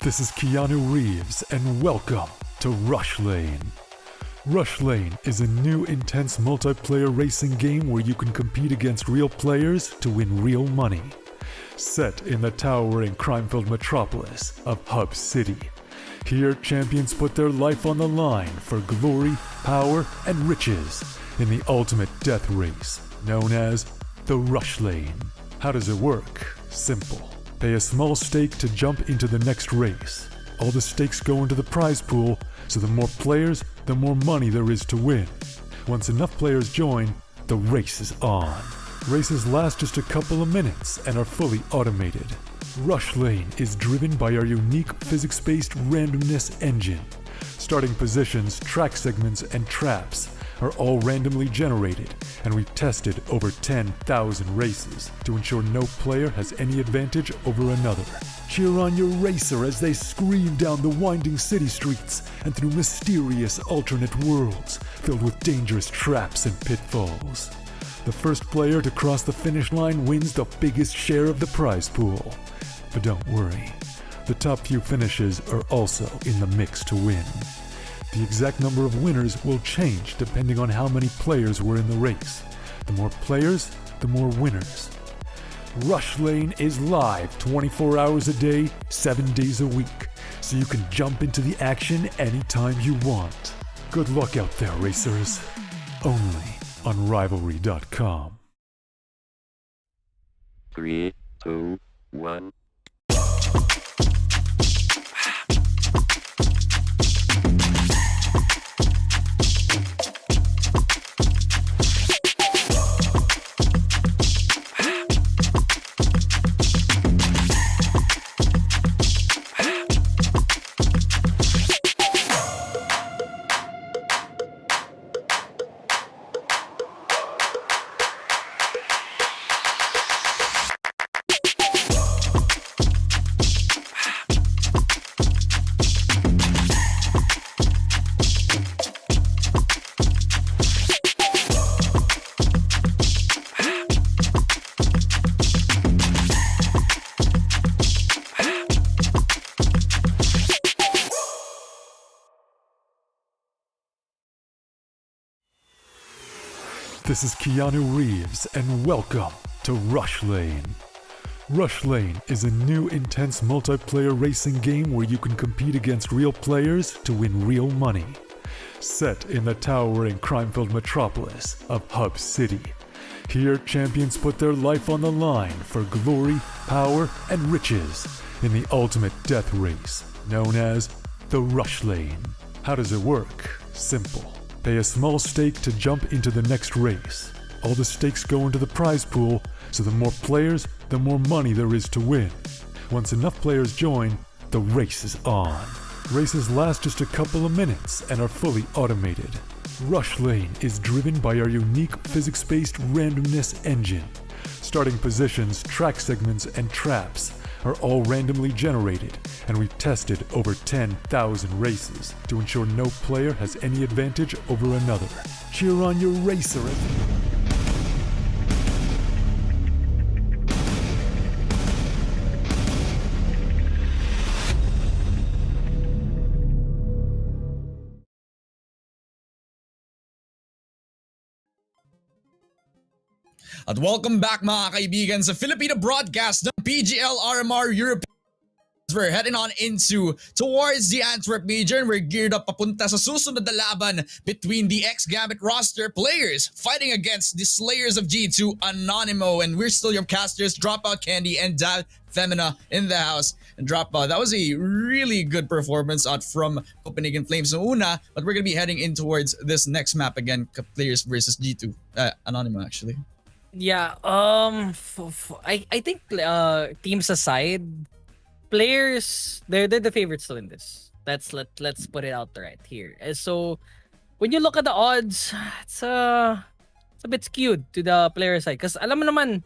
This is Keanu Reeves, and welcome to Rush Lane. Rush Lane is a new intense multiplayer racing game where you can compete against real players to win real money. Set in the towering crime-filled metropolis of Hub City. Here, champions put their life on the line for glory, power, and riches in the ultimate death race, known as the Rush Lane. How does it work? Simple. Pay a small stake to jump into the next race. All the stakes go into the prize pool, so the more players, the more money there is to win. Once enough players join, the race is on. Races last just a couple of minutes and are fully automated. Rush Lane is driven by our unique physics-based randomness engine. Starting positions, track segments, and traps are all randomly generated, and we've tested over 10,000 races to ensure no player has any advantage over another. Cheer on your racer as they scream down the winding city streets and through mysterious alternate worlds filled with dangerous traps and pitfalls. The first player to cross the finish line wins the biggest share of the prize pool. But don't worry, the top few finishes are also in the mix to win. The exact number of winners will change depending on how many players were in the race. The more players, the more winners. Rush Lane is live 24 hours a day, 7 days a week, so you can jump into the action anytime you want. Good luck out there, racers. Only on Rivalry.com. 3, 2, 1. This is Keanu Reeves, and welcome to Rush Lane. Rush Lane is a new intense multiplayer racing game where you can compete against real players to win real money. Set in the towering crime-filled metropolis of Hub City. Here, champions put their life on the line for glory, power, and riches in the ultimate death race, known as the Rush Lane. How does it work? Simple. Pay a small stake to jump into the next race. All the stakes go into the prize pool, so the more players, the more money there is to win. Once enough players join, the race is on. Races last just a couple of minutes and are fully automated. Rush Lane is driven by our unique physics-based randomness engine. Starting positions, track segments, and traps are all randomly generated, and we've tested over 10,000 races to ensure no player has any advantage over another. Cheer on your racer. At welcome back mga kaibigan sa Filipino broadcast ng PGL RMR Europe. We're heading on towards the Antwerp region. We're geared up papunta sa susunod na laban between the X-Gambit roster players fighting against the Slayers of G2 Anonymo. And we're still your casters, Dropout Candy and Dad Femina in the house. And Dropout, that was a really good performance out from Copenhagen Flames no una, but we're gonna be heading in towards this next map again, players versus G2 Anonymo actually. Yeah, I think teams aside, players they're the favorites to win this. Let's put it out right here. So when you look at the odds, it's a bit skewed to the player side because alam mo naman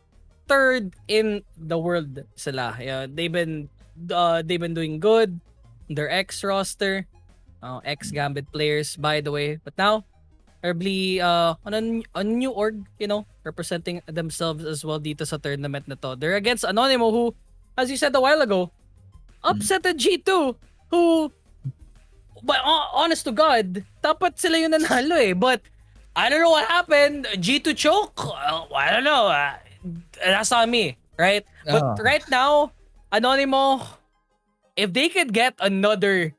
third in the world sila. Yeah, they've been doing good. Their X roster, X Gambit players by the way, but now probably on a new org, you know, representing themselves as well dito sa tournament na to. They're against Anonymo who, as you said a while ago, upsetted G2 who, but honest to God, dapat sila yung nanalo eh. But I don't know what happened. G2 choke? I don't know. That's on me, right? But right now, Anonymo, if they could get another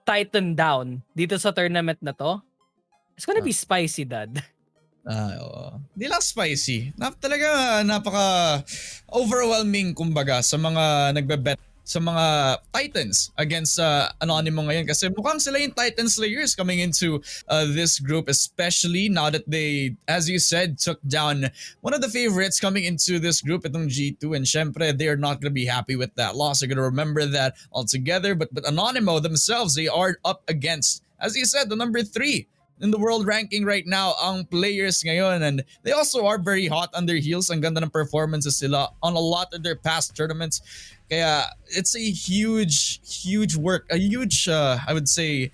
Titan down dito sa tournament na to, it's gonna be spicy, Dad. Di lang spicy. Talaga napaka overwhelming kumbaga sa mga nagbebet sa mga Titans against Anonymo ngayon kasi mukhang sila yung Titan Slayers coming into this group, especially now that they, as you said, took down one of the favorites coming into this group, itong G2, and syempre they are not gonna be happy with that loss. They're gonna remember that altogether, but Anonymo themselves, they are up against, as you said, the number 3 in the world ranking right now ang players ngayon, and they also are very hot on their heels. Ang ganda ng performances sila on a lot of their past tournaments. Kaya it's a huge work, a huge I would say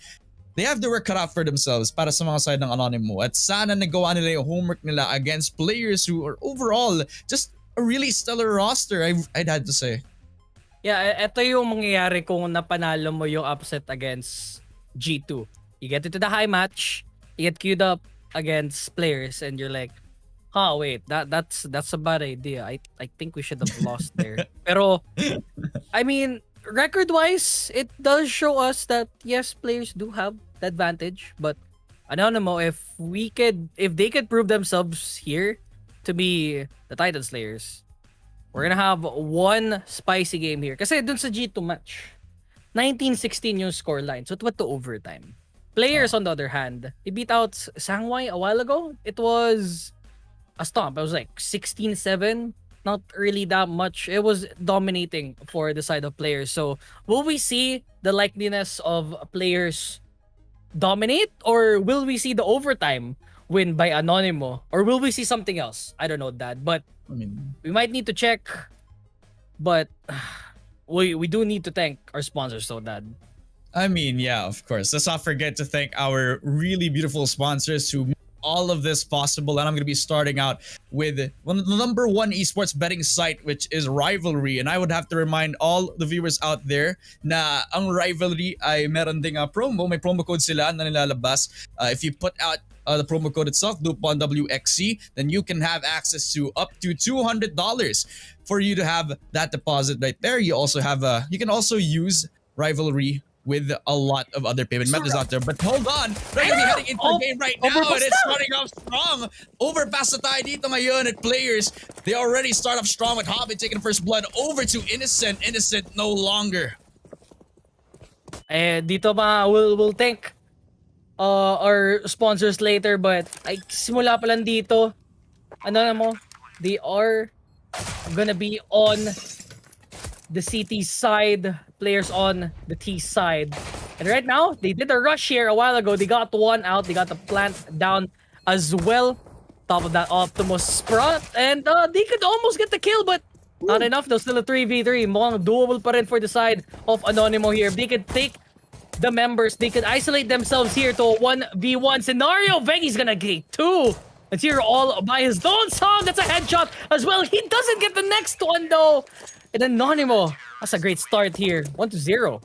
they have the work cut out for themselves para sa mga side ng Anonymo, at sana nagawa nila yung homework nila against players who are overall just a really stellar roster, I'd have to say. Yeah, ito yung mangyayari kung napanalo mo yung upset against G2. You get into the high match, you get queued up against players, and you're like, oh wait, that's a bad idea. I think we should have lost there. Pero I mean, record-wise, it does show us that yes, players do have the advantage, but Anonymo, if they could prove themselves here to be the Titan Slayers, we're gonna have one spicy game here. Kasi dun sa G2 match, 19-16 yung scoreline, so it went to overtime. Players, on the other hand, they beat out Sangwai a while ago. It was a stomp. It was like 16-7. Not really that much. It was dominating for the side of players. So, will we see the likeliness of players dominate? Or will we see the overtime win by Anonymo? Or will we see something else? I don't know that. But, I mean, we might need to check. But, we do need to thank our sponsors, so Dad. I mean, yeah, of course. Let's not forget to thank our really beautiful sponsors who make all of this possible. And I'm going to be starting out with one of the number 1 esports betting site, which is Rivalry. And I would have to remind all the viewers out there na ang Rivalry ay meron ding promo. May promo code sila na nilalabas. If you put out the promo code itself, Dupon WXC, then you can have access to up to $200 for you to have that deposit right there. You also have you can also use Rivalry with a lot of other payment methods out there. But hold on, we're gonna be heading into the game right now, and it's starting off strong. Overpass na tayo dito ngayon at players. They already start off strong with Hobbit taking first blood over to Innocent. Innocent no longer. Dito we'll thank our sponsors later, but ay simula pa lang dito. Ano mo? They are gonna be on the CT side, players on the T side. And right now, they did a rush here a while ago. They got one out. They got the plant down as well. Top of that, Optimus Sprott. And they could almost get the kill, but not enough. Though still a 3v3. Mukhang doable pa rin for the side of Anonymo here. If they could take the members, they could isolate themselves here to a 1v1 scenario. Vegi's gonna get 2. It's here all by his own song. That's a headshot as well. He doesn't get the next one though. And Anonymo, that's a great start here. 1-0.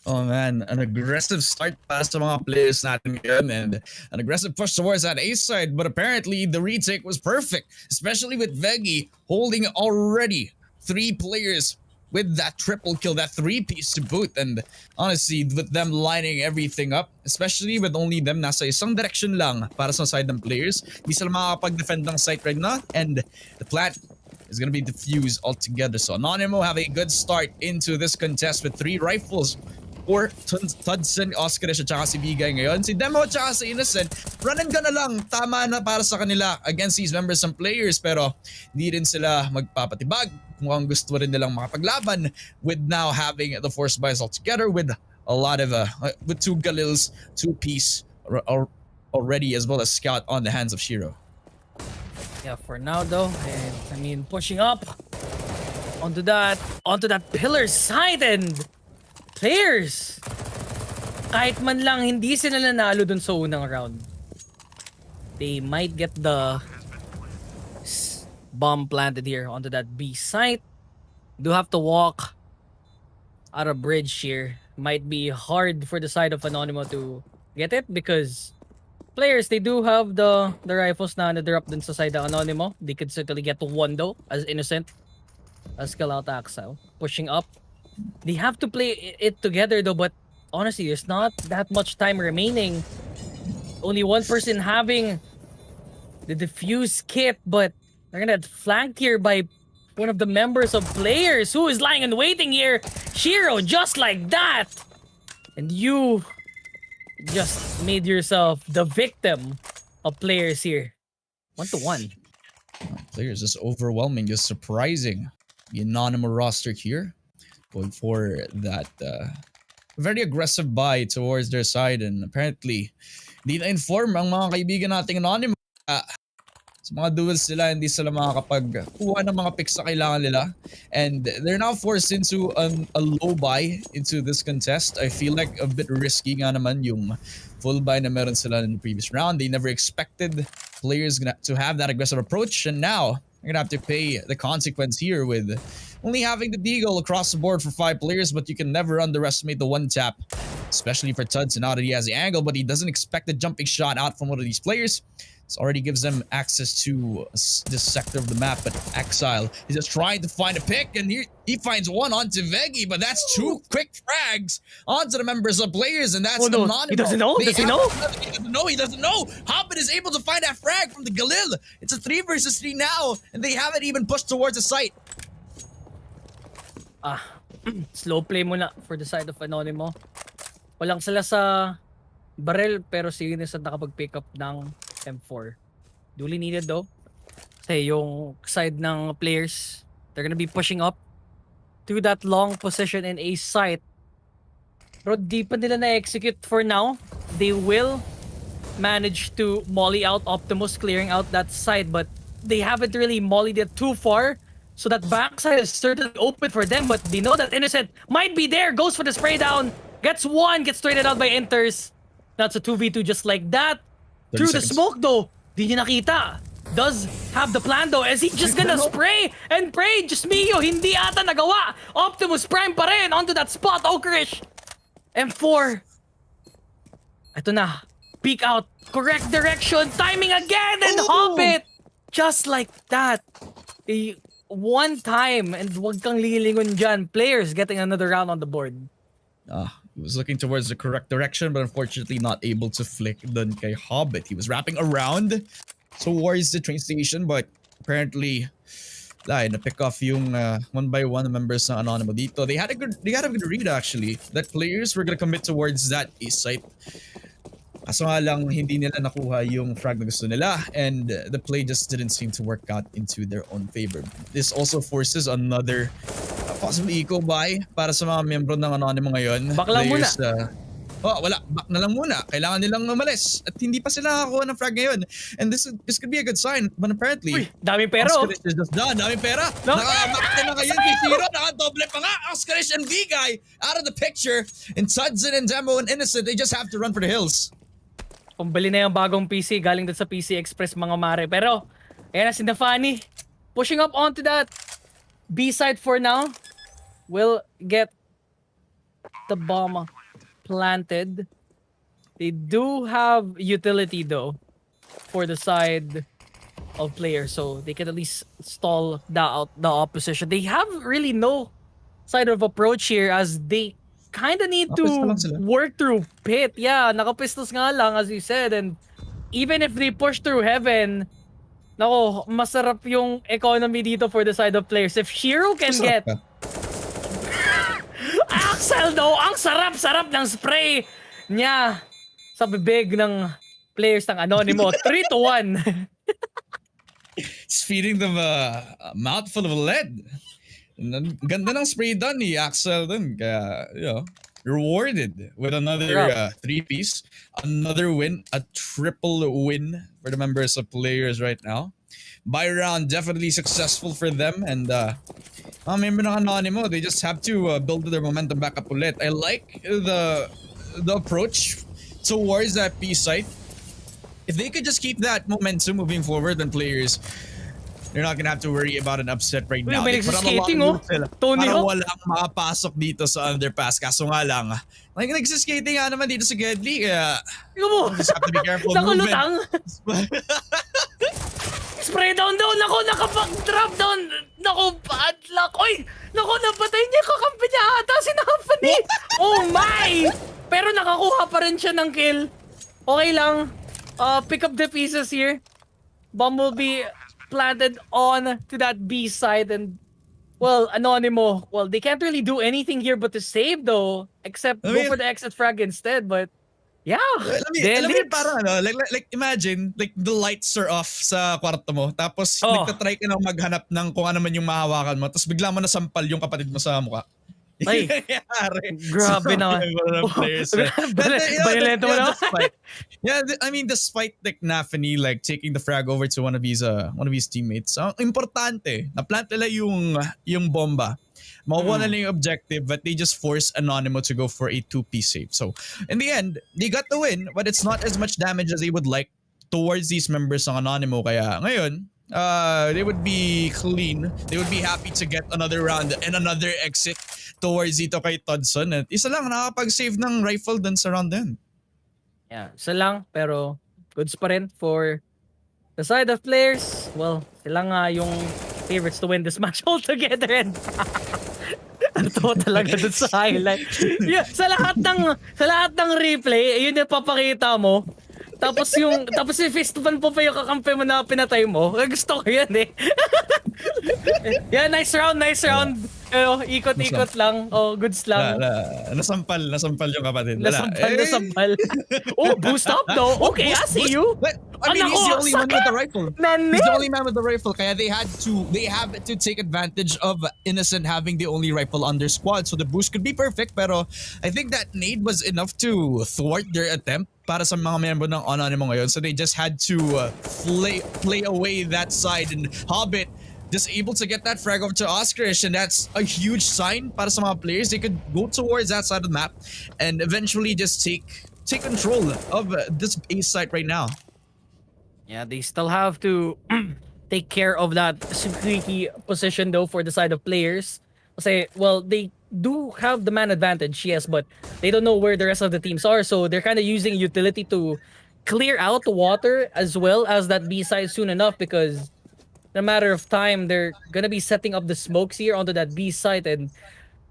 Oh man, an aggressive start pass to mga players natin ngayon, and an aggressive push towards that A side, but apparently the retake was perfect, especially with Vegi holding already 3 players with that triple kill, that 3-piece to boot. And honestly, with them lining everything up, especially with only them nasa isang direction lang para sa side ng players, di sila makakapag-defend ng site right now, and the plant is going to be diffused altogether. So Anonymo have a good start into this contest with 3 rifles for Tudson, Oscarish at saka si Bigay ngayon. Si Demo at saka si Innocent, run and gun na lang. Tama na para sa kanila against these members and players, pero hindi rin sila magpapatibag. Mukhang gusto rin nilang makapaglaban with now having the force buys altogether with a lot of with 2 Galils, 2-piece already, as well as Scout on the hands of Shiro. Yeah, for now though, and I mean pushing up onto that pillar side, and players kahit man lang hindi sila nanalo dun sa unang round, they might get the bomb planted here onto that B site. Do have to walk out of bridge here. Might be hard for the side of Anonymo to get it because players, they do have the rifles na na-drop dun sa side ng Anonymo. They could certainly get to one though, as innocent as Kalauta Axel. Pushing up. They have to play it together though, but honestly, there's not that much time remaining. Only one person having the defuse kit, but they're gonna get flanked here by one of the members of players who is lying and waiting here. Shiro, just like that! And you just made yourself the victim of players here. 1-1. Players just overwhelming, just surprising. The Anonymo roster here going for that very aggressive buy towards their side, and apparently hindi na-inform ang mga kaibigan nating Anonymo. Sa mga duels sila, hindi sila makakapagkuha ng mga picks na kailangan nila. And they're now forced into a low buy into this contest. I feel like a bit risky nga naman yung full buy na meron sila in the previous round. They never expected players to have that aggressive approach, and now they're gonna have to pay the consequence here with only having the deagle across the board for 5 players, but you can never underestimate the one tap, especially for Tudson. Now that he has the angle, but he doesn't expect the jumping shot out from one of these players. This already gives them access to this sector of the map, but Exile is just trying to find a pick, and he finds one onto Veggie, but that's 2 quick frags onto the members of players, and that's no, Anonymo. he doesn't know? Does he know? He doesn't know. Hoppin is able to find that frag from the Galil. It's a 3 versus 3 now, and they haven't even pushed towards the site. Slow play muna for the side of Anonymo. Walang sila sa barrel, pero si Eunice at nakapag-pick up ng M4. Duly needed though. Kasi yung side ng players, they're gonna be pushing up to that long position in a site. Pero di pa nila na-execute for now. They will manage to molly out Optimus, clearing out that side, but they haven't really mollied it too far. So that backside is certainly open for them, but they know that Innocent might be there. Goes for the spray down. Gets one, gets traded out by Enters. That's a 2v2 just like that. Through the smoke though, di niya nakita. Does have the plan though. Is he just gonna spray and pray? Just Mio, hindi ata nagawa. Optimus Prime pa rin onto that spot. Okrish. M4. Ito na. Peek out. Correct direction. Timing again and hop it. Just like that. One time and wag kang lilingon dyan. Players getting another round on the board. He was looking towards the correct direction, but unfortunately not able to flick dun kay Hobbit. He was wrapping around towards the train station, but apparently na-pick off yung one by one members ng Anonymo dito. They had a good read actually that players were gonna commit towards that east site. Kaso nga lang hindi nila nakuha yung frag na gusto nila, and the play just didn't seem to work out into their own favor. This also forces another possibly eco buy para sa mga miyembro ng Anonymo ngayon. Back lang muna. Wala. Back na lang muna. Kailangan nilang umalis. At hindi pa sila nakakuha ng frag ngayon. And this could be a good sign. But apparently, Uy, daming pera oh. Astralis is just done. Daming pera. No. Nakamakte na ngayon kay Zero. Nakadoble pa nga. Astralis and V-Guy out of the picture. And Tudson and Demo and Innocent, they just have to run for the hills. Pambili na yung bagong PC galing doon sa PC Express mga mare. Pero, ayan na si Nafani. Pushing up onto that B side for now. Will get the bomb planted. They do have utility though for the side of players, so they can at least stall the opposition. They have really no side of approach here as they kind of need to work through pit. Yeah, nakapistols nga lang as you said, and even if they push through heaven, nako, masarap yung economy dito for the side of players. If Shiro can get Axel though, ang sarap-sarap ng spray niya sa bibig ng players ng Anonymo. 3-1. It's feeding them a mouthful of lead. Ganda ng spray done ni Axel dun. Kaya, rewarded with another 3-piece. Another win. A triple win for the members of players right now. Buy round definitely successful for them. And member ng Anonymo, they just have to build their momentum back up ulit. I like the approach towards that P site. If they could just keep that momentum moving forward, then players They're not gonna have to worry about an upset right Uy, now. may They put on a lot of nagsiskating, oh. loot sila Tony para Hawk. walang makapasok dito sa underpass. Kaso nga lang, like nagsiskating nga naman dito sa Gedli. Kaya Tingnan mo. just have to be careful movement. Nakulutang. Spray down daw. Nako, nakapag-drop down. Nako, bad luck. Oy, nako, napatay niya yung kakampi niya ata. Sinapan eh. Oh my! Pero nakakuha pa rin siya ng kill. Okay lang. Pick up the pieces here. Bomb will be planted on to that B side and well, Anonymo, well, they can't really do anything here but to save though, except go for the exit frag instead, but yeah. Alam mo parang like imagine, like the lights are off sa kwarto mo, tapos nagtatry ka na maghanap ng kung ano man yung mahawakan mo, tapos bigla mo nasampal yung kapatid mo sa mukha. Ay, grabe naman. Violento mo naman. Yeah, I mean, despite like Nafany like taking the frag over to one of his teammates, ang importante, na-plant nila yung bomba. Makuha na yung objective, but they just force Anonymo to go for a 2-piece save. So, in the end, they got the win, but it's not as much damage as they would like towards these members ng Anonymo. Kaya ngayon, they would be clean. They would be happy to get another round and another exit towards dito kay Todson. At isa lang nakapag-save ng rifle dun sa round din. Yeah, isa lang, pero goods pa rin for the side of players. Well, sila nga yung favorites to win this match altogether. And ano talaga dun sa highlight. Yeah, sa lahat ng replay, yun yung papakita mo. Tapos yung fist bump po pa yung kakampi mo na pinatay mo. Gusto ko yan eh. Yeah, nice round. Ikot-ikot lang. Oh, goods lang. Nasampal yung kapatid. Nasampal. Oh, boost up though. Okay, I see you. I mean, he's the only man with the rifle. Nani? He's the only man with the rifle. Kaya they have to take advantage of Innocent having the only rifle on their squad. So the boost could be perfect. Pero I think that nade was enough to thwart their attempt para sa mga miyembro ng Anonymo ngayon. So they just had to play away that side. And Hobbit just able to get that frag over to Oscarish, and that's a huge sign para sa mga players. They could go towards that side of the map and eventually just take control of this A site right now. Yeah, they still have to take care of that squeaky position though for the side of players. Kasi, well, they do have the man advantage, yes, but they don't know where the rest of the teams are, so they're kind of using utility to clear out the water as well as that B side soon enough, because in a matter of time, they're gonna be setting up the smokes here onto that B side, and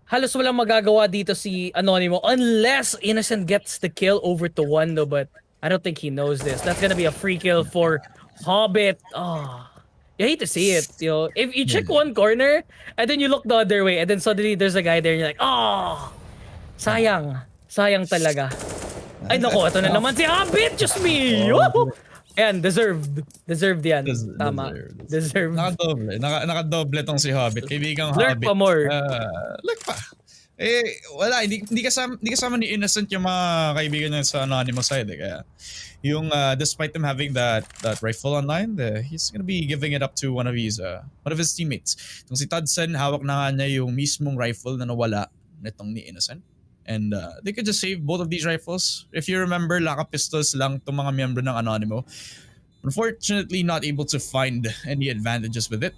halos walang magagawa dito si Anonymo unless Innocent gets the kill over to 1 though, but I don't think he knows this. That's gonna be a free kill for Hobbit. Oh, you hate to see it. You know, if you check one corner and then you look the other way and then suddenly there's a guy there and you're like, oh, sayang talaga. Ay nako, ito na naman si Hobbit. Just me. Ayan, deserved yan. Tama. Deserved. Nakadoble tong si Hobbit. Kaibigang Lurk Hobbit. pa more. Lurk pa. Wala, hindi kasama ni Innocent yung mga kaibigan niya sa Anonymous side. Kaya yung despite them having that rifle online, he's gonna be giving it up to one of his teammates. Itong si Todson, hawak na nga niya yung mismong rifle na nawala nitong ni Innocent. And they could just save both of these rifles. If you remember, laka pistols lang itong mga miyembro ng Anonymo. Unfortunately, not able to find any advantages with it.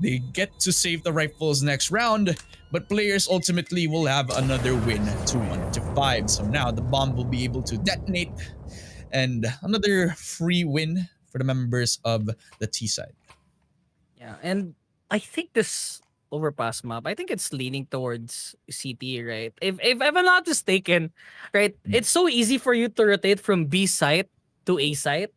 They get to save the rifles next round, but players ultimately will have another win, 2-1-5. So now the bomb will be able to detonate, and another free win for the members of the T side. Yeah, and I think this Overpass map, I think it's leaning towards CT, right? If I'm not mistaken, right? It's so easy for you to rotate from B site to A site,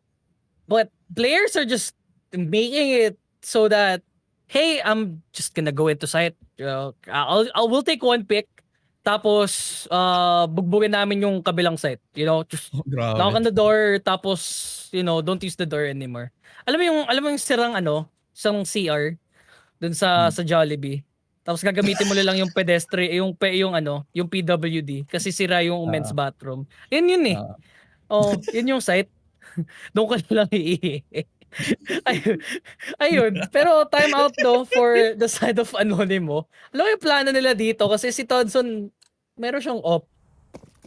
but players are just making it so that, hey, I'm just gonna go into site. We'll take one pick, tapos bugbugin namin yung kabilang site. You know, just knock on the door, tapos don't use the door anymore. Alam mo yung sirang CR dun sa Jollibee. Tapos gagamitin mo lang yung pedestrian, yung PWD kasi sira yung men's bathroom. Yun eh. Yun yung site. Doon ka lang Ayun. Pero time out though for the side of Anonymo. Alam mo yung plano nila dito kasi si Todson meron siyang op.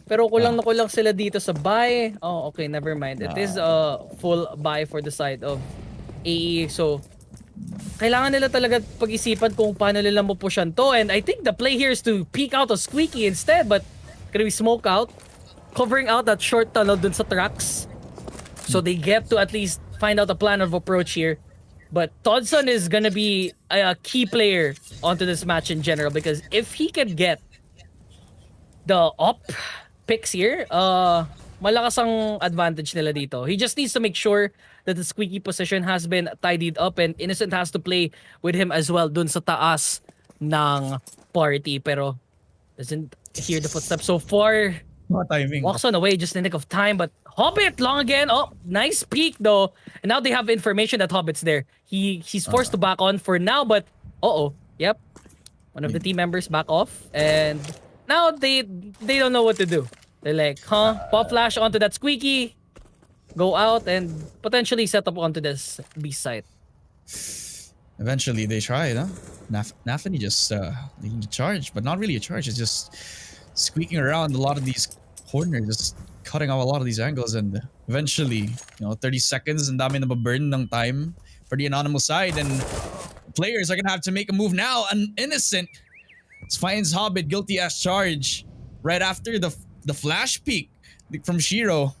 Pero kulang sila dito sa buy. Oh, okay, never mind. It is a full buy for the side of AE. So kailangan nila talaga pag-isipan kung paano nila mapushan to. And I think the play here is to peek out a Squeaky instead, but gonna be smoke out, covering out that short tunnel dun sa tracks. So they get to at least find out a plan of approach here. But Todson is gonna be a key player onto this match in general, because if he can get the up picks here, malakas ang advantage nila dito. He just needs to make sure that the Squeaky position has been tidied up, and Innocent has to play with him as well dun sa taas ng party, pero doesn't hear the footsteps so far. Timing. Walks on away just in the nick of time, but Hobbit long again. Oh, nice peek though. And now they have information that Hobbit's there. He's forced to back on for now, but yep. One of the team members back off, and now they don't know what to do. They're like, pop flash onto that Squeaky, go out, and potentially set up onto this B site. Eventually they tried, huh? Nafany just leading the charge, but not really a charge. It's just squeaking around a lot of these corners, just cutting out a lot of these angles, and eventually, 30 seconds and dami na ba-burn ng time for the Anonymo side, and players are gonna have to make a move now. An Innocent finds Hobbit guilty as charged right after the flash peek from Shiro.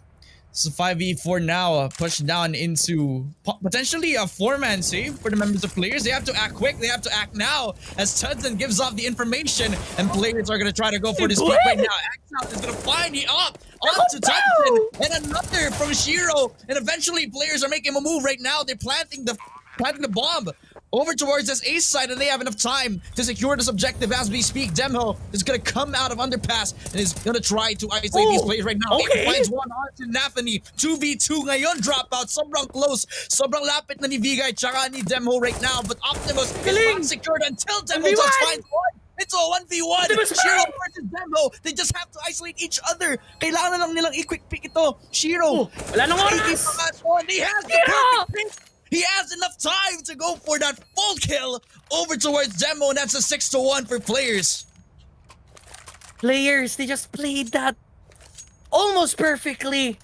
It's a 5v4 now, pushed down into potentially a 4-man save for the members of players. They have to act quick, they have to act now, as Tudson gives off the information, and players are going to try to go for this peek right now. Axel is going to find the up onto Tudson, and another from Shiro, and eventually players are making a move right now. They're planting the bomb over towards this ace side, and they have enough time to secure this objective as we speak. Demho is going to come out of Underpass and is going to try to isolate these players right now. Okay. He finds one onto Nafany. 2v2 ngayon, dropout. Sobrang close. Sobrang lapit na ni Vigay tsaka ni Demho right now. But Optimus is not secured until Demho just finds one. It's a 1v1. Shiro versus Demho. They just have to isolate each other. Kailangan na lang nilang i-quick pick ito. Shiro. Wala nang oras. He has the perfect pick. He has enough time to go for that full kill over towards Demo, and that's a 6-1 for players. Players, they just played that almost perfectly.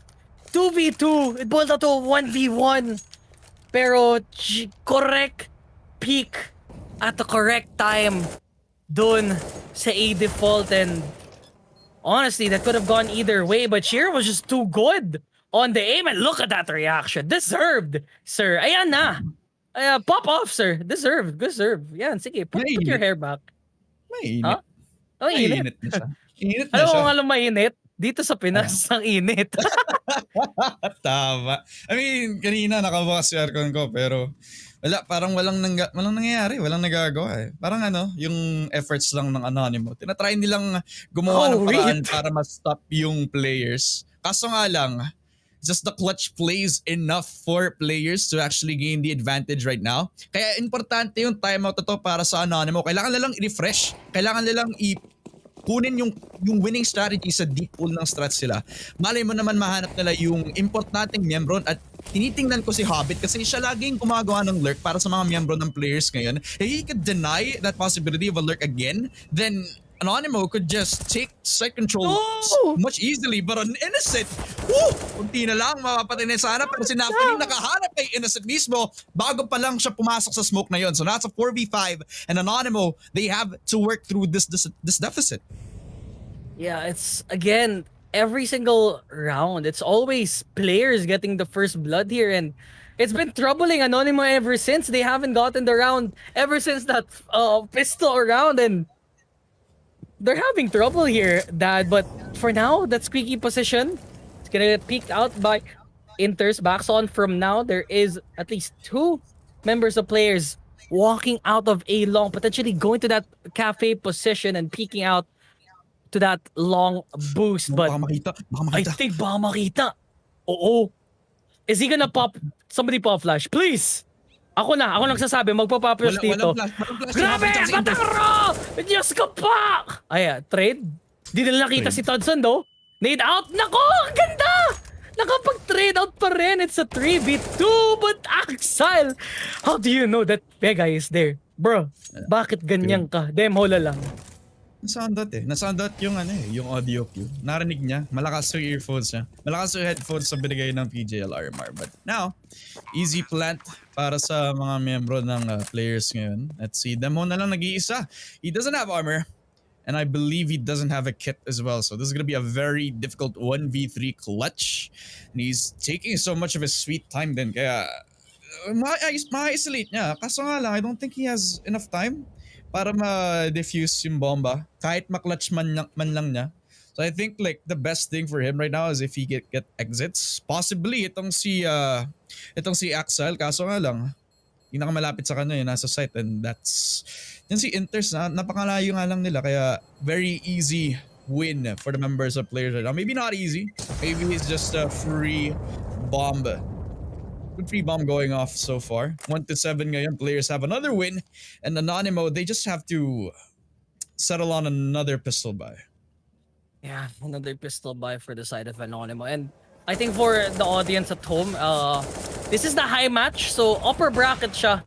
2v2, it boiled out to a 1v1. Pero correct peak at the correct time dun sa A default, and honestly, that could have gone either way, but Shiro was just too good on the aim, and look at that reaction. Deserved, sir. Ayan na. Pop off, sir. Deserved. Yan, sige. Put your hair back. Mainit. Huh? Oh, init. Na siya. Init na Alam siya. mo nga mainit? Dito sa Pinas, ang init. Tama. I mean, kanina nakabukas yung aircon ko, pero parang walang nangyayari, walang nagagawa eh. Parang yung efforts lang ng Anonymo. Tinatry nilang gumawa ng paraan para ma-stop yung players. Kaso nga lang, just the clutch plays enough for players to actually gain the advantage right now. Kaya importante yung timeout na to para sa Anonymo. Kailangan nilang i-refresh. Kailangan nilang kunin yung winning strategy sa deep pool ng strats sila. Malay mo naman mahanap nila yung importanteng miyembro, at tinitingnan ko si Hobbit kasi siya laging gumagawa ng lurk para sa mga miyembro ng players ngayon. If he could deny that possibility of a lurk again, then Anonymo could just take site control much easily, but on Innocent, kunti na lang mapapatay na sana, pero si Nafany nakahanap kay Innocent mismo bago pa lang siya pumasok sa smoke na yon. So that's a 4v5, and Anonymo, they have to work through this deficit. Yeah, it's again every single round. It's always players getting the first blood here, and it's been troubling Anonymo ever since. They haven't gotten the round ever since that pistol round, and they're having trouble here, Dad. But for now, that Squeaky position is gonna get peeked out by Inters. Backs on from now. There is at least 2 members of players walking out of A long, potentially going to that cafe position and peeking out to that long boost. But I think baka makita. Oo. Is he gonna pop? Somebody pop flash, please. Ako nagsasabi, magpa-flash dito. Grabe! Mataro! Diyos ko pa! Trade? Di nila nakita si Todson, though. Nade out. Nako! Ang ganda! Nakapag-trade out pa rin. It's a 3v2, but Axel! How do you know that Vega is there? Bro, bakit ganyan ka? Demhola lang. Nasoundot eh. Nasoundot yung yung audio cue. Narinig niya. Malakas yung earphones niya. Malakas yung headphones na binigay ng PGL RMR. But now, easy plant para sa mga miyembro ng players ngayon. Let's see. Demo na lang nag-iisa. He doesn't have armor. And I believe he doesn't have a kit as well. So this is going to be a very difficult 1v3 clutch. And he's taking so much of his sweet time din. Kaya ma-isolate niya. Kaso nga lang, I don't think he has enough time para ma-defuse yung bomba. Kahit maklatch man lang niya. So I think like the best thing for him right now is if he get exits. Possibly itong si Axel. Kaso nga lang, yung nakamalapit sa kanya yung nasa site, and that's yan si Inters na napakalayo nga lang nila, kaya very easy win for the members of players right now. Maybe not easy, maybe it's just a free bomb. Good free bomb going off so far. 1-7 ngayon, players have another win, and Anonymo, they just have to settle on another pistol buy. Yeah, another pistol buy for the side of Anonymo. And I think for the audience at home, this is the high match. So upper bracket siya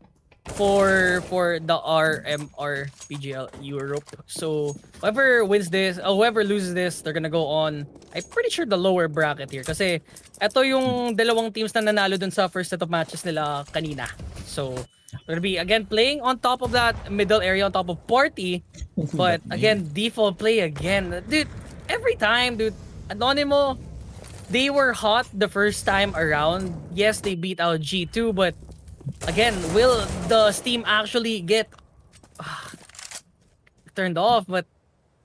for the RMR PGL Europe. So whoever wins this, whoever loses this, they're gonna go on. I'm pretty sure the lower bracket here. Kasi ito yung dalawang teams na nanalo dun sa first set of matches nila kanina. So they're gonna be again playing on top of that middle area on top of Party. But again, default play again. Dude, every time, dude, Anonymo, they were hot the first time around. Yes, they beat out G2, but again, will the Steam actually get turned off? But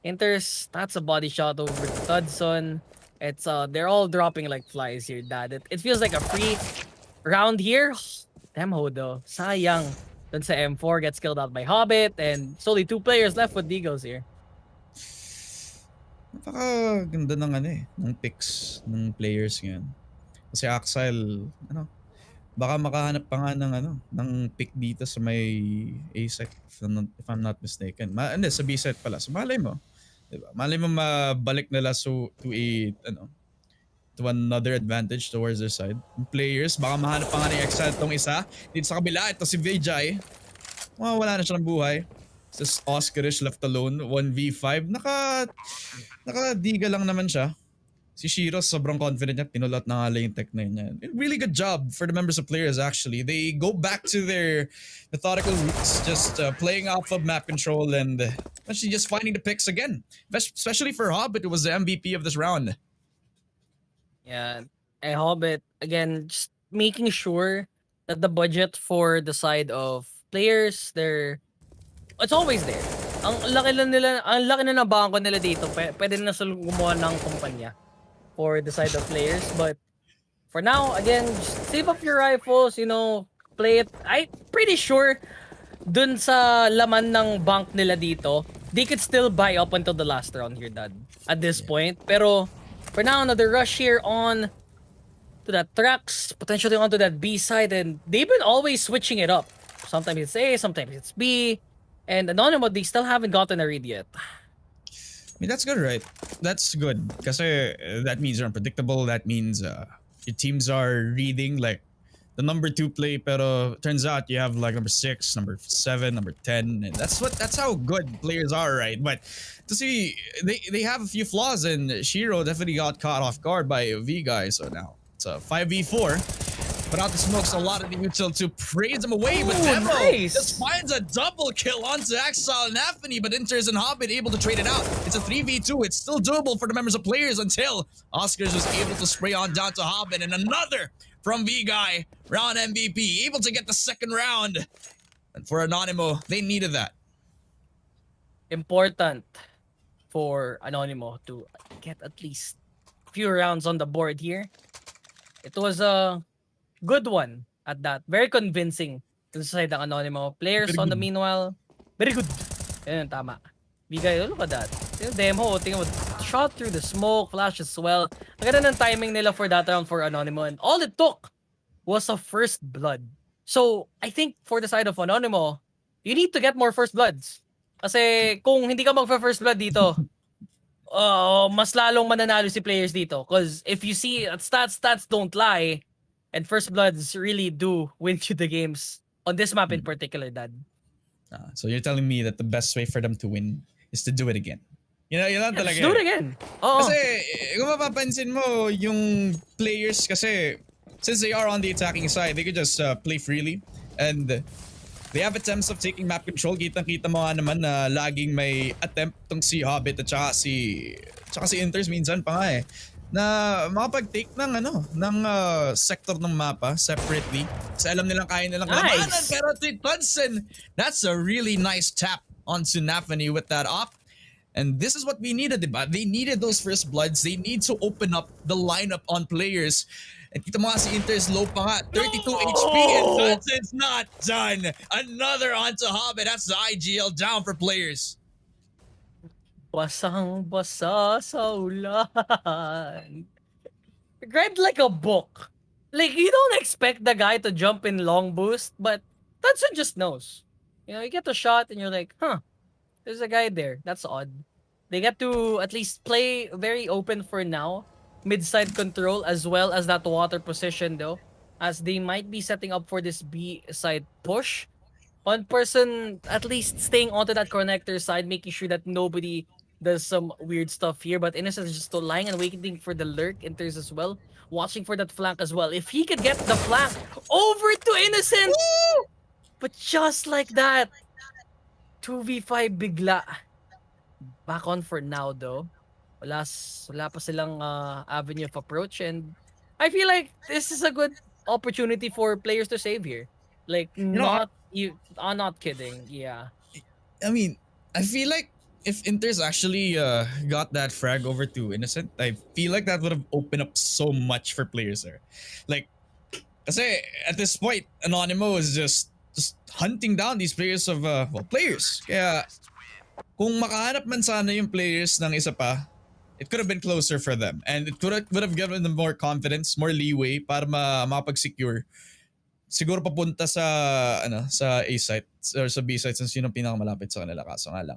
Inters, that's a body shot over Tudson. It's they're all dropping like flies here, Dad. It feels like a free round here. Damn Hodo, sayang. Dun sa M4 gets killed out by Hobbit, and it's only 2 players left with Deagles here. Napakaganda ng ng picks ng players ngayon. Kasi Axel, baka makahanap pa nga ng ng pick dito sa may A site, if I'm not mistaken. Sa B site pala. So malay mo, diba? Malay mo mabalik nila to another advantage towards their side. Yung players, baka mahanap pa nga ni Excel tong isa. Dito sa kabila, ito si Vijay. Wala na siya ng buhay. This Oscarish left alone, 1v5. Nakadiga lang naman siya. Si Shiro, sobrang confident niya. Pinulot na nga lang yung tech na niya. Really good job for the members of players actually. They go back to their methodical roots, just playing off of map control and actually just finding the picks again. Especially for Hobbit, it was the MVP of this round. Yeah, and Hobbit, again, just making sure that the budget for the side of players, it's always there. Ang laki na ng bangko nila dito. Pwede na sila gumawa ng kumpanya for the side of players. But for now, again, just save up your rifles, play it. I'm pretty sure dun sa laman ng bank nila dito, they could still buy up until the last round here, Dad. At this point. Pero for now, another rush here on to that tracks, potentially onto that B side, and they've been always switching it up. Sometimes it's A, sometimes it's B. And Anonymo, they still haven't gotten a read yet. I mean, that's good, right? That's good. Kasi that means you're unpredictable. That means your teams are reading like the number 2 play, pero turns out you have like number 6, number 7, number 10. And that's how good players are, right? But to see, they have a few flaws, and Shiro definitely got caught off guard by V guys. So now it's a 5v4. But out the smokes, a lot of the neutral to praise him away, but Demo just finds a double kill onto Exile and Anthony, but Inters and Hobbit able to trade it out. It's a 3v2. It's still doable for the members of players until Oscars was able to spray on down to Hobbit, and another from V-Guy, round MVP, able to get the second round. And for Anonymo, they needed that. Important for Anonymo to get at least a few rounds on the board here. It was a good one at that. Very convincing to the side ng Anonymo. Players on the meanwhile, very good. Yan, tama. Bigay, look at that. Yung demo, tingnan mo, shot through the smoke, flash as well. Maganda ng timing nila for that round for Anonymo, and all it took was a first blood. So, I think for the side of Anonymo, you need to get more first bloods. Kasi kung hindi ka magfa-first blood dito, mas lalong mananalo si players dito. Because if you see, stats don't lie. And first bloods really do win you the games on this map in particular, Dad. So you're telling me that the best way for them to win is to do it again. Yun lang Let's talaga. do it again. Oh, Kasi kung mapapansin mo, yung players kasi, since they are on the attacking side, they could just play freely. And they have attempts of taking map control. Kitang-kita mo nga naman na laging may attempt tong si Hobbit at saka si Inters minsan pa nga na makapag-take ng sector ng mapa separately. Kasi alam nilang kaya nilang Nice. labanan. Pero Hudson, that's a really nice tap onto Nafany with that op. And this is what we needed, diba? They needed those first bloods. They need to open up the lineup on players. And kita mo nga si Inter's low pa nga, 32 HP, and Hudson's not done. Another onto Hobbit. That's the IGL down for players. basang-basa sa ulan. Read like a book. Like, you don't expect the guy to jump in long boost, but Hudson just knows. You get the shot and you're like, huh, there's a guy there. That's odd. They get to at least play very open for now. Mid-side control as well as that water position though. As they might be setting up for this B-side push. One person at least staying onto that connector side, making sure that nobody does some weird stuff here. But Innocent is just still lying and waiting for the lurk. Enters as well. Watching for that flank as well. If he could get the flank over to Innocent! Woo! But just like that, 2v5 bigla. Back on for now though. Wala pa silang avenue of approach, and I feel like this is a good opportunity for players to save here. Like, I'm not kidding. Yeah. I mean, I feel like if Inter's actually got that frag over to Innocent, I feel like that would have opened up so much for players there. Like, kasi at this point, Anonymo is just hunting down these players of players. Kaya kung makahanap man sana yung players ng isa pa, it could have been closer for them, and it would have given them more confidence, more leeway para mapag-secure. Siguro papunta sa A site or sa B site, since yun ang pinakamalapit sa kanila. Kaso nga lang,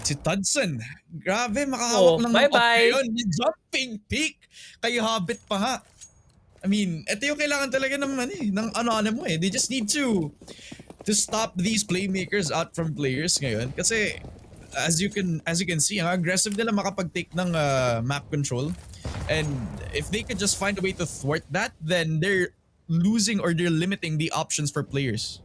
si Hudson, grabe, makahawak ng bye-bye. Yun, jumping peak kay Hobbit pa nga. I mean, ito yung kailangan talaga ng Anonymo eh. They just need to stop these playmakers out from players ngayon. Kasi as you can see, ang aggressive nila makapag-take ng map control. And if they could just find a way to thwart that, then they're losing or they're limiting the options for players.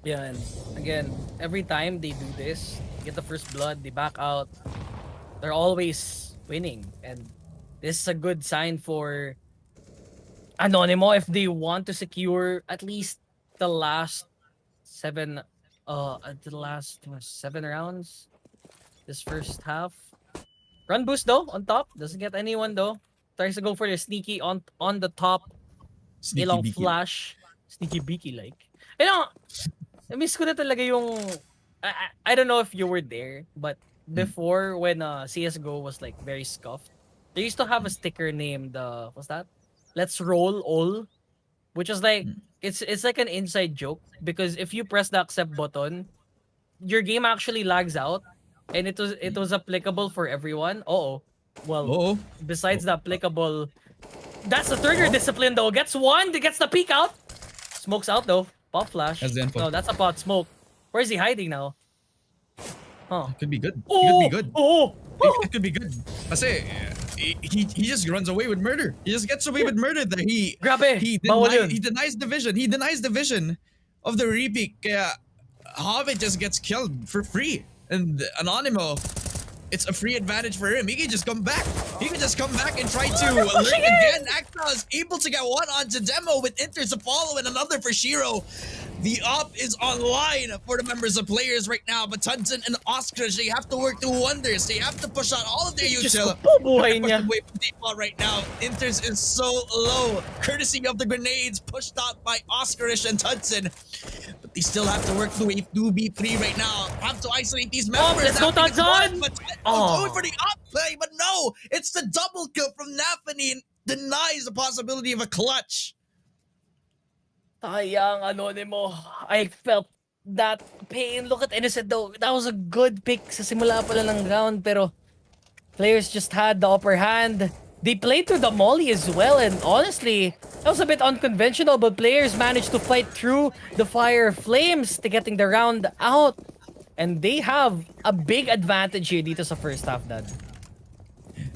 Yeah, and again, every time they do this, get the first blood, they back out, they're always winning. And this is a good sign for Anonymo if they want to secure at least the last seven rounds this first half. Run boost though on top, doesn't get anyone though. Tries to go for the sneaky on the top. Ilang flash, sneaky beaky like. I miss ko na talaga yung I don't know if you were there, but before when CSGO was like very scuffed, they used to have a sticker named what's that? Let's roll all, which is like it's like an inside joke, because if you press the accept button, your game actually lags out, and it was applicable for everyone. Besides the applicable, that's the trigger discipline though. Gets the peek out, smokes out though. Pop flash. No, that's a pot smoke. Where is he hiding now? Huh. It could be good. Oh, It could be good. It could be good. Kasi he just runs away with murder. He just gets away with murder. That he denies the vision. He denies the vision of the repeat. Kaya Hobbit just gets killed for free. And Anonymo, it's a free advantage for him. He can just come back. He can just come back and try to alert again. Astralis is able to get one onto Demo with Inters to follow and another for Shiro. The op is online for the members of players right now, but Hudson and Oscar, they have to work through wonders. They have to push out all of their util. Buhay niya. Away from default right now. Inters is so low, courtesy of the grenades pushed out by Oscarish and Hudson. But they still have to work through a 2v3 right now. Have to isolate these members. Let's go, Hudson! Going for the op play, but no, it's the double kill from Nafany and denies the possibility of a clutch. Sayang, Anonymo. I felt that pain. Look at Innocent though. That was a good pick sa simula pala ng round, pero players just had the upper hand. They played through the molly as well, and honestly, that was a bit unconventional, but players managed to fight through the fire flames to getting the round out. And they have a big advantage here dito sa first half, Dad.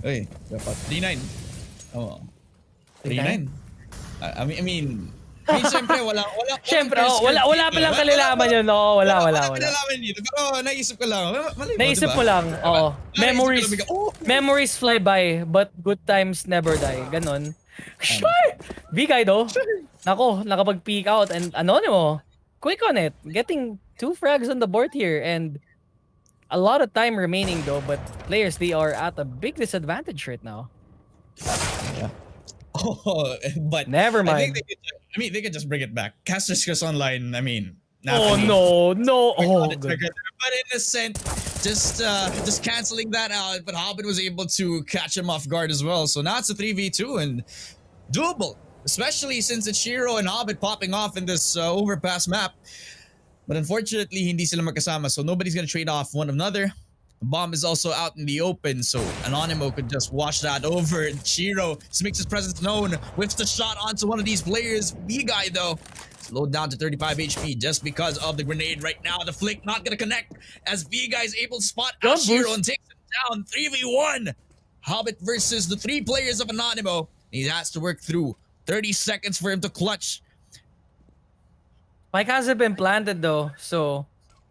Uy, dapat 3-9. Oo. 3-9? 3-9. Siyempre, walang Siyempre, first wala card pa lang dito. kalalaman yun. Oo, wala. Kinalaman dito. Pero naisip ko lang. Malay mo, Naisip diba? ko lang, oo. Naisip ko lang, Memories fly by, but good times never die. Ganon. Sure! Bigay though. Nako, nakapag-peek out and Anonymo. Quick on it. Getting 2 frags on the board here and a lot of time remaining though, but players, they are at a big disadvantage right now. Oh, but Never mind. they could just bring it back. Caster's Curse Online, Oh no. Oh, but good. in a sense, just canceling that out. But Hobbit was able to catch him off guard as well. So now it's a 3v2 and doable, especially since it's Shiro and Hobbit popping off in this overpass map. But unfortunately, hindi sila magkasama, so nobody's gonna trade off one another. The bomb is also out in the open, so Anonymo could just wash that over. Shiro just makes his presence known, whips the shot onto one of these players. B-Guy, though, slowed down to 35 HP just because of the grenade right now. The flick not gonna connect as B-Guy is able to spot out Shiro and takes him down 3v1. Hobbit versus the 3 players of Anonymo. He has to work through 30 seconds for him to clutch. Mike hasn't been planted though, so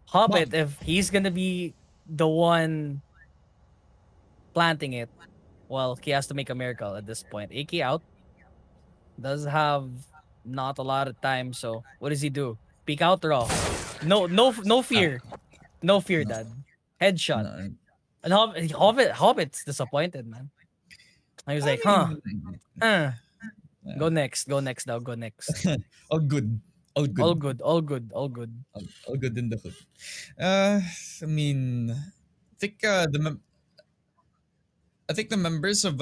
Hobbit, if he's gonna be the one planting it, well, he has to make a miracle at this point. AK out. Does have not a lot of time, so what does he do? Peek out raw. No fear. No fear, Dad. Headshot. No. And Hobbit's disappointed, man. I was like, Go next now, go next. All good. All good. All good in the hood. I think the members of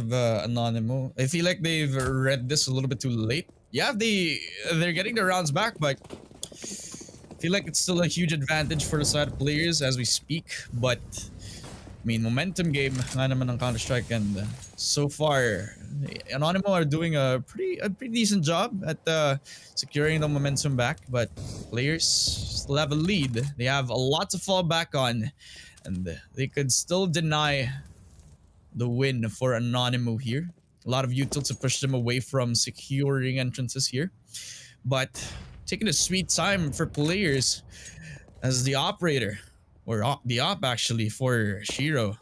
Anonymo, I feel like they've read this a little bit too late. Yeah, they're getting their rounds back, but I feel like it's still a huge advantage for the side of players as we speak. But momentum game nga naman ng Counter-Strike, and so far Anonymo are doing a pretty decent job at securing the momentum back, but players still have a lead. They have a lot to fall back on, and they could still deny the win for Anonymo here. A lot of utils to push them away from securing entrances here, but taking a sweet time for players as the operator, or the op actually, for Shiro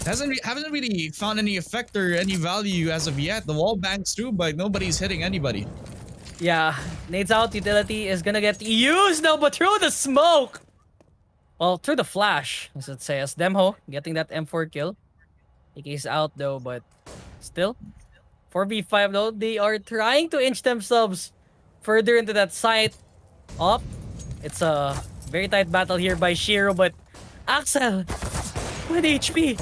haven't really found any effect or any value as of yet. The wall bangs through, but nobody's hitting anybody. Yeah, nades out utility is gonna get used now, but through the smoke. Well, through the flash, as it says. Demho getting that M4 kill. AK's out though, but still 4v5 though. They are trying to inch themselves further into that site. Up. It's a very tight battle here by Shiro, but Axel, 20 HP.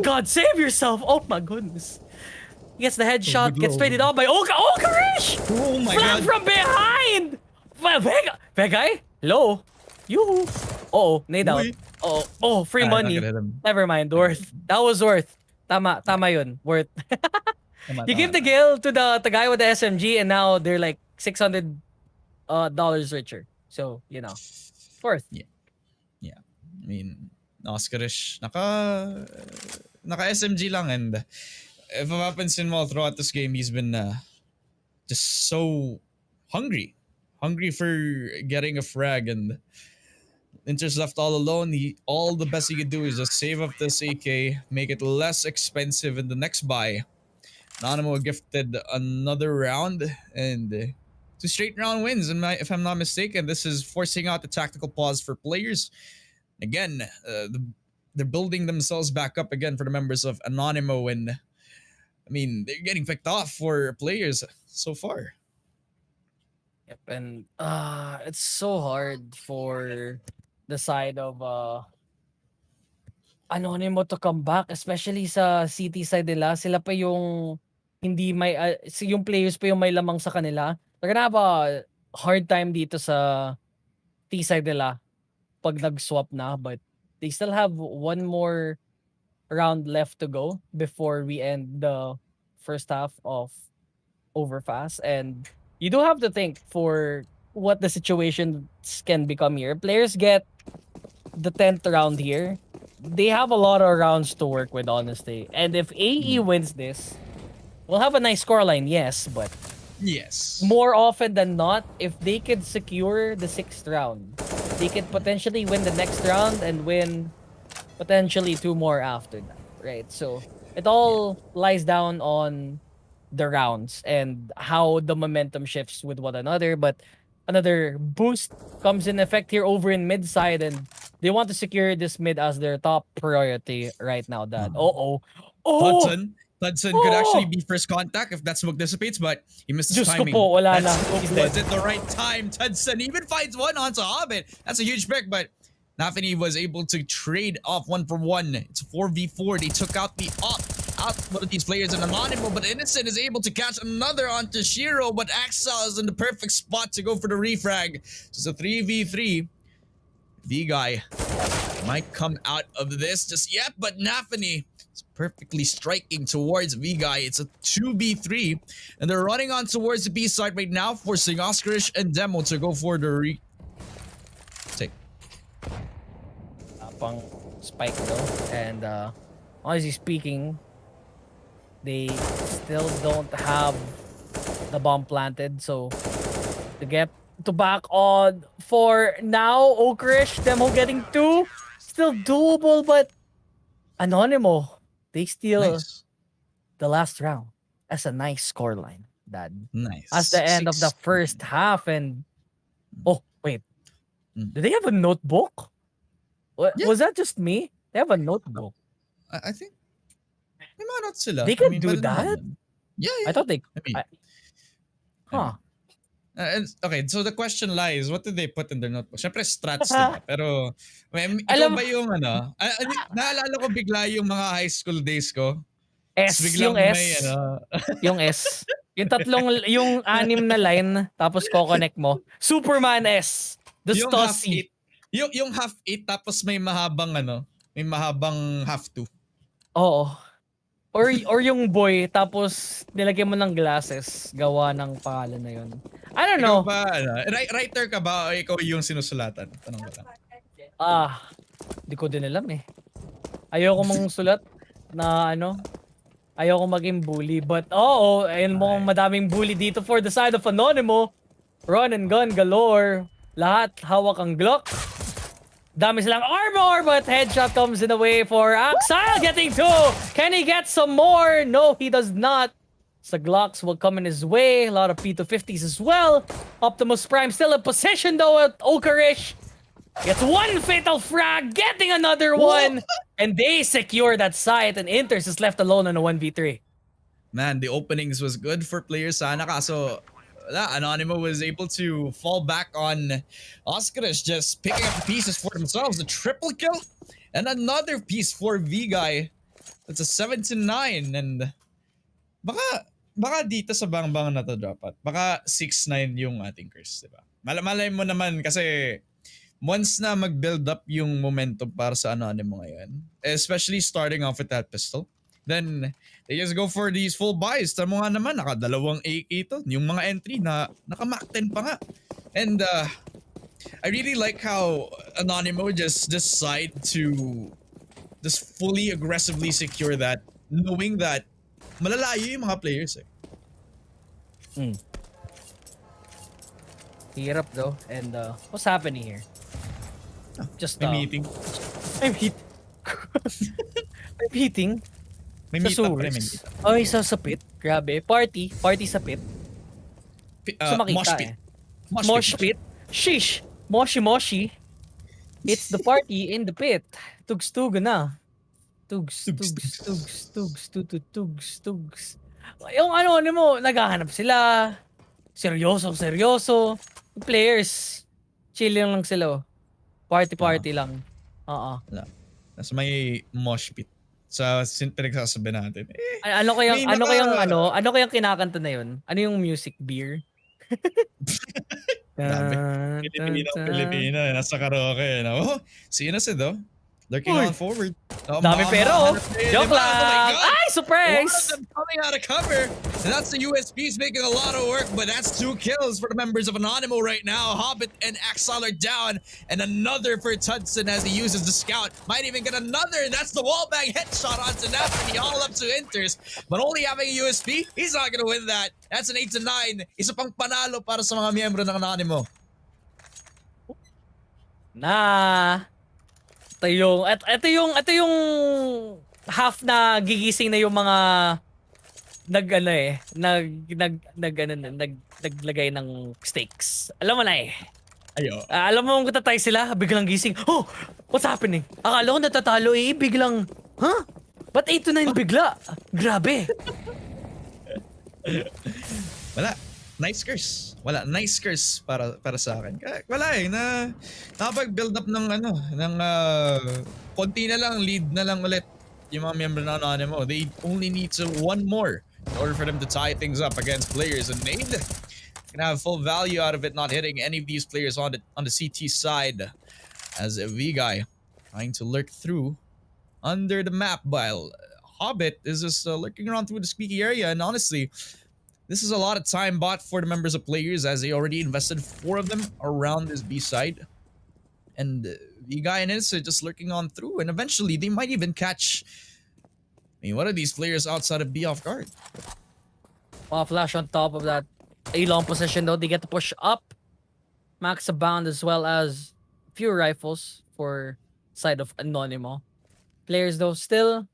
God, save yourself. Oh my goodness. He gets the headshot, gets traded off by Oka. Okarish! Oh my Flank god. from behind! Vega? Low. Yoo-hoo. Uh-oh, nade out. Oh, free money. Never mind, worth. That was worth. Tama yun. Worth. You give the kill to the guy with the SMG, and now they're like $600 richer. So, worth. Yeah. Oscarish, naka SMG lang, and if mapapansin mo throughout this game, he's been just so hungry for getting a frag, and Inter's left all alone. All the best he could do is just save up this AK, make it less expensive in the next buy. Anonymo gifted another round, and 2 straight round wins, if I'm not mistaken. This is forcing out the tactical pause for players. Again, they're building themselves back up again for the members of Anonymo, and they're getting picked off for players so far. Yep, and it's so hard for the side of Anonymo to come back, especially sa city side nila. Sila pa yung hindi may yung players pa yung may lamang sa kanila. They're gonna have a hard time dito sa T side nila pag nag-swap na, but they still have one more round left to go before we end the first half of Overpass. And you do have to think for what the situations can become here. Players get the 10th round here. They have a lot of rounds to work with, honestly. And if AE wins this, we'll have a nice scoreline, yes, but Yes. more often than not, if they could secure the 6th round, they could potentially win the next round and win potentially 2 more after that, right? So it all lies down on the rounds and how the momentum shifts with one another. But another boost comes in effect here over in mid side, and they want to secure this mid as their top priority right now. That oh Hudson could actually be first contact if that smoke dissipates, but he missed his Diyos ko timing. po, wala That na. smoke He's dead. was at the right time. Hudson even finds one onto Hobbit. That's a huge pick, but Nafany was able to trade off 1-for-1. It's 4v4. They took out the out one of these players in Anonymo, but Innocent is able to catch another onto Shiro, but Axel is in the perfect spot to go for the refrag. So it's a 3v3. V-Guy might come out of this just yet, but Nafany is perfectly striking towards V-Guy. It's a 2v3, and they're running on towards the B side right now, forcing Oscarish and Demo to go for the take. Pang spike though, and honestly speaking, they still don't have the bomb planted, so to get to back on for now, Okrish, Demo getting 2, still doable, but Anonymo, they steal Nice. the last round as a nice scoreline. That Nice. as the end of the 6. first half, and oh wait, Mm. do they have a notebook? Yeah. Was that just me? They have a notebook. I think may mga notes sila. They could I mean, do pwede naman that? yun. Yeah, yeah. I thought they. I mean, Huh. okay, so the question lies, what did they put in their notebook? Siyempre strats, diba? Pero, ikaw Alam- ba yung ano? Naalala ko bigla yung mga high school days ko. S, Tapos biglang yung S. may ano. Yung S. Yung yung 6 na line, tapos ko-connect mo. Superman S. The yung half Stossi. 8. Yung half 8 tapos may mahabang ano, may mahabang half 2. Oo. Or yung boy, tapos nilagyan mo ng glasses, gawa ng pangalan na yun. I don't know. Ikaw ba, ano, writer ka ba o ikaw yung sinusulatan? Tanong ko lang. Di ko din alam eh. Ayoko mong sulat na ano, ayoko maging bully. But ayun mo madaming bully dito for the side of Anonymo. Run and gun galore. Lahat hawak ang Glock. Dami silang armor, but headshot comes in the way for Axel getting 2. Can he get some more? No, he does not. So Glocks will come in his way. A lot of P250s as well. Optimus Prime still in position though at Okarish. Gets 1 fatal frag, getting another one. And they secure that site, and Inters is left alone on a 1v3. Man, the openings was good for players sana, kaso Anonymo was able to fall back on Oscarish, just picking up the pieces for themselves. A triple kill and another piece for V-Guy. That's a 7-9, and baka dito sa bang na to drop out. Baka 6-9 yung ating curse, diba? Malay mo naman kasi once na mag-build up yung momentum para sa Anonymo ngayon, especially starting off with that pistol, then they just go for these full buys. Tama nga naman, nakadalawang AK to. Yung mga entry na naka-Mac 10 pa nga. And I really like how Anonymo just decide to just fully aggressively secure that, knowing that malalayo yung mga players eh. Hirap though. And what's happening here? Just May meeting. I'm hitting. May Sa meet up rin, may sewers. meet up. Ay, sa pit. Grabe. Party sa pit. So makita Mosh pit. Mosh pit. Sheesh. Moshi. It's the party in the pit. Tugs-tuga na. Tugs. Yung ano mo, naghahanap sila. Seryoso. Yung players, chilling lang sila. Party lang. Nasa may mosh pit. Sa pinagsasabi natin. Ano kayang kinakanta na yun? Ano yung music? Beer? Dami. Filipino. Nasa karaoke. No? Si Innocent, oh. Lurking Uy. on forward. Dami pero. Joke Oh my lang. God. Ay, One of surprise! them coming out of cover. And that's the USPs making a lot of work, but that's 2 kills for the members of Anonymo right now. Hobbit and Axel are down, and another for Tudson as he uses the scout. Might even get another, and that's the wallbang headshot onto Napoli, all up to Inters. But only having a USP, he's not gonna win that. That's an 8-9. Isa pang panalo para sa mga miyembro ng Anonymo. Na. Ito yung half na gigising na yung mga naglagay ng stakes. Alam mo na eh. Ayo. Alam mo kung tatatay sila, biglang gising. Oh, what's happening? Akala ko natatalo eh, biglang, huh? Ba't 8-9 bigla? Grabe. Wala. Nice curse. Wala, nice curse para sa akin. Wala eh, nakapag-build up ng konti na lang, lead na lang ulit yung mga member ng Anonymo. They only need one more in order for them to tie things up against players. And Nade can have full value out of it, not hitting any of these players on the CT side. As V-Guy trying to lurk through under the map, while Hobbit is just lurking around through the squeaky area. And honestly, this is a lot of time bought for the members of players as they already invested 4 of them around this B side. And V-Guy and ENCE are just lurking on through, and eventually they might even catch, one of these players outside of B off guard. Flash on top of that A long position though. They get to push up. Max Abound as well as few rifles for side of Anonymo. Players though still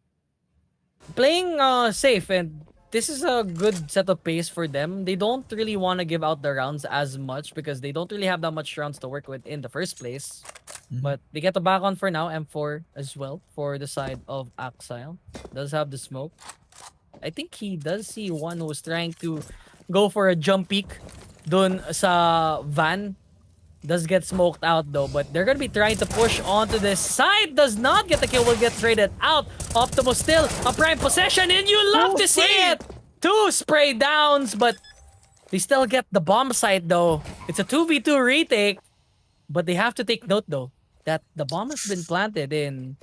playing safe, and this is a good set of pace for them. They don't really want to give out the rounds as much because they don't really have that much rounds to work with in the first place. But they get the back on for now. M4 as well for the side of Axile. Does have the smoke. I think he does see one who's trying to go for a jump peek dun sa van. Does get smoked out though, but they're gonna be trying to push onto this side. Does not get the kill, will get traded out. Optimo still a prime possession, and you love to see it! 2 spray downs, but they still get the bomb site though. It's a 2v2 retake, but they have to take note though that the bomb has been planted in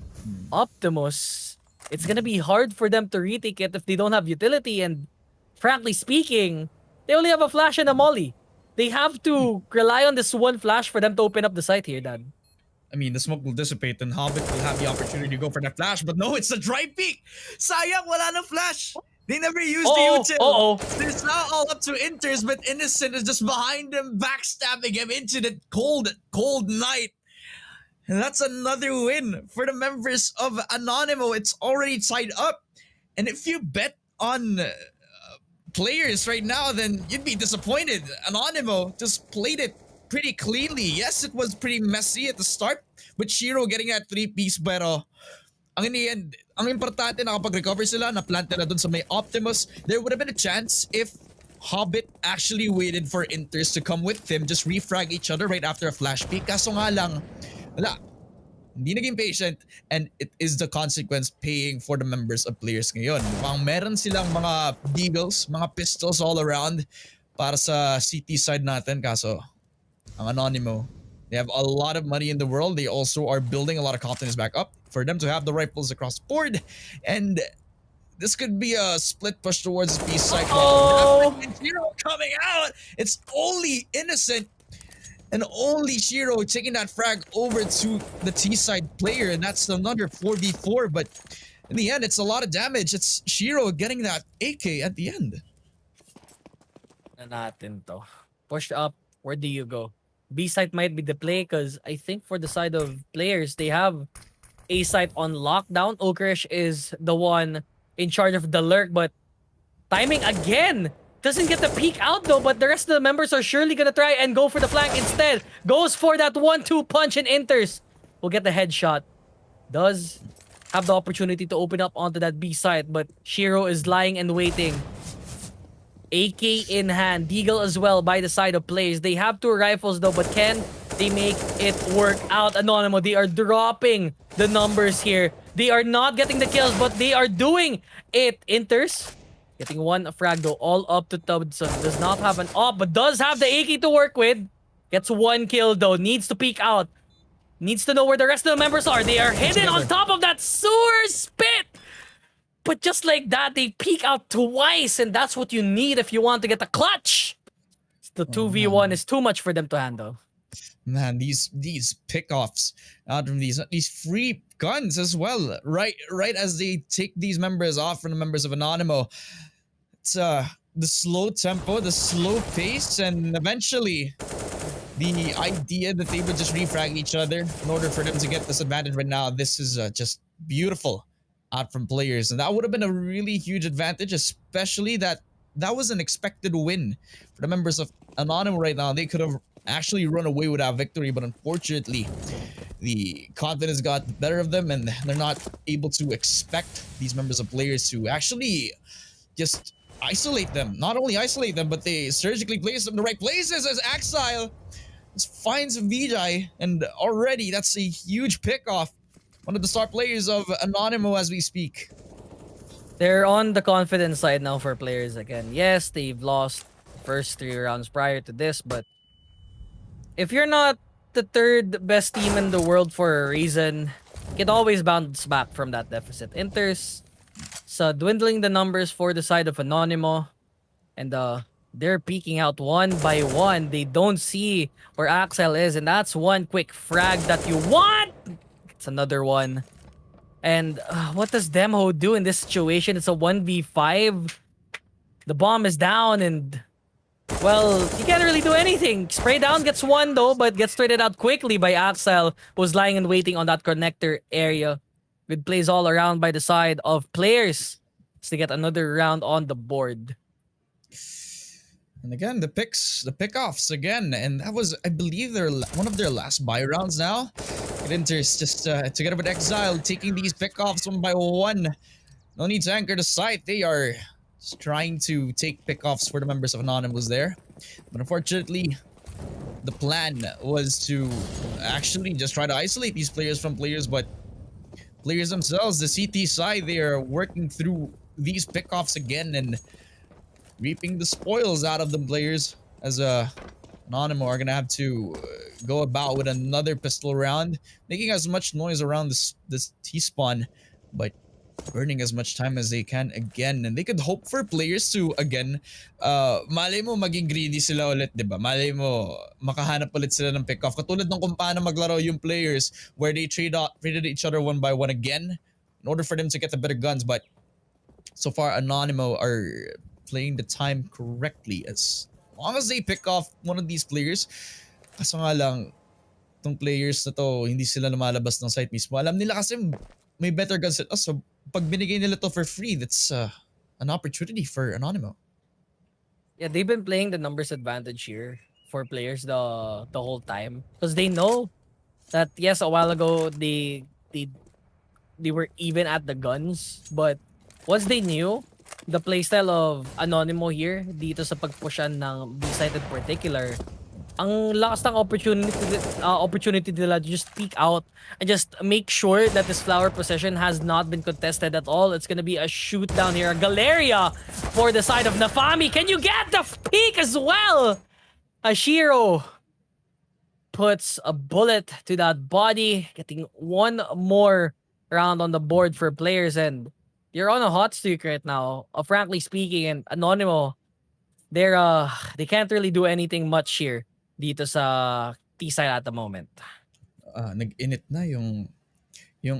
Optimus. It's gonna be hard for them to retake it if they don't have utility, and frankly speaking, they only have a flash and a molly. They have to rely on this one flash for them to open up the site here, Dan. I mean, the smoke will dissipate and Hobbit will have the opportunity to go for that flash, but no, it's a dry peek. Sayang, wala na flash. They never used the util. It's now all up to Inters, but Innocent is just behind him, backstabbing him into the cold, cold night. And that's another win for the members of Anonymo. It's already tied up. And if you bet on players right now, then you'd be disappointed. Anonymo just played it pretty cleanly. Yes, it was pretty messy at the start with Shiro getting that 3-piece, pero ang in the end, ang importante nakapag-recover sila, na-plant nila dun sa may Optimus. There would have been a chance if Hobbit actually waited for Inters to come with him, just refrag each other right after a flash peek. Kaso nga lang, wala. Hindi naging patient, and it is the consequence paying for the members of players ngayon. Mukhang meron silang mga deagles, mga pistols all around para sa CT side natin. Kaso, ang Anonymo, they have a lot of money in the world. They also are building a lot of confidence back up for them to have the rifles across the board. And this could be a split push towards the B side. Shiro coming out. It's only Innocent and only Shiro taking that frag over to the T-side player, and that's another 4v4, but in the end, it's a lot of damage. It's Shiro getting that AK at the end. Na natin to. Push up, where do you go? B-side might be the play, because I think for the side of players, they have A-side on lockdown. Okrish is the one in charge of the lurk, but timing again! Doesn't get the peek out though, but the rest of the members are surely gonna try and go for the flank instead. Goes for that 1-2 punch and Inters. Will get the headshot. Does have the opportunity to open up onto that B side, but Shiro is lying and waiting. AK in hand. Deagle as well by the side of players. They have 2 rifles though, but can they make it work out? Anonymo, they are dropping the numbers here. They are not getting the kills, but they are doing it. Inters getting 1 frag though, all up to Tubson. Does not have an op, but does have the AK to work with. Gets 1 kill though, needs to peek out. needs to know where the rest of the members are. They are hidden on top of that sewer spit. But just like that, they peek out twice, and that's what you need if you want to get the clutch. The 2v1 is too much for them to handle. Man, these pickoffs out from these free guns as well. Right as they take these members off from the members of Anonymo. It's the slow tempo, the slow pace, and eventually the idea that they would just refrag each other in order for them to get this advantage right now. This is just beautiful out from players, and that would have been a really huge advantage, especially that was an expected win for the members of Anonymo right now. They could have actually run away with that victory, but unfortunately the confidence got the better of them, and they're not able to expect these members of players to actually just isolate them. Not only isolate them, but they surgically place them in the right places as Axile finds Vijay, and already that's a huge pick-off. One of the star players of Anonymo as we speak. They're on the confidence side now for players again. Yes, they've lost the first 3 rounds prior to this, but if you're not the third best team in the world for a reason, you can always bounce back from that deficit. Inter's dwindling the numbers for the side of Anonymo, and they're peeking out one by one. They don't see where Axel is, and that's one quick frag that you want. It's another one. And what does Demho do in this situation? It's a 1v5. The bomb is down, and well, you can't really do anything. Spray down gets one though, but gets traded out quickly by Axel, who's lying and waiting on that connector area. Good plays all around by the side of players to get another round on the board. And again, the pickoffs again, and that was, I believe, one of their last buy rounds now. Inter's just together with Exile taking these pickoffs one by one. No need to anchor the site. They are just trying to take pickoffs for the members of Anonymous there. But unfortunately, the plan was to actually just try to isolate these players from players, but players themselves, the CT side, they are working through these pickoffs again and reaping the spoils out of the players, as Anonymo are gonna have to go about with another pistol round, making as much noise around this T-spawn, but burning as much time as they can again. And they could hope for players to, again, malay mo maging greedy sila ulit, diba? Malay mo makahanap ulit sila ng pick-off. Katulad ng kung paano maglaro yung players where they traded each other one by one again in order for them to get the better guns. But so far, Anonymo are playing the time correctly as long as they pick off one of these players. Kaso nga lang, itong players na to, hindi sila lumalabas ng site mismo. Alam nila kasi may better guns than us. So pag binigay nila to for free, that's an opportunity for Anonymo. Yeah, they've been playing the numbers advantage here for players the whole time, because they know that yes, a while ago they were even at the guns, but once they knew the playstyle of Anonymo here dito sa pagpushan ng B-site in particular, ang lakas ng opportunity nila to just peek out and just make sure that this flower possession has not been contested at all. It's gonna be a shoot down here, a Galeria for the side of Nafami. Can you get the peek as well? Ashiro puts a bullet to that body, getting one more round on the board for players, and you're on a hot streak right now, frankly speaking, and Anonymo, they can't really do anything much here dito sa T-side at the moment. Nag-init na yung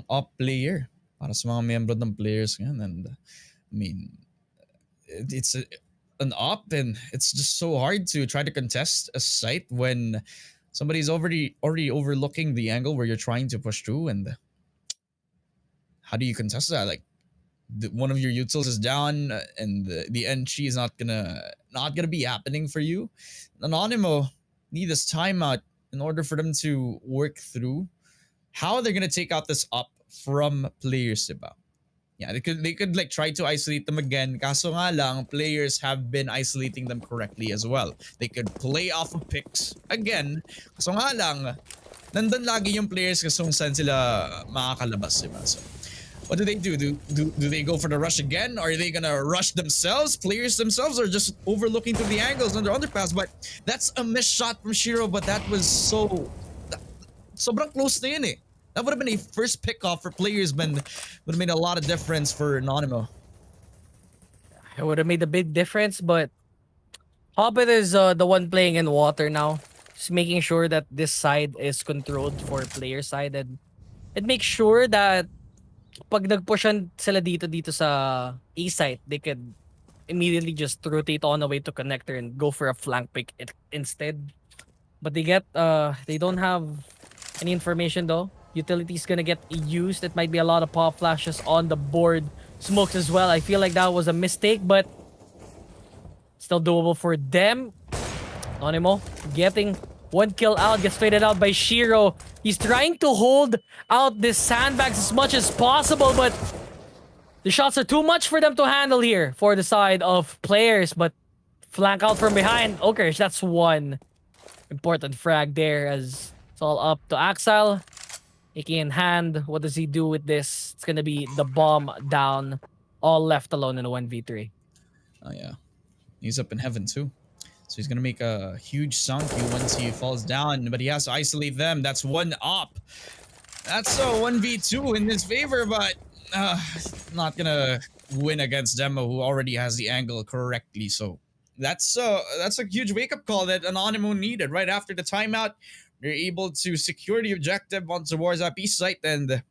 op player para sa mga miyembro ng players ngayon, and I mean, it's an op, and it's just so hard to try to contest a site when somebody's already overlooking the angle where you're trying to push through. And how do you contest that? Like, one of your utils is down, and the ENCE is not gonna be happening for you. Anonymo need this timeout in order for them to work through how they're gonna take out this up from players, diba? Yeah, they could like try to isolate them again. Kaso nga lang, players have been isolating them correctly as well. They could play off of picks again. Kaso nga lang, nandun lagi yung players kung saan sila makakalabas, diba? So, what do? Do they go for the rush again? Are they gonna rush themselves? Players themselves are just overlooking through the angles under underpass. But that's a missed shot from Shiro. But that was so... sobrang close na yun eh. That would have been a first pick-off for players, but would have made a lot of difference for Anonymo. It would have made a big difference, but Hobbit is the one playing in water now. Just making sure that this side is controlled for player side, and it makes sure that pag nagpushan sila dito sa A site, they could immediately just rotate on the way to connector and go for a flank pick instead. But they don't have any information though. Utility's gonna get used. It might be a lot of pop flashes on the board. Smokes as well. I feel like that was a mistake, but still doable for them. Anonymo getting one kill out, gets traded out by Shiro. He's trying to hold out this sandbags as much as possible, but the shots are too much for them to handle here for the side of players, but flank out from behind. Okay, that's one important frag there as it's all up to Axel. AK in hand. What does he do with this? It's gonna be the bomb down, all left alone in a 1v3. Oh yeah, he's up in heaven too. So he's gonna make a huge sunk once he falls down, but he has to isolate them. That's one up. That's a 1v2 in his favor, but not gonna win against Demo, who already has the angle correctly. So that's a huge wake-up call that Anonymo needed. Right after the timeout, they're able to secure the objective on towards that B site, and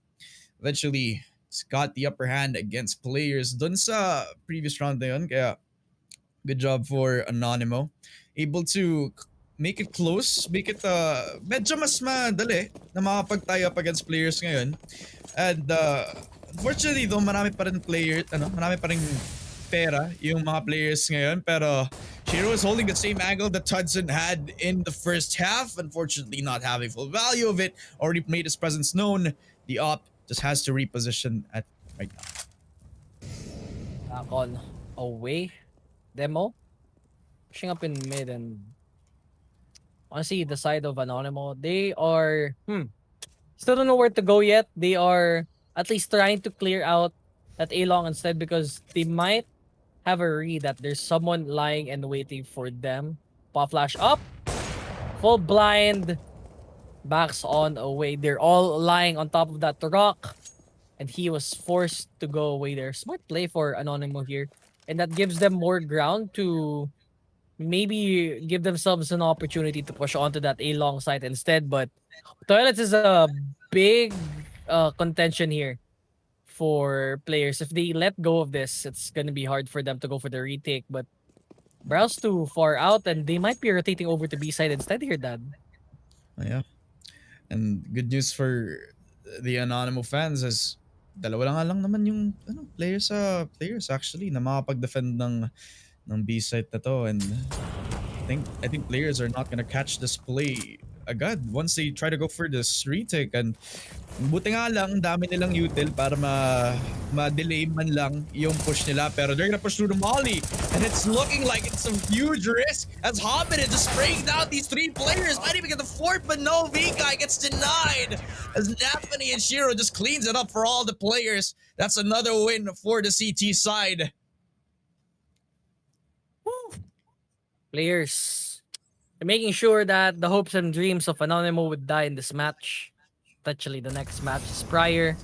eventually it's got the upper hand against players dun sa previous round na yun. Kaya good job for Anonymo. Able to make it close, make it medyo mas madali na makapag-tie up against players ngayon. And unfortunately though, marami pa rin pera yung mga players ngayon, pero Shiro is holding the same angle that Tudson had in the first half. Unfortunately, not having full value of it, already made his presence known. The op just has to reposition at right now. Back on away. Demo pushing up in mid, and honestly the side of Anonymo, they are still don't know where to go yet. They are at least trying to clear out that A long instead, because they might have a read that there's someone lying and waiting for them. Pop flash up, full blind, backs on away. They're all lying on top of that rock, and he was forced to go away there. Smart play for Anonymo here, and that gives them more ground to maybe give themselves an opportunity to push onto that A long side instead. But Toilets is a big contention here for players. If they let go of this, it's gonna be hard for them to go for the retake. But Browse too far out, and they might be rotating over to B side instead here, Dad. Oh, yeah. And good news for the Anonymo fans is dalawa lang naman yung players actually na makapag-defend ng B site na to, and I think players are not gonna catch this play agad once they try to go for this retake. And buti nga lang dami nilang util para ma-delay man lang yung push nila, pero they're gonna push through the molly, and it's looking like it's a huge risk as Hobbit is just spraying down these three players. Might even get the fourth, but no, V-Guy gets denied as Naphany and Shiro just cleans it up for all the players. That's another win for the CT side. Players are making sure that the hopes and dreams of Anonymo would die in this match. Actually, the next match is prior.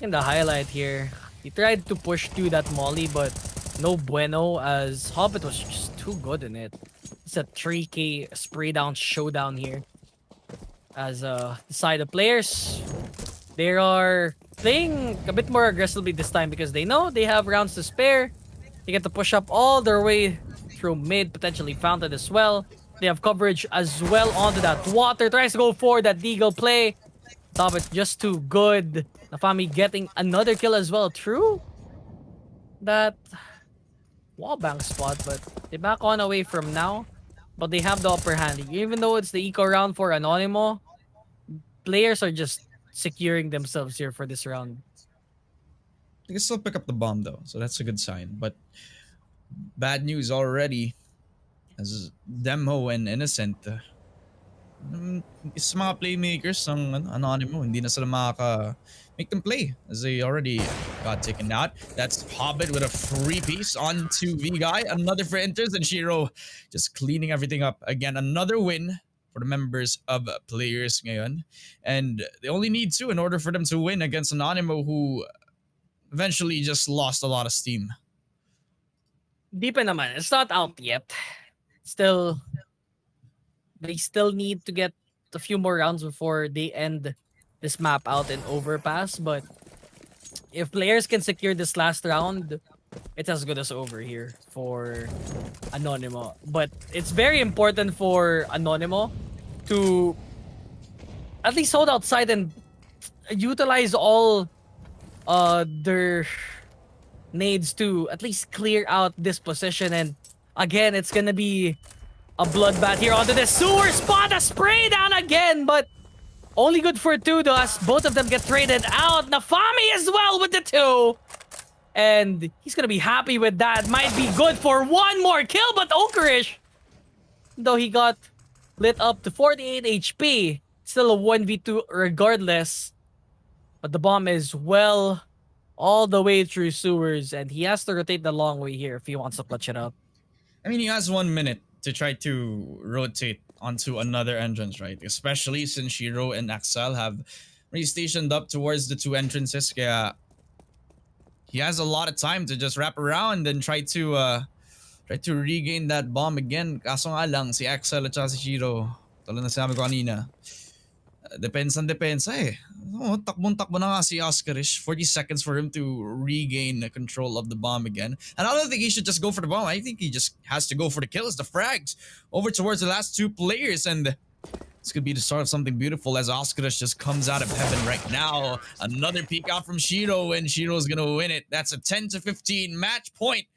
In the highlight here, he tried to push through that molly, but no bueno, as Hobbit was just too good in it. It's a 3K spray down showdown here. As the side of players, they are playing a bit more aggressively this time because they know they have rounds to spare. They get to push up all their way through mid, potentially Fountain as well. They have coverage as well onto that water. Tries to go for that deagle play. Top it just too good. Nafami getting another kill as well. True that wallbang spot, but they back on away from now. But they have the upper hand. Even though it's the eco round for Anonymo, players are just securing themselves here for this round. They can still pick up the bomb though, so that's a good sign. But bad news already, as Demo and Innocent is mga playmakers ng Anonymo, hindi na sila make them play as they already got taken out. That's Hobbit with a free piece onto V-Guy. Another for Inters, and Shiro just cleaning everything up. Again, another win for the members of players ngayon. And they only need 2 in order for them to win against Anonymo, who eventually just lost a lot of steam. Di pa naman. It's not out yet. Still, they still need to get a few more rounds before they end this map out in Overpass. But if players can secure this last round, it's as good as over here for Anonymo. But it's very important for Anonymo to at least hold outside and utilize all their nades to at least clear out this position. And again, it's gonna be a bloodbath here onto the sewer spot. A spray down again, but only good for 2 to us. Both of them get traded out. Nafami as well with the 2. And he's gonna be happy with that. Might be good for 1 more kill, but Okarish, though he got lit up to 48 HP, still a 1v2 regardless. But the bomb is well all the way through sewers, and he has to rotate the long way here if he wants to clutch it up. I mean, he has 1 minute to try to rotate onto another entrance, right? Especially since Shiro and Axel have re-stationed up towards the 2 entrances. Kaya he has a lot of time to just wrap around and try to regain that bomb again. Kaso nga lang, si Axel at si Shiro, tulad na sabi ko kanina, depensa eh. Oh, takbong-takbo na nga si Oscarish. 40 seconds for him to regain control of the bomb again. And I don't think he should just go for the bomb. I think he just has to go for the kills, the frags, over towards the last 2 players. And this could be the start of something beautiful as Oscarish just comes out of heaven right now. Another peek out from Shiro, and Shiro's gonna win it. That's a 10-15 match point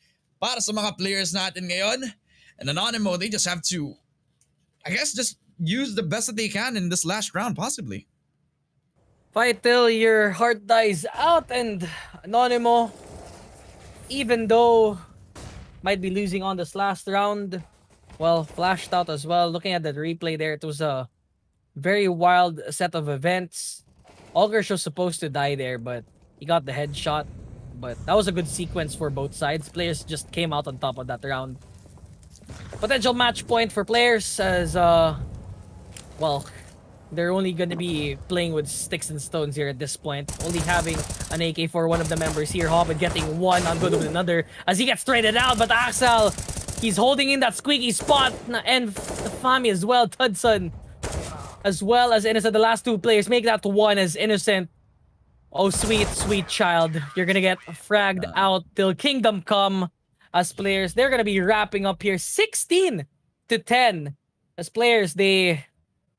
para sa mga players natin ngayon. And Anonymo, they just have to, I guess, just use the best that they can in this last round, possibly. Fight till your heart dies out, and Anonymo, even though might be losing on this last round, well, flashed out as well. Looking at the replay there, it was a very wild set of events. Olgers was supposed to die there, but he got the headshot. But that was a good sequence for both sides. Players just came out on top of that round. Potential match point for players as, well, they're only going to be playing with sticks and stones here at this point. Only having an AK for one of the members here. Hobbit getting one, not good with another as he gets traded out. But Axel, he's holding in that squeaky spot. And Fami as well. Tudson as well as Innocent. The last 2 players make that 1 as Innocent. Oh, sweet, sweet child. You're going to get fragged out till Kingdom Come as players. They're going to be wrapping up here 16-10 as players. They...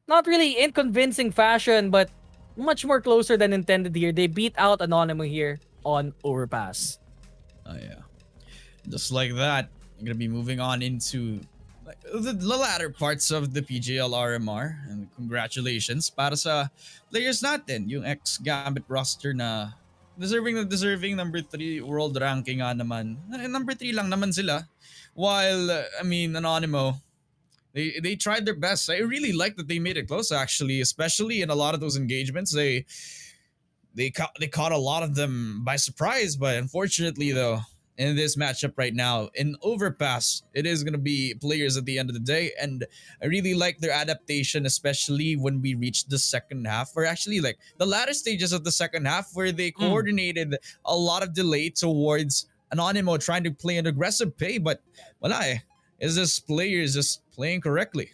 not really in convincing fashion, but much more closer than intended here. They beat out Anonymo here on Overpass. Oh, yeah. Just like that, I'm going to be moving on into the latter parts of the PGL RMR. And congratulations para sa players natin. Yung ex-Gambit roster na deserving number 3 world ranking nga naman. Number 3 lang naman sila. While, I mean, Anonymo, They tried their best. I really like that they made it close, actually, especially in a lot of those engagements. They caught a lot of them by surprise, but unfortunately, though, in this matchup right now, in Overpass, it is going to be players at the end of the day, and I really like their adaptation, especially when we reached the second half, or actually like the latter stages of the second half, where they coordinated a lot of delay towards Anonymo trying to play an aggressive play, but wala eh. Is this players just playing correctly?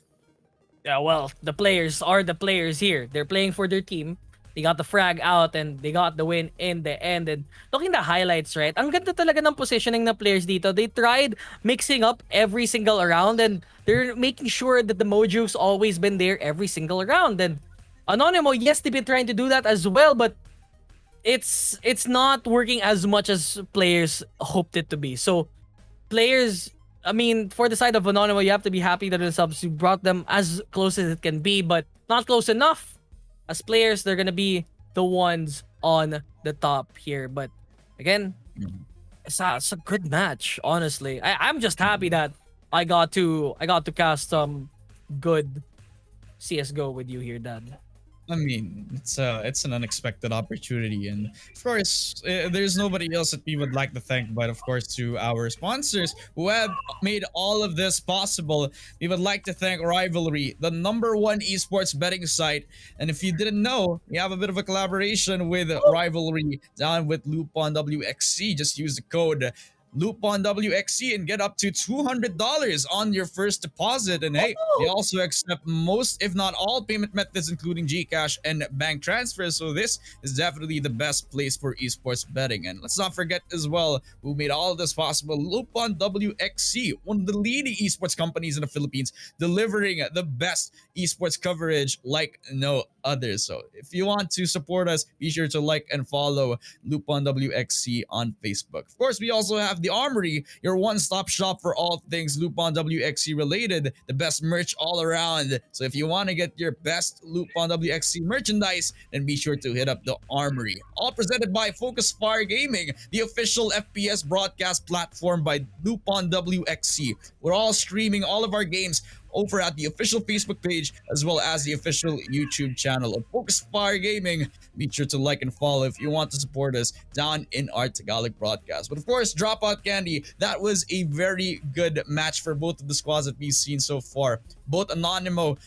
Yeah, well, the players are the players here. They're playing for their team. They got the frag out and they got the win in the end. And looking at the highlights, right? Ang ganda talaga ng positioning ng players dito. They tried mixing up every single round and they're making sure that the mojo's always been there every single round. And Anonymo, yes, they've been trying to do that as well, but it's not working as much as players hoped it to be. So players, I mean, for the side of Anonymo, you have to be happy that the subs you brought them as close as it can be, but not close enough. As players, they're gonna be the ones on the top here. But again, it's a good match. Honestly, I'm just happy that I got to cast some good CS:GO with you here, Dad. I mean, it's an unexpected opportunity, and of course, there's nobody else that we would like to thank, but of course, to our sponsors who have made all of this possible. We would like to thank Rivalry, the #1 esports betting site. And if you didn't know, we have a bit of a collaboration with Rivalry down with Lupon WXC. Just use the code Lupon WXC and get up to $200 on your first deposit. And hey, they also accept most, if not all, payment methods, including GCash and bank transfers. So this is definitely the best place for esports betting. And let's not forget as well who made all of this possible: Lupon WXC, one of the leading esports companies in the Philippines, delivering the best esports coverage like no other. So if you want to support us, be sure to like and follow Lupon WXC on Facebook. Of course, we also have the Armory, your one-stop shop for all things Lupon WXC related, the best merch all around. So if you want to get your best Lupon WXC merchandise, then be sure to hit up the Armory. All presented by Focus Fire Gaming, the official FPS broadcast platform by Lupon WXC. We're all streaming all of our games over at the official Facebook page as well as the official YouTube channel of Focus Fire Gaming. Be sure to like and follow if you want to support us down in our Tagalog broadcast. But of course, Dropout Candy, that was a very good match for both of the squads that we've seen so far. Both Anonymo,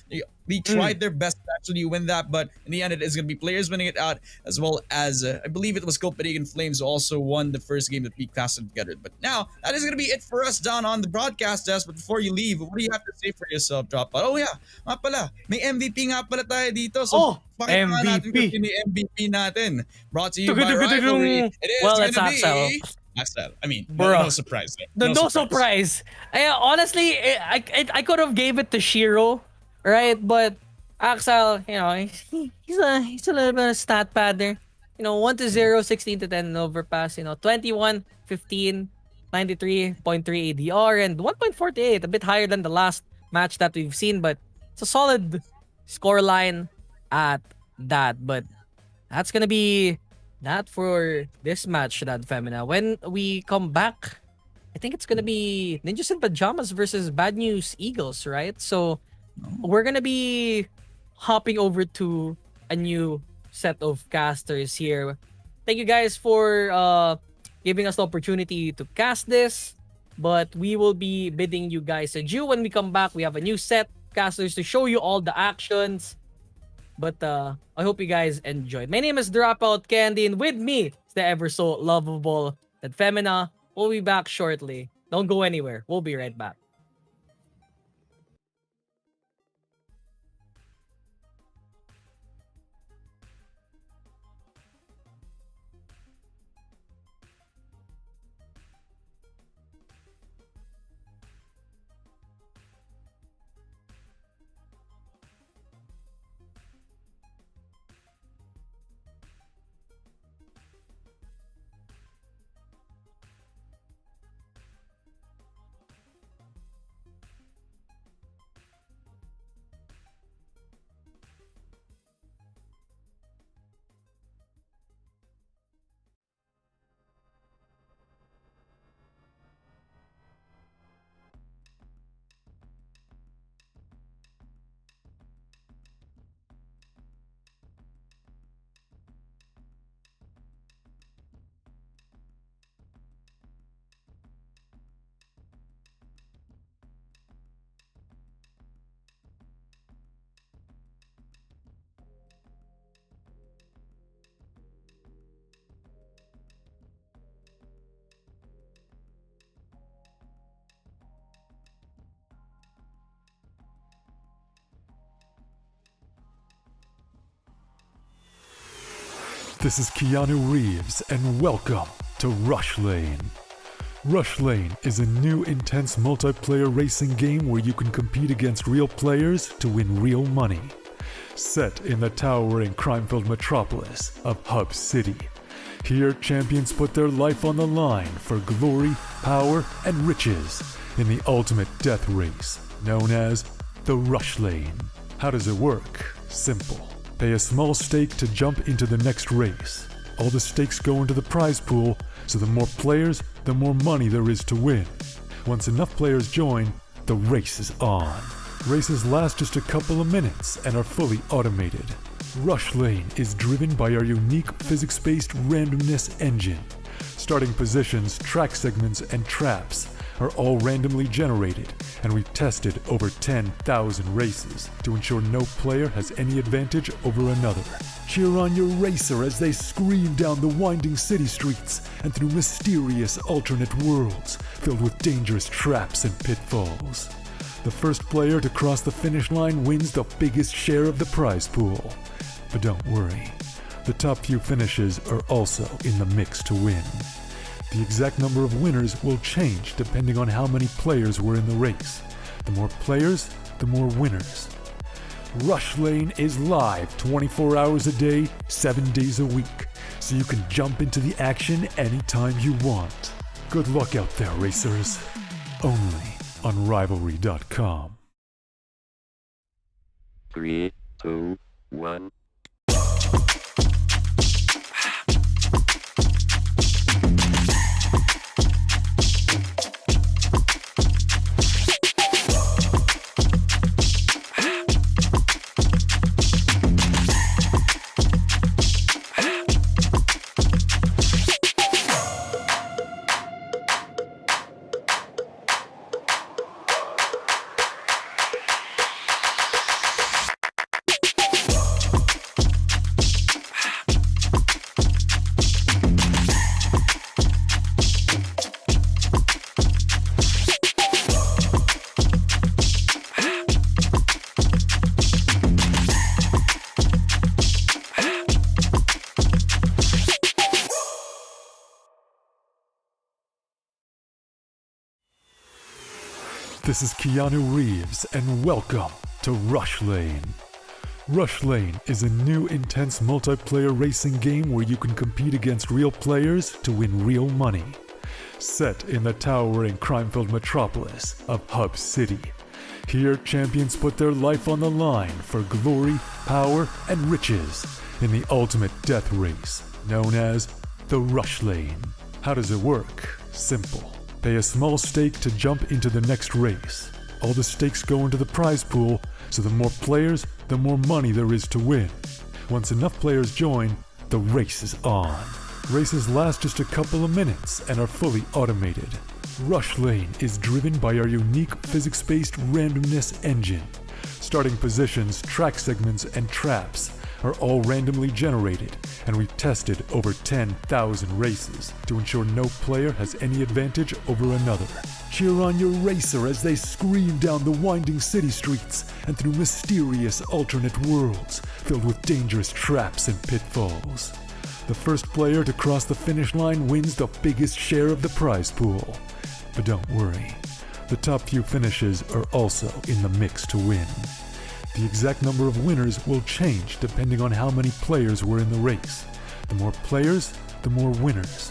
they tried their best to actually win that, but in the end, it is going to be players winning it out, as well as I believe it was Copenhagen Flames who also won the first game that we casted together. But now, that is going to be it for us down on the broadcast desk. But before you leave, what do you have to say for yourself, Dropout? Oh yeah, nga pala, may MVP nga pala tayo dito. So, pakita nga natin kung sino yung MVP natin. Brought to you by Rivalry. It is Well, going it's to Axel. be Axel. I mean, Bro. no surprise. No surprise. Honestly, I could have gave it to Shiro, right? But Axel, you know, he's a little bit of stat padder. You know, 1-0, 16-10 in Overpass. You know, 21, 15, 93.3 ADR, and 1.48, a bit higher than the last match that we've seen, but it's a solid scoreline at that. But that's gonna be that for this match, that Femina. When we come back, I think it's gonna be Ninjas in Pajamas versus Bad News Eagles, right? So we're gonna be hopping over to a new set of casters here. Thank you guys for giving us the opportunity to cast this, but we will be bidding you guys adieu when we come back. We have a new set of casters to show you all the actions. But I hope you guys enjoyed. My name is Dropout Candy, and with me is the ever so lovable that Femina. We'll be back shortly. Don't go anywhere. We'll be right back. This is Keanu Reeves, and welcome to Rush Lane. Rush Lane is a new intense multiplayer racing game where you can compete against real players to win real money. Set in the towering crime-filled metropolis of Hub City. Here, champions put their life on the line for glory, power, and riches in the ultimate death race, known as the Rush Lane. How does it work? Simple. Pay a small stake to jump into the next race. All the stakes go into the prize pool, so the more players, the more money there is to win. Once enough players join, the race is on. Races last just a couple of minutes and are fully automated. Rush Lane is driven by our unique physics-based randomness engine. Starting positions, track segments, and traps are all randomly generated, and we've tested over 10,000 races to ensure no player has any advantage over another. Cheer on your racer as they scream down the winding city streets and through mysterious alternate worlds filled with dangerous traps and pitfalls. The first player to cross the finish line wins the biggest share of the prize pool. But don't worry, the top few finishes are also in the mix to win. The exact number of winners will change depending on how many players were in the race. The more players, the more winners. Rush Lane is live 24 hours a day, 7 days a week, so you can jump into the action anytime you want. Good luck out there, racers. Only on Rivalry.com. 3, 2, 1. This is Keanu Reeves, and welcome to Rush Lane. Rush Lane is a new intense multiplayer racing game where you can compete against real players to win real money. Set in the towering crime-filled metropolis of Hub City, here champions put their life on the line for glory, power, and riches in the ultimate death race known as the Rush Lane. How does it work? Simple. Pay a small stake to jump into the next race. All the stakes go into the prize pool, so the more players, the more money there is to win. Once enough players join, the race is on. Races last just a couple of minutes and are fully automated. Rush Lane is driven by our unique physics-based randomness engine. Starting positions, track segments, and traps are all randomly generated, and we've tested over 10,000 races to ensure no player has any advantage over another. Cheer on your racer as they scream down the winding city streets and through mysterious alternate worlds filled with dangerous traps and pitfalls. The first player to cross the finish line wins the biggest share of the prize pool. But don't worry, the top few finishes are also in the mix to win. The exact number of winners will change depending on how many players were in the race. The more players, the more winners.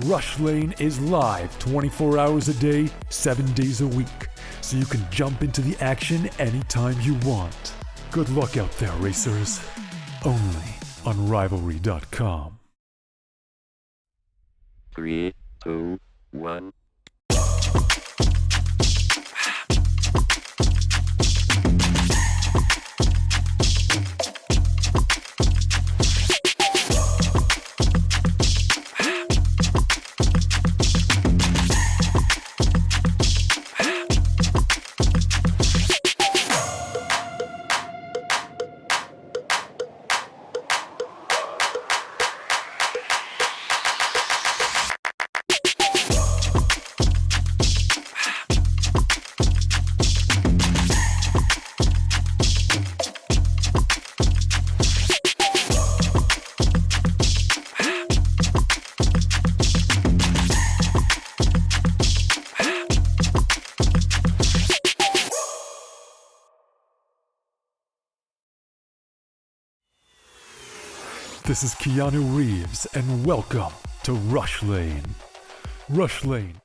Rush Lane is live 24 hours a day, 7 days a week, so you can jump into the action anytime you want. Good luck out there, racers. Only on Rivalry.com. 3, 2, 1. This is Keanu Reeves, and welcome to Rush Lane. Rush Lane.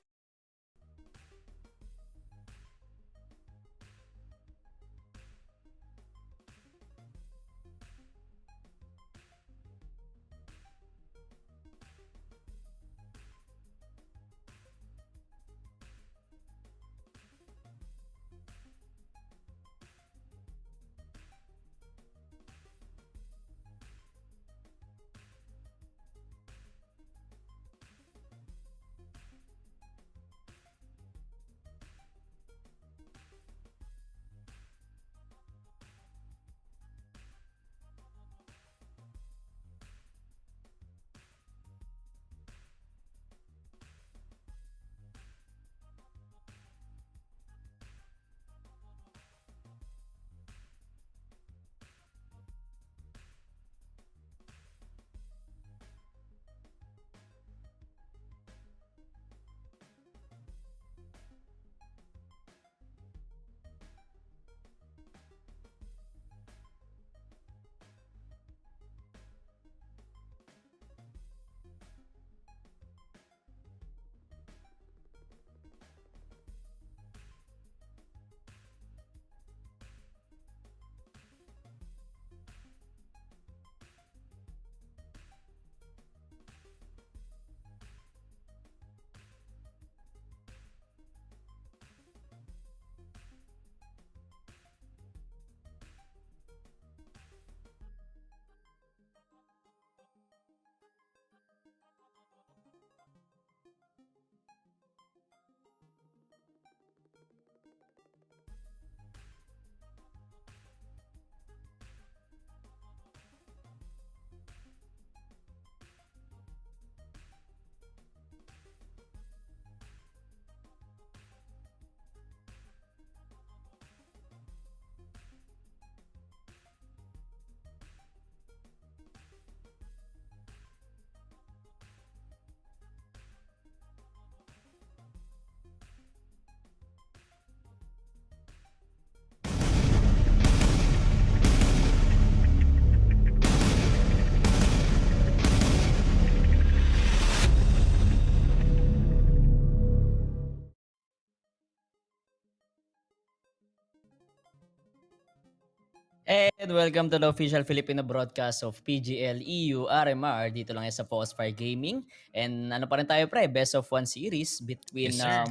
And welcome to the official Filipino broadcast of PGL EU RMR dito lang yan sa Fire Gaming. And ano pa rin tayo pre, best of one series between Yes, sir.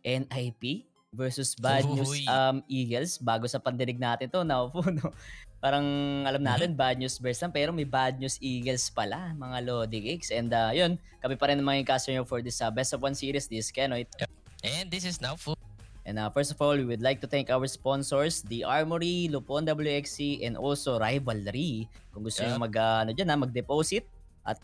NIP versus Bad News Uy. Eagles. Bago sa pandinig natin to, no? Parang alam natin Bad News Bears lang pero may Bad News Eagles pala, mga Lodi Gigs. And yun, kami pa rin ang mga customer for this best of one series, this Kenoit. And this is now full. And first of all, we would like to thank our sponsors, The Armory, Lupon WXC, and also Rivalry. Kung gusto nyo mag-deposit at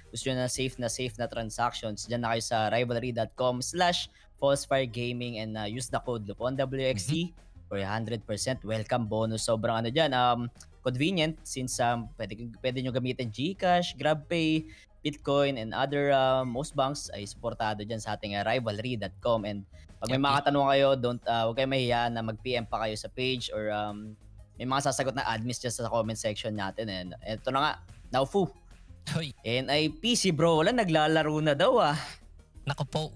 gusto nyo na safe na transactions, dyan na kayo sa rivalry.com/falsefiregaming and use the code Lupon WXC for 100% welcome bonus. Sobrang convenient since pwede nyo gamitin GCash, GrabPay, Bitcoin, and other most banks ay suportado dyan sa ating rivalry.com. And pag may mga katanungan kayo, huwag kayo mahiya na mag-PM pa kayo sa page or may mga sasagot na admins dyan sa comment section natin. And ito na nga, Naufu. Hoy, NIP, si bro, wala naglalaro na daw naku po.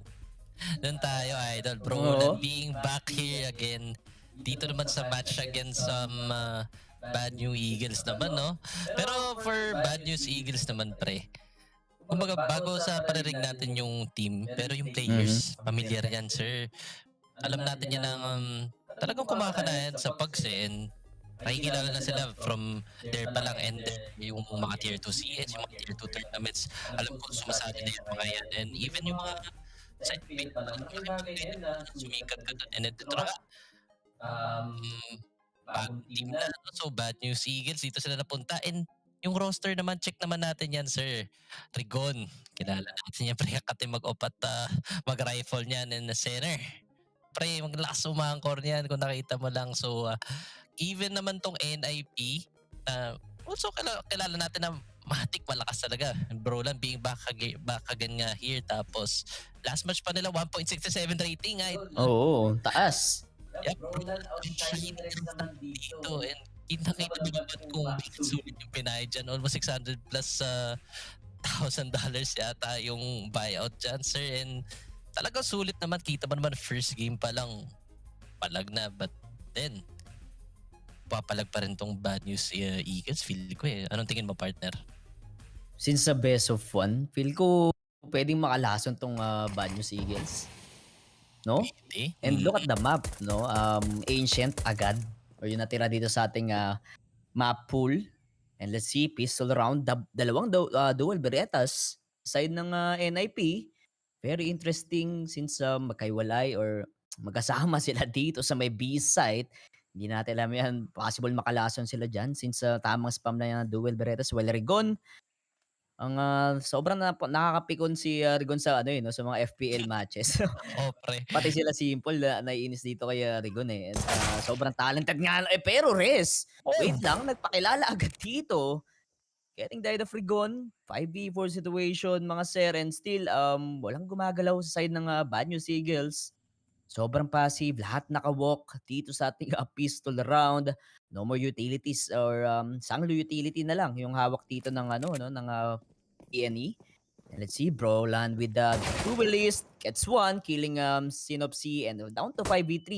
Doon tayo, idol. Bro, Oo. being back here again. Dito naman sa match against Bad News Eagles naman, no? Pero for Bad News Eagles naman, pre. Kumbaga, bago sa parinig natin yung team, pero yung players, familiar yan, sir. Alam natin yan ng talagang kumakanayan sa PUBG and nakikilala na sila from there pa lang and yung mga tier 2 CS, yung mga tier 2 tournaments, alam ko sumasali na yung mga yan. And even yung mga side mate pa lang, sumikat ka doon. And ito na, bagong team na, so Bad News Eagles, dito sila napunta. And yung roster naman, check naman natin yan, sir. Rigon, kilala natin yan, pre, kati mag-op at mag-rifle niyan in the center. Pre, maglakas umangkor niyan kung nakita mo lang. So, even naman tong NIP, also kilala natin na matik malakas talaga. Bro lang being back again nga here. Tapos, last match pa nila, 1.67 rating. Oo, taas. Yep, bro, outshine naman dito. And kita naman kung sulit yung pinay dyan. Almost 600 plus $1,000 yata yung buyout dyan, sir. And talagang sulit naman. Kita mo naman first game pa lang palag na. But then, papalag pa rin tong Bad News Eagles. Feel ko Anong tingin mo, partner? Since sa best of one, feel ko pwedeng makalason tong Bad News Eagles. No? Pwede. And look at the map, no? Ancient agad or yung natira dito sa ating map pool. And let's see, pistol round, dalawang dual beretas side ng NIP. Very interesting since magkaiwalay or magkasama sila dito sa may B site. Hindi natin alam yan, possible makalason sila dyan since tamang spam na yung dual beretas. Well, Rigon, ang sobrang nakakapikon si Rigon sa sa mga FPL matches. Oh, pre. Pati sila Simple naiinis dito kay Rigon And sobrang talented nga. Pero Res, wait lang, nagpakilala agad dito. Getting died of Rigon, 5v4 situation, mga sir, and still walang gumagalaw sa side ng Bad News Eagles. Sobrang passive, lahat naka-walk dito sa ating pistol round. No more utilities or sanglo utility na lang yung hawak dito ng ng ENE. And let's see, bro, land with the duelist, gets one, killing Synopsy and down to 5v3.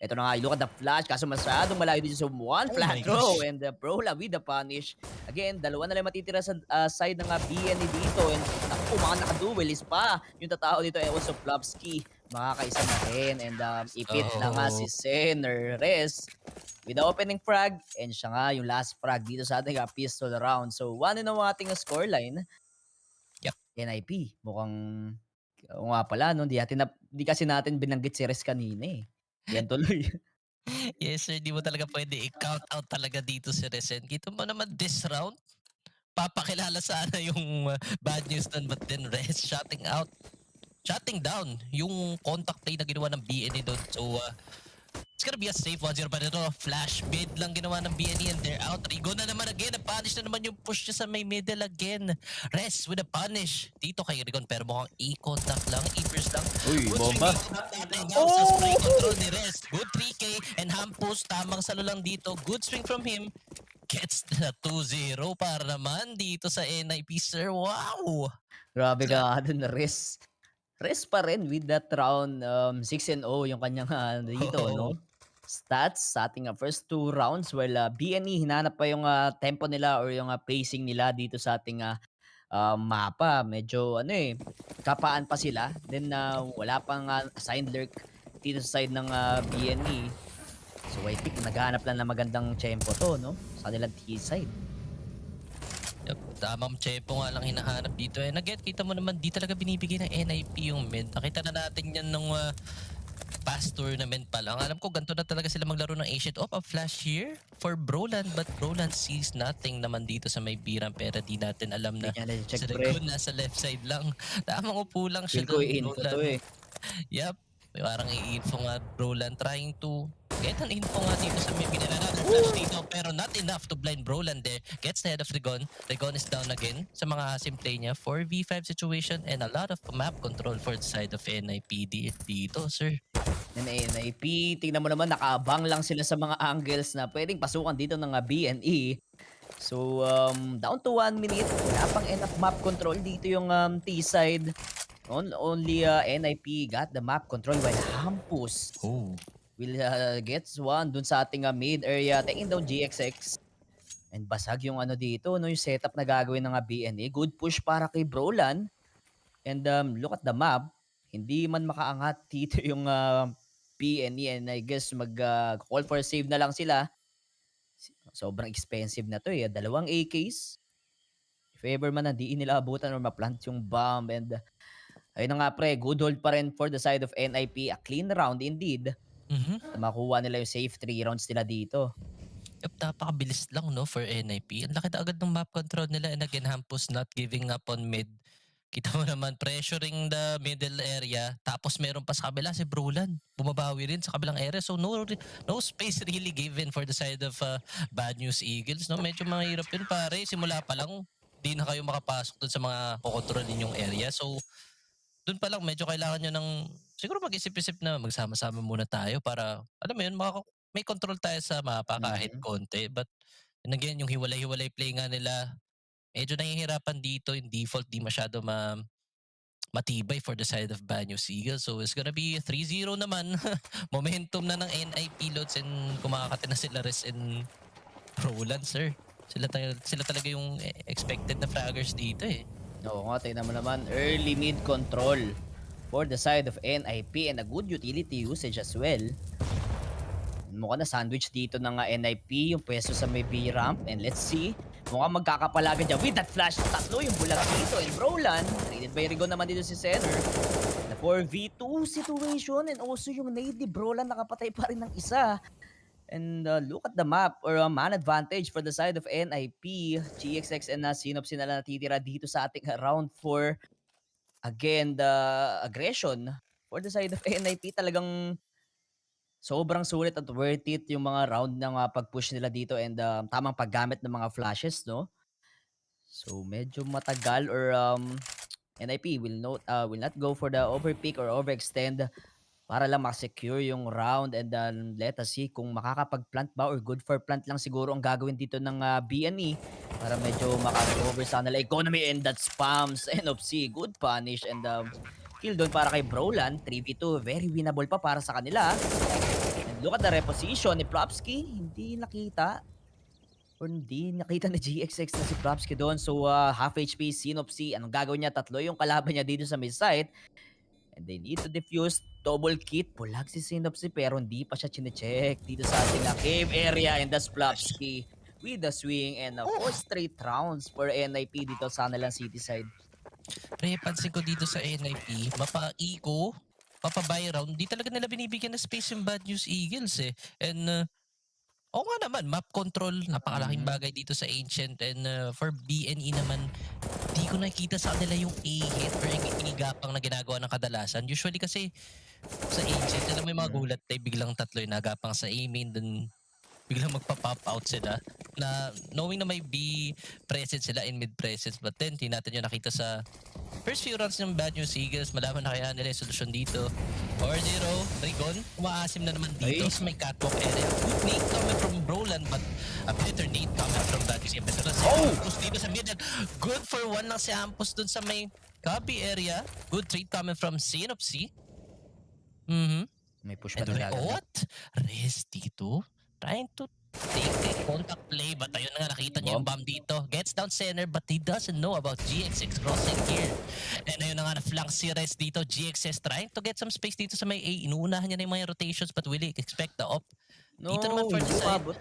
Ito na nga, look at the flash, kaso masyadong malayo dito sa one flat throw. And bro, with the punish. Again, dalawa na lang matitira sa side ng BNE dito. And naku, mga naka-duelist pa. Yung tatao dito ay also Plopsky. Makakaisa na rin. And ipit na nga si Sener Res with the opening frag. And siya nga yung last frag dito sa ating pistol round. So, 1-1 ating scoreline. NIP, mukhang nga pala, no? Di kasi natin binanggit si Res kanina Yan tuloy. Yes, sir. Di mo talaga pwede i-count out talaga dito si Resen. Kita mo naman this round, papakilala sana yung Bad News dun. But then Res shutting down yung contact play na ginawa ng BNE doon. So, it's gonna be a safe 1-0 pa dito. Flash bid lang ginawa ng BNE and they're out. Rigo na naman again. Na-punish na naman yung push niya sa may middle again. Res with a punish. Dito kay Rigon pero mukhang e-contact lang. E-first lang. Uy, bomba. Sa spray control ni Res. Good 3K and Hampus. Tamang salo lang dito. Good swing from him. Gets the 2-0 para naman dito sa NIP, sir. Wow! Grabe ka dun na Res. Res pa rin with that round 6-0 yung kanyang dito, no? stats sa ating first 2 rounds. Well, BNE hinanap pa yung tempo nila or yung pacing nila dito sa ating mapa. Medyo kapaan pa sila. Then wala pang assigned lurk dito sa side ng BNE. So I think naghahanap lang ng magandang tempo to, no? Sa kanilang T-side. Yup, tamang tempo nga lang hinahanap dito. And again, kita mo naman, di talaga binibigay ng NIP yung mid. Nakita na natin yan nung past tournament pa lang. Alam ko, ganito na talaga sila maglaro ng Asian. A flash here for Broland. But Broland sees nothing naman dito sa may birang. Pero di natin alam na Hindi niya si na-check, pre. Rigon nasa left side lang. Tamang upo lang siya Feel ko dun, i-info to Broland. eh. Yup. Parang i-info nga Broland trying to get an info nga dito sa may binananada flash dito pero not enough to blind Broland there. Gets the head of Rigon. Rigon is down again sa mga sim play niya. 4v5 situation and a lot of map control for the side of NIPD dito, sir. Yan NIP, tingnan mo naman nakaabang lang sila sa mga angles na pwedeng pasukan dito ng BNE. So down to 1 minute, wala pang enough map control dito yung T-side. Only NIP got the map control while Hampus will gets one dun sa ating mid area, taking down GXX. And basag yung dito, no, yung setup na gagawin ng BNE. Good push para kay Brolan. And look at the map, hindi man makaangat dito yung BNE and I guess call for save na lang sila. Sobrang expensive na to eh. 2 AKs. If ever man hindi nila abutan or ma-plant yung bomb and ayun na nga pre, good hold pa rin for the side of NIP. A clean round indeed. Makuha nila yung safe 3 rounds nila dito. Yup, napakabilis lang no for NIP. Ang laki na agad ng map control nila and again Hampus not giving up on mid. Kita mo naman pressuring the middle area tapos meron pa sa kabila si Brolan. Bumabawi rin sa kabilang area so no space really given for the side of Bad News Eagles. No? Medyo mahirap yun pare. Simula pa lang di na kayo makapasok dun sa mga kokontrol ninyong area. So dun pa lang medyo kailangan nyo ng siguro mag-isip-isip na magsama-sama muna tayo para alam mo yun may control tayo sa mapa kahit konti. But and again, yung hiwalay-hiwalay play nga nila, medyo nahihirapan dito. Yung default di masyado matibay for the side of Banyo Seagull. So it's gonna be 3-0 naman. Momentum na ng NIP loads and kumakakati na sila Res and Roland, sir. Sila talaga yung expected na fraggers dito eh. Oo nga, tingnan mo naman. Early mid control for the side of NIP and a good utility usage as well. Mukhang na sandwich dito ng NIP yung pwesto sa may B-ramp. And let's see. Mukhang magkakapalagan dyan with that flash. Tatlo yung bulag dito. And Roland, rated by Rigon naman dito si center. The 4v2 situation. And also yung native Roland nakapatay pa rin ng isa. And look at the map or man advantage for the side of NIP. GXX and Synopsy na lang natitira dito sa ating round 4. Again, the aggression for the side of NIP talagang sobrang sulit at worth it yung mga round ng pag-push nila dito and tamang paggamit ng mga flashes, no? So medyo matagal or NIP will not go for the overpick or overextend para lang ma-secure yung round and then let us see kung makakapag-plant ba or good for plant lang siguro ang gagawin dito ng BNE para medyo maka-recover sa nila economy and that spams NFC. Good punish and kill doon para kay Brolan. 3v2, very winnable pa para sa kanila. And look at the reposition ni Plopsky. Hindi nakita ni GXX na si Plopsky doon. So half HP, Synopsy. Anong gagawin niya? Tatlo yung kalaban niya dito sa mid site. And they need to defuse. Double kit. Pulag si Synopsy pero hindi pa siya chinecheck dito sa ating cave area. And that's Plopsky with the swing and 4 straight rounds for NIP dito sa kanilang city side. Pre, pansin ko dito sa NIP, mapa-eco, mapa-buy round, di talaga nila binibigyan na space yung Bad News Eagles eh. And oo nga naman, map control, napakalaking bagay dito sa Ancient. And for BNE naman, di ko nakikita sa kanila yung A-hit or yung igapang na ginagawa ng kadalasan. Usually kasi sa Ancient, alam mo yung mga gulat tayo, biglang tatlo yung nagapang sa A-main, then biglang magpa-pop out sila na knowing na may B presence sila in mid presence, but then di natin yung nakita sa first few rounds ng Bad News Eagles. Malaman na kaya nila yung solusyon dito. 4-0, Rigon umaasim na naman dito sa may catwalk area. Good nade coming from Brolan but a better nade coming from Bad News Eagles. Ampus dito sa middle. Good for one lang si Ampus dun sa may copy area. Good trade coming from Synopsy. May push pa And talaga agad. what? Rest dito? Trying to take the contact play, but ayun na nga, nakita niya yung Bomb. bomb dito. Gets down center, but he doesn't know about GXX crossing here. And ayun na nga, na-flank si Rest dito. GXS trying to get some space dito sa may A. Inuunahan niya na yung mga rotations, but will he expect the op? Dito naman No, for the hindi side. umabot.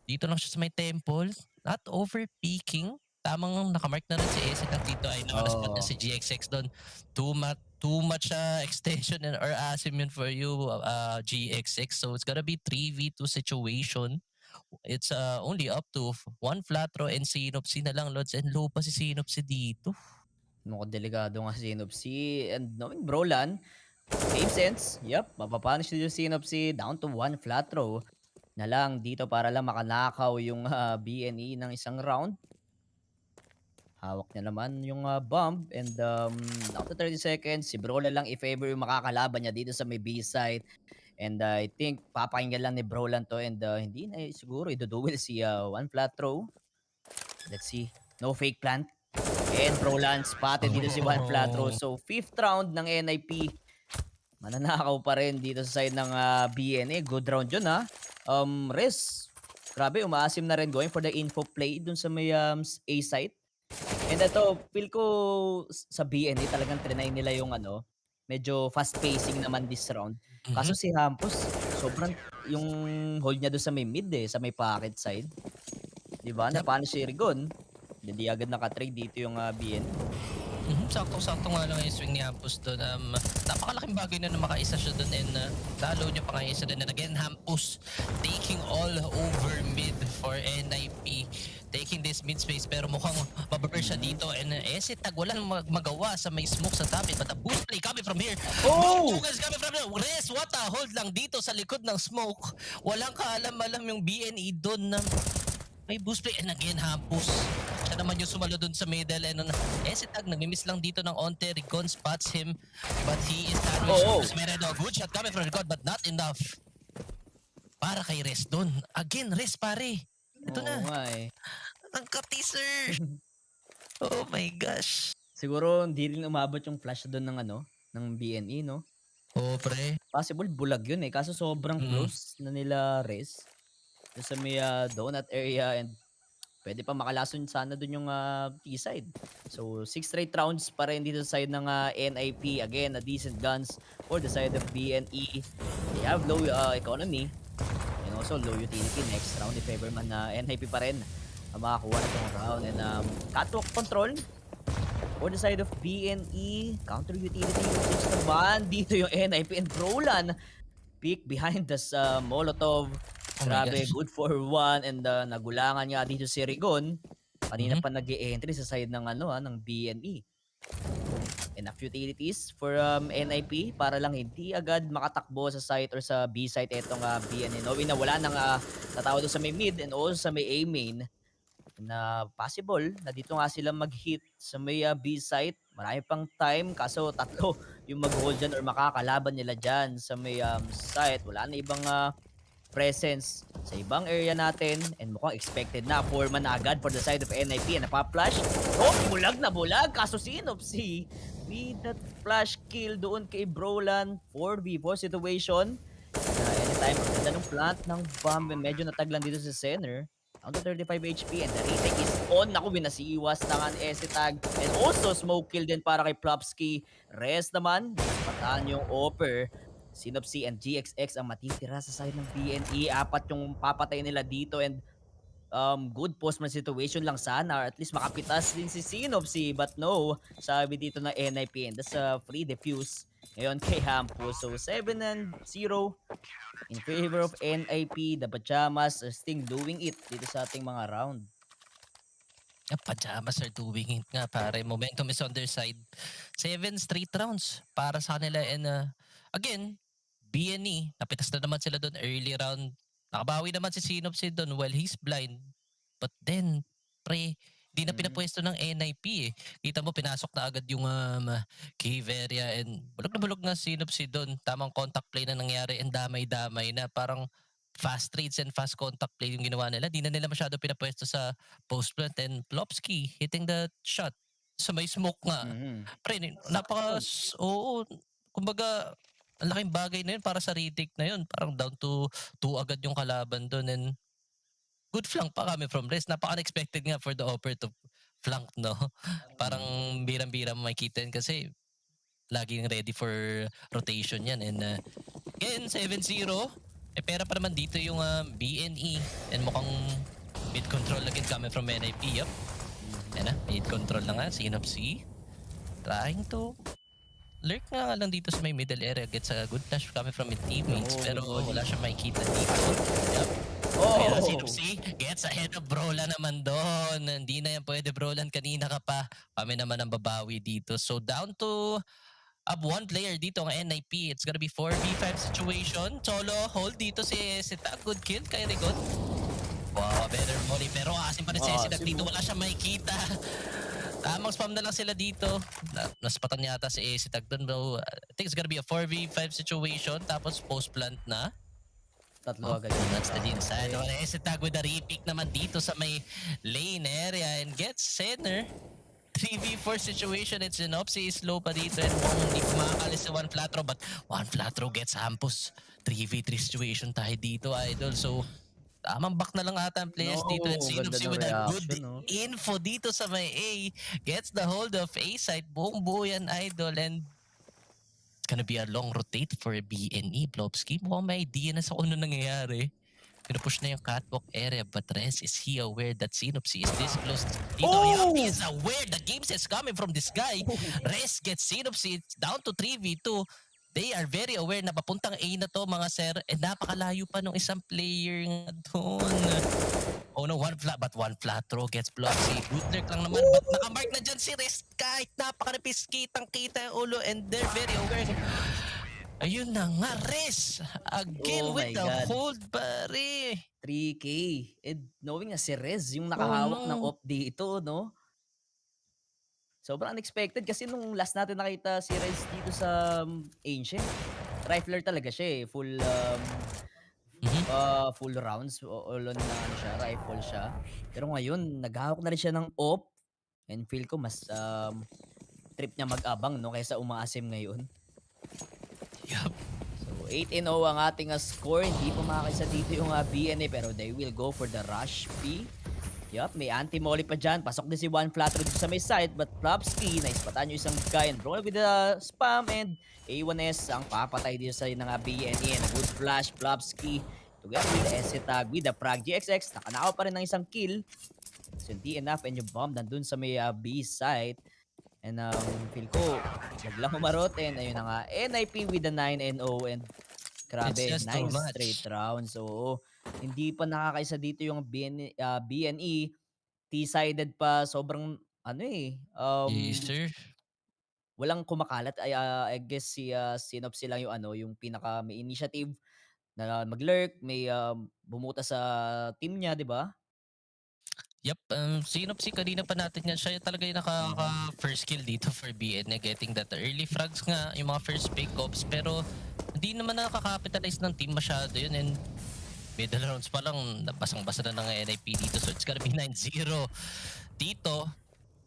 Dito lang siya sa may temple. Not over-peaking. Tamang nakamark na rin si Ace at dito ay nakaspot na si GXX doon. Too much extension or asim for you, GXX. So it's gonna be 3v2 situation. It's only up to one flat row and Synopsy na lang, Lods. And low pa si Synopsy dito. Mukhang delikado nga si Synopsy. And knowing Brolan, game sense, yep, mapapunish nyo yung Synopsy down to one flat row na lang dito para lang makanakaw yung BNE ng isang round. Hawak niya naman yung bomb and after 30 seconds, si Brolan lang i-favor yung makakalaban niya dito sa may B side. And I think papakinggan lang ni Brolan to and hindi na siguro idoduel si one flat throw. Let's see. No fake plant. And Brolan spotted dito si one flat throw. So 5th round ng NIP. Mananakaw pa rin dito sa side ng BNA. Good round yun ha. Riz. Grabe, umaasim na rin going for the info play dun sa may A site. And ito, feel ko sa BNA talagang trinay nila yung medyo fast pacing naman this round. Kaso si Hampus, sobrang yung hold niya doon sa may mid sa may pocket side. 'Di ba? Yep. Paano si Rigon? Hindi agad naka-trade dito yung BNA. Sakto-sakto nga lang yung swing ni Hampus doon. Napakalaking bagay na makaisa siya doon and lalo niya pa nga isa doon. And again, Hampus taking all over mid for NIP. Taking this mid space pero mukhang mababar siya dito. And ENCE tag walang magawa sa may smoke sa top. But a boost play coming from here. Oh! Bugas coming from here. Res, what a hold lang dito sa likod ng smoke. Walang kaalam-alam yung BNE doon na may boost play. And again, Hampus. Siya naman yung sumalo dun sa middle. And ENCE tag, nagmimiss lang dito ng onte. Rigon spots him. But he is sandwiched. Good shot coming from Rigon, but not enough. Para kay Res dun. Again, Res pare. Ito na. Oo nga eh. Ang ka-teaser. Oh my gosh. Siguro hindi rin umabot yung flash doon ng BNE, no? Oh, pre. Possible bulag yun eh. Kaso sobrang close na nila Rez. Doon sa may donut area and pwede pa makalason sana doon yung T-side. So 6 straight rounds pa rin dito sa side ng NIP. Again, a decent guns for the side of BNE. They have low economy and also low utility next round. If ever man NIP pa rin ang makakuha na itong round. And catwalk control for the side of BNE. Counter utility usage naman. Dito yung NIP and Brolan. Peek behind the Molotov. Oh my Grabe, gosh. good for one. And nagulangan nga dito si Rigon. Kanina pa nag-e-entry sa side ng ng BNE. Enough utilities for NIP para lang hindi agad makatakbo sa site or sa B site itong BNE. Knowing na wala nang tatawa doon sa may mid and also sa may A main na possible na dito nga sila mag-hit sa may B site. Marami pang time kaso tatlo yung mag-hold dyan or makakalaban nila dyan sa may site. Wala na ibang presence sa ibang area natin and mukhang expected na 4-man na agad for the side of NIP and napa-flash. Oh, bulag na bulag kaso Synopsy with that flash kill doon kay Brolan 4v4 situation. Anytime ang ganda ng plant ng bomb medyo nataglan dito sa center. Down to 35 HP and the retake is on. Naku, binasiiwas na nga ni ENCE tag. And also smoke kill din para kay Plopsky. Rest naman, pataan yung offer. Synopsy and GXX ang matitira sa side ng BNE. 4 yung papatay nila dito and good postman situation lang sana or at least makapitas din si Synopsy. But no, sabi dito ng NIP and that's a free defuse ngayon kay Hampus. So 7-0 in favor of NIP. The Pajamas are still doing it dito sa ating mga round. Pajamas are doing it nga pare. Momentum is on their side. 7 straight rounds para sa kanila. And again, BNE, napitas na naman sila doon early round. Nakabawi naman si Synopsy doon while he's blind. But then, pre, di na pinapwesto ng NIP eh. Kita mo, pinasok na agad yung cave area and bulog na Synopsy doon. Tamang contact play na nangyari and damay-damay na parang fast trades and fast contact play yung ginawa nila. Di na nila masyado pinapwesto sa post plant and Plopsky hitting the shot. So may smoke nga. Pre, oo, kumbaga, ang laking bagay na yun para sa retake na yun. Parang down to 2 agad yung kalaban doon and good flank pa kami from Rest. Napaka-unexpected nga for the offer to flank, no? Parang birang-bira makikita yun kasi laging ready for rotation yan. And again, 7-0. Eh, pera pa naman dito yung BNE. And mukhang mid-control again coming from NIP. Yup. Yan na, mid-control na nga. Synopsy. Trying to lurk nga lang dito sa may middle area. Gets a good flash coming from his teammates. Pero wala siya makikita dito. Yup. Pero Synopsy gets ahead of Brolan naman doon. Hindi na yan pwede Brolan. Kanina ka pa. Kami naman ang babawi dito. So down to one player dito ang NIP. It's gonna be 4v5 situation. Solo hold dito si Tag. Good kill kay Rigon. Wow, better volley. Pero asin pa rin si Tag dito. Wala siya makikita. Tamang spam na lang sila dito. Naspatan yata si Tag doon. Bro. I think it's gonna be a 4v5 situation. Tapos post plant na. Tatlo agad. That's the inside. Tag with the repick naman dito sa may lane area and gets center. 3v4 situation. It's an Opsi is low pa dito and hindi kumakalis sa 1 flat row but 1 flat row gets Hampus. 3v3 situation tayo dito, idol. So, tamang back na lang ata ang players dito and Synopsy with a good info dito sa may A. Gets the hold of A side. Buong buo yan, idol. And it's gonna be a long rotate for BNE. Blobski, mukhang may idea na sa kung ano nangyayari. Pinupush na yung catwalk area but Rez, is he aware that Synopsy is this close? Yup, he is aware the game is coming from this guy. Rez gets Synopsy down to 3v2. They are very aware na papuntang A na to mga sir and napakalayo pa nung isang player nga doon. Oh no, one flat throw gets blocked. Si Bootlerk lang naman but nakamark na dyan si Rez kahit napakanipis kitang-kita yung ulo and they're very aware. Ayun na nga, Rez! Again with the hold, pare! 3K. And knowing na si Rez yung nakahawak ng op dito, no? Sobrang unexpected kasi nung last natin nakita si Rez dito sa ENCE, rifler talaga siya eh. Full rounds. All on na ano siya, rifle siya. Pero ngayon, naghahawak na rin siya ng op. And feel ko mas trip niya mag-abang, no? Kaysa umaasim ngayon. Yup. So 8-0 ang ating score. Hindi pa makakaisa dito yung BNA pero they will go for the rush P. Yup, may anti-molly pa dyan. Pasok din si One Flat Road sa may side but Plopsky, naispatan yung isang guy and roll with the spam and A1S ang papatay dito sa ng BNA. And good flash, Plopsky together with the SC tag with the Frag GXX. Nakanakaw pa rin ng isang kill. So hindi enough and yung bomb nandun sa may B side. And feel ko, wag lang umarotin. Ayun na nga, NIP with the 9-0 and grabe, 9 straight rounds. So, hindi pa nakakaisa dito yung BNE. T-sided pa, sobrang, Yes, sir. walang kumakalat. I guess si Synopsy lang yung yung pinaka may initiative na mag-lurk, may bumuta sa team niya, di ba? Yup, Synopsy kanina pa natin yan. Siya talaga yung naka-first kill dito for BN na getting that early frags nga, yung mga first pick-ups. Pero hindi naman nakaka-capitalize ng team masyado yun. And middle rounds pa lang, basang-basa na ng NIP dito. So it's gonna be 9-0 dito.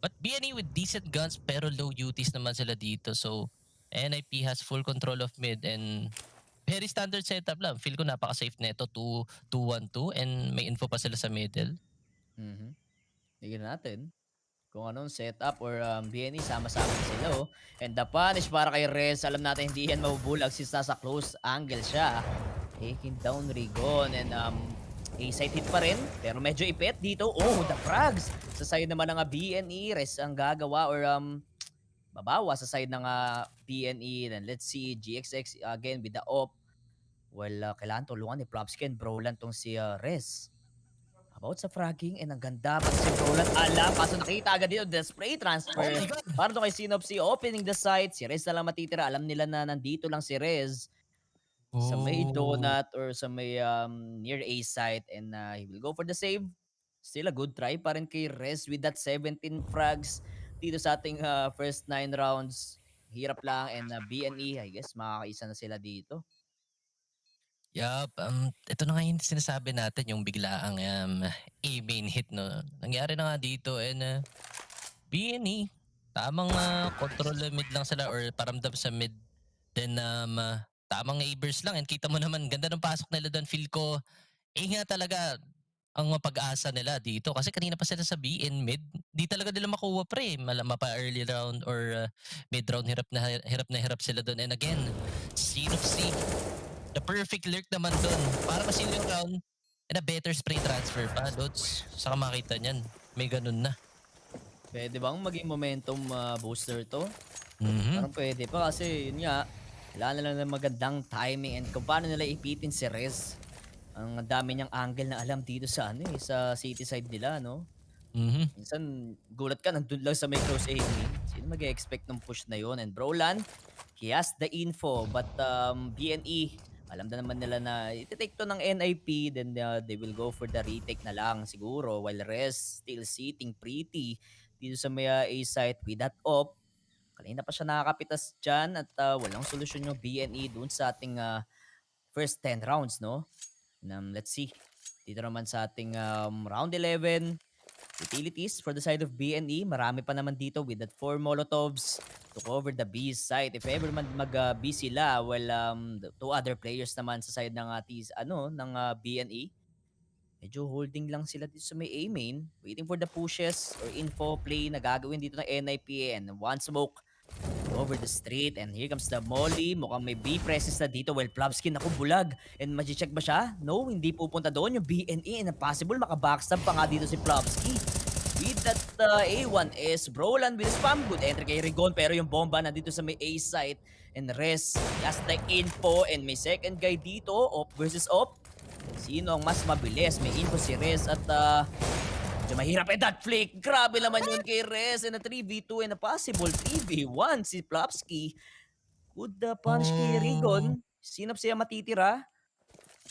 But BNE with decent guns pero low UTs naman sila dito. So NIP has full control of mid and very standard setup lang. Feel ko napaka-safe neto 2-1-2 and may info pa sila sa middle. Tignan natin kung anong setup or BNE sama-sama sila And the punish para kay Rez, alam natin hindi yan mabubulag since nasa close angle siya. Taking down Rigon and A-side hit pa rin pero medyo ipet dito. The frags sa side naman ng BNE. Rez ang gagawa or babawa sa side ng BNE. Then let's see GXX again with the op. Well, kailangan tulungan ni Plopsky and Brolan tong si Rez. About sa fragging, and ang ganda pa si Brolan. Kaso nakita agad dito, the spray transfer. Para doon kay Synopsy, opening the site. Si Rez na lang matitira. Alam nila na nandito lang si Rez. Sa may donut or sa may near A site. And he will go for the save. Still a good try pa rin kay Rez with that 17 frags dito sa ating first 9 rounds. Hirap lang. And BNE, I guess, makakaisa na sila dito. Yup, ito na nga yung sinasabi natin, yung biglaang A-main hit, no? Nangyari na nga dito, and BNE, tamang control mid lang sila or paramdam sa mid, then tamang neighbors lang and kita mo naman ganda ng pasok nila doon. Feel ko nga talaga ang mapag-asa nila dito kasi kanina pa sila sa B in mid. Di talaga nila makuha pre. Mapa early round or mid round hirap sila doon. And again, Scene of C, the perfect lurk naman doon para masil yung round and a better spray transfer pa, Lods. Saka makita niyan, may ganun na. Pwede bang maging momentum booster to? Mhm. Parang pwede pa kasi yun nga, kailangan nila ng magandang timing and kung paano nila ipitin si Rez. Ang dami niyang angle na alam dito sa ano sa city side nila, no? Mhm. Minsan gulat ka nandun lang sa may close aiming. Sino mag-expect ng push na yun? And Brolan, he has the info but BNE, alam na naman nila na iti-take to ng NIP then they will go for the retake na lang siguro while Rez still sitting pretty dito sa may A site with that op. Kanina pa siya nakakapitas dyan at walang solusyon yung BNE dun sa ating first 10 rounds, no? Let's see. Dito naman sa ating round 11, utilities for the side of BNE. Marami pa naman dito with that 4 Molotovs to cover the B side. If ever man mag-B sila, well, the 2 other players naman sa side ng, ng BNE. Medyo holding lang sila dito sa may A main, waiting for the pushes or info play na gagawin dito ng NIP and one smoke over the street and here comes the Molly. Mukhang may B presses na dito while Plumskin ako bulag. And check ba siya? No, hindi pupunta doon yung BNE and possible makabackstab pa nga dito si Plumsky. With that A1S, Brolan with spam. Good entry kay Rigon pero yung bomba na dito sa may A site. And Rez, last the info and may second guy dito. Op versus op. Sino ang mas mabilis? May info si Rez at medyo mahirap that flick. Grabe naman yun kay Rez and a 3v2 and a possible 3v1 si Plopsky. Good punch kay Rigon. Sinap siya matitira.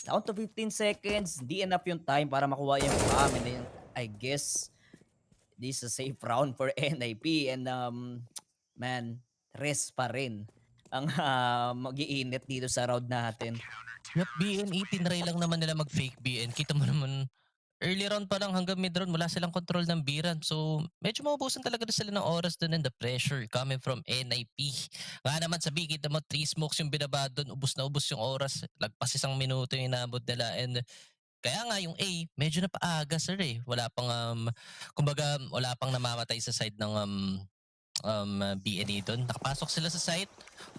Down to 15 seconds. Di enough yung time para makuha yung bomb. And then, I guess this is a safe round for NIP. And man, Rez pa rin ang mag-iinit dito sa round natin. Yup, BNE, tinry lang naman nila mag-fake BN. Kita mo naman, early round pa lang hanggang mid round, wala silang control ng B-run. So, medyo maubusan talaga na sila ng oras doon and the pressure coming from NIP. Nga naman sa B, kita mo, 3 smokes yung binaba doon, ubus na ubus yung oras. Lagpas 1 minuto yung inabot nila. And kaya nga yung A, medyo napaaga sir eh. Wala pang, kumbaga, wala pang namamatay sa side ng BNE doon. Nakapasok sila sa site,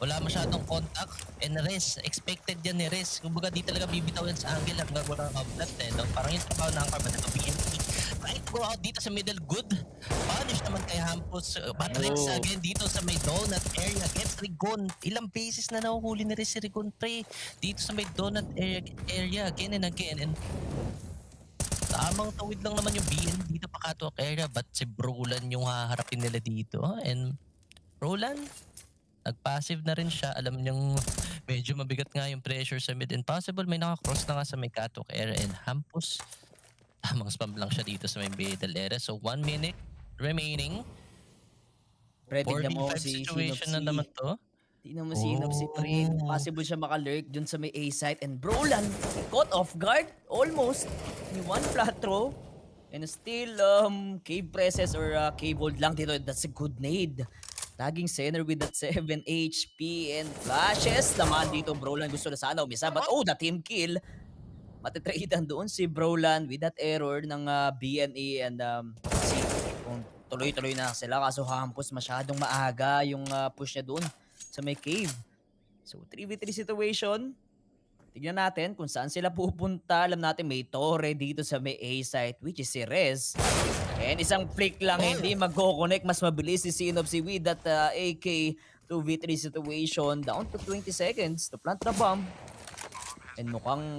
wala masyadong contact, and Rez, expected yan ni Rez. Kumbaga di talaga bibitaw yan sa angle hanggang walang outlet eh. No? Parang yung trabaho ng Carmen ito, BNE. Right, go out dito sa middle, good. Punish naman kay Hampus. Patrix again dito sa may donut area against Rigon. Ilang beses na nahuhuli ni Rez si Rigon pre. Dito sa may donut area again and again. And tamang tawid lang naman yung BN dito pa catwalk area but si Brolan yung haharapin nila dito. And Brolan, nag-passive na rin siya. Alam niyang medyo mabigat nga yung pressure sa mid and possible may nakakross na nga sa may catwalk area and Hampus. Tamang spam lang siya dito sa may middle area. So 1 minute remaining. Ready na mo 4v5 si situation na Sinopsy. naman to. Tingnan mo si Sinopsy pre. Possible siya makalurk dun sa may A site. And Brolan, caught off guard. Almost. Ni one flat throw. And still, cave presses or cave hold lang dito. That's a good nade. Tagging center with that 7 HP and flashes naman dito. Brolan gusto na sana umisa. But the team kill. Matitradean doon si Brolan with that error ng BNE and see kung tuloy-tuloy na sila kaso Hampus masyadong maaga yung push niya doon sa may cave. So 3v3 situation. Tignan natin kung saan sila pupunta. Alam natin may Torre dito sa may A site which is si Rez. And isang flick lang hindi magko-connect. Mas mabilis si Sinopsy with that AK 2v3 situation. Down to 20 seconds to plant the bomb. And mukhang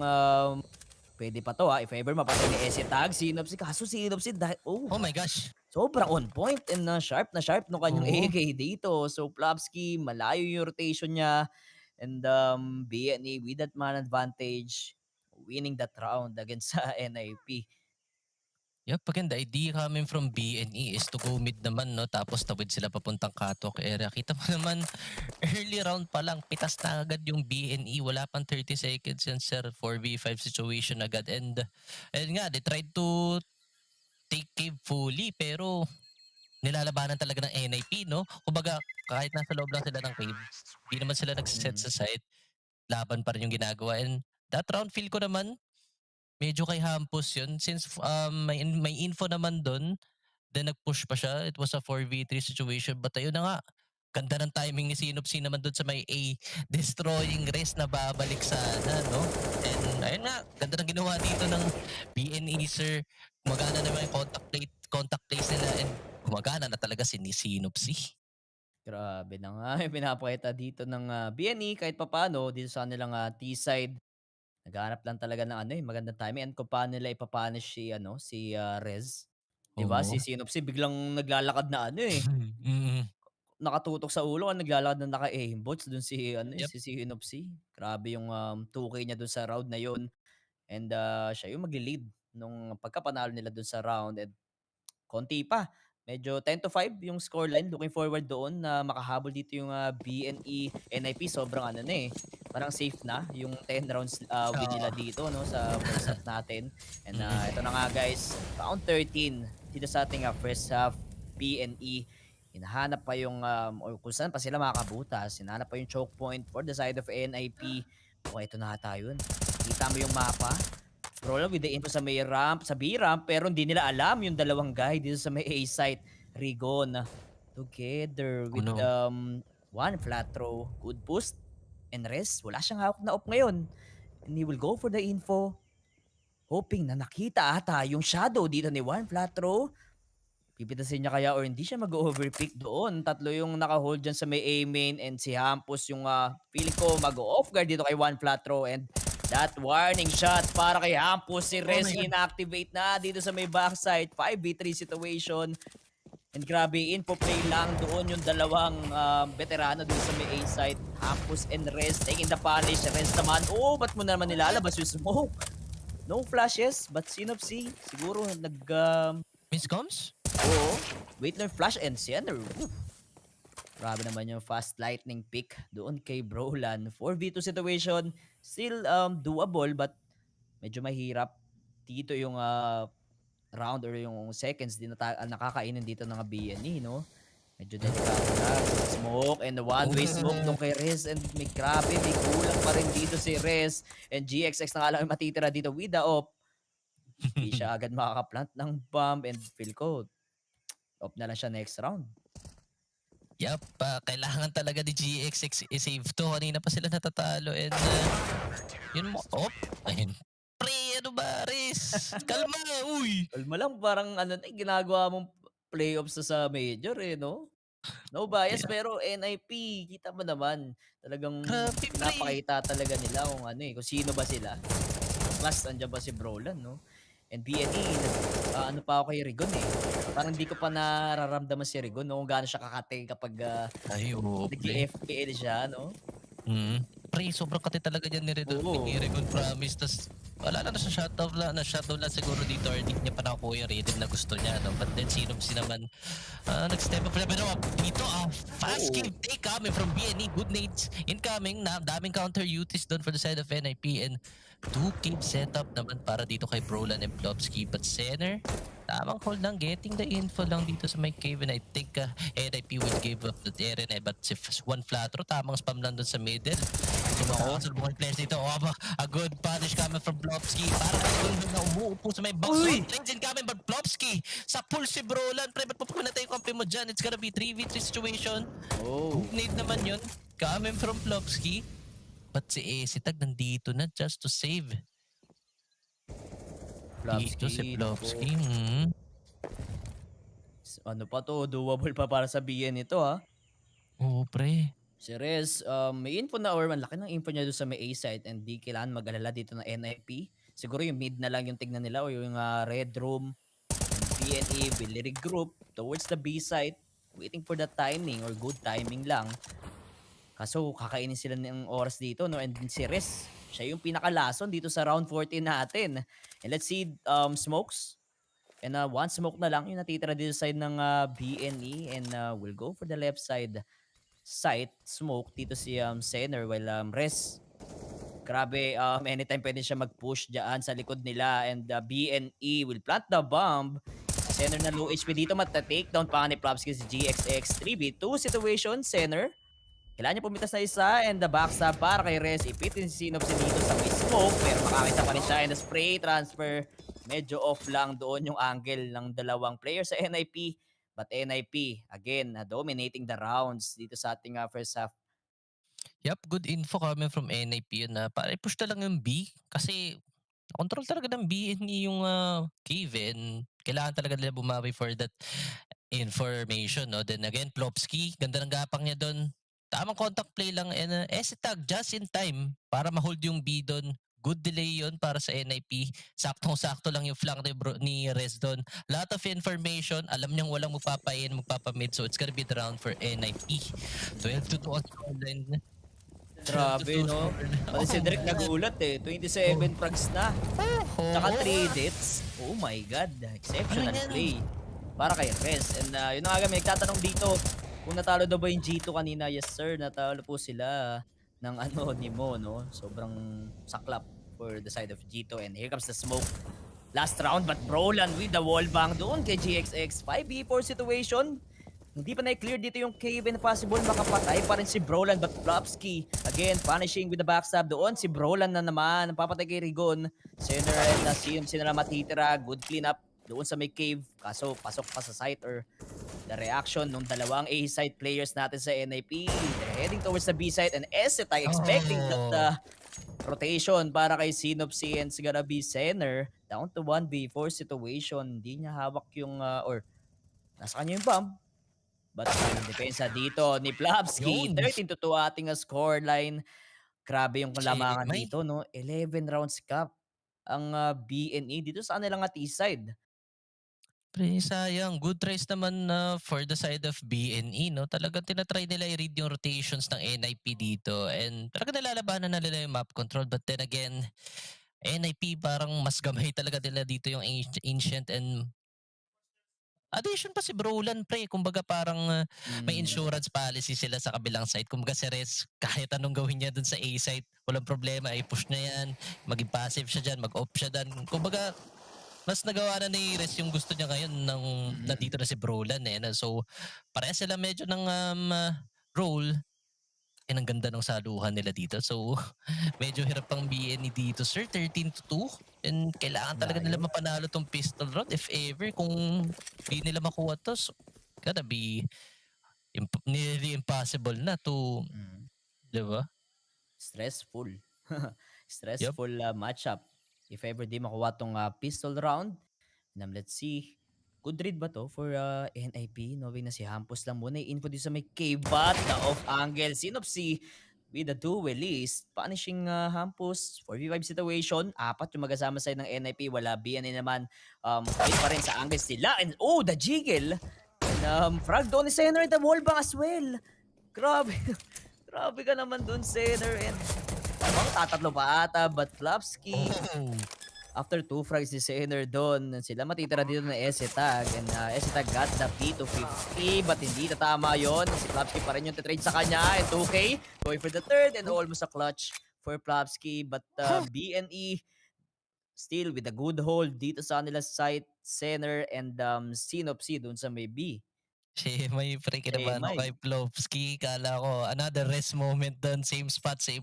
pwede pa to if ever mapatay ni ENCE tag. Sinopsy kaso Sinopsy Oh my gosh. sobrang on point and sharp na sharp no kanyang AK dito. So Plopsky, malayo yung rotation niya. And BNE with that man advantage, winning that round against sa NIP. Yup, again, the idea coming from BNE is to go mid naman, no? Tapos tawid sila papuntang catwalk area. Kita mo naman, early round pa lang, pitas na agad yung BNE. Wala pang 30 seconds yan, sir. 4v5 situation agad. And nga, they tried to take cave fully, pero nilalabanan talaga ng NIP, no? Kumbaga, kahit nasa loob lang sila ng cave, hindi naman sila nagsiset sa site. laban pa rin yung ginagawa. And that round feel ko naman, medyo kay Hampus yun. Since may info naman dun, then nag-push pa siya. It was a 4v3 situation. But ayun na nga, ganda ng timing ni Sinopsi naman dun sa may A, destroying race na babalik sana, no? And ayun nga, ganda ng ginawa dito ng BNE, sir. Gumagana naman yung contact place nila, and gumagana na talaga si Sinopsi. Grabe na nga yung pinapakita dito ng BNE kahit papaano dito sa kanilang T-side. Naghahanap lang talaga ng magandang timing and kung paano nila ipapunish si Rez. 'Di ba? Si Oo. Sinopsi biglang naglalakad na Mm. nakatutok sa ulo at naglalakad na naka-aimbots dun Yep. si Sinopsi. Grabe yung 2K niya dun sa round na yun and siya yung magle-lead nung pagkapanalo nila dun sa round and konti pa. Medyo 10-5 yung scoreline. Looking forward doon na makahabol dito yung BNE, NIP. Sobrang parang safe na yung 10 rounds win nila Oo. dito no sa first half natin. And ito na nga guys, round 13 dito sa ating first half BNE. Hinahanap pa yung or kung saan pa sila makakabutas. Hinahanap pa yung choke point for the side of NIP. O ito na ata yun. Kita mo yung mapa. Roll with the info sa may ramp, sa B ramp, pero hindi nila alam yung dalawang guy dito sa may A site. Rigon together with Ano? one flat throw, good boost, and rest. Wala siyang hawak na op ngayon. And he will go for the info, hoping na nakita ata yung shadow dito ni one flat throw. Pipitasin niya kaya or hindi siya mag-overpick doon. Tatlo yung naka-hold dyan sa may A main and si Hampus yung feeling ko mag-off guard dito kay one flat throw and that warning shot para kay Hampus. Si Oh Rez my God. inactivate na dito sa may backside. 5v3 situation. And grabe, info play lang doon yung dalawang veterano doon sa may A side. Hampus and Rez taking the punish. Rez naman, ba't mo naman nilalabas yung smoke? No flashes, but Sinopsi siguro Miscoms? oo. Wait lang, flash and center. Woo. Grabe naman yung fast lightning pick doon kay Brolan. 4v2 situation. Still doable but medyo mahirap. Dito yung round or yung seconds din nakakainin dito ng BNE, no? Medyo delikado na. Smoke and the one-way smoke doon kay Rez. And may grabe, may kulang pa rin dito si Rez. And GXX na nga lang matitira dito with the op. Hindi siya agad makaka-plant ng bomb and feel ko off na lang siya next round. Yup, kailangan talaga ni GXX i-save to. Kanina pa sila natatalo and yun mo. Ayun. Pre, ano ba, Riz? Kalma, uy! Kalma lang, parang ginagawa mong playoffs sa major no? No bias, Yeah. pero NIP, kita mo naman, talagang Grabe, pre. pinapakita talaga nila kung kung sino ba sila. Plus, andyan ba si Brolan, no? And BNE, ano pa ako kay Rigon Parang hindi ko pa nararamdaman si Rigon, no? Kung gaano siya kakate kapag Ay, oo, pre. nag-FPL siya, no? Pre, sobrang kati talaga dyan Oo. ni Regon Promise. Tas wala na sa shutdown lang siguro dito or hindi niya pa nakuha yung rhythm na gusto niya. No? But then Sinopsi naman, nag-step up. Pero dito, fast Oo. kill take coming from BNE. Good nades incoming. Daming counter utis doon for the side of NIP. And 2 game setup naman para dito kay Brolan and Plopsky. But center, tamang hold lang, getting the info lang dito sa may cave. And I think NIP will give up the Eren. But if one flatro, tamang spam lang doon sa middle. So makasulbukan players dito. A good punish coming from Plopsky. Para na umuupo sa may box. Trades incoming but Plopsky sa pull si Brolan. Pre, ba't papakunatay yung kampi mo dyan? It's gonna be 3v3 situation. Oh. Need naman yun. Coming from Plopsky. But si ENCE tag nandito na just to save. Dito si Plopsky. Ano pa to? Doable pa para sa BN ito, ha? Oo, pre. Si Rez, may info na or laki ng info niya doon sa may A site and di kailangan mag-alala dito ng NIP. Siguro yung mid na lang yung tignan nila o yung red room. BNE will regroup towards the B site waiting for the timing or good timing lang. Kaso kakainin sila ng oras dito, no? And si Rez, siya yung pinakalason dito sa round 14 natin. And let's see smokes. And one smoke na lang yung natitira dito sa side ng BNE and we'll go for the left side smoke dito si Senner while Rez. Grabe, anytime pwede siya mag-push dyan sa likod nila and BNE will plant the bomb. Senner na low HP dito, mata-takedown pa ni Plopsky si GXX. 3v2 situation, Senner. Kailangan niya pumitas na isa and the backstab para kay Rez. Ipitin si Sinopsi dito sa may smoke pero makakita pa rin siya and the spray transfer. Medyo off lang doon yung angle ng dalawang players sa NIP. But NIP, again, dominating the rounds dito sa ating first half. Yup, good info coming from NIP yun na para i-push na lang yung B kasi control talaga ng BNE yung cave and kailangan talaga nila bumawi for that information, no? Then again, Plopsky, ganda ng gapang niya doon. Tamang contact play lang and tag just in time para ma-hold yung B doon. Good delay yon para sa NIP. Saktong-sakto lang yung flank ni Rez doon. Lot of information. Alam niyang walang magpapain, magpapamid. So it's gonna be the round for NIP. 12 to 2 on scoreline. Grabe, no? Pati si Drake nagulat eh. 27 frags na. Tsaka 3 deaths. Oh my God. Exceptional Ano yan? play. Para kay Rez. And yun na nga, may nagtatanong dito kung natalo daw ba yung G2 kanina. Yes sir, natalo po sila ng Anonymo, no? Sobrang saklap for the side of G2. And here comes the smoke. Last round, but Brolan with the wallbang doon kay GXX. 5v4 situation. Hindi pa na-clear dito yung cave and possible makapatay pa rin si Brolan but Plopsky again punishing with the backstab doon. Si Brolan na naman papatay kay Rigon. Sinner and sila matitira. Good cleanup doon sa may cave. Kaso pasok pa sa site or the reaction ng dalawang A side players natin sa NIP. They're heading towards the B side and Esetay expecting that rotation para kay Sinopsi and sigara B Senner. Down to 1v4 situation. Hindi niya hawak yung or nasa kanya yung bomb. But yung depensa dito ni Plopsky, Yun. 13 to 2 ating scoreline. Grabe yung kalamangan May- dito, no? 11 rounds cap ang BNE dito sa kanilang T-side. Pre, sayang. Good tries naman for the side of BNE, no? Talagang tinatry nila i-read yung rotations ng NIP dito. And talagang nilalabanan na nila yung map control. But then again, NIP parang mas gamay talaga nila dito yung Ancient and addition pa si Brolan, pre. Kumbaga parang may insurance policy sila sa kabilang side. Kumbaga si Rez, kahit anong gawin niya dun sa A side, walang problema. I-push na yan. Maging passive siya dyan. Mag-off siya dyan. Kumbaga, mas nagawa na ni Rez yung gusto niya ngayon nang nandito na si Brolan. Eh. So, pareha sila medyo ng role. And ang ganda ng saluhan nila dito. So, medyo hirap pang BNE dito, sir. 13 to 2. And kailangan talaga nila mapanalo tong pistol round. If ever, kung di nila makuha to, so, gotta be nearly impossible na to, di ba? Stressful. Stressful matchup. If ever di makuha tong pistol round. Let's see. Good read ba to for NIP? Knowing na si Hampus lang muna yung info dito sa may K-Bot. The off angle. Sinopsi with the duelist. Punishing Hampus. 4v5 situation. 4 yung magkasama side ng NIP. Wala BNA naman. Fight pa rin sa angles nila. And the jiggle. And frag doon ni Senner. The wallbang as well. Grabe. Grabe ka naman doon, Senner. And tatatlo pa ata. But Plopsky. After 2 frags si Senner doon, sila matitira dito na Esetag. And Esetag got the P250 but hindi tatama yon. Si Plopsky pa rin yung titrade sa kanya. And 2K going for the third and almost a clutch for Plopsky. But BNE still with a good hold dito sa nila site. Senner and Sinopsi doon sa may B. May pre kinabahan ako kay Plopsky. Kala ko, another rest moment doon. Same spot, same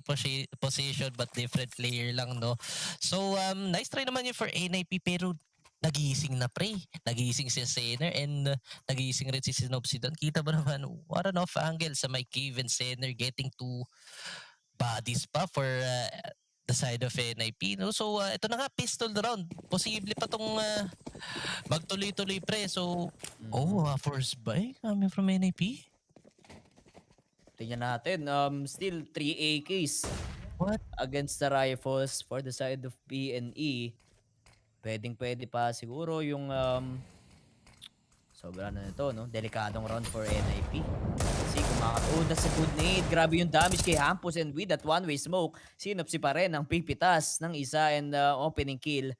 position, but different player lang, no? So, nice try naman yun for NIP, pero nagising na pre. Nagising si Senner and nagising rin si Sinopsi doon. Kita ba naman, what an off angle sa my cave and Senner getting two bodies pa for the side of NIP, no? So, ito na nga, pistol round. Posible pa tong magtuloy-tuloy pre. So, force buy coming from NIP. Tingnan natin. Still 3 AKs. What? Against the rifles for the side of PNE. Pwedeng-pwede pa siguro yung sobra na nito, no? Delikadong round for NIP. Kasi kumakatuod na sa good nade. Grabe yung damage kay Hampus and with that one-way smoke, Sinopsi pa rin ang pipitas ng isa and opening kill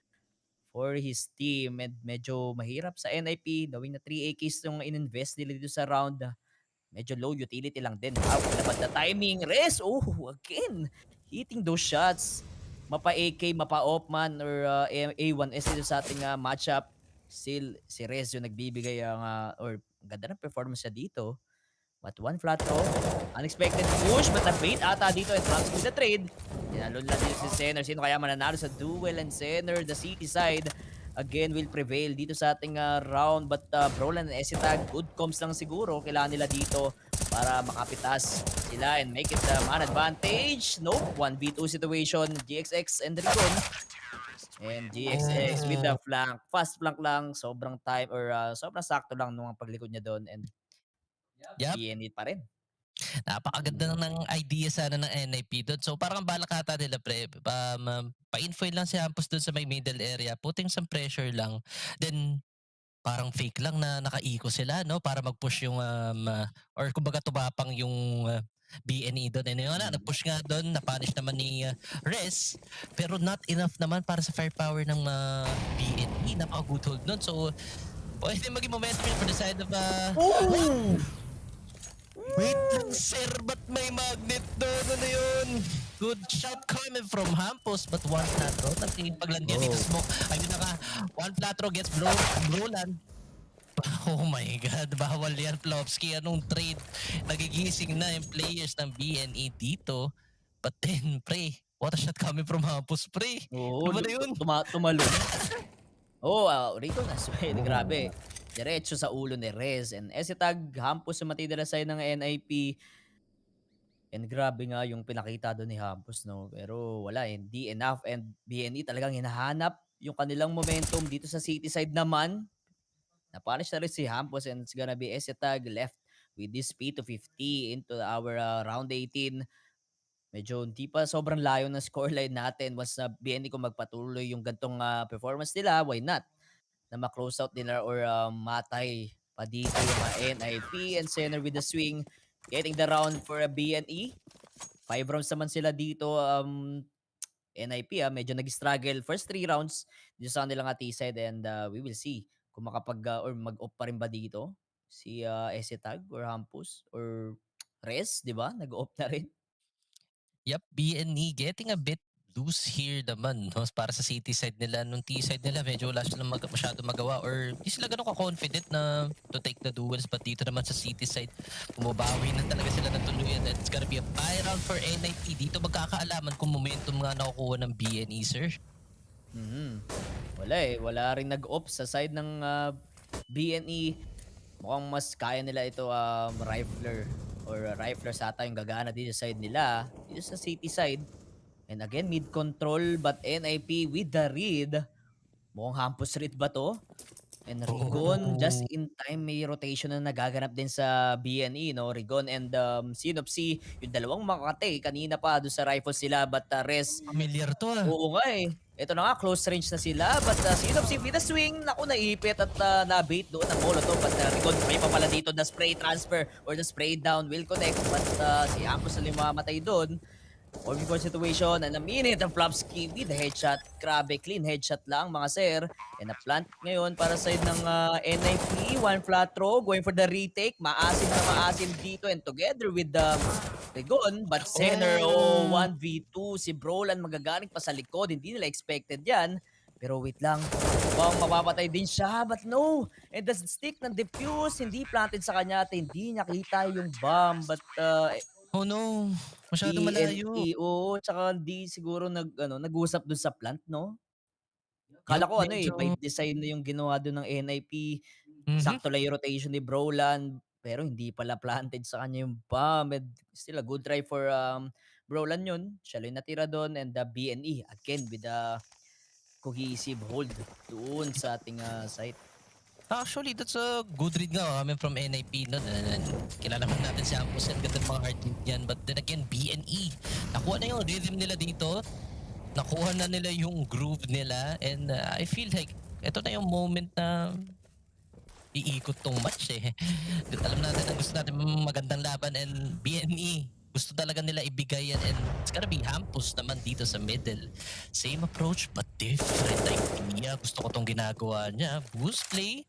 for his team. And medyo mahirap sa NIP. Knowing na 3 AKs yung in-invest nila dito sa round. Medyo low utility lang din. Wow, labad na timing. Res! Again! Hitting those shots. Mapa AK, mapa Opman or A1S dito sa ating matchup. Still, si Rez yung nagbibigay ang or ganda ng performance siya dito. But one flat throw. Unexpected push, but na-bait ata dito and Flames with the trade. Tinalon lang dito si Senner. Sino kaya mananalo sa duel and Senner, the city side, again will prevail dito sa ating round. But Brolan and Esitag, good comms lang siguro. Kailangan nila dito para makapitas sila and make it man advantage. Nope, 1v2 situation. GXX and Rigon. And GXX with the flank. Fast flank lang. Sobrang time or sobrang sakto lang nung paglikod niya doon. And Yup. PNE pa rin. Napakaganda ng idea sana ng NIP doon. So parang balak ata nila pre, pa-infoil lang si Hampus doon sa may middle area, putting some pressure lang. Then parang fake lang na nakaiko sila no para mag-push yung or kumbaga tumapang yung BNE doon. And yun nga, nag-push nga doon, na-punish naman ni Rez, pero not enough naman para sa firepower ng BNE. Napaka-good hold doon. So pwede maging momentum yun for the side of Wait lang, sir, ba't may magnet doon? Ano yun? Good shot coming from Hampus, but one flat throw. Nagtingin paglandian dito smoke. Ayun na ka, one flat throw gets blown. Oh my God, bawal yan, Plopsky. Anong trade? Nagigising na yung players ng BNE dito. But then, pre, what a shot coming from Hampus, pre. Oo, Ano ba na yun? tumalon. Rico na sweat. Grabe. Diretso sa ulo ni Rez. And Esitag, Hampus sa matidala sa'yo ng NIP. And grabe nga yung pinakita doon ni Hampus, no? Pero wala, hindi enough. And BNE talagang hinahanap yung kanilang momentum dito sa city side naman. Napunish na rin si Hampus and it's gonna be Esitag left with this speed to 50 into our round 18. Medyo hindi pa sobrang layo ng scoreline natin. Once na BNE kung magpatuloy yung gantong performance nila, why not? Na ma-close out nila or matay pa dito yung NIP and Center with the swing. Getting the round for a BNE. 5 rounds naman sila dito. NIP medyo nag-struggle first 3 rounds dito sa kanilang T-side and we will see kung makapag or mag-off pa rin ba dito si Esitag or Hampus or Rez, di ba? Nag-off na rin. Yup, BNE getting a bit loose here naman, no? Para sa city side nila. Nung T side nila, medyo wala silang masyado magawa or hindi sila ganun ka-confident na to take the duels. But dito naman sa city side, bumabawi na talaga sila ng tuluyan. And it's gonna be a buy round for NIP. Dito magkakaalaman kung momentum nga nakukuha ng BNE, sir. Wala rin nag-off sa side ng BNE. Mukhang mas kaya nila ito rifler or rifler sa ata yung gagana dito sa side nila. Dito sa city side. And again, mid-control but NIP with the read. Mukhang Hampus read ba to? And Rigon, just in time, may rotation na nagaganap din sa BNE, no? Rigon and Synopsy, yung dalawang makakate, kanina pa doon sa rifles sila, but Rez, Familiar to oo nga eh. Ito na nga, close range na sila, but Synopsy with the swing, naku, naipit at na-bait doon ang molotov, but Rigon, may pa pala dito, the spray transfer or the spray down will connect, but si Hampus na limamatay doon. 4v4 situation and a minute ang Flopsky with the headshot. Grabe, clean headshot lang mga sir. And a plant ngayon para side ng NIP. One flat throw, going for the retake. Maasim na maasim dito and together with the Rigon. But center, 1v2. Si Brolan magagaling pa sa likod. Hindi nila expected yan. Pero wait lang, mukhang mapapatay din siya. But no, and the stick ng defuse, hindi planted sa kanya at hindi niya kita yung bomb. But Oh no, masyado malayo. oo, tsaka di siguro nag-usap dun sa plant, no? Kala ko by design na yung ginawa dun ng NIP. Sakto lang yung rotation ni Brolan, pero hindi pala planted sa kanya yung bomb. And still a good try for Brolan yun. Siya lang natira doon and the BNE again with the cohesive hold doon sa ating site. Actually, that's a good read nga coming from NIP. No? Kilala mo natin si Hampus yan, ganda mga hard read yan. But then again, BNE, nakuha na yung rhythm nila dito. Nakuha na nila yung groove nila. And I feel like, ito na yung moment na iikot tong match eh. Alam natin na gusto natin magandang laban and BNE, gusto talaga nila ibigay yan and it's gonna be Hampus naman dito sa middle. Same approach but different idea. Gusto ko tong ginagawa niya. Boost play.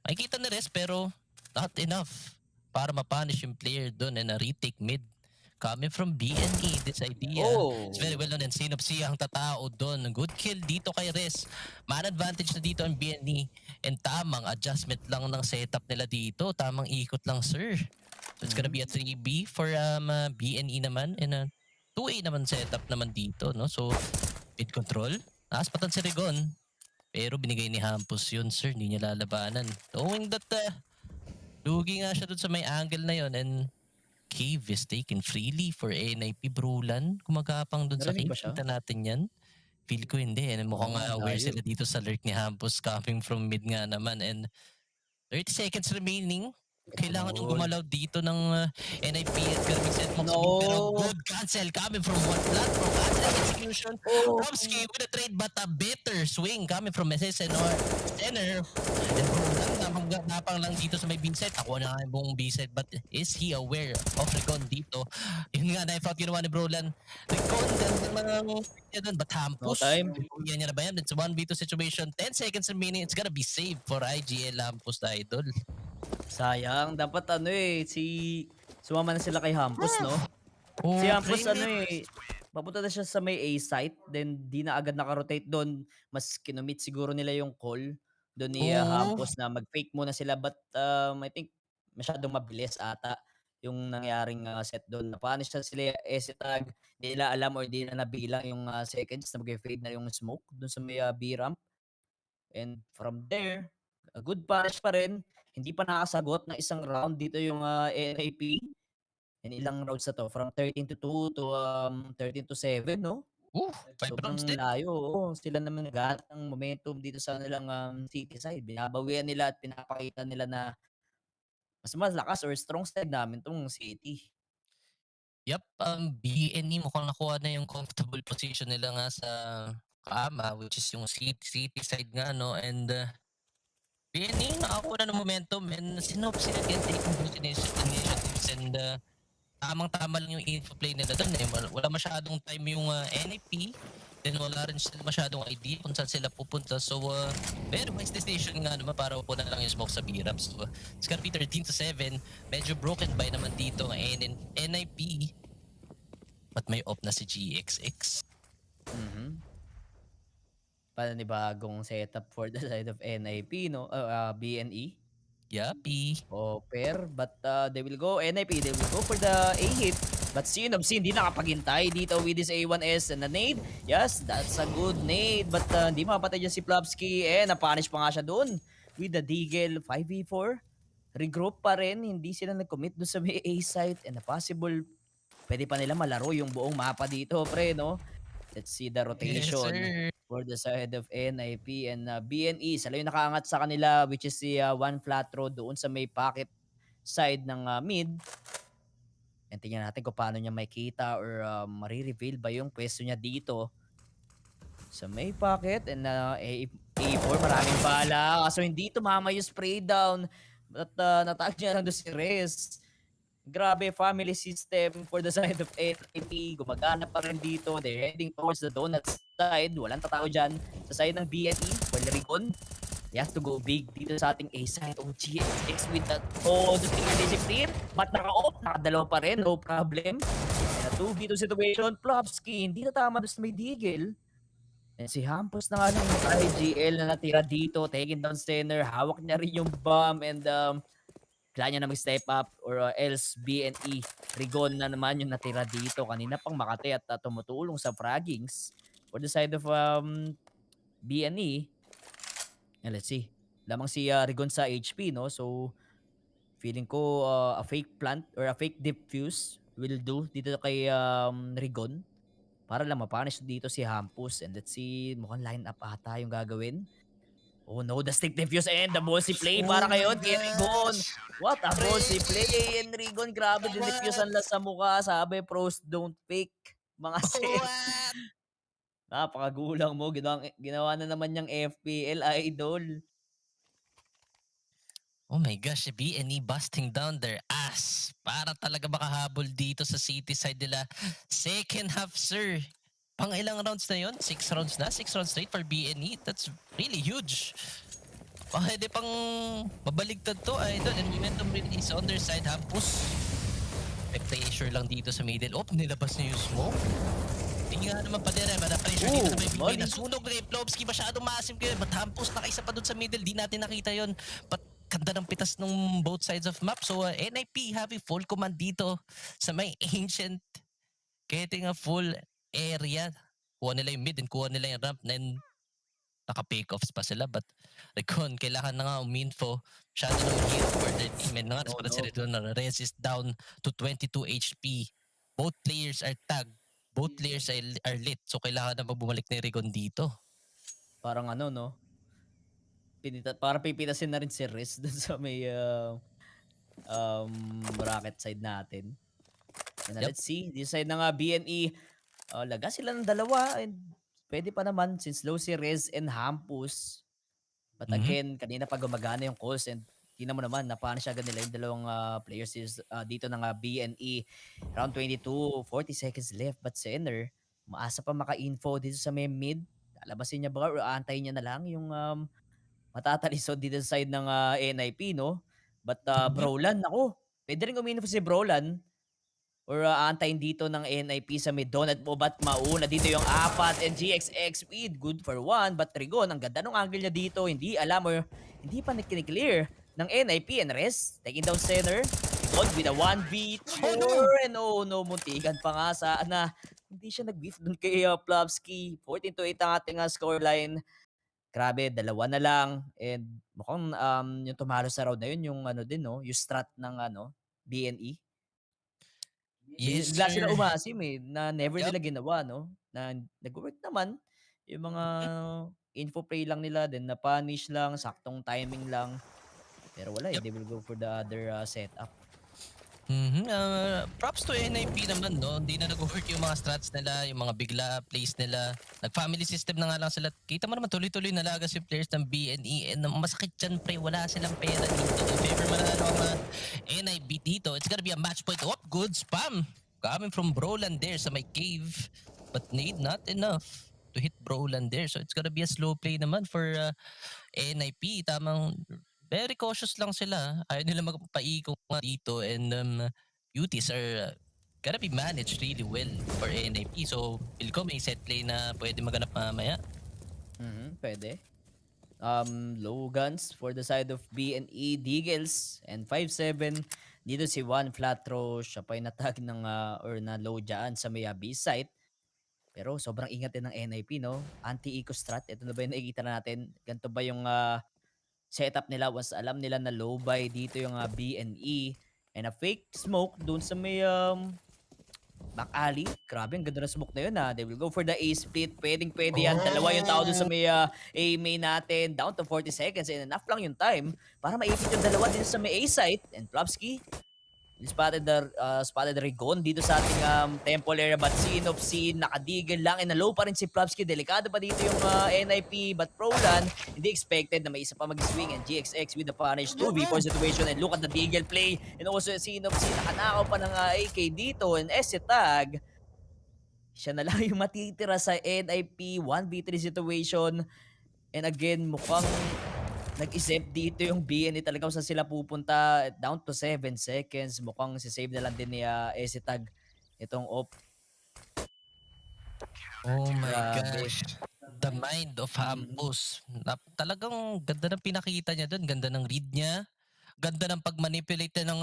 Makikita ni Rez pero not enough para ma-punish yung player doon and a retake mid. Coming from BNE, this idea. It's very well known and Synopsy ang tatao doon. Good kill dito kay Rez. Man advantage na dito ang BNE and tamang adjustment lang ng setup nila dito. Tamang ikot lang, sir. So it's gonna be a 3B for BNE naman and a 2A naman setup naman dito, no? So mid control, taas patan si Rigon. Pero binigay ni Hampus yun, sir. Hindi niya lalabanan. Knowing that lugi nga siya dun sa may angle na yun and Cave is taken freely for NIP Brulan. Gumagapang dun sa Narinig Cave. ba siya? Kita natin yan. Feel ko hindi. And mukhang aware layo. sila dito sa lurk ni Hampus coming from mid nga naman. And 30 seconds remaining. Kailangan yung gumalaw dito ng NIP at Garmin set mo. Pero good cancel coming from one platform. Cancel execution. Romsky with a trade but a better swing coming from SSNR center. And napang lang dito sa may B-side. Ako na nga yung buong B-side but is he aware of Recon dito? Yun nga, na-thought ginawa ni Brolan. Recon, ganda mga doon, but Hampus. No time. Yan niya na ba yan? It's a 1v2 situation. 10 seconds remaining. It's gonna be saved for IGL Hampus na idol. Sayang, dapat sumama na sila kay Hampus, no? Oh, Si Hampus Premier. papunta na siya sa may A site, then di na agad naka-rotate doon. Mas kinumit siguro nila yung call doon ni Hampus na mag-fake muna sila, but I think masyadong mabilis ata yung nangyaring set doon. Napunish na sila ENCE tag, di nila alam or di na nabilang yung seconds na mag-fade na yung smoke doon sa may B ramp. And from there, a good punish pa rin. Hindi pa nakasagot ng isang round dito yung NAP. And ilang rounds na to? From 13 to 2 to 13 to 7, no? 5 rounds Sobrang din. layo. Oo. Sila naman naghahanap ng momentum dito sa nilang city side. Binabawian nila at pinapakita nila na mas malakas or strong side namin tong city. Yup, BNE mukhang nakuha na yung comfortable position nila nga sa kama, which is yung city side nga, no? And BNE nakakuha na ng momentum and sinop sila again taking those initiatives and tamang-tama lang yung info play nila doon eh. Wala masyadong time yung NAP. Then wala rin sila masyadong idea kung saan sila pupunta. So, very wise decision nga naman para upo na lang yung smoke sa B-ramp. So, it's gonna be 13 to 7. Medyo broken by naman dito ang NIP. But may off na si GXX. Panibagong setup for the side of NIP, no? BNE. Yappy. Pair, but they will go NIP, they will go for the A hit. But Scene di nakapaghintay dito with this A1S and a nade. Yes, that's a good nade, but hindi mapatay dyan si Plopsky and napunish pa nga siya doon with the Deagle 5v4. Regroup pa rin, hindi sila nag-commit doon sa may A site and a possible pwede pa nila malaro yung buong mapa dito, pre, no? Let's see the rotation. Yes, sir. For the side of NIP and BNE. Sila yung nakaangat sa kanila, which is si One Flat Road doon sa may pocket side ng mid. And tingnan natin kung paano niya makita or marireveal ba yung pwesto niya dito sa may pocket. And A4, maraming bala. So hindi tumama yung spray down. But natag niya lang doon si Rez. Grabe, family system for the side of NIP. Gumagana pa rin dito. They're heading towards the donut side. Walang tatao dyan. Sa side ng BNE, well, Rigon, he has to go big dito sa ating A side. Oh, GXX with that. Oh, the finger discipline. But naka-off. Nakadalaw pa rin. No problem. And a 2v2 situation. Plopsky, hindi natama doon sa may Deagle. And si Hampus na nga ng IGL na natira dito. Taking down center. Hawak niya rin yung bomb. And kailangan niya na mag-step up or else BNE. Rigon na naman yung natira dito. Kanina pang Makati at tumutulong sa fraggings. For the side of BNE. And let's see. Lamang si Rigon sa HP, no? So, feeling ko a fake plant or a fake diffuse will do dito kay Rigon. Para lang mapunish dito si Hampus. And let's see, mukhang line up ata yung gagawin. Oh no, the stick defuse and the bossy play para kayo kay Rigon. What a bossy play, and Rigon, grabe din defuse ang sa mukha. Sabi, pros don't fake. Mga sis. Napakagulang mo. Ginawa na naman niyang FPL idol. Oh my gosh, si BNE busting down their ass para talaga makahabol dito sa city side nila. Second half, sir. Pang ilang rounds na yun? 6 rounds na? 6 rounds straight for BNE? That's really huge. Pwede pang mabaligtad to, idol. And momentum really is on their side. Hampus. Pressure lang dito sa middle. Oh, nilabas niya yung smoke. Hindi nga naman pa din. Pressure dito sa may BNE. Nasunog na yung Plopsky. Masyadong massive kayo. But Hampus nakaisa pa dun sa middle. Di natin nakita yun. But ganda ng pitas ng both sides of map. So NIP having full command dito sa may ancient, getting a full area. Kuha nila yung mid and kuha nila yung ramp, and naka-pick-offs pa sila. But Recon, kailangan na nga uminfo. Shadow naman here for their team. And nga, Oh, para no. si Recon, Rez is down to 22 HP. Both players are tagged. Both players are lit. So kailangan na bumalik ni Recon dito. Parang ano, no? Parang pipitasin na rin si Riz dun sa may bracket side natin. And Yep. let's see. This side na nga, BNE. Laga sila ng dalawa. And pwede pa naman since low si Riz and Hampus. But again, kanina pa gumagana yung calls and tingnan mo naman, napunish agad nila yung dalawang players dito ng BNE. Round 22, 40 seconds left. But Senner, maasa pa maka-info dito sa may mid. Lalabasin niya ba or aantayin niya na lang yung matatalisod dito sa side ng NIP, no? But Brolan, ako, pwede rin uminfo si Brolan or aantayin dito ng NIP sa mid donut mo, ba't mauna dito yung apat and GXX with good for one, but Trigon, ang ganda ng angle niya dito, hindi alam or hindi pa nakiklear ng NIP and Rest, taking down center, Trigon with a 1v4, and oh no, muntikan pa nga sa na hindi siya nag-beef dun kay Plavsky, 14-8 ang ating scoreline. Grabe, dalawa na lang, and mukhang yung tumalo sa round na yun, yung ano din, no, yung strat ng BNE. Yes, Bigla sir. sila umasim na never Yup. nila ginawa, no? Na nag-work naman. Yung mga info play lang nila, then na-punish lang, saktong timing lang. Pero wala Yup. they will go for the other setup. Props to NIP naman, no? Hindi na nag-work yung mga strats nila, yung mga bigla plays nila. Nag-family system na nga lang sila. Kita mo naman, tuloy-tuloy nalagas yung players ng BNE. And masakit dyan, pre. Wala silang pera dito. If ever manalo ang NIP dito, it's gonna be a match point. Oh, good spam! Coming from Broland there sa may cave. But need not enough to hit Broland there. So it's gonna be a slow play naman for NIP. Tamang very cautious lang sila. Ayaw nila magpaikot nga dito, and beauties are gonna be managed really well for NIP. So, feel ko may set play na pwede maganap mamaya. Pwede. Low guns for the side of BNE Deagles and 5-7. Dito si Juan Flatro, siya pa yung natag ng or na low dyan sa may B site. Pero sobrang ingat din ng NIP, no? Anti-eco strat. Ito na ba yung nakikita natin? Ganito ba yung setup nila once alam nila na low buy dito yung BNE and a fake smoke dun sa may back alley. Grabe, ang ganda ng smoke na yun They will go for the A split. Pwede yan. Dalawa yung tao dun sa may A main natin. Down to 40 seconds and enough lang yung time para maipit yung dalawa din sa may A site. And Plavsky spotted Rigon dito sa ating temple area, but Sinopsi nakadigil lang and low pa rin si Plavsky. Delikado pa dito yung NIP, but Prolan hindi expected na may isa pa mag-swing and GXX with the punish 2v4 situation, and look at the Deagle play, and also Sinopsi nakanakaw pa ng AK dito, and SC tag siya na lang yung matitira sa NIP 1v3 situation. And again, mukhang nag-isip dito yung BNE talaga kung saan sila pupunta. Down to 7 seconds. Mukhang sisave na lang din ni Esitag itong op. Oh my Grabe. gosh. The mind of Hampus. Talagang ganda ng pinakita niya doon. Ganda ng read niya. Ganda ng pag-manipulate ng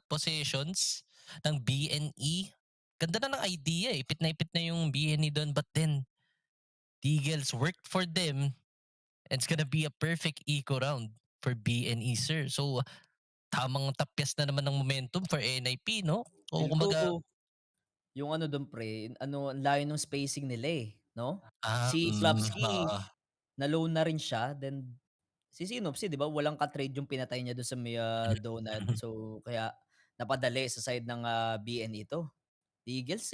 possessions ng BNE. Ganda na ng idea eh. Ipit na yung BNE doon. But then, Deagles worked for them. And it's gonna be a perfect eco round for BNE, sir. So, tamang tapyas na naman ng momentum for NIP, no? O kumbaga, Yung ano doon pre, ang layo ng spacing nila no? ah, Si mm, Plavsky, oo. na-low na rin siya. Then, si Sinopsi, di ba? Walang ka-trade yung pinatay niya doon sa may donut. So, kaya napadali sa side ng BNE ito. Eagles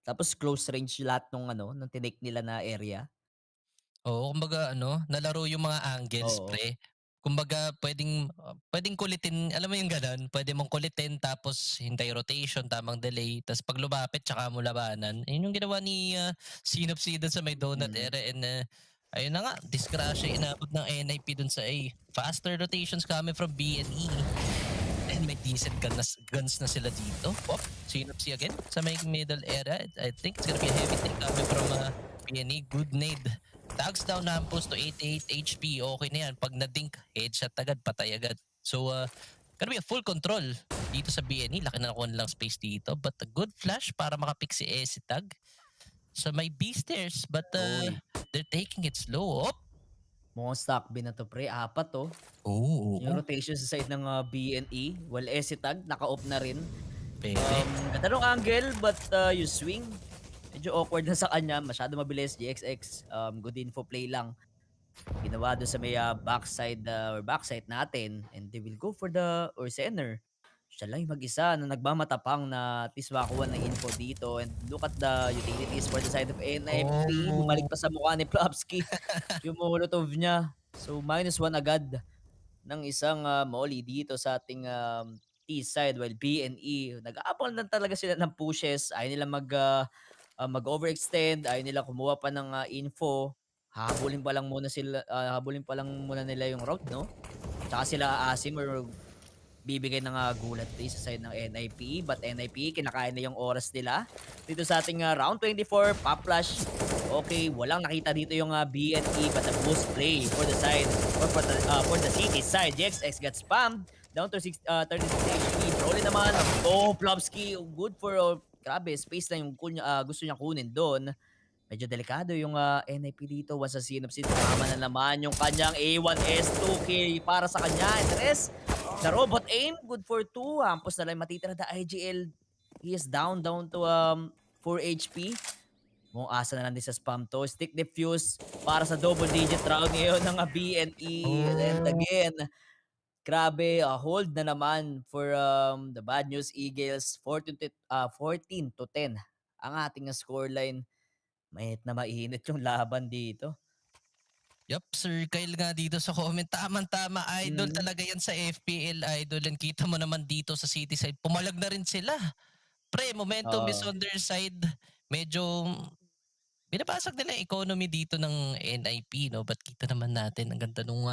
Tapos close range lahat nung tinake nila na area. Oo, kumbaga nalaro yung mga angles, Oo. pre. Kumbaga pwedeng kulitin, alam mo yung gano'n, pwede mong kulitin tapos hintay rotation, tamang delay, tapos pag lumapit tsaka mo labanan. Yun yung ginawa ni Sinopsi doon sa may donut area, and ayun na nga, disgrasya inabot ng NIP doon sa A. Faster rotations coming from BNE. And may decent guns na sila dito. Pop, Sinopsi again sa may middle area. I think it's gonna be a heavy take coming from BNE. Good nade Tags down na Hampus to 88 HP. Okay na yan. Pag na-dink, headshot agad, patay agad. So, gonna be a full control dito sa BNE. Laki na nakuha nilang space dito. But a good flash para makapick si ENCE tag. So, may B stairs. But Uy. they're taking it slow. Oh! Mukhang stock bin na to, pre. 4 to. Oo. Yung rotation sa side ng BNE. While Esitag, naka-off na rin. Pwede. Ganda nung angle, but yung swing, medyo awkward na sa kanya. Masyado mabilis, GXX. Good info play lang. Ginawa doon sa may backside or backside natin. And they will go for the, or center. Siya lang yung mag-isa na nagmamatapang na at least makakuha ng info dito. And look at the utilities for the side of NFP. Bumalik pa sa mukha ni Plopsky yung molotov niya. So -1 agad ng isang molly dito sa ating east side, while BNE nag-aabang lang talaga sila ng pushes. Ayaw nila mag-overextend, ayaw nila kumuha pa ng info. Habulin pa lang muna sila, habulin pa lang muna nila yung route, no? Tsaka sila Asim or bibigay ng gulat sa side ng NIP, but NIP kinakain na yung oras nila dito sa ating round 24 pop flash. Okay, walang nakita dito yung BNE, but a boost play for the side or for the city side. GXX got spammed down to 36 HP. Broly naman, Plopsky, good for grabe, space lang yung gusto niya kunin doon. Medyo delikado yung NIP dito. Once sa Synopsis, tama na naman yung kanyang A1S2K para sa kanya. Andres, the robot aim, good for 2. Hampos na lang matitira na IGL. He is down to 4 HP. Mukhang asa na lang din sa spam to. Stick defuse para sa double digit round ngayon ng BNE. And again, grabe, hold na naman for the Bad News Eagles. 14 to 10 ang ating scoreline. Mahit na mainit yung laban dito. Yup, Sir Kyle nga dito sa comment. Tama-tama, idol talaga yan sa FPL, idol. And kita mo naman dito sa city side, pumalag na rin sila. Pre, momentum is on their side. Medyo binabasag nila yung economy dito ng NIP, no? But kita naman natin, ang ganda nung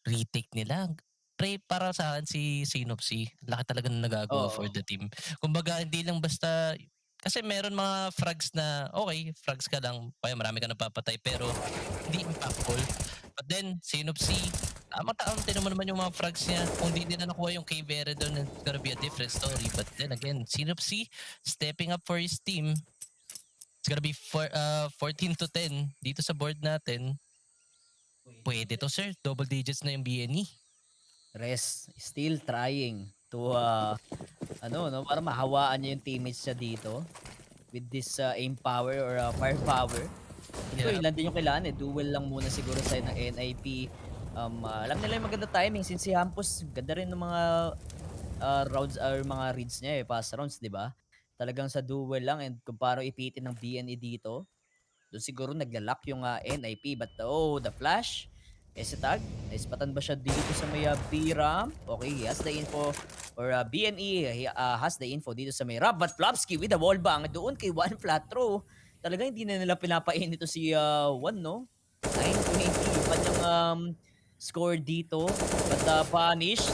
retake nila. Pre, para sa akin si Synopsy, laki talaga na nagagawa for the team. Kumbaga, hindi lang basta, kasi meron mga frags na, okay, frags ka lang, kaya marami ka napapatay, pero hindi impactful. But then, Synopsy, tamang-tamang mo naman yung mga frags niya. Kung hindi nila nakuha yung K-Vera doon, it's gonna be a different story. But then again, Synopsy, stepping up for his team, it's gonna be 14 to 10 dito sa board natin. Pwede to, sir. Double digits na yung BNE. Res, still trying to para mahawaan niya yung teammates siya dito with this aim power or firepower. Ito, ilan din yung kailangan duel lang muna siguro sa ng NIP. Alam nila yung maganda timing since si Hampus, ganda rin ng mga rounds or mga reads niya pass rounds, di ba? Talagang sa duel lang, and kung paano ipitin ng BNE dito, doon siguro naglalak yung NIP. But the flash, Esitag, naispatan ba siya dito sa may B-Ram? Okay, he has the info. Or BNE has the info dito sa may Ram. But Plopsky with the wall bang doon kay One flat throw. Talaga hindi na nila pinapain ito si One, no? 9-20 yung kanyang score dito. But punish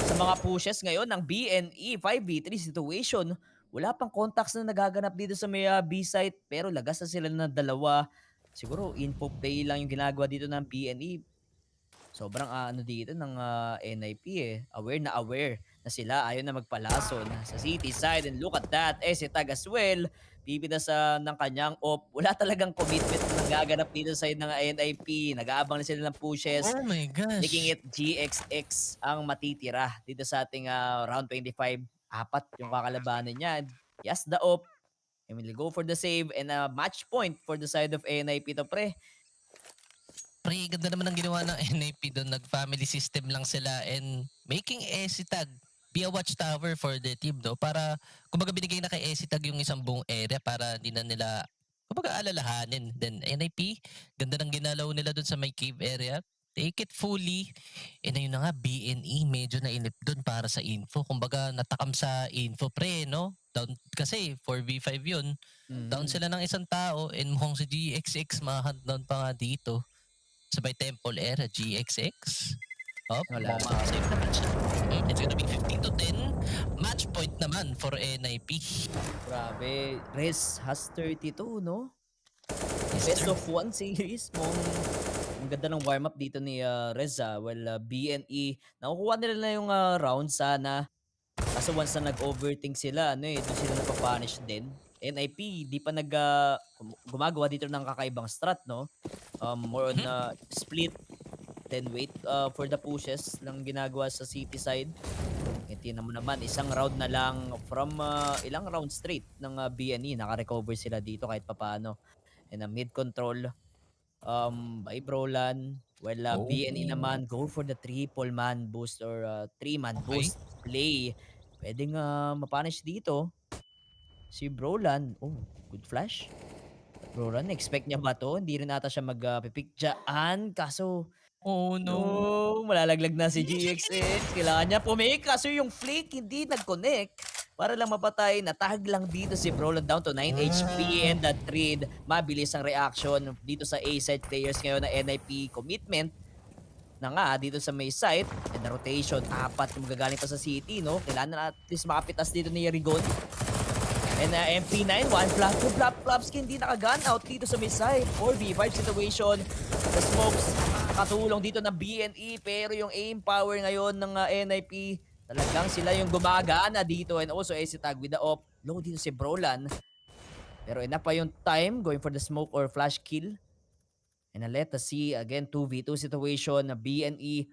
sa mga pushes ngayon ng BNE 5v3 situation. Wala pang contacts na nagaganap dito sa may B-site, pero lagas na sila na dalawa. Siguro info play lang yung ginagawa dito ng BNE. Sobrang dito ng NIP aware na sila, ayaw na magpalason sa city side. And look at that, Esitag as well, pipitas ng kanyang op. Wala talagang commitment na nagaganap dito sa side ng NIP. Nag-aabang na sila ng pushes. Oh my gosh. Making it GXX ang matitira dito sa ating round 25. 4 yung kakalabanan niya. Yes, the op. And we'll go for the save and a match point for the side of NIP to, pre. Pre, ganda naman ang ginawa ng NIP doon. Nag-family system lang sila and making Esitag be a watchtower for the team, no? Para, kumbaga binigay na kay Esitag yung isang buong area para hindi na nila, kumbaga alalahanin. Then NIP, ganda ng ginalaw nila doon sa may cave area. Take it fully. And ayun na nga, BNE medyo nainip doon para sa info. Kumbaga natakam sa info, pre, no? Down, kasi 4v5 yun. Down sila ng isang tao and mukhang si GXX ma-hunt down pa nga dito. Sabay Temple Era, GXX. Wala. Save naman siya. It's gonna be 15 to 10. Match point naman for NIP. Grabe. Res has 32, no? best of 1 series. Ang ganda ng warm-up dito ni Reza. Well, BNE, nakukuha nila na yung round sana. Kaso once na nag-overthink sila, doon sila napapunish din. NIP, di pa gumagawa dito ng kakaibang strat, no? More on split, then wait for the pushes lang ginagawa sa city side. Tingnan mo naman, isang round na lang from ilang round straight ng BNE. Naka-recover sila dito kahit papaano. And mid control by Brolan. Well, BNE naman go for the triple man boost or 3-man Okay. boost play. Pwedeng mapunish dito si Brolan. Oh, good flash. Brolan, expect niya ba to? Hindi rin ata siya mag-pick dyan. Kaso, Oh no. no, malalaglag na si GXX. Kailangan niya pumake. Kaso yung flick hindi nag-connect. Para lang mapatay, natag lang dito si Brolan down to 9 HP and the trade. Mabilis ang reaction dito sa A-side players ngayon na NIP commitment na nga dito sa may site. And the rotation, 4 yung magagaling pa sa city, no? Kailangan na at least makapitas dito ni Rigon. And MP9, 1 flap, 2 flap skin, hindi naka-gun out dito sa may side. 4v5 situation. The smokes, katulong dito ng BNE, pero yung aim power ngayon ng NIP, talagang sila yung gumagana dito. And also AC tag with the op. Low dito si Brolan. Pero enough pa yung time going for the smoke or flash kill. And let us see again 2v2 situation na BNE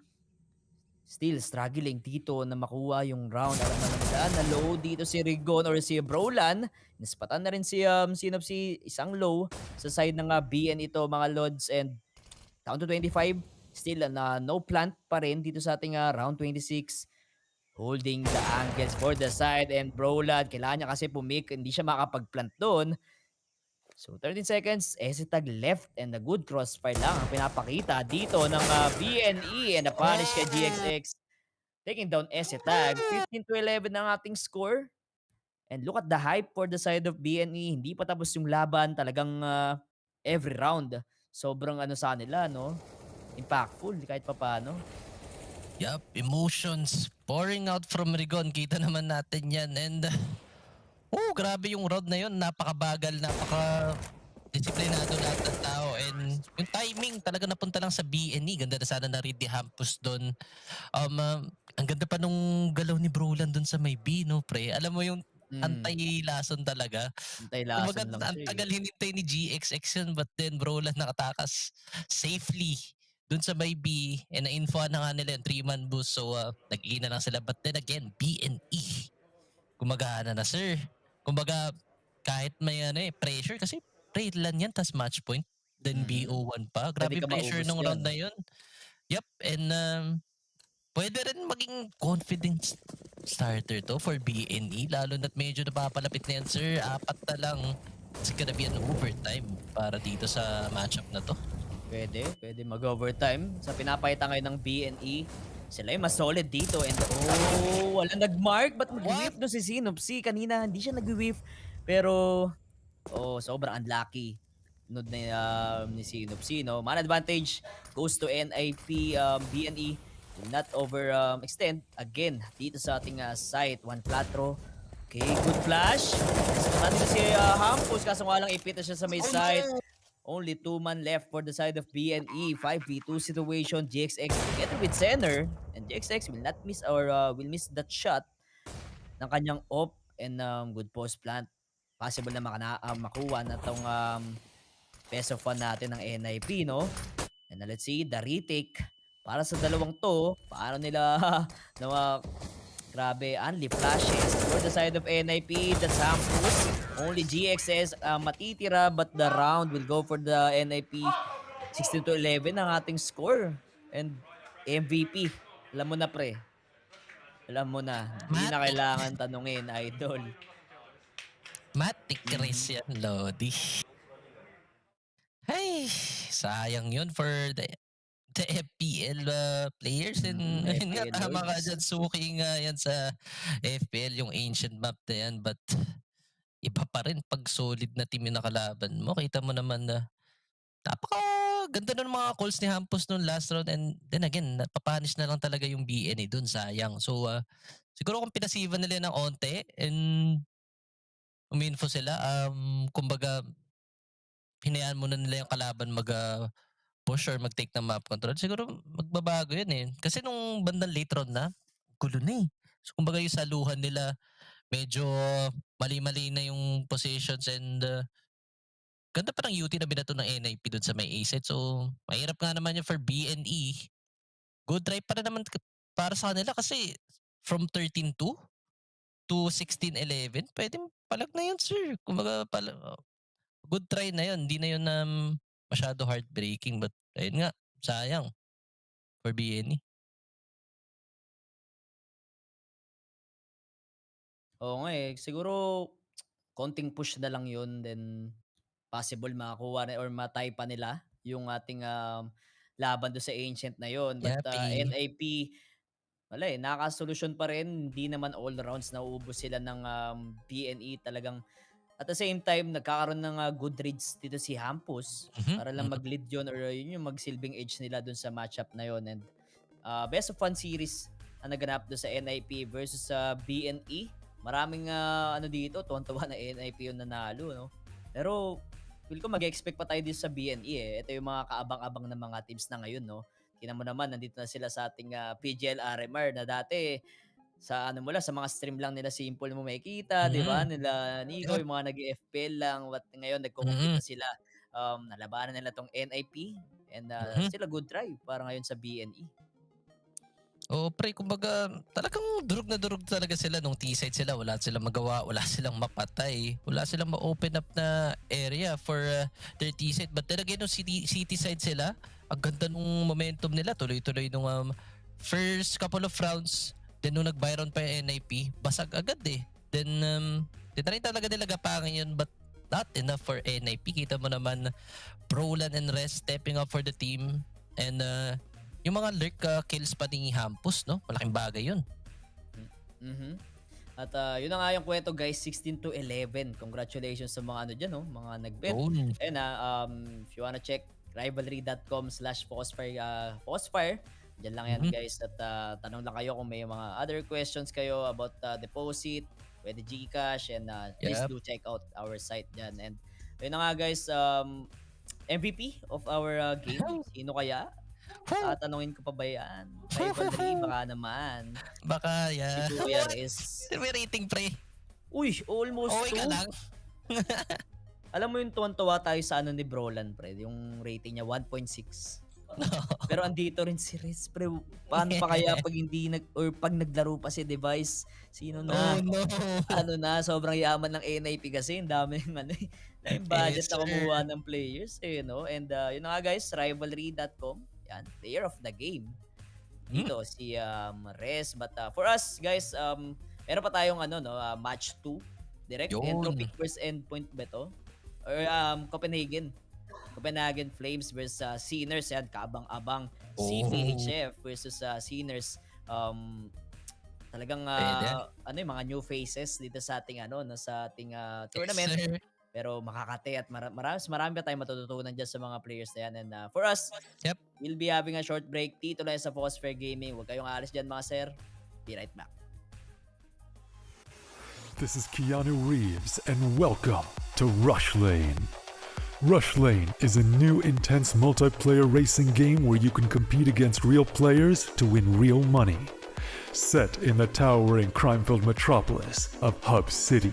still struggling dito na makuha yung round. Alam naman nila na low dito si Rigon or si Brolan. Nispatan na rin si Sinopsy, isang low sa side ng BNE ito mga Lods. And down to 25. Still na no plant pa rin dito sa ating round 26. Holding the angles for the side. And Brolan, kailangan niya kasi pumik. Hindi siya makapag-plant doon. So 13 seconds, Esitag left and a good crossfire lang ang pinapakita dito ng BNE and a punish kay GXX. Taking down Esitag, 15-11 ang ating score. And look at the hype for the side of BNE. Hindi pa tapos yung laban, talagang every round. Sobrang sa nila, no? Impactful kahit papano. Yup, emotions pouring out from Rigon. Kita naman natin yan. And grabe yung round na yun. Napakabagal, disiplinado lahat ng tao. And yung timing talaga napunta lang sa BNE. Ganda na sana na read ni Hampus doon. Ang ganda pa nung galaw ni Brolan doon sa may B, no, pre? Alam mo yung antay-lason talaga. Antay-lason lang Ang siya. tagal hinintay ni GXX yun, but then Brolan nakatakas safely dun sa may B, and na-infoan na nga nila yung 3-man boost. So, nag-iina lang sila. But then again, BNE. Gumagana na, sir. Kumbaga, kahit may pressure, kasi trade lang yan, tas match point. Then BO1 pa. Grabe Pwede ka pressure maubos nung yan. round na yun. Yup, and pwede rin maging confident starter to for BNE, lalo na't medyo napapalapit na yan, sir. 4 na lang. It's gonna be an overtime para dito sa matchup na to. Pwede mag-overtime. Sa pinapakita ngayon ng BNE, sila yung mas solid dito. And walang nag-mark. Ba't mag-whiff doon si Sinopsy? Kanina hindi siya nag-whiff. Pero, sobrang unlucky. Nod na ni Sinopsy, no? Man advantage goes to NIP. BNE will not extend again dito sa ating site. 1 flat throw. Okay, good flash. Nandito si Hampus, kaso nga lang ipita siya sa may site. Only 2-man left for the side of BNE. 5v2 situation. GXX together with Senner. And GXX will not miss or will miss that shot ng kanyang op and good post plant. Possible na makuha na tong best of 1 natin ng NIP, no? And let's see, the retake para sa dalawang to. Paano nila grabe, only flashes for the side of NIP. That's Hampus. Only GXS matitira, but the round will go for the NIP. 16-11 ang ating score. And MVP. Alam mo na, pre. Alam mo na. Hindi na kailangan tanungin, idol. Matic race yan, Lodi. Ay, sayang yun for the FPL players. And ayun nga, FPL tama ka lords. dyan. Suki nga yan sa FPL, yung ancient map na yan. But iba pa rin pag solid na team yung nakalaban mo. Kita mo naman na napakaganda ng mga calls ni Hampus noon last round. And then again, napapanish na lang talaga yung BNE dun, sayang. So, siguro kung pinasivan nila ng onte and uminfo sila, kumbaga, hinayaan muna nila yung kalaban push or mag-take ng map control, siguro magbabago yun eh. Kasi nung bandang late round na, gulo na eh. So kumbaga yung saluhan nila, medyo mali-mali na yung positions and ganda pa ng UT na binato ng NIP dun sa may A side. So mahirap nga naman yun for BNE. Good try pa rin naman para sa kanila kasi from 13-2 to 16-11, pwede palag na yun, sir. Kumbaga, good try na yun. Hindi na yun masyado heartbreaking. But, ayun nga, sayang for BNE. Oo nga eh. Siguro, konting push na lang yun. Then, possible makakuha na or matay pa nila yung ating laban do sa Ancient na yun. But Yappy. NIP, wala eh, nakakasolusyon pa rin. Hindi naman all rounds nauubos sila ng BNE talagang. At the same time, nagkakaroon ng good reads dito si Hampus para lang mag-lead yun or yun yung magsilbing edge nila dun sa matchup na yun. And best of 1 series ang naganap doon sa NIP versus sa BNE. Maraming dito, tuwan-tuwa na NIP yung nanalo, no? Pero feel ko mag-expect pa tayo dito sa BNE eh. Ito yung mga kaabang-abang ng mga teams na ngayon, no? Tingnan mo naman, nandito na sila sa ating PGL RMR na dati sa sa mga stream lang nila Simple mo makikita, di ba? Nila Nico, yung mga nag-FPL lang. What ngayon nagko-compete na sila. Nalabanan nila tong NIP and still a good try para ngayon sa BNE. Oo, pre, kumbaga, talagang durog na durog talaga sila nung T-side sila. Wala silang magawa, wala silang mapatay, wala silang ma-open up na area for their T-side. But then again, nung city side sila, ang ganda nung momentum nila. Tuloy-tuloy nung first couple of rounds. Then nung nag-byron pa yung NIP, basag agad eh. Then, rin talaga nila gapangan yun, but not enough for NIP. Kita mo naman, Brolan and Rest stepping up for the team. And yung mga lurk kills pa ni Hampus, no? Malaking bagay yun. At yun na nga yung kwento guys, 16-11. Congratulations sa mga dyan, no? Mga nag-bet. And if you wanna check, rivalry.com/Fosfire. Diyan lang yan guys. At tanong lang kayo kung may mga other questions kayo about deposit, pwede Gcash, and please do check out our site dyan. And yun na nga guys, MVP of our game, sino kaya? Tatanungin ko pa ba yan? Rivalry, baka naman. Baka, yeah. Si Kuya Riz. May rating, pre. Uy, almost okay 2. ka lang. Alam mo yung tuwan-tuwa tayo sa ni Brolan, pre. Yung rating niya, 1.6. Pero andito rin si Riz, pre. Paano pa kaya pag hindi pag naglaro pa si Device? Sino na? Oh, no. Sobrang yaman ng NIP kasi. Ang dami yung budget na kumuha ng players, no? And yun na nga guys, rivalry.com. Yan, player of the game. Dito si Rez. But for us guys, meron pa tayong match 2. Direct Entropic versus Endpoint ba ito? Or Copenhagen Flames versus Sinners. Yan, kaabang-abang. CPH versus Sinners. Talagang yung mga new faces dito sa ating sa ating tournament. Yes, pero makakate at marami pa tayong matututunan dyan sa mga players na yan. And for us, we'll be having a short break dito lang sa Fosfire Gaming. Huwag kayong aalis dyan mga sir. Be right back. This is Keanu Reeves and welcome to Rush Lane. Rush Lane is a new intense multiplayer racing game where you can compete against real players to win real money. Set in the towering crime-filled metropolis of Hub City.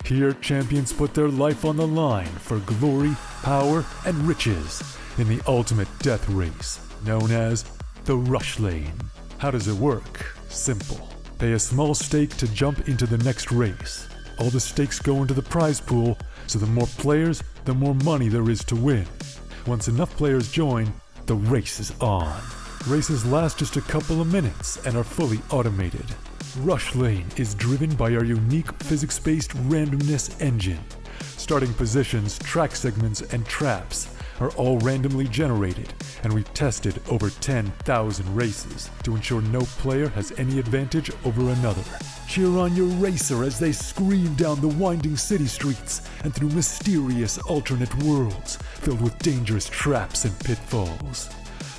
Here, champions put their life on the line for glory, power, and riches in the ultimate death race, known as the Rush Lane. How does it work? Simple. Pay a small stake to jump into the next race. All the stakes go into the prize pool, so the more players, the more money there is to win. Once enough players join, the race is on. Races last just a couple of minutes and are fully automated. Rush Lane is driven by our unique physics-based randomness engine. Starting positions, track segments, and traps are all randomly generated, and we've tested over 10,000 races to ensure no player has any advantage over another. Cheer on your racer as they scream down the winding city streets and through mysterious alternate worlds filled with dangerous traps and pitfalls.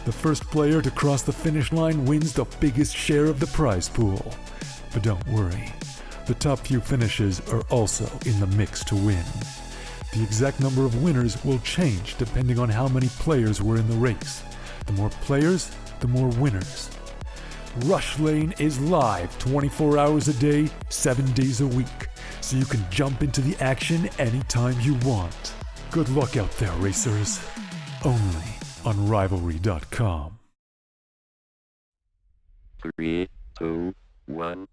The first player to cross the finish line wins the biggest share of the prize pool. But don't worry, the top few finishes are also in the mix to win. The exact number of winners will change depending on how many players were in the race. The more players, the more winners. Rush Lane is live 24 hours a day, 7 days a week, so you can jump into the action anytime you want. Good luck out there, racers. Only on Rivalry.com. 3, 2, 1.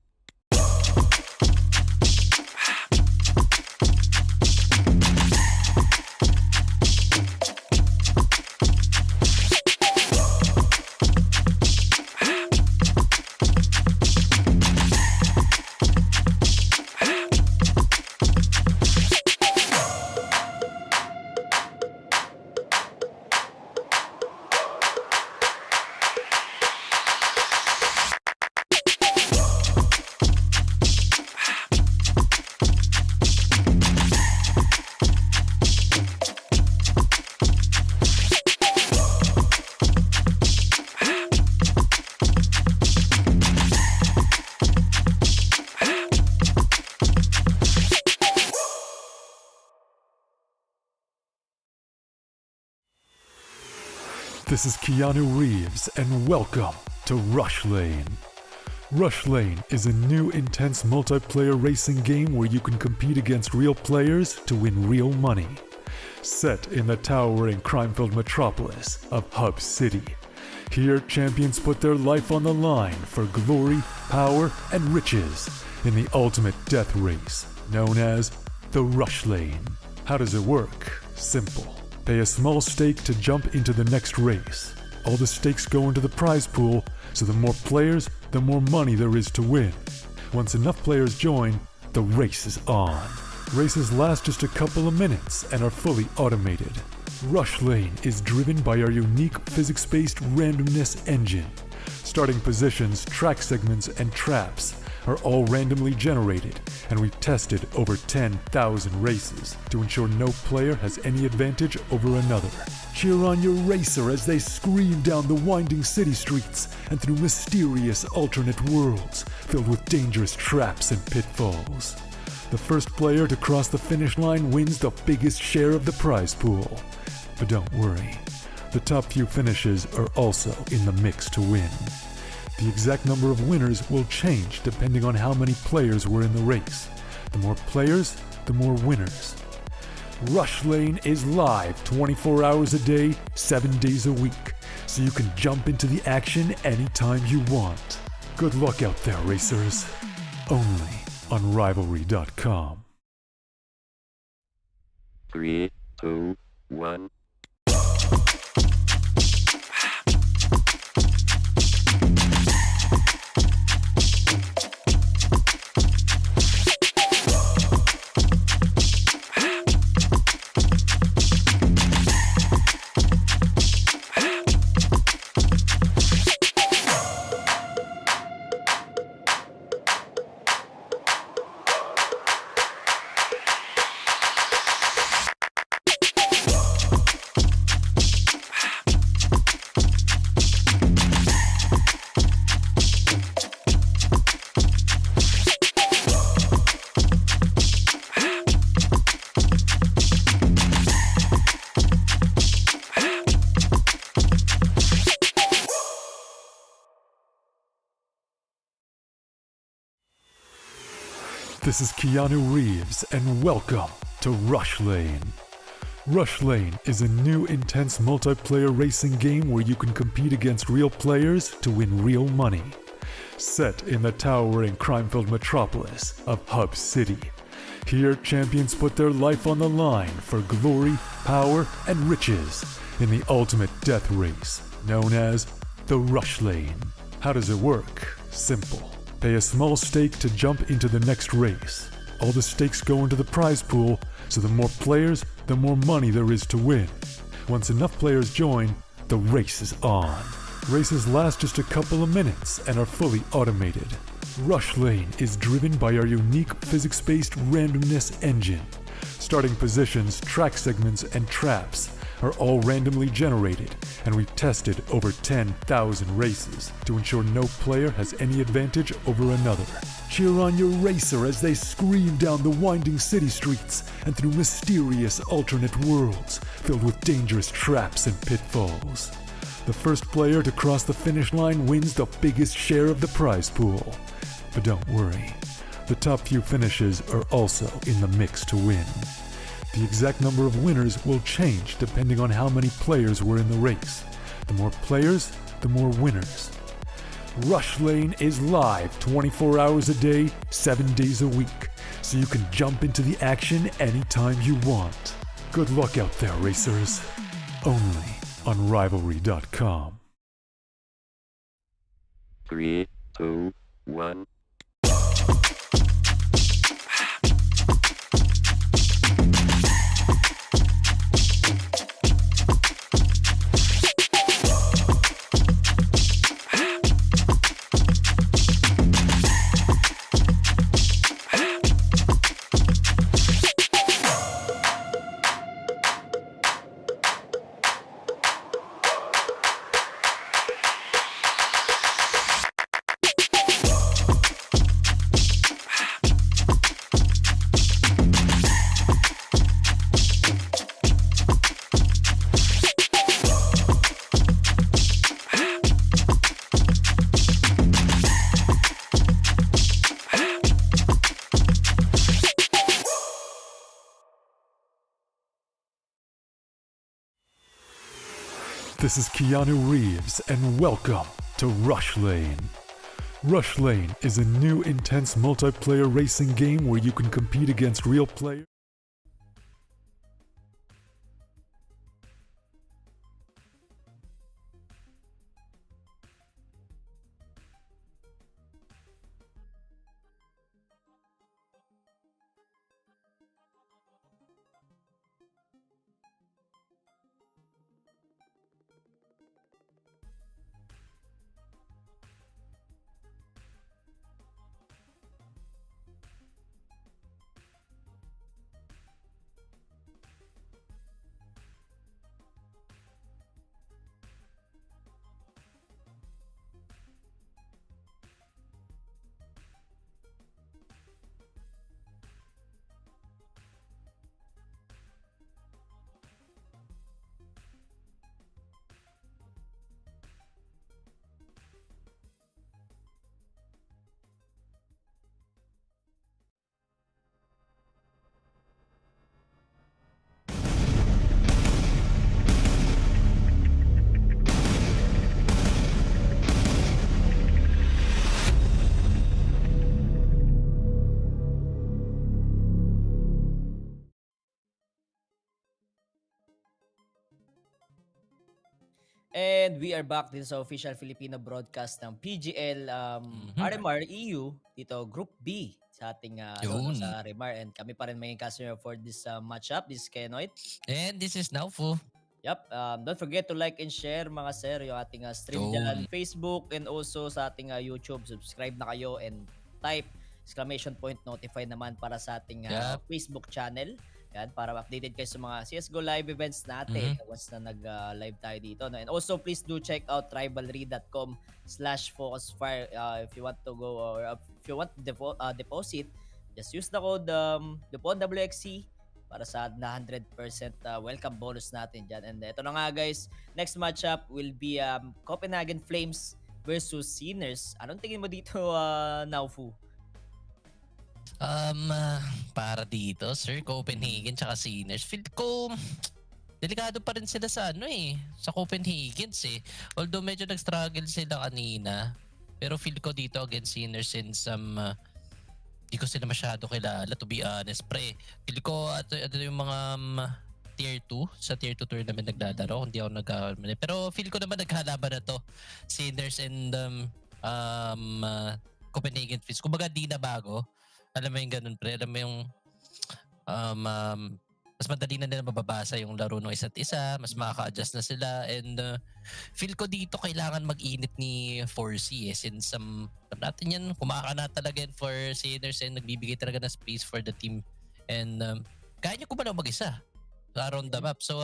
This is Keanu Reeves, and welcome to Rush Lane. Rush Lane is a new intense multiplayer racing game where you can compete against real players to win real money. Set in the towering crime-filled metropolis of Hub City. Here, champions put their life on the line for glory, power, and riches in the ultimate death race, known as the Rush Lane. How does it work? Simple. Pay a small stake to jump into the next race. All the stakes go into the prize pool, so the more players, the more money there is to win. Once enough players join, the race is on. Races last just a couple of minutes and are fully automated. Rush Lane is driven by our unique physics-based randomness engine. Starting positions, track segments, and traps are all randomly generated, and we've tested over 10,000 races to ensure no player has any advantage over another. Cheer on your racer as they scream down the winding city streets and through mysterious alternate worlds filled with dangerous traps and pitfalls. The first player to cross the finish line wins the biggest share of the prize pool. But don't worry, the top few finishes are also in the mix to win. The exact number of winners will change depending on how many players were in the race. The more players, the more winners. Rush Lane is live 24 hours a day, 7 days a week, so you can jump into the action anytime you want. Good luck out there, racers. Only on Rivalry.com. 3, 2, 1. This is Keanu Reeves, and welcome to Rush Lane. Rush Lane is a new intense multiplayer racing game where you can compete against real players to win real money. Set in the towering crime-filled metropolis of Hub City. Here, champions put their life on the line for glory, power, and riches in the ultimate death race, known as the Rush Lane. How does it work? Simple. Pay a small stake to jump into the next race. All the stakes go into the prize pool, so the more players, the more money there is to win. Once enough players join, the race is on. Races last just a couple of minutes and are fully automated. Rush Lane is driven by our unique physics-based randomness engine. Starting positions, track segments, and traps are all randomly generated, and we've tested over 10,000 races to ensure no player has any advantage over another. Cheer on your racer as they scream down the winding city streets and through mysterious alternate worlds filled with dangerous traps and pitfalls. The first player to cross the finish line wins the biggest share of the prize pool. But don't worry, the top few finishes are also in the mix to win. The exact number of winners will change depending on how many players were in the race. The more players, the more winners. Rush Lane is live 24 hours a day, 7 days a week, so you can jump into the action anytime you want. Good luck out there, racers. Only on Rivalry.com. 3, 2, 1. This is Keanu Reeves, and welcome to Rush Lane. Rush Lane is a new intense multiplayer racing game where you can compete against real players. And we are back din sa official Filipino broadcast ng PGL RMR EU dito Group B sa ating Yun. sa RMR, and kami pa rin maging customer for this matchup. This is Kenoit. And this is Naufu. Yup. Don't forget to like and share mga sir yung ating stream dyan, Facebook, and also sa ating YouTube. Subscribe na kayo and type exclamation point notify naman para sa ating Facebook channel. Yan, para updated kayo sa mga CSGO live events natin once na nag-live tayo dito. No? And also, please do check out rivalry.com/focusfire if you want to go, or if you want to deposit, just use the code WXC para sa 100% welcome bonus natin dyan. And ito na nga guys, next matchup will be Copenhagen Flames versus Sinners. Anong tingin mo dito, Naufu? Para dito, Sir, Copenhagen tsaka Sinners. Feel ko, delikado pa rin sila sa sa Copenhagen Although medyo nag-struggle sila kanina, pero feel ko dito against Sinners since di ko sila masyado kilala, to be honest, pre. Feel ko ito yung mga tier 2, sa tier 2 tournament naglalaro, hindi ako nagkakamali. Pero feel ko naman naghalaban na to, Sinners and Copenhagen Flames. Kumbaga di na bago. Alam mo yung ganun, pre. Alam mo yung mas madali na nila mababasa yung laro ng isa't isa, mas makaka-adjust na sila, and feel ko dito kailangan mag-init ni 4C since natin yan, kumakana talaga yan for Sinners and nagbibigay talaga ng space for the team, and kaya nyo kumalaw mag-isa around the map. So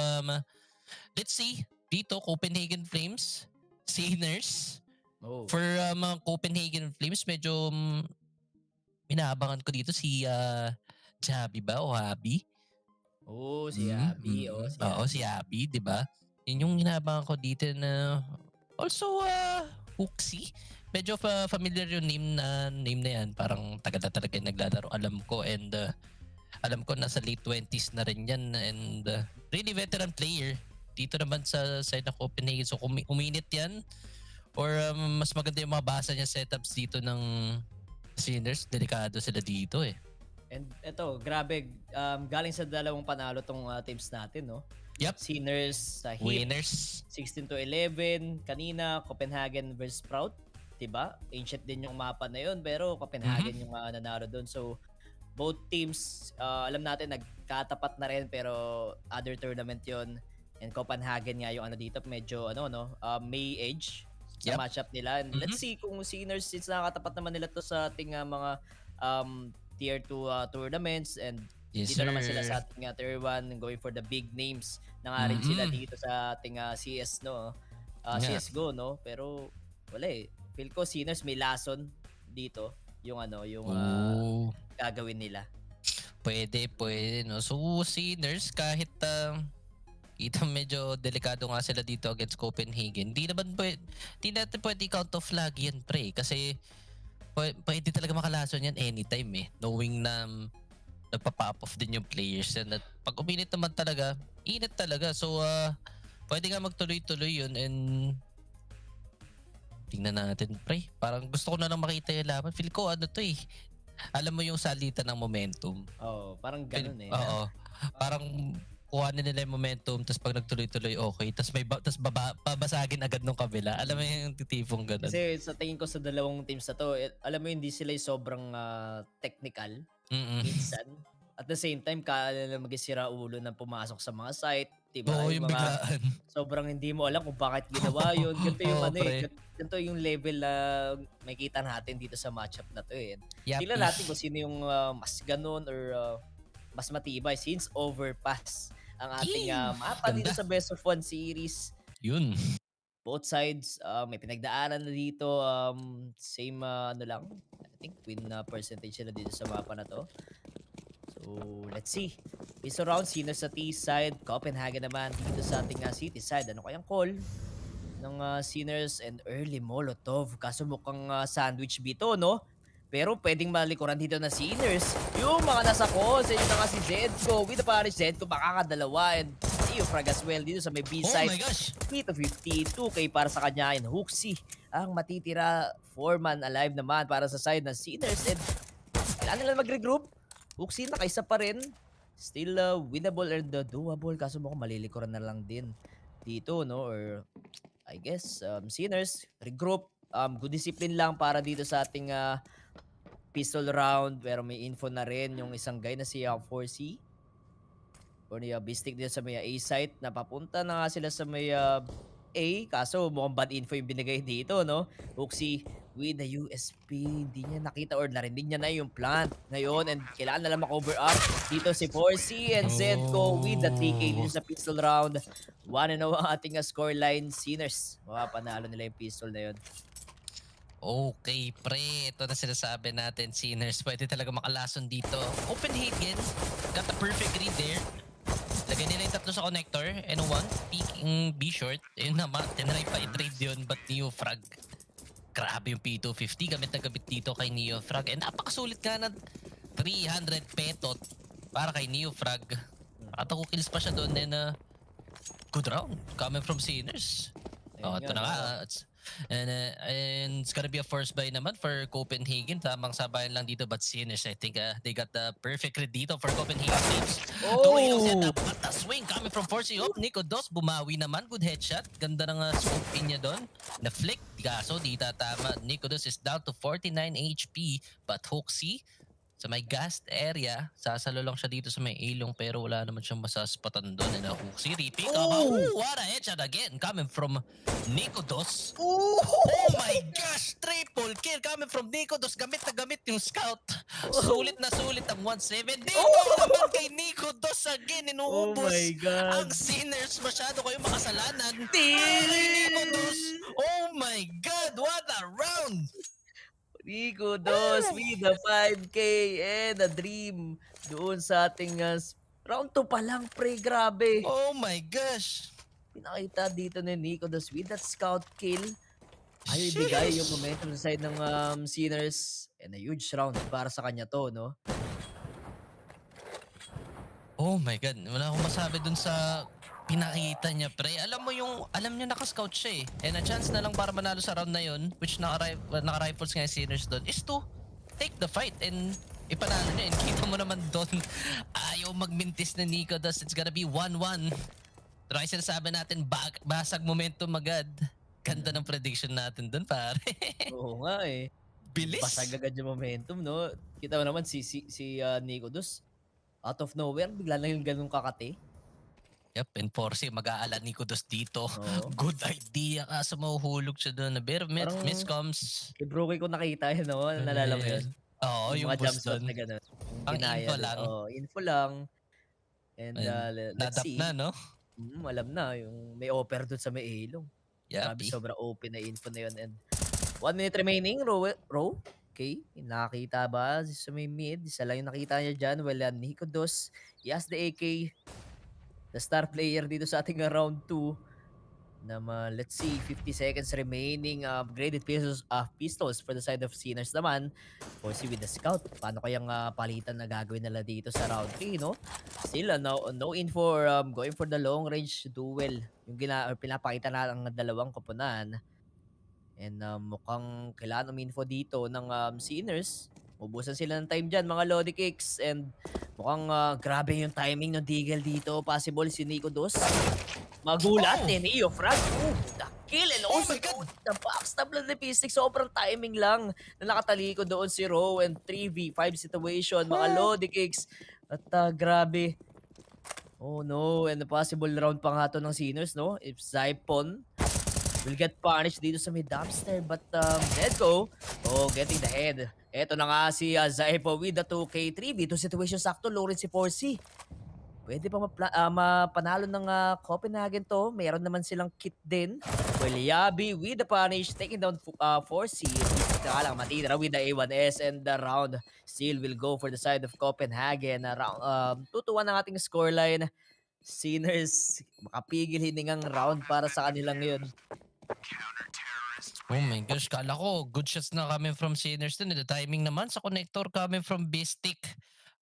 let's see. Dito, Copenhagen Flames, Sinners. Oh. For mga Copenhagen Flames, medyo inaabangan ko dito si Javi ba o Habi? Oh, si Abby. Oh, si Oo, Abby. si Abby, di ba? Yun yung inaabangan ko dito na also Hooksy. Medyo familiar yung name na yan. Parang tagal na talaga yung naglalaro. Alam ko and alam ko nasa late 20s na rin yan and really veteran player. Dito naman sa side ng Copenhagen. So uminit yan or mas maganda yung mga basa niya setups dito ng Sinners. Delikado sila dito eh. And eto, grabe, galing sa dalawang panalo tong teams natin, no? Yep. Sinners sa Heat, Winners. 16-11. Kanina, Copenhagen versus Sprout. Diba? Ancient din yung mapa na yun, pero Copenhagen yung nanalo doon. So, both teams, alam natin, nagkatapat na rin, pero other tournament yon. And Copenhagen nga yung dito, medyo, may edge sa matchup nila. And let's see kung Sinners, since nakakatapat naman nila to sa ating mga tier 2 tournaments and dito naman sila sa ating tier 1 going for the big names na nga rin sila dito sa ating CS CSGO, no? Pero wala eh. Feel ko Sinners may lason dito yung gagawin nila. Pwede no. So Sinners kahit kita medyo delikado nga sila dito against Copenhagen. Di natin pwede count off lagi yan pre kasi pwede talaga makalason yan anytime eh. Knowing na nagpa-pop off din yung players yan. At pag uminit naman talaga, init talaga. So, pwede nga magtuloy-tuloy yun and tingnan natin, pre. Parang gusto ko na lang makita yung laban. Feel ko alam mo yung salitan ng momentum. Oh, parang ganun eh. Oo. Parang kuhanin nila yung momentum tapos pag nagtuloy-tuloy okay tapos babasagin agad nung kabila. Alam mo yung tipong ganun. Kasi sa tingin ko sa dalawang teams na to, alam mo hindi sila yung sobrang technical minsan. At the same time, kaya nila mag-isira ulo na pumasok sa mga site. Diba? Oo, yung mga biglaan. sobrang hindi mo alam kung bakit ginawa yun. Ganito yung ganito yung level na makikita natin dito sa matchup na to eh. Tingnan natin kung sino yung mas ganun or mas matibay since Overpass ang ating mapa dito sa Best of 1 series. Yun. Both sides may pinagdaanan na dito, same lang. I think win percentage sila dito sa mapa na to. So, let's see. This round, Sinners sa T side, Copenhagen naman dito sa ating city side. Ano kayang call ng Sinners and early Molotov? Kaso mukhang sandwich bito, no? Pero pwedeng malikuran dito na Sinners. Yung mga nasa call, sa inyo na nga si Zedko. With the parish Zedko, makakadalawa. And Frag as well dito sa may B-side. Oh my gosh! 3-50, 2K para sa kanya. And Hooksy, ang matitira. 4-man alive naman para sa side ng Sinners. And kailangan nila mag-regroup. Hooksy nakaisa pa rin. Still winnable and doable. Kaso mukhang malilikuran na lang din dito, no? Or I guess Sinners, regroup. Good discipline lang para dito sa ating pistol round. Pero may info na rin yung isang guy na si 4C. Or niya bistik dito sa may A site. Napapunta na nga sila sa may A. Kaso mukhang bad info yung binigay dito, no? Hooksy with the USP. Hindi niya nakita or narinig niya na yung plant ngayon. And kailangan na lang ma-cover up. Dito si 4C and Zedko with the 3K dito sa pistol round. 1-0 ang ating scoreline. Sinners, mapapanalo nila yung pistol na yun. Okay, pre. Ito na sinasabi natin, Sinners. Pwede talaga makalason dito. Copenhagen got the perfect read there. Lagay nila yung tatlo sa connector. And one, peeking B short. Yun naman, tinry pa i-trade yun. But Frag, grabe yung P250. Gamit na gamit dito kay Frag. And napakasulit ka na 300 petot para kay Frag. Nakatago kills pa siya doon. And good round coming from Sinners. Ito na nga. And it's gonna be a first buy naman for Copenhagen. Tamang sabayan lang dito but Sinners, I think they got the perfect read dito for Copenhagen Flames. Tuloy yung setup at the swing coming from 4C. Nico Dos bumawi naman. Good headshot. Ganda ng scope in niya doon. Na flick. Kaso di tatama. Nico Dos is down to 49 HP but Hooksy sa may gas area. Sasalo lang siya dito sa may ilong pero wala naman siyang masaspatan doon. And si Rippy, what a headshot again coming from Nico Dos. Oh my gosh! Triple kill coming from Nico Dos. Gamit na gamit yung scout. Sulit na sulit ang 1-7. Dito naman kay Nico Dos again. Oh Inuubos my God. ang Sinners. Masyado kayong makasalanan. Kay Nico Dos. Oh my God! What a round! Nico Dos with the 5K and a dream doon sa ating round 2 pa lang, pre. Grabe. Oh my gosh! Pinakita dito ni Nico Dos with that scout kill. Ayaw ibigay yung momentum sa side ng Sinners. And a huge round para sa kanya to, no? Oh my God, wala akong masabi dun sa pinakita niya, pre. Alam niya naka-scout siya eh. And a chance na lang para manalo sa round na yun, which naka-rifles nga yung Sinners doon, is to take the fight and ipanalo niya. And kita mo naman doon, ayaw magmintis na Nico Dos. It's gonna be 1-1. Pero ay sinasabi natin, basag momentum agad. Ganda ng prediction natin doon, pare. Oo nga eh. Bilis. Basag agad yung momentum, no? Kita mo naman si Nico Dos. Out of nowhere, bigla lang yung ganung kakati. Yep, and Force, mag-aala Nico Dos dito. Oo. Good idea kaso mahuhulog siya doon. Pero Parang- miscoms. Kay Brookie ko nakita yun, no? Nalala mo yun? Oo, yung mga jump boost shot doon. na gano'n. Yung Ang ginaya info doon. lang. Oo, info lang. And let's Nadap see. na, no? Alam na, yung may offer doon sa may ilong. Grabe, Yapi. sobrang open na info na yun. And 1 minute remaining, row. Okay, nakita ba sa may mid? Isa lang yung nakita niya dyan. Well, Nico Dos, he has the AK. The star player dito sa ating round 2. Let's see, 50 seconds remaining. Upgraded pistols for the side of Sinners naman. Forcey with the scout. Paano kayang palitan na gagawin nila dito sa round 3, no? Still, no info for going for the long range duel. Yung pinapakita na ang dalawang koponan. And mukhang kailangan info dito ng Sinners. Ubusan sila ng time dyan, mga Lodi Kicks. And mukhang grabe yung timing ng Deagle dito. Possible si Nico Dos. Magulat ni Neo Frag. The kill and also the backstab lang ni Pistic. Sobrang timing lang na nakataliko doon si Ro and 3v5 situation. Mga Lodi Kicks. At grabe. Oh no, and the possible round pa nga to ng Sinners, no? If Zypon will get punished dito sa mid dumpster. But Nedco, getting the head. Eto na nga si Zypon with the 2K 3v2 situation. Sakto, low rin si 4C. Pwede pa mapanalo ng Copenhagen to. Meron naman silang kit din. Well, Yabi with the punish, taking down 4C. Saka lang matitira with the A1S and the round still will go for the side of Copenhagen. Around 2-1 ang ating scoreline. Sinners, makapigil hiningang round para sa kanilang ngayon. Oh my gosh, kala ko good shots na coming from Sinners dun. The timing naman sa connector coming from Bistic.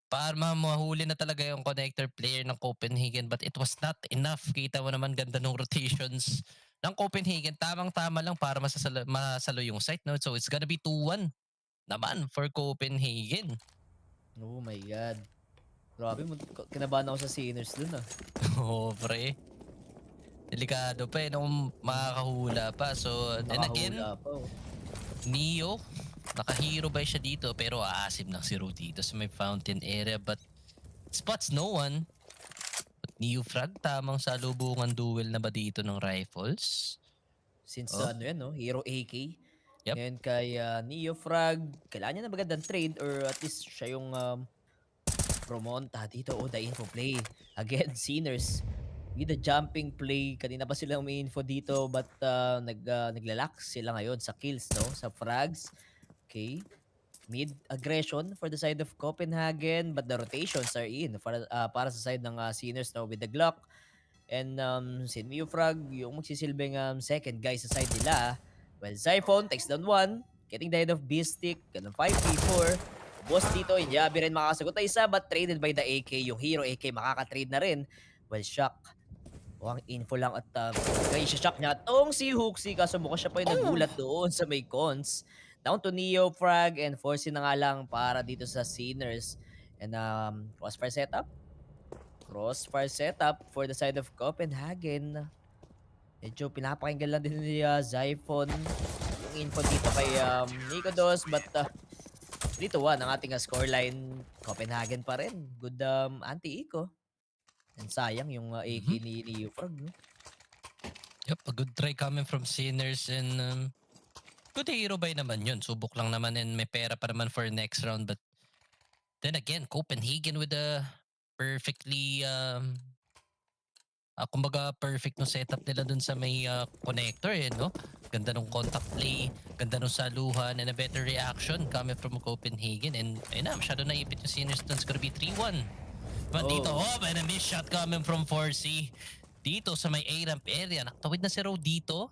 Para mahuli na talaga yung connector player ng Copenhagen, but it was not enough. Kita mo naman ganda ng rotations ng Copenhagen. Tamang-tama lang para masalo yung site, no? So it's gonna be 2-1 naman for Copenhagen. Oh my God. Grabe, kinabahan ako sa Sinners dun Oh, pre. Delikado pa eh nung makakahula pa. So, and again, Nakahula pa, Neo, nakahero ba siya dito? Pero aasim lang si Ru dito sa may fountain area. But spots no one. But Neo Frag, tamang salubungan duel na ba dito ng rifles? Since Oh. yan, no? Hero AK. Yep. Ngayon kay Neo Frag, kailangan niya na magandang trade or at least siya yung promonta dito. The info play. Again, Sinners with the jumping play. Kanina pa sila may info dito but naglalak sila ngayon sa kills, no? Sa frags. Okay. Mid aggression for the side of Copenhagen but the rotations are in para sa side ng Sinners, no? With the Glock. And si Neo Frag yung magsisilbing second guy sa side nila. Well, Zyphon takes down 1. Getting the head of Beastic. Ganun 5v4. Boss dito, Yabi rin makakasagot na isa but traded by the AK. Yung hero AK makaka-trade na rin. Well, shock. Ang info lang at kaya shock niya. Tong si Hooksy kaso mukha siya pa yung nagulat doon sa may cons. Down to Neo Frag and Forcey na nga lang para dito sa Sinners. And crossfire setup. Crossfire setup for the side of Copenhagen. Medyo pinapakinggan lang din ni Zyphon yung info dito kay Nico Dos but 3-1 ang ating scoreline. Copenhagen pa rin. Good anti-eco. And sayang yung AK ni Frog. No? Yep, a good try coming from Sinners and good hero buy naman yun. Subok lang naman and may pera pa naman for next round. But then again, Copenhagen with a perfectly kumbaga perfect no setup nila dun sa may connector no? Ganda nung contact play, ganda nung saluhan, and a better reaction coming from Copenhagen. And ayun na, masyado naipit yung Sinners dun. It's gonna be 3-1. But dito, and a miss shot coming from 4C. Dito sa may A-ramp area, nakatawid na si Ro dito.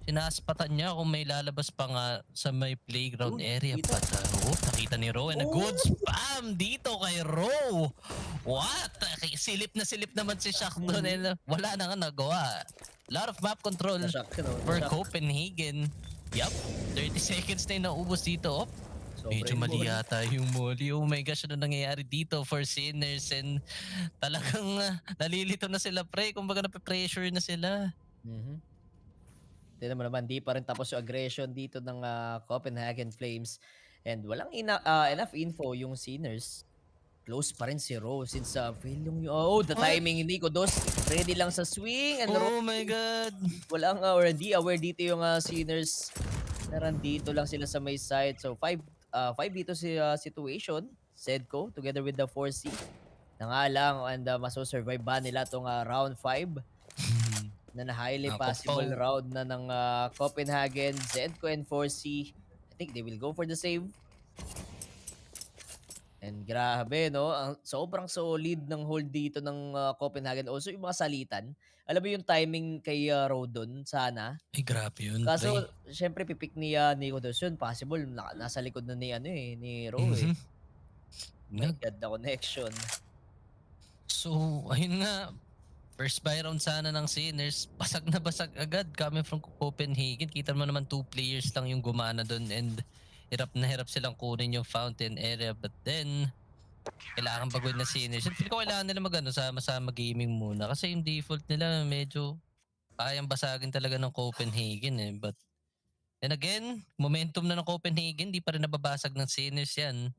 Sinaspatan niya kung may lalabas pa nga sa may playground area. But nakita ni Ro and a good spam dito kay Ro. What? Silip naman si Shaq doon and wala na nga nagawa. Lot of map control for Copenhagen. Yup, 30 seconds na yung naubos dito. Medyo mali yata yung molly. Oh my gosh, ano nangyayari dito for Sinners? And talagang nalilito na sila pre. Kumbaga nape-pressure na sila. Tignan mo naman, di pa rin tapos yung aggression dito ng Copenhagen Flames. And walang enough info yung Sinners. Close pa rin si Ro since fail yung the timing hindi ko dos. Ready lang sa swing and Oh my god. walang or hindi aware dito yung Sinners. Narandito lang sila sa may side. So 5 dito si situation. Sedco together with the 4C. Na nga lang and maso-survive ba nila tong round 5? Na highly possible round na ng Copenhagen, Zedco and 4C. I think they will go for the save. And grabe, no? Sobrang solid ng hold dito ng Copenhagen. Also, yung mga salitan. Alam mo yung timing kay Rodon, sana. Ay, grabe yun. Kaso, syempre, pipik ni Nico Dos yun. Possible, nasa likod na ni Ro eh. My God, na connection. So, ayun nga. First buy round sana ng Sinners. Basag na basag agad coming from Copenhagen. Kita mo naman 2 players lang yung gumana doon and hirap na hirap silang kunin yung fountain area. But then, kailangan baguhin na Sinners. Feel ko kailangan nila sama-sama gaming muna. Kasi yung default nila medyo kayang basagin talaga ng Copenhagen eh. But then again, momentum na ng Copenhagen. Di pa rin nababasag ng Sinners yan.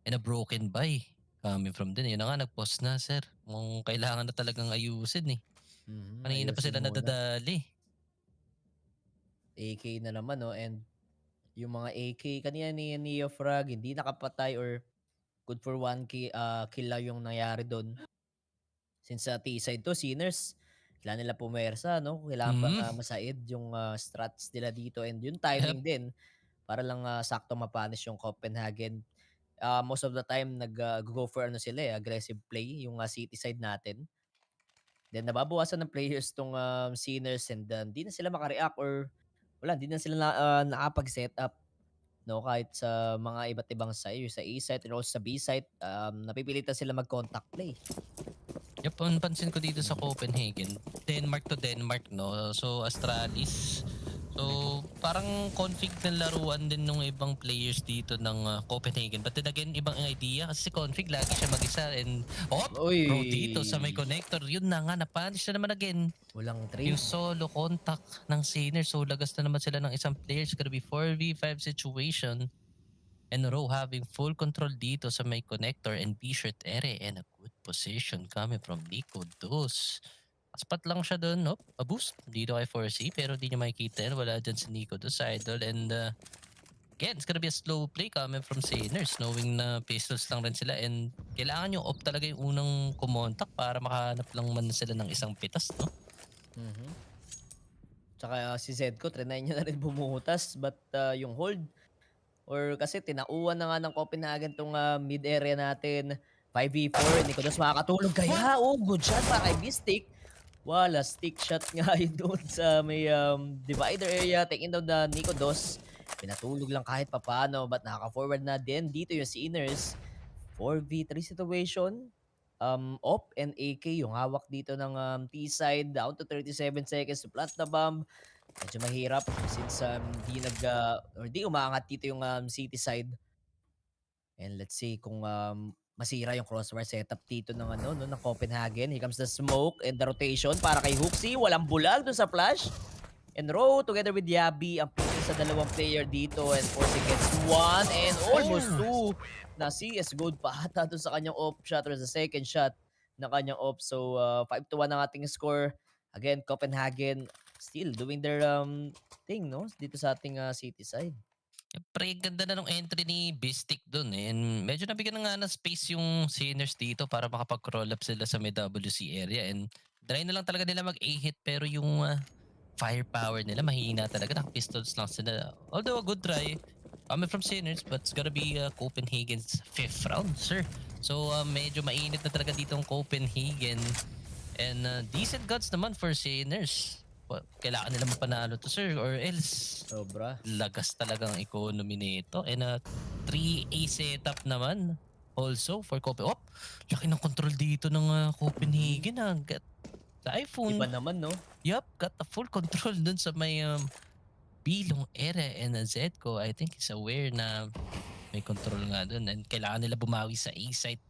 And a broken buy coming from din. Yun na nga, nag-post na sir. Kung kailangan na talagang ayusin eh. Kanina pa sila nadadali. AK na naman no, and yung mga AK kanina ni Neo Frog hindi nakapatay or good for 1 kill lang yung nangyari doon. Since sa T-side to, Sinners, kailangan nila pumersa, no? Kailangan pa masaid yung strats nila dito and yung timing din para lang sakto mapunish yung Copenhagen. Most of the time nag-go for sila aggressive play yung city side natin. Then nababawasan ng players tong Sinners and hindi na sila makareact or hindi na sila nakapag-set up no kahit sa mga iba't ibang side, sa A side and also sa B side, napipilitan sila mag-contact play. Yep, pansin ko dito sa Copenhagen, Denmark to Denmark no. So Astralis. So parang config ng laruan din ng ibang players dito ng Copenhagen. But then again, ibang idea kasi si config lagi siya mag-isa and Ro dito sa may connector. Yun na nga, napunish na naman again. Walang trade. Yung solo contact ng Sinners. So lagas na naman sila ng isang player. It's gonna be 4v5 situation. And Ro having full control dito sa may connector and B-shirt area and a good position coming from Nico Dos. Aspat lang siya doon, no? A boost dito kay 4C pero di niya makikita yan. Wala dyan si Nico Dos idol and again, it's gonna be a slow play coming from Sinners knowing na pistols lang rin sila and kailangan yung off talaga yung unang kumontak para makahanap lang man sila ng isang pitas, no? Tsaka si Zedco, trinay niya na rin bumutas but yung hold or kasi tinauan na nga ng Copenhagen tong mid area natin. 5v4, Nico Dos makakatulog kaya. Good shot para kay B-Stick. Wala, stick shot nga yun doon sa may divider area. Taking down the Nico Dos. Pinatulog lang kahit papano but nakaka-forward na din dito yung Sinners. 4v3 situation. Op and AK yung hawak dito ng T-side. Down to 37 seconds to plant the bomb. Medyo mahirap since di umaangat dito yung city side. And let's see kung masira yung crossbar setup dito ng ng Copenhagen. Here comes the smoke and the rotation para kay Hooksy. Walang bulag doon sa flash. And Ro together with Yabi ang sa dalawang player dito and Force gets 1 and almost 2 na CS gold pa ata doon sa kanyang off shot or sa second shot ng kanyang off. So 5-1 ang ating score. Again, Copenhagen still doing their thing, no? Dito sa ating city side. Pre, ganda na nung entry ni Bistic dun eh. And medyo nabigyan na nga ng space yung Sinners dito para makapag-crawl up sila sa may WC area. And try na lang talaga nila mag-A-hit pero yung firepower nila mahina talaga. Naka-pistols lang sila. Although a good try coming from Sinners, but it's gonna be Copenhagen's 5th round, sir. So medyo mainit na talaga dito ang Copenhagen. And decent guns naman for Sinners. Kailangan nila mapanalo to, sir, or else Sobra. lagas talagang economy nito. And 3A setup naman also for Copenhagen. Oh, laki ng control dito ng Copenhagen. Got the iPhone. Iba naman, no? Yup, got the full control dun sa may bilong area. And Zedco, I think is aware na may control nga dun. And kailangan nila bumawi sa A site.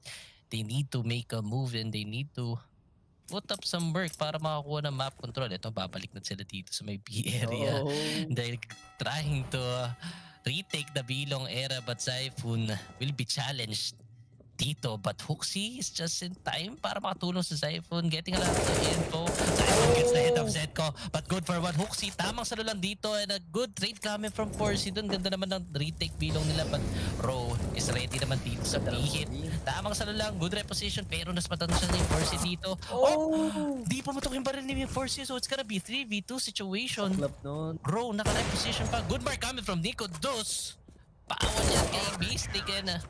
They need to make a move and they need to put up some work para makakuha ng map control. Ito, babalik na sila dito sa may B area. Oh. They're trying to retake the Bilong area, but Zyphon will be challenged dito. But Huxi is just in time para makatulong sa Zyphon, getting a lot of info. Zyphon gets the head of Zedco, but good for one. Huxi, tamang salo lang dito, and a good trade coming from Forcy dun. Ganda naman ng retake Bilong nila, but Ro is ready naman dito sa B-hit. Tamang salo lang, good reposition, pero naspatan siya ni Forcy dito. Oh! Di pa matok yung baril ni Forcy, so it's gonna be 3v2 situation. Club nun. Ro, naka-reposition pa. Good mark coming from Nico Dos. Paawan yan kay Beastic, and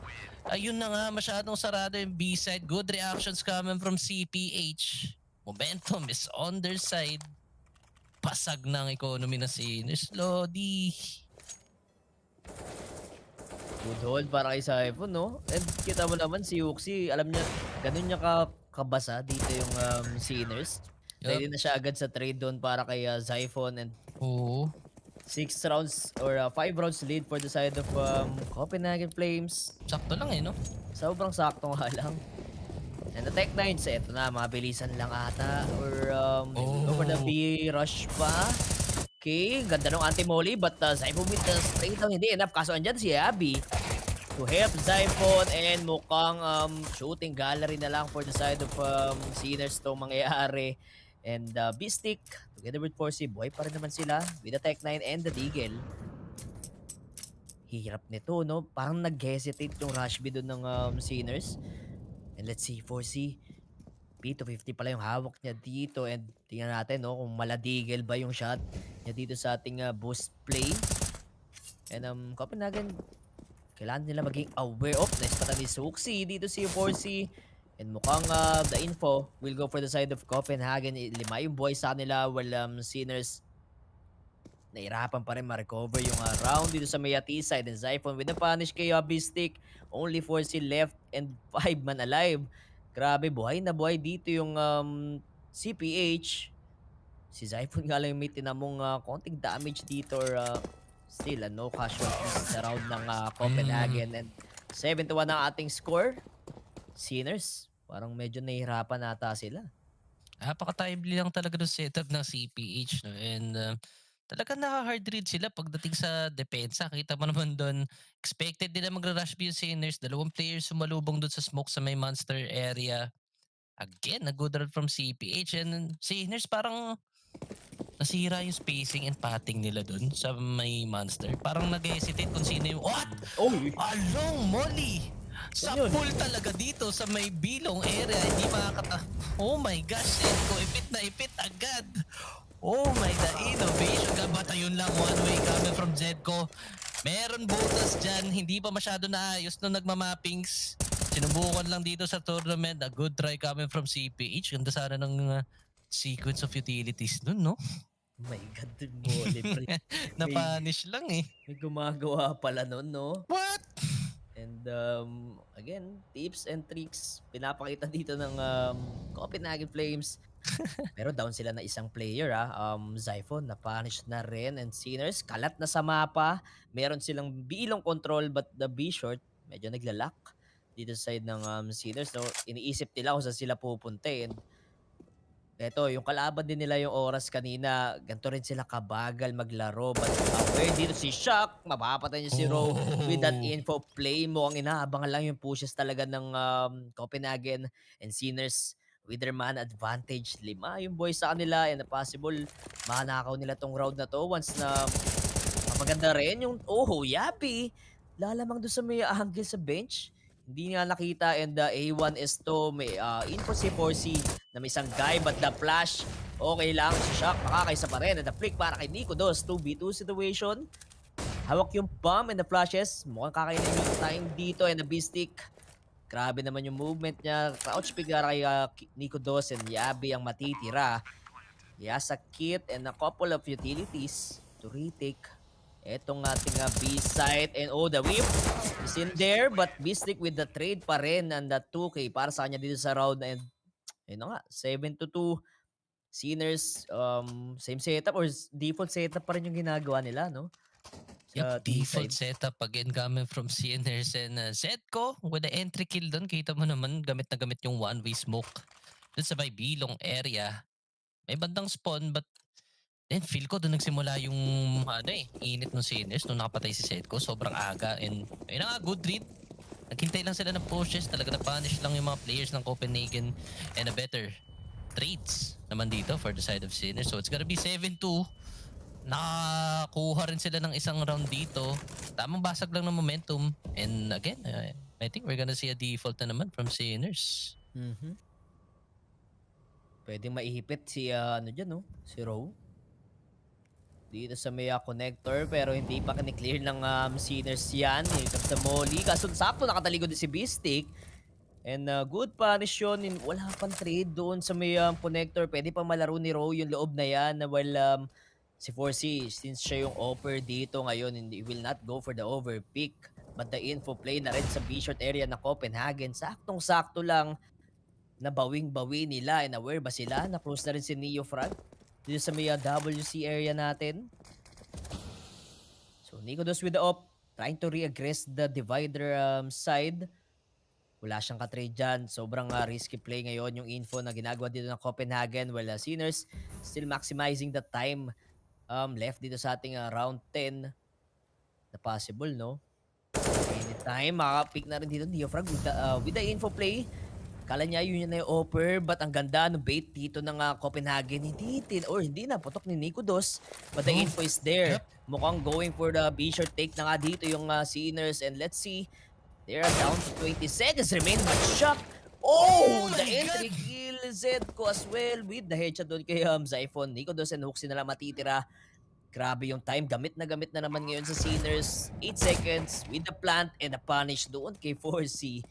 ayun na nga, masyadong sarado yung B-side. Good reactions coming from CPH. Momentum is on their side. Pasag ng economy na Sinners. Lodi. Good hold para kay Zyphon, no? And kita mo naman si Uxie, alam niya, ganun niya kabasa dito yung Sinners. Ready na siya agad sa trade doon para kay Zyphon, and Oo. 6 rounds or 5 rounds lead for the side of Copenhagen Flames. Sakto lang eh, no? Sobrang sakto nga lang. And the Tech 9, ito na, mabilisan lang ata. Or go for the B rush pa. Okay, ganda ng anti-molly, but Zyphon with the straight down, hindi enough. Kaso andyan si Abby to help Zyphon, and mukhang shooting gallery na lang for the side of Sinners to mangyayari. And Beastic, together with Forcy, buhay pa rin naman sila with the Tech 9 and the Deagle. Hirap nito, no? Parang nag-hesitate yung rush B doon ng Sinners. And let's see, Forcy, P250 pala yung hawak niya dito. And tingnan natin, no, kung mala-Deagle ba yung shot niya dito sa ating boost play. And Copenhagen, kailangan nila maging aware of nice pata ni Suxi dito si Forcy. And mukhang the info will go for the side of Copenhagen. 5 yung buhay sa kanila, while Sinners nahirapan pa rin ma-recover yung round dito sa Mayati side. And Zyphon with the punish kay Beastic. Only 4C left and 5 man alive. Grabe, buhay na buhay dito yung CPH. Si Zyphon nga lang yung may tinamong konting damage dito, or still no casualties sa round ng Copenhagen. And 7-1 ang ating score. Sinners, parang medyo nahihirapan ata sila. Napaka-timely lang talaga ng setup ng CPH, no? And talaga naka-hard read sila pagdating sa depensa. Kita mo naman doon, expected nila magra-rush B yung Sinners. 2 players sumalubong doon sa smoke sa may monster area. Again, a good run from CPH. And Sinners parang nasira yung spacing and patting nila doon sa may monster. Parang nag-hesitate kung sino yung... What? Oh, Along, Molly! Sa pool talaga dito sa may bilong area. Hindi makakata... Oh my gosh, Zedco, ipit na ipit agad. Oh my, the innovation ka. Batayon lang, one way coming from Zedco. Meron bonus dyan. Hindi pa masyado naayos nung nagmamappings. Sinubukan lang dito sa tournament. A good try coming from CPH. Ganda sana ng sequence of utilities nun, no? Oh my God, Molly, pre. Napanish lang eh. May gumagawa pala nun, no? What? And again, tips and tricks pinapakita dito ng Copenhagen Flames. Pero down sila na isang player, Zyphon na-punish na rin, and Sinners kalat na sa mapa. Meron silang bilong control, but the B short medyo naglalak dito sa side ng Sinners. So iniisip nila kung saan sila pupunta, and Eto, yung kalaban din nila yung oras kanina, ganito rin sila kabagal maglaro. But aware dito si Shock, mapapatay niya si Rowe with that Oh! info play mo. Ang inaabangan lang yung pushes talaga ng Copenhagen and Sinners with their man advantage. 5 yung boys sa kanila and possible manakaw nila tong round na to once na maganda rin yung Yapi. Lalamang doon sa may angle sa bench. Hindi nga nakita and the A1 is to may info si 4C na may isang guy but the flash okay lang si Shock makakaisa pa rin and the flick para kay Nico Dos 2v2 situation. Hawak yung bomb and the flashes. Mukhang kakainin yung time dito and the B-stick. Grabe naman yung movement niya. Crouch pick para kay Nico Dos and Yabi ang matitira. He has a kit and a couple of utilities to retake. Etong ating B-site and the whip is in there but B-stick with the trade pa rin and the 2K para sa kanya dito sa round and yun na nga, 7-2 Sinners, same setup or default setup pa rin yung ginagawa nila, no? Sa Yep, default T-side. setup again coming from CNRs and Zedco with the entry kill doon. Kita mo naman gamit na gamit yung one-way smoke doon sa may bilong area. May bandang spawn but then feel ko doon nagsimula yung init ng CNRs nung nakapatay si Zedco. Sobrang aga and ayun na nga, good read. Naghintay lang sila ng pushes. Talaga na-punish lang yung mga players ng Copenhagen and a better trades naman dito for the side of Sinners. So it's gonna be 7-2. Nakakuha rin sila ng isang round dito. Tamang basag lang ng momentum. And again, I think we're gonna see a default na naman from Sinners. Pwedeng maihipit si dyan, no? Si Rowe. Dito sa may connector pero hindi pa kini-clear ng Sinners yan. Here comes the molly. Kaso sakto nakatalikod din si Beastic. And good punish yun. Wala pang trade doon sa may connector. Pwede pa malaro ni Rowe yung loob na yan. While si 4C, since siya yung offer dito ngayon, he will not go for the overpick. But the info play na rin sa B-short area na Copenhagen. Saktong-sakto lang na bawing-bawi nila. And aware ba sila? Na-close na rin si Neo Frag dito sa may WC area natin. So Nico Dos with the op, trying to reaggress the divider side. Wala siyang katrade dyan. Sobrang risky play ngayon yung info na ginagawa dito ng Copenhagen. While Sinners still maximizing the time left dito sa ating round 10 na possible, no? Anytime, makapick na rin dito Neofrag with the info play. Kala niya yun na yung offer, but ang ganda ng bait dito ng Copenhagen. Hindi na, putok ni Nico Dos. But the info is there. Mukhang going for the B-short take na nga dito yung Sinners. And let's see, they are down to 20 seconds remain. But Shock, the entry kill Zedco as well with the headshot doon kay Zyphon. Nico Dos and Hooksy na lang matitira. Grabe yung time. Gamit na naman ngayon sa Sinners. 8 seconds with the plant and the punish doon kay 4C.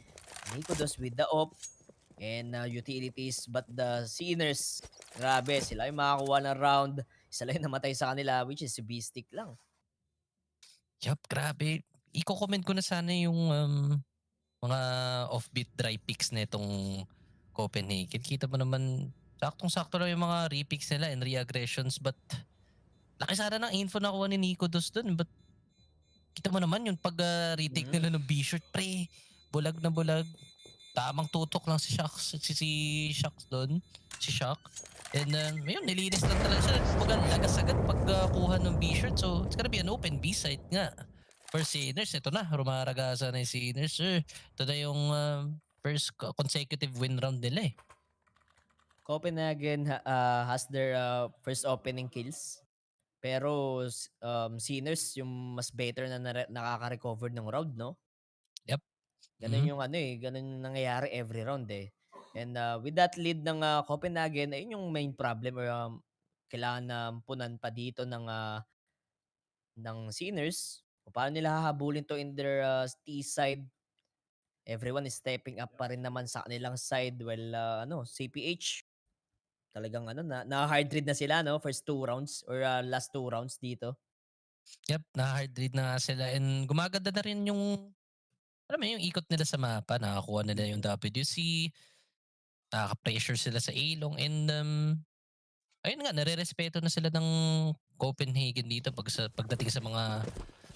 Nico Dos with the op and utilities. But the Sinners, grabe. Sila yung makakuha ng round. Isa lang yung namatay sa kanila, which is si B-Stick lang. Yup, grabe. Iko-comment ko na sana yung mga offbeat dry picks na itong Copenhagen. Kita mo naman, saktong-sakto lang yung mga repicks nila and reaggressions. But laki sana ng info na kuha ni Nico Dos dun. But kita mo naman yung pag retake nila ng B-short, pre, bulag na bulag. Tamang tutok lang si Shock, si Shock doon. Si Shock. And yun, nilinis lang talaga siya. Kumbaga, lagas-agad pagkuha ng B-short. So, it's gonna be an open B-site nga. For Sinners, ito na. Rumaragasa na yung Sinners. Ito na yung first consecutive win round nila eh. Copenhagen has their first opening kills. Pero Sinners yung mas better na nakaka-recover ng round, no? Yep. Ganun yung ganun yung nangyayari every round eh. And with that lead ng Copenhagen, ayun yung main problem or kailangan na punan pa dito ng Sinners. Kung paano nila hahabulin to in their T side. Everyone is stepping up pa rin naman sa kanilang side. Well, CPH talagang na-hard read na sila, no? First 2 rounds or last 2 rounds dito. Yep, na-hard read na nga sila. And gumaganda na rin yung, alam mo yung ikot nila sa mapa. Nakakuha nila yung WC. Nakaka-pressure sila sa ilong. And ayun nga, nare-respeto na sila ng Copenhagen dito pagdating sa mga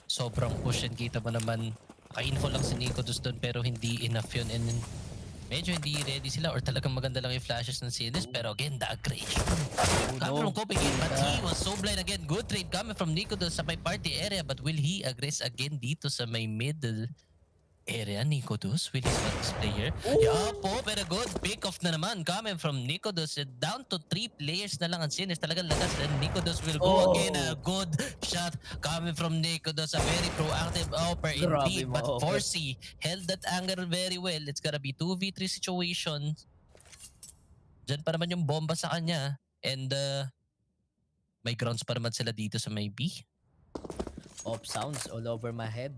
sobrang push. And kita mo naman, ka-info lang si Nico Dos doon pero hindi enough yun. And medyo hindi ready sila or talagang maganda lang yung flashes ng Sinners. Pero again, the aggression. Coming from Copenhagen, but he was so blind again. Good trade coming from Nico sa may party area. But will he aggress again dito sa may middle area? Nicodos will he spot this player? Yeah po, pero good pick off na naman coming from Nicodos. Down to 3 players na lang ang Sinners. Talagang lakas. And Nicodos will go again. A good shot coming from Nicodos. A very proactive offer indeed. But Forsey held that angle very well. It's gonna be 2v3 situation. Diyan pa naman yung bomba sa kanya. And may grounds pa naman sila dito sa may B. Off sounds all over my head.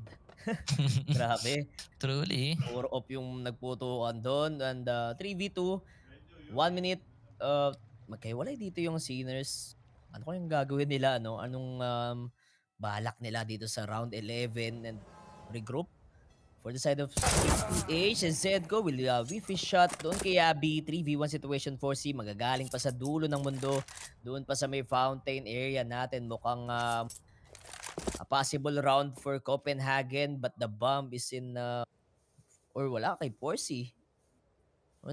Grabe. Truly. Puro off yung nagputukan doon. And 3v2, 1 minute. Magkaiwalay dito yung Sinners. Ano kayang gagawin nila? Ano? Anong balak nila dito sa round 11 and regroup? For the side of CPH, ZGO will whiff his shot doon kay Abby. 3v1 situation 4C. Magagaling pa sa dulo ng mundo. Doon pa sa may fountain area natin. Mukhang a possible round for Copenhagen, but the bomb is in or wala kay Forsey.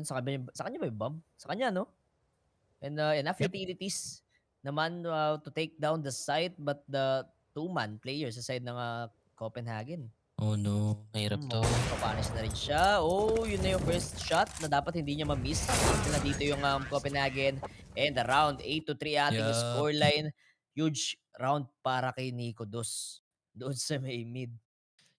Sa kanya ba yung bomb? Sa kanya, no? And enough utilities naman to take down the site, but the 2-man player sa side ng Copenhagen. Oh no, mahirap to. Papanis na rin siya. Oh, yun na yung first shot na dapat hindi niya ma-miss. Na dito yung Copenhagen. And the round 8-3 ating scoreline. Huge round para kay Nico Dos. Doon sa may mid.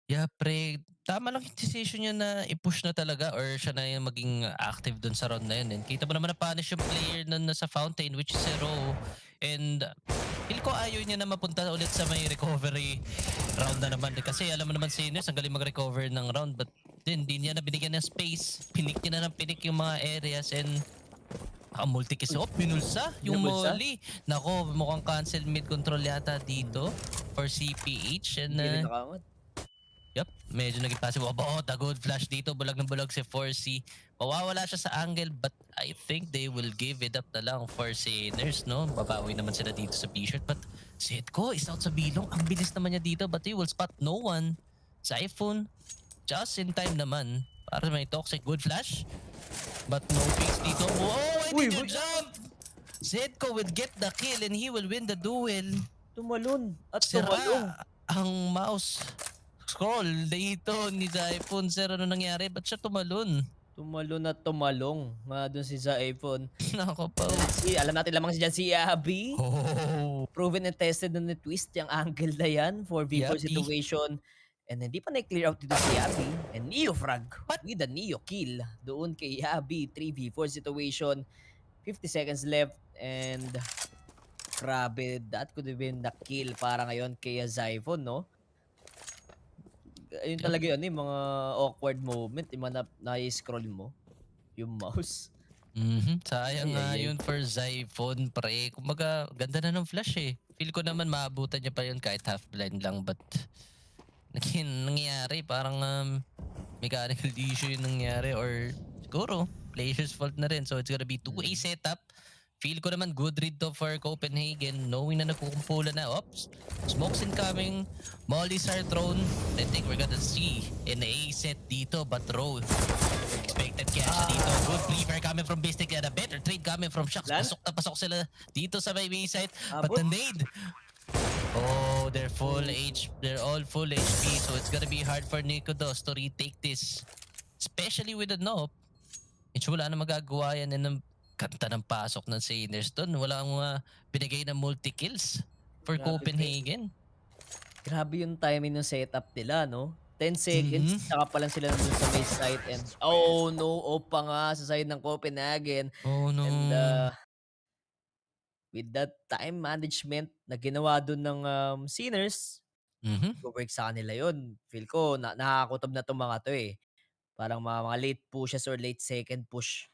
Yeah, pre. Tama lang yung decision niya na i-push na talaga or siya na yung maging active dun sa round na yun. And kita mo naman na punish yung player na nasa fountain, which is Zero. And feel ko ayaw niya na mapunta ulit sa may recovery round na naman. Kasi alam mo naman Sinners, ang galing mag-recover ng round. But din, hindi niya na binigyan ng space. Pinik niya na ng pinik yung mga areas and multi-kiss. Oh, binulsa yung molly. Nako, mukhang cancel mid-control yata dito for CPH. And Hindi rin nakaangat. yup, medyo naging passive. Oh, the good flash dito. Bulag ng bulag si 4C. Mawawala siya sa angle but I think they will give it up na lang for Sinners, no? Babawi naman sila dito sa P-shirt. But Setko is out sa bilong. Ang bilis naman niya dito but he will spot no one. Siphon, just in time naman. Para may toxic. Good flash. But no picks dito. Oh, why did you jump? Setko will get the kill and he will win the duel. Tumalon. At Sira tumalong. ang mouse scroll dito ni Zyphon. Sir, ano nangyari? Ba't siya tumalon? Tumalon at tumalong. Nga doon si Zyphon. Nako po. Alam natin lamang si si Abby. Oh. Proven and tested na twist yung angle na yan for V4 Yappy. situation. And hindi pa na-clear out dito si Abby. And Neo frag with the Neo kill. Doon kay Abby. 3v4 situation. 50 seconds left. And grabe, that could have been the kill para ngayon kay Zyphon, no? Ayun talaga yun, mga awkward moment. Yung mga na-scroll mo. Yung mouse. Sayang nga yun for Zyphon, pre. Kumbaga, ganda na ng flash eh. Feel ko naman maabutan niya pa yun kahit half blind lang. But nangyari, parang mechanical issue yung nangyari or siguro player's fault na rin. So it's gonna be 2A setup. Feel ko naman good read to for Copenhagen knowing na nagkukumpulan na. Oops, smokes incoming. Mollies are thrown. I think we're gonna see an A set dito but roll. Expected cash dito. Good cleaver coming from Bistic and a better trade coming from Shucks. Pasok na pasok sila dito sa may side. But the nade. Oh, they're all full HP. So it's gonna be hard for Nicodos to retake this. Especially with the knob. Wala na magagawa yan and kanta ng pasok ng Sinners doon. Walang binigay na multi-kills for Copenhagen. Grabe yung timing ng setup nila, no? 10 seconds, saka pa lang sila nandun sa may site and oh no, pa nga sa side ng Copenhagen. Oh no. And with that time management na ginawa doon ng Sinners, go-work sa kanila yun. Feel ko, nakakakutob na itong mga to eh. Parang mga late pushes or late second push.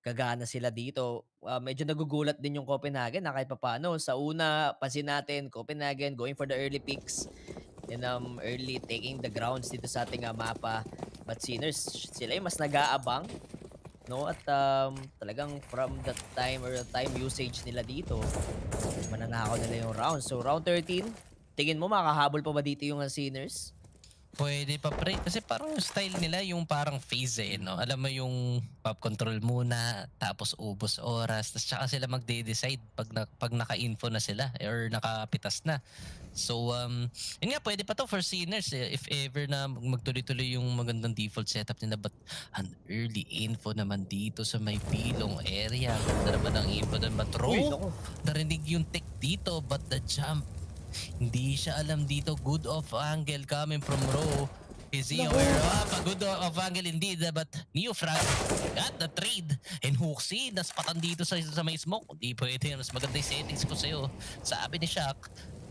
Gagana sila dito. Medyo nagugulat din yung Copenhagen na kahit papaano. Sa una, pansin natin, Copenhagen going for the early picks and early taking the grounds dito sa ating mapa. But Sinners, sila yung mas nag-aabang. No? At talagang from the time or the time usage nila dito, mananakaw nila yung round. So round 13, tingin mo makahabol pa ba dito yung Sinners? Pwede pa pre, kasi parang yung style nila yung parang phase no? Alam mo yung pop control muna, tapos ubos oras, tapos tsaka sila magde-decide pag naka-info na sila or nakapitas na. So, yun nga, pwede pa to for sinners if ever na magtuloy-tuloy yung magandang default setup nila. But an early info naman dito sa may pilong area. Ganda naman ang info doon. But Uy, Ro, naku. narinig yung tech dito, but the jump hindi siya alam dito. Good off angle coming from Ro. Is he aware of a good off angle indeed, but Neofrag got the trade. And Hooksy, naspatan dito sa may smoke. Hindi pwede. Mas maganda yung settings ko sa'yo. Sabi ni Shaq,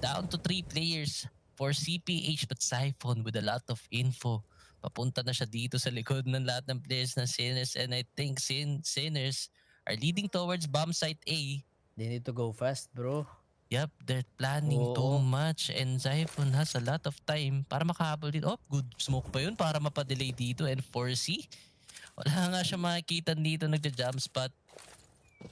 down to 3 players for CPH, but Siphon with a lot of info. Papunta na siya dito sa likod ng lahat ng players na Sinners, and I think Sinners are leading towards bomb site A. They need to go fast, bro. Yep, they're planning too Oo. much, and Zyphon has a lot of time para makahabol dito. Oh, good smoke pa yun para mapadelay dito, and 4C. Wala nga siya makikita dito nagja-jump spot.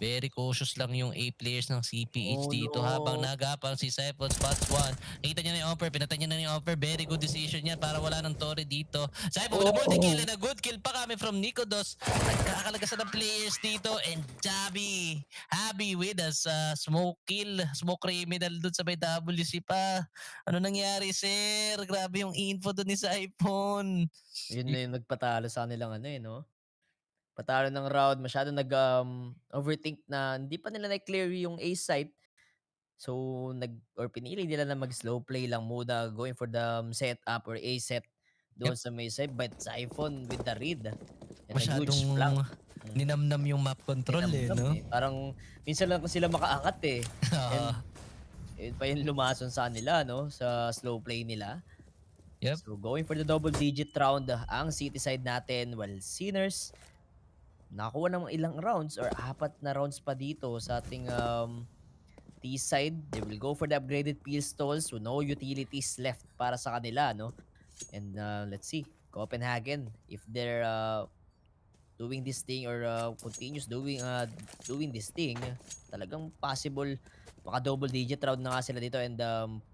Very cautious lang yung A players ng CPH Oh, dito no. habang nagapang si Siphon spots 1. Nakita niya na yung offer, pinatay niya na yung offer. Very good decision yan para wala ng Torre dito. Siphon with a multi-kill and a good kill pa kami from Nikodos. Nagkakalagasan ng players dito, and Javi happy with us smoke kill, smoke criminal dun sa may WC pa. Ano nangyari, sir? Grabe yung info dun ni Siphon. Yun na yung nagpatalo sa kanilang ano no? Patalo ng round, masyado overthink na hindi pa nila na-clear yung A site. So, pinili nila na mag-slow play lang muna, going for the setup or A set Yep. doon sa may side. But Siphon with the read and a Masyadong huge flank. ninamnam yung map control no? Parang minsan lang sila makaangat And Ah, yun pa yung lumason sa nila, no? Sa slow play nila. yep. So, going for the double-digit round ang city side natin, while Sinners nakakuha ng ilang rounds or 4 na rounds pa dito sa ating T side. They will go for the upgraded pistols with no utilities left para sa kanila, no? And let's see, Copenhagen, if they're doing this thing or continues doing this thing, talagang possible maka double digit round na nga sila dito, and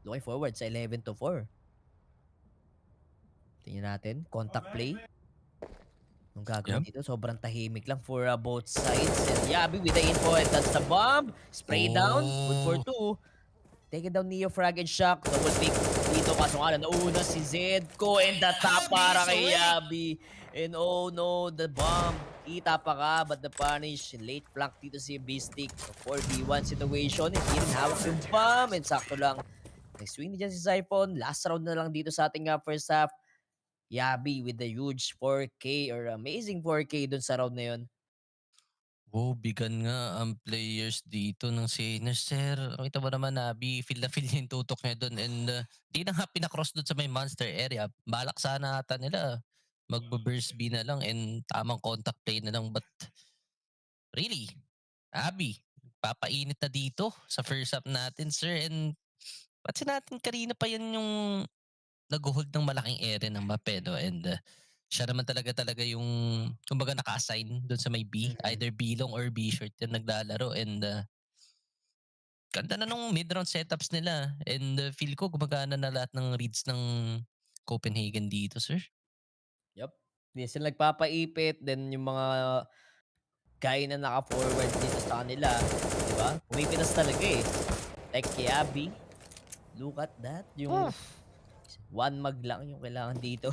looking forward sa 11-4. Tingnan natin, contact play. Ang gagawin dito, sobrang tahimik lang for both sides. And Yabi with the info, and that's the bomb. Spray down, good for 2. Take it down, Neo, Frag, and Shock. Double pick dito, kaso nga lang, nauna si Zedko, and the top para kay Yabi. And oh no, the bomb. Kita pa ka, but the punish. Late flank dito si Beastic. 4v1 situation, and hindi rin hawak yung bomb. And sakto lang, nag-swing dyan si Siphon. Last round na lang dito sa ating first half. Yabi with the huge 4K or amazing 4K dun sa round na yun. Wow, bigan nga ang players dito ng Sinners, sir. Kita mo naman na feel na feel niya yung tutok niya doon, and di na nga pinakross doon sa may monster area. Balak sana ata nila magbo-burst B na lang and tamang contact play na lang, but really, Abby, papainit na dito sa first half natin, sir, and pansin natin kanina pa yan yung nag-hold ng malaking area ng Mapedo, and siya naman talaga yung kumbaga naka-assign doon sa may B, either B long or B short yung naglalaro, and ganda na nung mid-round setups nila, and feel ko gumagana na lahat ng reads ng Copenhagen dito, sir. Yup. Hindi sila nagpapaipit, then yung mga guy na naka-forward dito sa kanila, di ba? Pumipitas talaga eh. Like kay Abby, look at that. Yung one mag lang yung kailangan dito.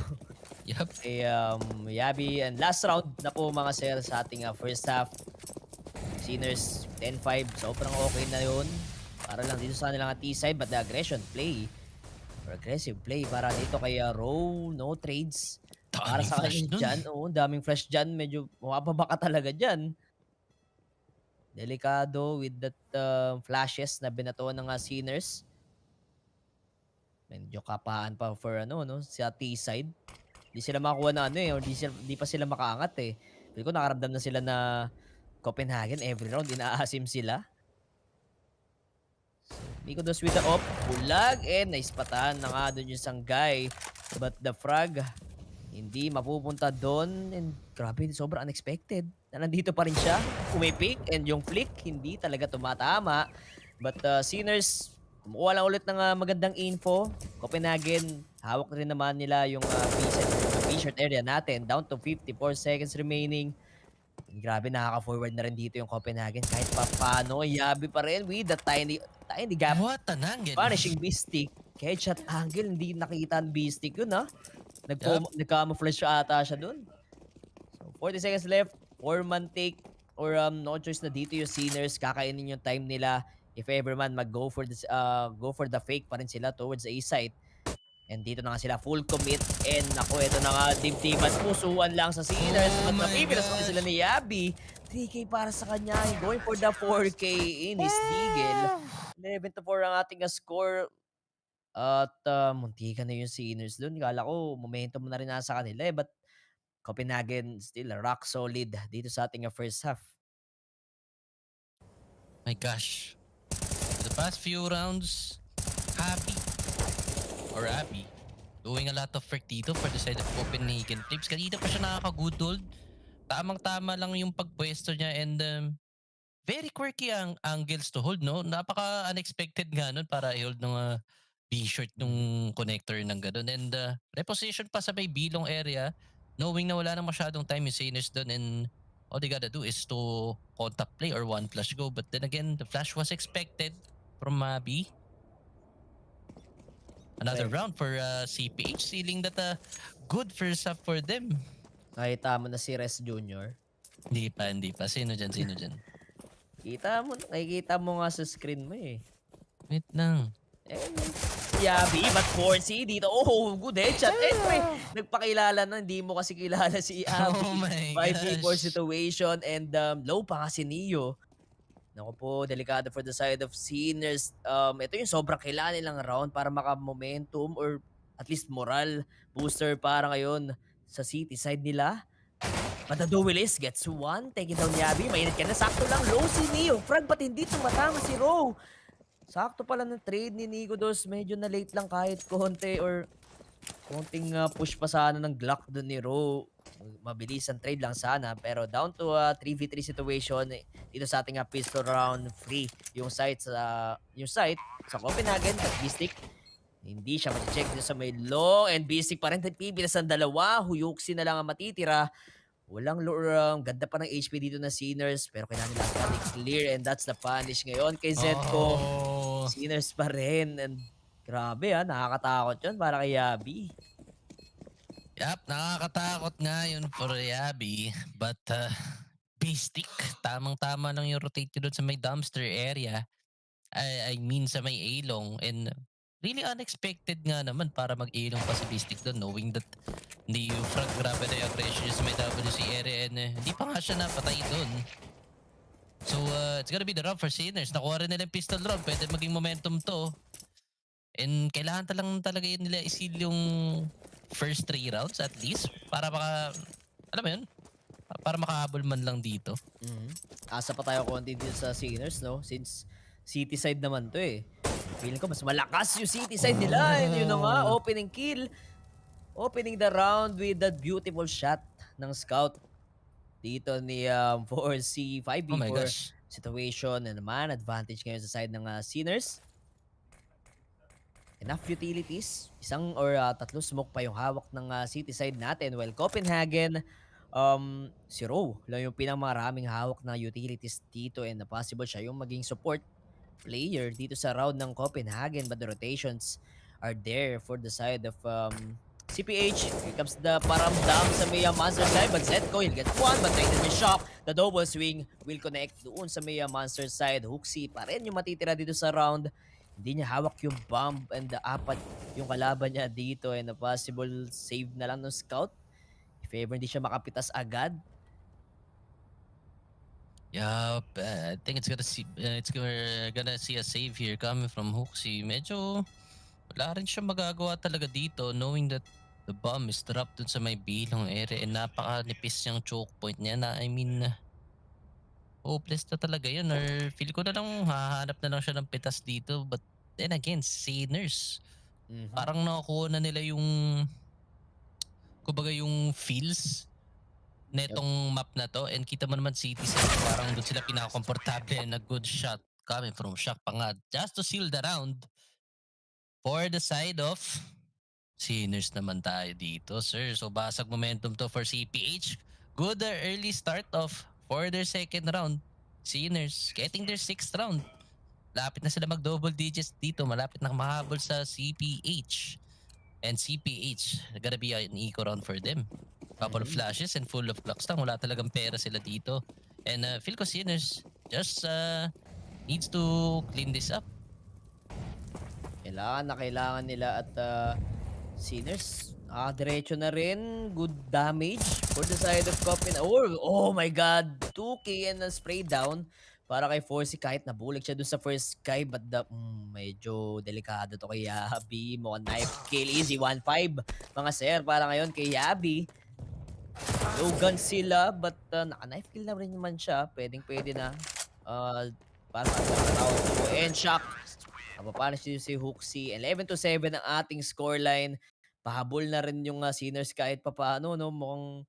Yup. Kay Yabi. And last round na po mga sir sa ating first half. Sinners 10-5. Sobrang okay na yun. Para lang dito sa nilang T-side, but the aggression play or aggressive play para dito kay Row, no trades. Para Daming sa flash akin dun. dyan, daming flash dyan. Medyo mababa ka talaga dyan. Delikado with that flashes na binatuan ng Sinners. Medyo kapaan pa for sa T-side. Di sila makakuha na or di pa sila makaangat eh. Pero ko nakaramdam na sila na Copenhagen every round inaasim sila. So, Nico dos with the op, bulag, and naispatahan na nga doon yung sanggay. But the frag, hindi mapupunta doon, and grabe, sobrang unexpected. Na nandito pa rin siya, umipik, and yung flick, hindi talaga tumatama. But Sinners, Kumukuha lang ulit ng magandang info. Copenhagen, hawak rin naman nila yung B-shirt area natin. Down to 54 seconds remaining. Grabe, nakaka-forward na rin dito yung Copenhagen. Kahit pa paano, yabi pa rin with the tiny gap. What an angle! Vanishing Beastic. Headshot angle, hindi nakita ang Beastic yun ha. Yup. Nag-camouflage siya ata siya dun. So 40 seconds left. 4-man take. Or no choice na dito yung Sinners. Kakainin yung time nila. If ever man go for the fake pa rin sila towards A site. And dito na nga sila full commit. And ako, ito na nga dibdiban. Pusuan lang sa Sinners. Oh But my napipilas pa rin gosh. sila ni Yabi. 3K para sa kanya. Going for the 4K in his Deagle. 11-4 ang ating score. At muntikan na yung Sinners doon. Kala ko momentum na rin nasa kanila eh. But Copenhagen still rock solid dito sa ating first half. My gosh. The past few rounds, Abby, doing a lot of work dito for the side of Copenhagen Flames. Kanina pa siya nakaka-good hold. Tamang-tama lang yung pagpwesto niya and very quirky ang angles to hold, no? Napaka-unexpected nga nun para i-hold ng B-shirt nung connector ng ganun. And reposition pa sa may bilong area, knowing na wala na masyadong time yung Sinners dun and all they gotta do is to contact play or one flash go. But then again, the flash was expected from Abby. Another Okay. round for CPH, sealing that good first half for them. Nakita mo na si Res Jr. Hindi pa. Sino dyan? Nakikita mo nga sa screen mo eh. Wait lang. Yabi, but 4C dito. Oh, good headshot. Pre, nagpakilala na. Hindi mo kasi kilala si Abby. Oh my 5v4 gosh. situation and low pa nga si Neo. Naku po, delikado for the side of Sinners. Ito yung sobrang kailangan nilang round para maka-momentum or at least moral booster para ngayon sa city side nila. But the Duelist gets one. Taking down Yabi. Mainit ka na. Sakto lang. Low si Neo. Frag, ba't hindi tumatama si Ro? Sakto pala ng trade ni Nico Dos. Medyo na late lang kahit konti or konting push pa sana ng Glock doon ni Ro. Mabilis ang trade lang sana. Pero down to a 3v3 situation dito sa ating pistol round free. Yung site sa Copenhagen. But Bistic, hindi siya mag-check dito sa may long. And Bistic pa rin. Pipilas ang dalawa. Huyuksi na lang ang matitira. Walang lure. Ganda pa ng HP dito na Sinners. Pero kailangan nila agad clear. And that's the punish ngayon kay Zetko. Oh. Sinners pa rin. And grabe nakakatakot yun para kay Yabi. Yup, nakakatakot nga yun for Yabi. But Beastic, tamang-tama lang yung rotate yun doon sa may dumpster area. I mean sa may ilong. And really unexpected nga naman para mag-ilong pa si Beastic doon, knowing that hindi yung frag grabe na yung aggression sa may WC area and hindi pa nga siya napatay doon. So it's gonna be the round for Sinners. Nakuha rin nila yung pistol round. Pwede maging momentum to. And kailangan talaga yun nila isil yung first 3 rounds at least para alam mo yun? Para makahabol man lang dito. Asa pa tayo konti dito sa Sinners, no? Since city side naman to eh. Feeling ko mas malakas yung city side nila. And yun na nga, opening kill. Opening the round with that beautiful shot ng scout dito ni 4C 5v4 Oh my gosh. situation na naman. Advantage ngayon sa side ng Sinners. Enough utilities. Isang or tatlo smoke pa yung hawak ng city side natin. While Copenhagen, si Ro lang yung pinamaraming hawak na utilities dito and possible siya yung maging support player dito sa round ng Copenhagen. But the rotations are there for the side of CPH. Here comes the paramdam sa may monster side. But Zetko, he'll get one. But traded with shock. The double swing will connect doon sa may monster side. Hooksy pa rin yung matitira dito sa round. Hindi niya hawak yung bomb and the apat yung kalaban niya dito. And a possible save na lang ng scout. If ever hindi siya makapitas agad. Yup, I think it's gonna see a save here coming from Hooksy. Medyo wala rin siya magagawa talaga dito knowing that the bomb is dropped dun sa may bilong area and napakanipis yung choke point niya na hopeless na talaga yun or feel ko na lang hahanap na lang siya ng pitas dito but then again, Sinners. Parang nakuha na nila yung kumbaga yung feels netong map na to and kita mo naman City Center parang doon sila pinaka-komportable and a good shot coming from Shock pa nga just to seal the round. For the side of Sinners naman tayo dito, sir. So basag momentum to for CPH. Good early start off for their second round. Sinners getting their sixth round. Malapit na sila mag-double digits dito. Malapit na makahabol sa CPH. And CPH, gonna be an eco round for them. Couple of flashes and full of clocks lang. Wala talagang pera sila dito. And feel ko Sinners just needs to clean this up. Kailangan nila at Sinners, diretso na rin. Good damage for the side of Coppin. Oh my God! 2K and a spray down para kay Forcy kahit nabulag siya dun sa first guy. But medyo delikado to kay Yabi. Mukhang knife kill. Easy 1-5 mga sir para ngayon kay Yabi. Low gun sila but naka-knife kill na rin naman siya. Pwede na. Para tawag ko. And shock. Mapapanish din si Hooksy. 11-7 ang ating scoreline. Pahabol na rin yung Sinners kahit papaano, no? Mukhang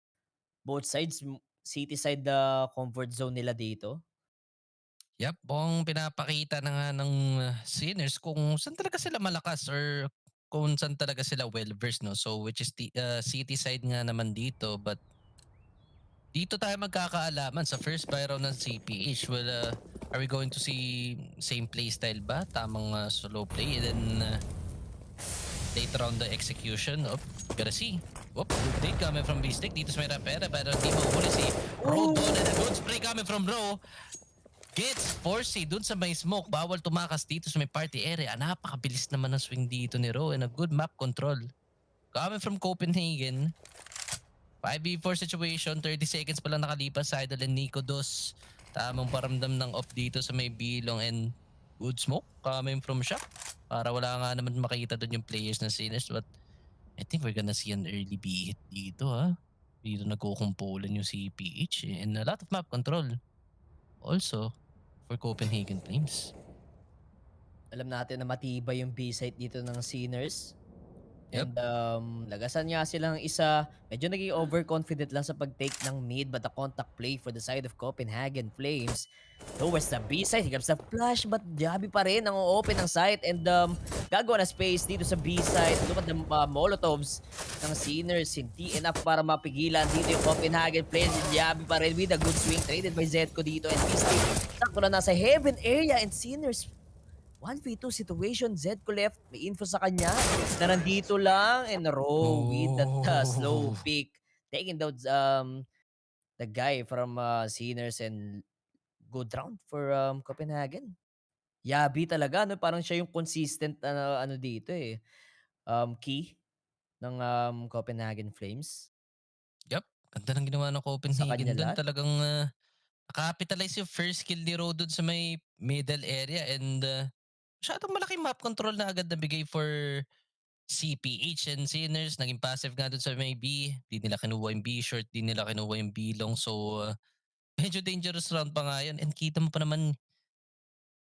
both sides, city side comfort zone nila dito. Yep, buong pinapakita na nga ng Sinners kung saan talaga sila malakas or kung saan talaga sila well-versed, no? So, which is the city side nga naman dito. But dito tayo magkakaalaman sa first buy round ng CPH. Well, are we going to see same playstyle ba? Tamang solo play and then later on the execution of gotta see. Whoop, good take coming from B-Stick dito sa may rapera pero di mahuli si Rodon and a good spray coming from Ro. Gets Forcy dun sa may smoke. Bawal tumakas dito sa may party area. Napakabilis naman ng swing dito ni Ro and a good map control. Coming from Copenhagen. 5v4 situation, 30 seconds pa lang nakalipas sa Idol and Nico Dos. Tamang paramdam ng off dito sa may bilong and good smoke coming from shop. Para wala nga naman makita doon yung players ng Sinners. But I think we're gonna see an early B hit dito ha. Dito nagkukumpulan yung CPH and a lot of map control. Also for Copenhagen Flames. Alam natin na matibay yung B-site dito ng Sinners. Yep. And lagasan nga silang isa. Medyo naging overconfident lang sa pag-take ng mid but the contact play for the side of Copenhagen Flames. Towards the B-side, he comes the flash but Javi pa rin ang open ng site and gagawa na space dito sa B-side. Look at the Molotovs ng Sinners. Hindi enough para mapigilan dito yung Copenhagen Flames. Javi pa rin with a good swing traded by Zetko dito and Beastie. Sakto na nasa heaven area and Sinners 1v2 situation, Zedko left, may info sa kanya na nandito lang and Ro with that slow pick. Taking down the guy from Sinners and good round for Copenhagen. Yabi talaga, no? Parang siya yung consistent ano dito eh. Key ng Copenhagen Flames. Yep. Ganda ng ginawa ng Copenhagen kanya doon. lahat. Talagang capitalize yung first kill ni Ro doon sa may middle area and masyadong malaking map control na agad nabigay for CPH and Sinners. Naging passive nga dun sa may B. Di nila kinuha yung B short, di nila kinuha yung B long. So, medyo dangerous round pa nga yun. And kita mo pa naman,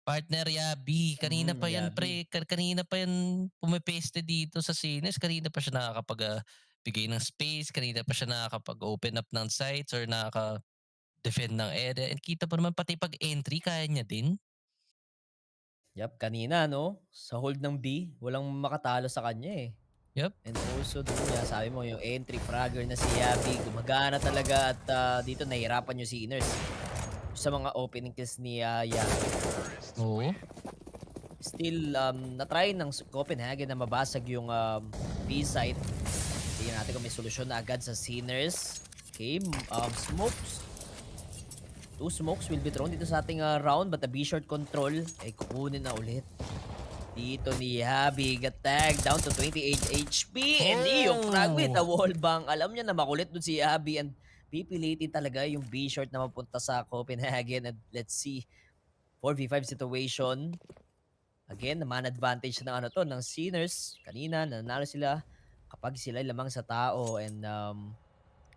partner Yabi. Kanina pa yan, Yabi. pre. Kanina pa yan pumipeste dito sa Sinners. Kanina pa siya nakakapag bigay ng space. Kanina pa siya nakakapag-open up ng sites or nakaka-defend ng area. And kita pa naman pati pag-entry, kaya niya din. Yup, kanina no, sa hold ng B, walang makatalo sa kanya eh. Yep. And also doon nga, sabi mo, yung entry fragger na si Yabi, gumagana talaga at dito nahirapan yung Sinners sa mga opening kills ni Yabi. Oo. Still, na-try ng Copenhagen na mabasag yung B-side. Tingnan natin kung may solusyon na agad sa Sinners. Okay, smokes. 2 smokes will be thrown dito sa ating round but the B-short control ay kukunin na ulit. Dito ni Yabi got tagged down to 28 HP and yung frag with the wall bang. Alam niya na makulit dun si Yabi and pipilitin talaga yung B-short na mapunta sa Copenhagen and let's see 4v5 situation. Again, naman advantage ng ng Sinners. Kanina nanalo sila kapag sila lamang sa tao and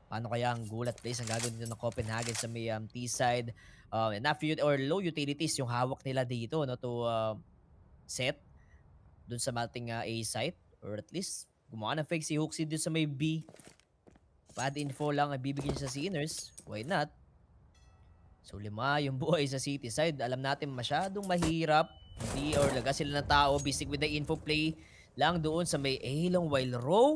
paano kaya ang gulat plays ang gagawin dito ng Copenhagen sa may T-side. Enough or low utilities yung hawak nila dito no to set dun sa mating A site or at least gumawa ng fake si Hooksy dun sa may B. Bad info lang ay bibigyan sa Sinners. Why not? So 5 yung buhay sa city side. Alam natin masyadong mahirap. Hindi or laga sila ng tao. Bisig with the info play lang doon sa may A long while row.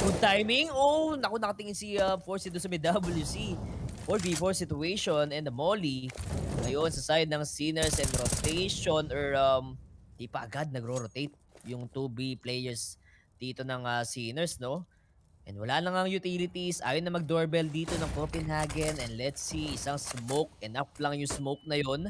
Good timing. Oh, naku, nakatingin si Force doon sa may WC. 4v4 situation and the Molly. Ngayon sa side ng Sinners and rotation or di pa agad nagro-rotate yung 2B players dito ng Sinners, no? And wala na ngang utilities. Ayaw na mag-doorbell dito ng Copenhagen. And let's see, isang smoke. Enough lang yung smoke na yon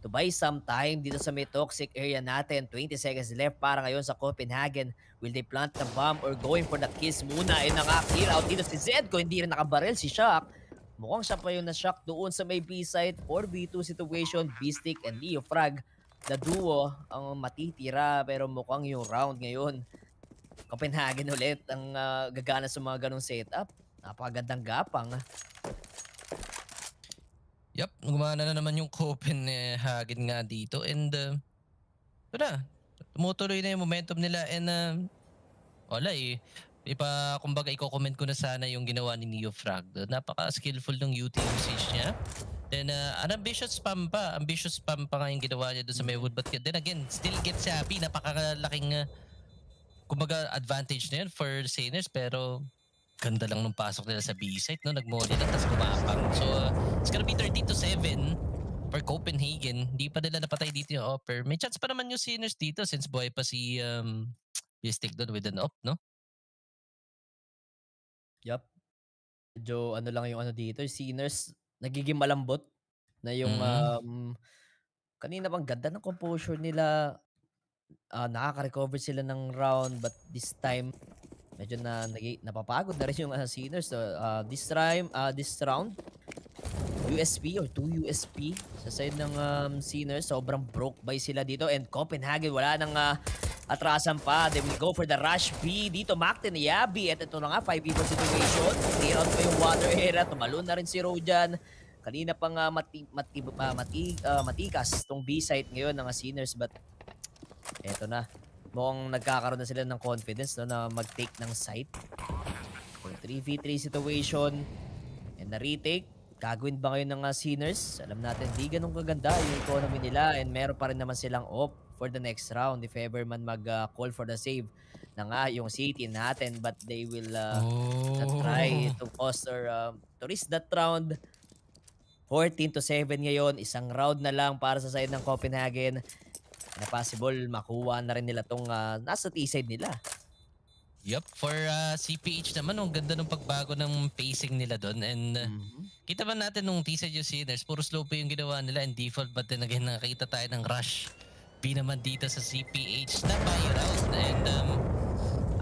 to buy some time dito sa may toxic area natin. 20 seconds left para ngayon sa Copenhagen. Will they plant the bomb or going for the kiss muna? And naka-clear out dito si Zedko. Hindi rin nakabarel si Shock. Mukhang siya pa yung na-shock doon sa may B-side. 4v2 situation. B-Stick and Leo Frag. The duo ang matitira. Pero mukhang yung round ngayon Copenhagen ulit ang gagana sa mga ganong setup. Napakagandang gapang. Yup, gumana na naman yung Copenhagen nga dito and wala, tumutuloy na yung momentum nila and wala eh. Kumbaga, i-comment ko na sana yung ginawa ni Neo Frag. Napaka-skillful ng UT usage niya. Then, an ambitious spam pa. Ambitious spam pa nga yung ginawa niya doon sa Maywood. But then again, still gets happy. Napakalaking kumbaga advantage na yun for Sinners pero ganda lang nung pasok nila sa B-site, no? Nag-molly lang tapos kumapang. So, it's gonna be 13-7 for Copenhagen. Hindi pa nila napatay dito yung upper. May chance pa naman yung Sinners dito since buhay pa si B-Stick doon with an up, no? Yup. Medyo ano lang yung ano dito. Sinners, nagiging malambot na yung kanina bang ganda ng composure nila. Nakaka-recover sila ng round but this time medyo napapagod na rin yung Sinners. So, this round USP or 2 USP sa side ng Sinners. Sobrang broke by sila dito and Copenhagen wala nang atrasan pa. They will go for the rush B dito. Macten ni Yabi at ito na nga 5 people situation. Clear out pa yung water area. Tumalon na rin si Rojan. Kanina pang matikas tong B-site ngayon ng Sinners but eto na. Mukhang nagkakaroon na sila ng confidence, no, na mag-take ng site. So, 3v3 situation. And na retake. Gagawin ba ngayon ng Sinners? Alam natin, di ganun kaganda yung economy nila. And meron pa rin naman silang op for the next round. If ever man mag-call for the save na nga yung city natin. But they will try to foster, to risk that round. 14-7 ngayon. Isang round na lang para sa side ng Copenhagen. Na possible makuha na rin nila tong nasa T-side nila. Yup, for CPH naman, ang ganda ng pagbago ng pacing nila doon. And kita ba natin nung T-side yung Sinners, puro slow pa yung ginawa nila and default. But then again, nakita tayo ng rush. B naman dito sa CPH na buy round. And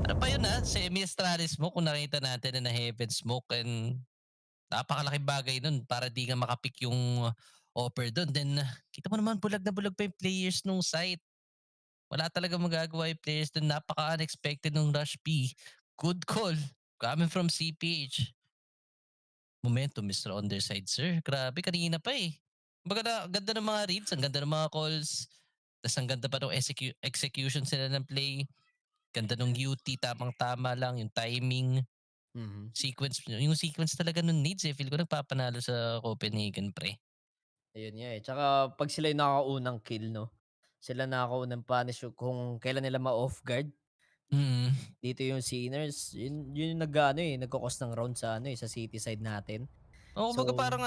ano pa yun semi-Astralis mo kung nakita natin na heaven smoke. And napakalaking bagay nun para di ka makapick yung offer doon. Then, kita mo naman, bulag na bulag pa yung players nung site. Wala talaga magagawa yung players doon. Napaka-unexpected nung rush B. Good call. Coming from CPH. Momentum is on their side, sir. Grabe, kanina pa eh. Baga ganda ng mga reads, ang ganda ng mga calls. Tapos ang ganda pa ng execution sila ng play. Ganda ng UT, tamang-tama lang. Yung timing. Sequence. Yung sequence talaga nung needs eh. Feel ko nagpapanalo sa Copenhagen, pre. Ayun nga eh. Tsaka pag sila yung nakakaunang kill, no? Sila nakakaunang punish kung kailan nila ma-off guard. Dito yung Sinners, yun yung nagkakos ng round sa sa city side natin. Kumbaga parang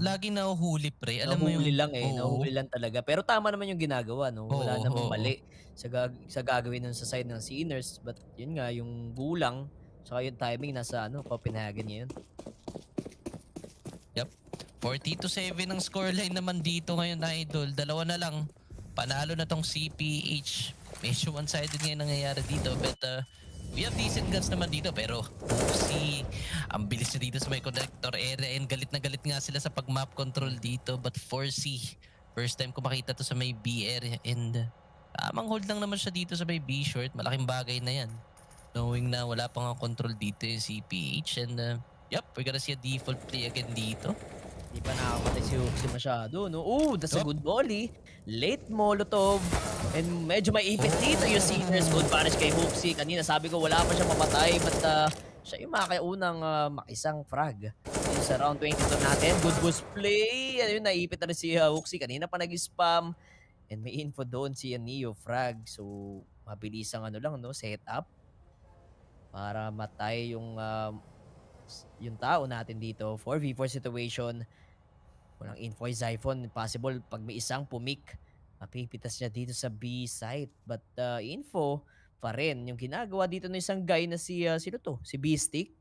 laging nahuhuli pre. Alam mo yung nahuhuli lang nahuhuli lang talaga. Pero tama naman yung ginagawa, no? Wala namang mali sa gagawin nun sa side ng Sinners. But yun nga, yung gulang, tsaka yung timing nasa Copenhagen ngayon. 40-7 ang scoreline naman dito ngayon, idol. Dalawa na lang. Panalo na tong CPH. Medyo one-sided ngayon nangyayari dito. But we have decent guns naman dito. Pero ang bilis na dito sa may connector area. And galit na galit nga sila sa pag-map control dito. But 4C. First time ko makita to sa may B area. And tamang hold lang naman siya dito sa may B short. Malaking bagay na yan. Knowing na wala pang control dito yung CPH. And we're gonna see a default play again dito. Di pa nakakapatay si Hoxie masyado, no? That's a good volley. Late Molotov. And medyo maipit dito yung Sinners. Good punish kay Hoxie. Kanina sabi ko wala pa siya mapatay. But siya yung makaunang makisang frag. Dito sa round 22 natin. Good boost play. Ayun, naipit na rin si Hoxie. Kanina pa nag-spam. And may info doon si Neo Frag. So, mabilisang ano lang, no, setup para matay yung tao natin dito. 4v4 situation. Walang info yung Zyphon. Possible pag may isang pumik, mapipitas niya dito sa B site. But info pa rin. Yung ginagawa dito ng isang guy na sino to? Si B-Stick.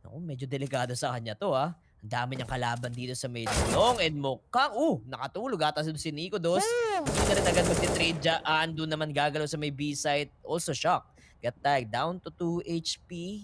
Naku, medyo delikado sa kanya to ha. Ang dami niyang kalaban dito sa may long and mukhang, nakatulog ata si Nico Dos. Hindi na rin agad magti-trade dyan. Doon naman gagalaw sa may B site. Also shock. Get tagged down to 2 HP.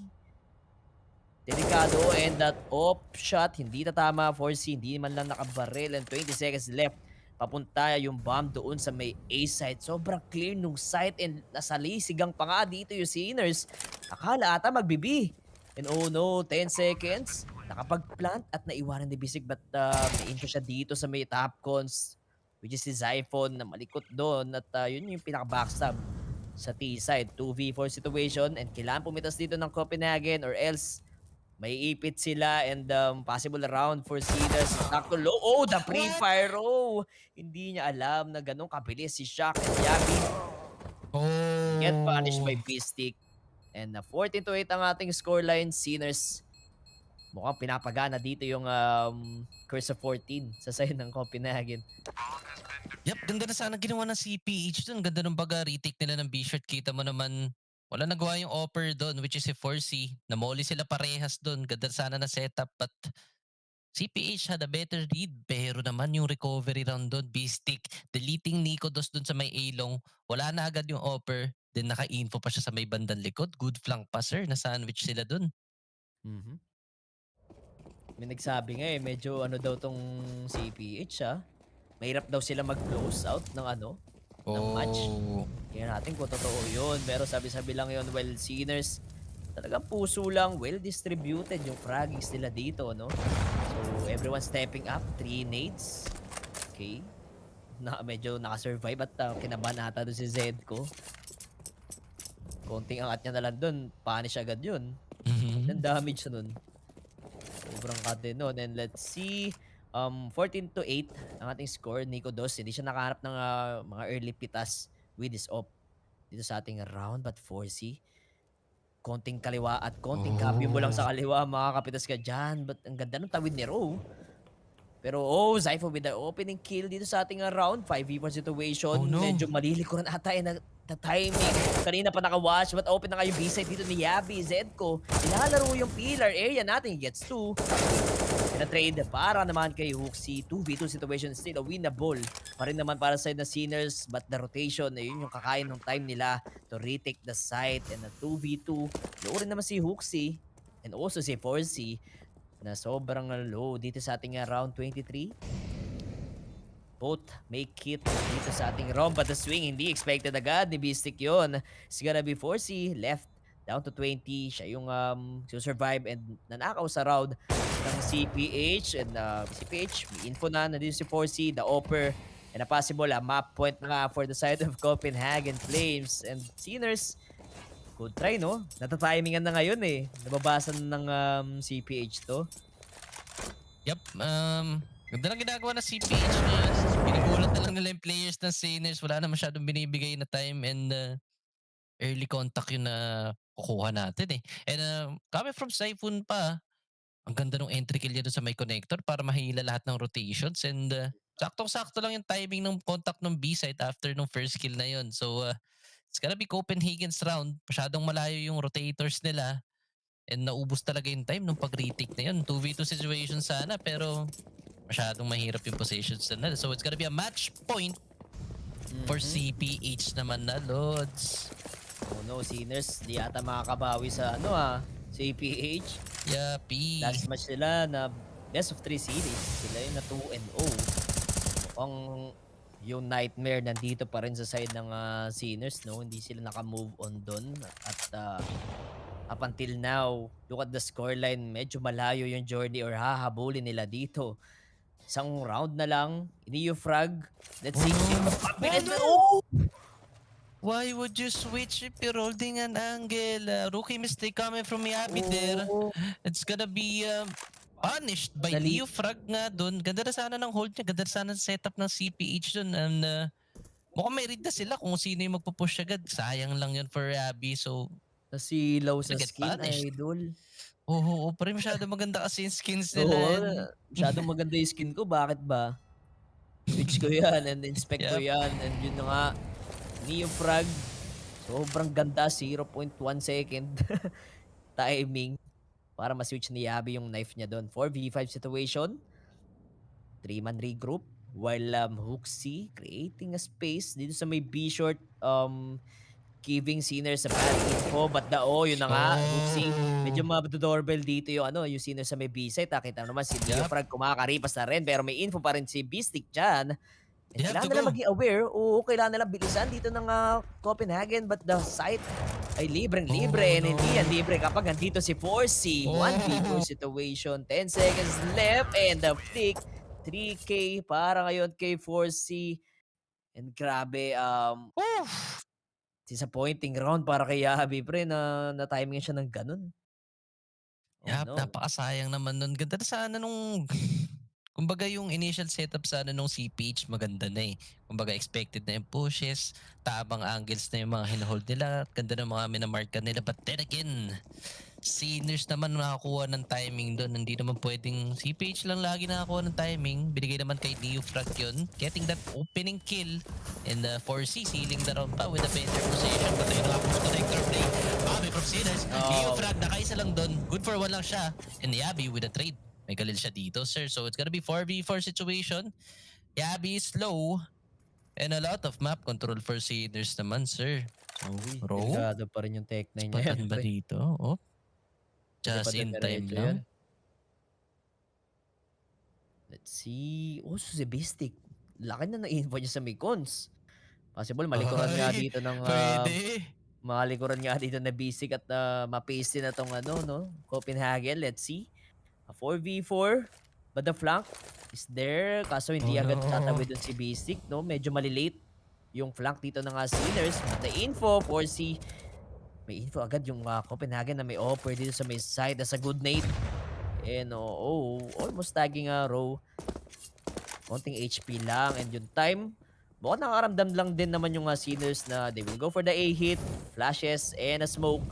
Delikado and that off shot, hindi tatama. 4C, hindi man lang nakabaril and 20 seconds left. Papunta yung bomb doon sa may A site. Sobrang clear nung site and nasalisigang pa nga dito yung Sinners. Akala ata magbibi. And oh no, 10 seconds. Nakapag-plant at naiwanan ni Bisig but may intro siya dito sa may top cons. Which is si Zyphon na malikot doon at yun yung pinaka-backstab sa T side. 2v4 situation and kailangan pumitas dito ng Copenhagen or else may ipit sila and possible round for Sinners. Sakto low. Oh, the pre-fire. Oh, hindi niya alam na ganun kabilis si Shock and Yabi. Get punished by Pistic. And 14-8 ang ating scoreline. Sinners mukhang pinapagana dito yung Curse of 14 sa side ng Copenhagen. Yep, ganda na sana ginawa ng CPH dun. Ganda ng retake nila ng B-shirt. Kita mo naman, wala nagawa yung offer doon, which is si 4C. Namoli sila parehas doon. Ganda sana na setup, but CPH had a better read. Pero naman yung recovery round doon, B-stick, deleting Nico Dos doon sa may A-long. Wala na agad yung offer. Then naka-info pa siya sa may bandang likod. Good flank passer, na sandwich sila doon. May nagsabi nga medyo ano daw tong CPH Mahirap daw sila mag-close out ng ng match. Tingnan natin kung totoo yun. Pero sabi-sabi lang yun, well, Sinners, talagang puso lang, well-distributed yung fraggings nila dito, no? So, everyone stepping up, 3 nades. Okay. Medyo nakasurvive at kinabahan ata doon si Zed ko. Konting angat niya na lang doon, punish agad yun. Ang damage na nun. Sobrang kate nun. And let's see, 14-8 ang ating score. Nico Dos, hindi siya nakahanap ng mga early pitas with his op dito sa ating round. But 4C, konting kaliwa at konting copy mo lang sa kaliwa, makakapitas ka dyan. But ang ganda ng tawid ni Ro. Pero Zypho with the opening kill dito sa ating round. 5v1 situation. Medyo malilikuran ata the timing. Kanina pa naka-watch but open na kayo B-side dito ni Yabi. Zedko, nilalaro yung pillar area natin. Gets 2. Trade para naman kay Hooksy. 2v2 situation, still a winnable pa rin naman para sa side na Sinners, but the rotation, yun yung kakain ng time nila to retake the site. And a 2v2, low rin naman si Hooksy and also si 4C na sobrang low dito sa ating round 23. Both make it dito sa ating round, but the swing hindi expected agad ni Beastic yun. It's gonna be 4C left down to 20. Siya yung survive and nanakaw sa round ng CPH. And CPH, may info na nandito si 4C, the offer, and a possible map point na for the side of Copenhagen Flames. And Sinners, good try, no? Natatimingan na ngayon Nababasa ng CPH to. Yep, ganda lang ginagawa ng CPH ngayon. Pinagulat na lang nila yung players ng Sinners. Wala na masyadong binibigay na time and early contact yun na kukuha natin And coming from Siphon pa, ang ganda ng entry kill niya doon sa may connector para mahila lahat ng rotations and saktong-sakto lang yung timing ng contact ng B site after ng first kill na yun. So it's gonna be Copenhagen's round. Masyadong malayo yung rotators nila and naubos talaga yung time nung pag-retake na yun. 2v2 situation sana pero masyadong mahirap yung positions nila. So it's gonna be a match point for CPH naman na, Lods. Oh no, Sinners, di ata makakabawi sa CPH. Yappy. Last match sila na best of 3 series. Sila yung na 2-0. Mukhang yung nightmare nandito pa rin sa side ng Sinners, no? Hindi sila naka-move on doon. At up until now, look at the scoreline. Medyo malayo yung journey or hahabulin nila dito. Isang round na lang. Ini yung frag. Let's see. Why would you switch if you're holding an angle? Rookie mistake coming from Yabi there. It's gonna be punished by Leo Frag nga dun. Ganda na sana ng hold niya. Ganda na sana ng setup ng CPH dun. And mukhang may read na sila kung sino yung magpupush agad. Sayang lang yun for Yabi. So, Nasilaw sa gonna get skin, punished. idol. Oo, pero masyado maganda kasi yung skins Oo, nila. And, masyadong maganda yung skin ko. Bakit ba? Switch ko yan and inspect ko Yup. yan. And yun na nga, Neo Frag. Sobrang ganda, 0.1 second timing para ma-switch ni Yabi yung knife niya doon. 4v5 situation. 3-man regroup. While Hooksy creating a space dito sa may B short. Giving Sinner sa bad info. But yun na nga, Hooksy. Medyo Oh. mabdo-doorbell dito yung Sinner sa may B-site. Kita mo naman si Neo Yup. Frag kumakaripas na rin. Pero may info pa rin si B-Stick dyan. And You have kailangan to nila go. maging aware. Oo, kailangan nila bilisan dito ng Copenhagen. But the site ay libreng-libre. And no. hindi yan libre kapag nandito si 4C. 1v4 Oh. situation. 10 seconds left. And the flick. 3K para ngayon kay 4C. And grabe, Oof. disappointing round para kay Yabi pre na timing siya ng ganun. Oh Yup, no. napakasayang naman nun. Ganda na sana nung kumbaga yung initial setup sana nung CPH maganda na eh. Kumbaga expected na yung pushes, tamang angles na yung mga hinahold nila, ganda ng mga minamarka nila. But then again, Sinners naman nakakuha ng timing doon. Hindi naman pwedeng CPH lang lagi nakakuha ng timing. Binigay naman kay Neo Frag yun. Getting that opening kill. And 4C sealing the round pa with a better position. But ayun nga, push connector play. Bobby from Sinners. Neo Frag nakaisa lang doon. Good for 1 lang siya. And Yabi with a trade. May galil siya dito, sir. So it's gonna be 4v4 situation. Yabi is slow. And a lot of map control for Sinners naman, sir. So, Row? Delikado pa rin yung tech na niya Patan yan ba pre. dito? Oh, Hindi pa just in time dire-diretso lang. yan. Let's see. Oh, si Bistic. Laki na na-info niya sa may cons. Possible malikuran nga Ay, dito ng pwede. malikuran nga dito na Bistic at ma-paste na tong Copenhagen. Let's see. A 4v4. But the flank is there. Kaso hindi Oh, agad no. tatawid dun si Bistic, no? Medyo malilate yung flank dito ng Sinners. But the info, 4C. May info agad yung Copenhagen na may offer dito sa may side. That's a good nade. And almost tagging Row. Konting HP lang. And yung time, mukhang nakaramdam lang din naman yung Sinners na they will go for the A hit, flashes, and a smoke.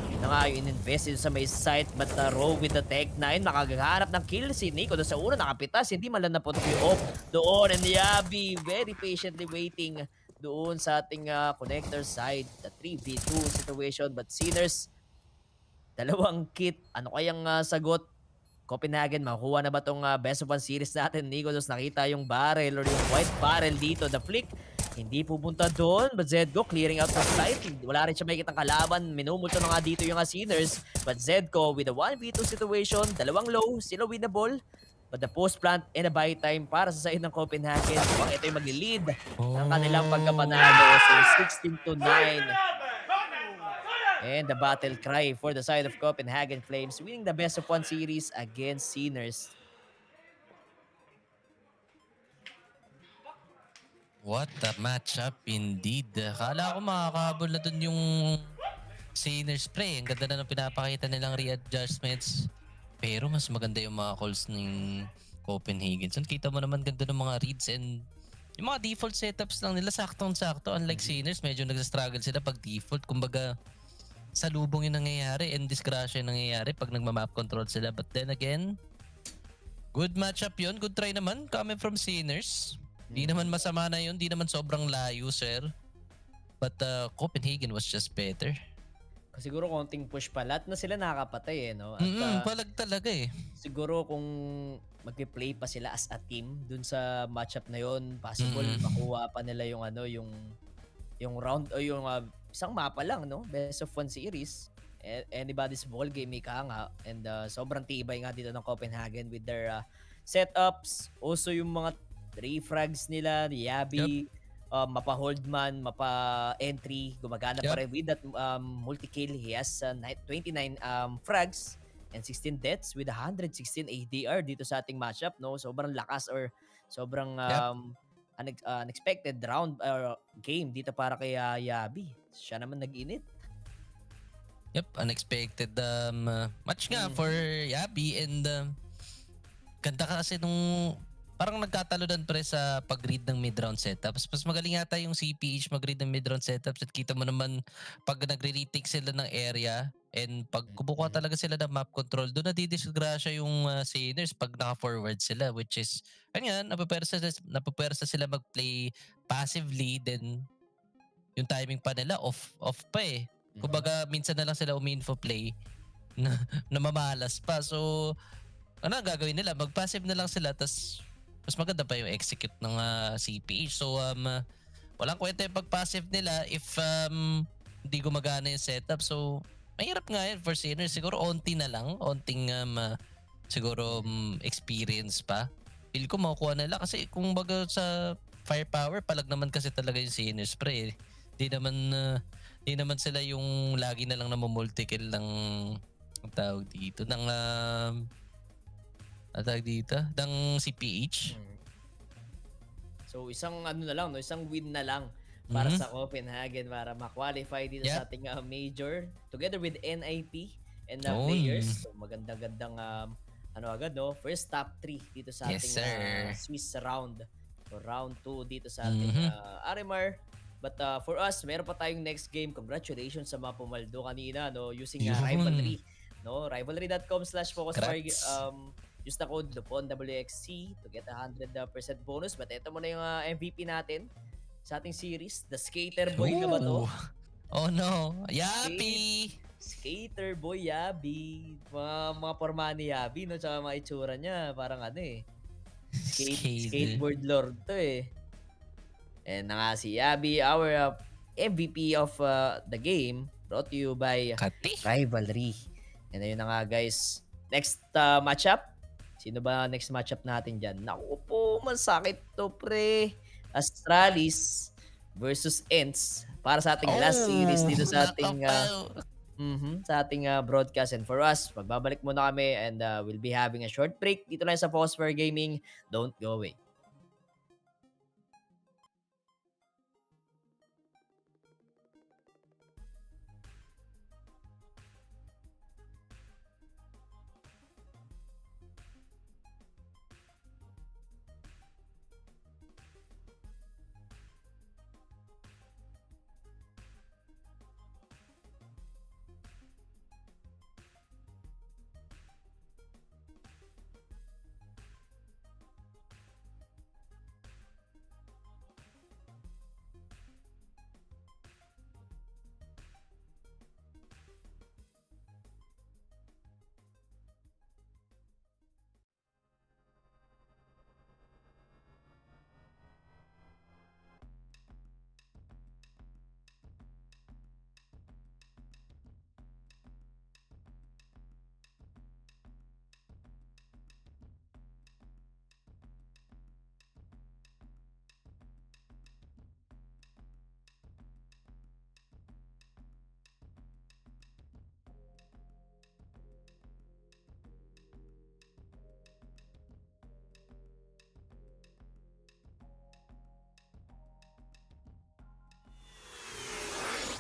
Yun na nga yung in-invest sa may site. But Row with the Tech 9, makagahanap ng kill si Nico. Doon sa una nakapitas, hindi man lang napot yung off doon. And Yabi, very patiently waiting doon sa ating connector side. The 3v2 situation. But Sinners, dalawang kit. Ano kayang sagot? Copenhagen, makuha na ba tong best of 1 series natin? Nico, dos nakita yung barrel or yung white barrel dito. The flick, hindi pupunta doon. But Zedco clearing out the site. Wala rin siya makikitang kalaban. Minumulto na nga dito yung Sinners. But Zedco with a 1v2 situation. Dalawang low, sila winnable. But the post plant and a buy time para sa side ng Copenhagen. Ito yung magli-lead ng kanilang pagkapanalo. So 16-9. And the battle cry for the side of Copenhagen Flames, winning the best of 1 series against Sinners. What a matchup indeed. Akala ko makakahabol na dun yung Sinners pre. Ang ganda na ng pinapakita nilang readjustments. Pero mas maganda yung mga calls ng Copenhagen. So kita mo naman ganda ng mga reads and yung mga default setups lang nila saktong-sakto. Unlike Sinners, medyo nagsastruggle sila pag default. Kumbaga, salubong yung nangyayari and disgrasya yung nangyayari pag nagma-map control sila. But then again, good matchup yun. Good try naman coming from Sinners. Di naman masama na yun. Di naman sobrang layo, sir. But Copenhagen was just better. Siguro konting push pa. Lahat na sila nakakapatay no? At Palag talaga eh. siguro kung magpi-play pa sila as a team dun sa matchup na yon, possible makuha pa nila yung yung round o yung isang mapa lang, no? Best of 1 series. Anybody's ball game, ika nga. And sobrang tibay nga dito ng Copenhagen with their setups. Also yung mga 3 frags nila, Yabi, mapa-hold man, mapa-entry. Gumagana pa rin with that multi-kill. He has 29 frags and 16 deaths with 116 ADR dito sa ating matchup, no? Sobrang lakas or sobrang unexpected round game dito para kay Yabi. Siya naman nag-init. Yep, unexpected match nga for Yabi and ganda kasi nung parang nagkatalunan pre sa pag-read ng mid-round setups. Mas magaling yata yung CPH mag-read ng mid-round setups at kita mo naman pag nagre-retake sila ng area and pag kumukuha talaga sila ng map control, doon nadidisgrasya yung Sinners pag naka-forward sila, which is, ganyan, napapersa sila mag-play passively, then yung timing pa nila off pa eh. Kumbaga minsan na lang sila umi-info play na, na mamalas pa. So ano ang gagawin nila? Mag-passive na lang sila, tas mas maganda pa yung execute ng CPH. So walang kwenta yung pag-passive nila if hindi gumagana yung setup. So mahirap nga yan for Sinners. Siguro onti na lang, onting siguro experience pa. Feel ko makukuha nila kasi kung baga sa firepower, palag naman kasi talaga yung Sinners pre. Di naman sila yung lagi na lang multi-kill ng ang tawag dito ng CPH. So isang ano na lang, no, isang win na lang para sa Copenhagen para ma-qualify dito sa ating major together with NIP and the players. So maganda-gandang agad no, first top 3 dito sa ating Swiss round. So round 2 dito sa ating RMR. But for us, meron pa tayong next game. Congratulations sa mga pumaldo kanina, no, using Rivalry, no, rivalry.com/focus. Use the code Lupon WXC to get 100% bonus. But ito muna yung MVP natin sa ating series, the Skater Boy na ba to? Oh no, Yabi! Skater Boy Yabi. Mga forma ni Yabi, no, tsaka mga itsura niya, parang ano eh. Skateboard lord to eh. And nga si Yabi, our MVP of the game, brought to you by Rivalry. And ayun na nga guys, next matchup. Sino ba next matchup natin dyan? Naku po, masakit to pre. Astralis versus ENCE para sa ating last series dito sa ating broadcast. And for us, magbabalik muna kami and we'll be having a short break dito lang sa Phosphor Gaming. Don't go away.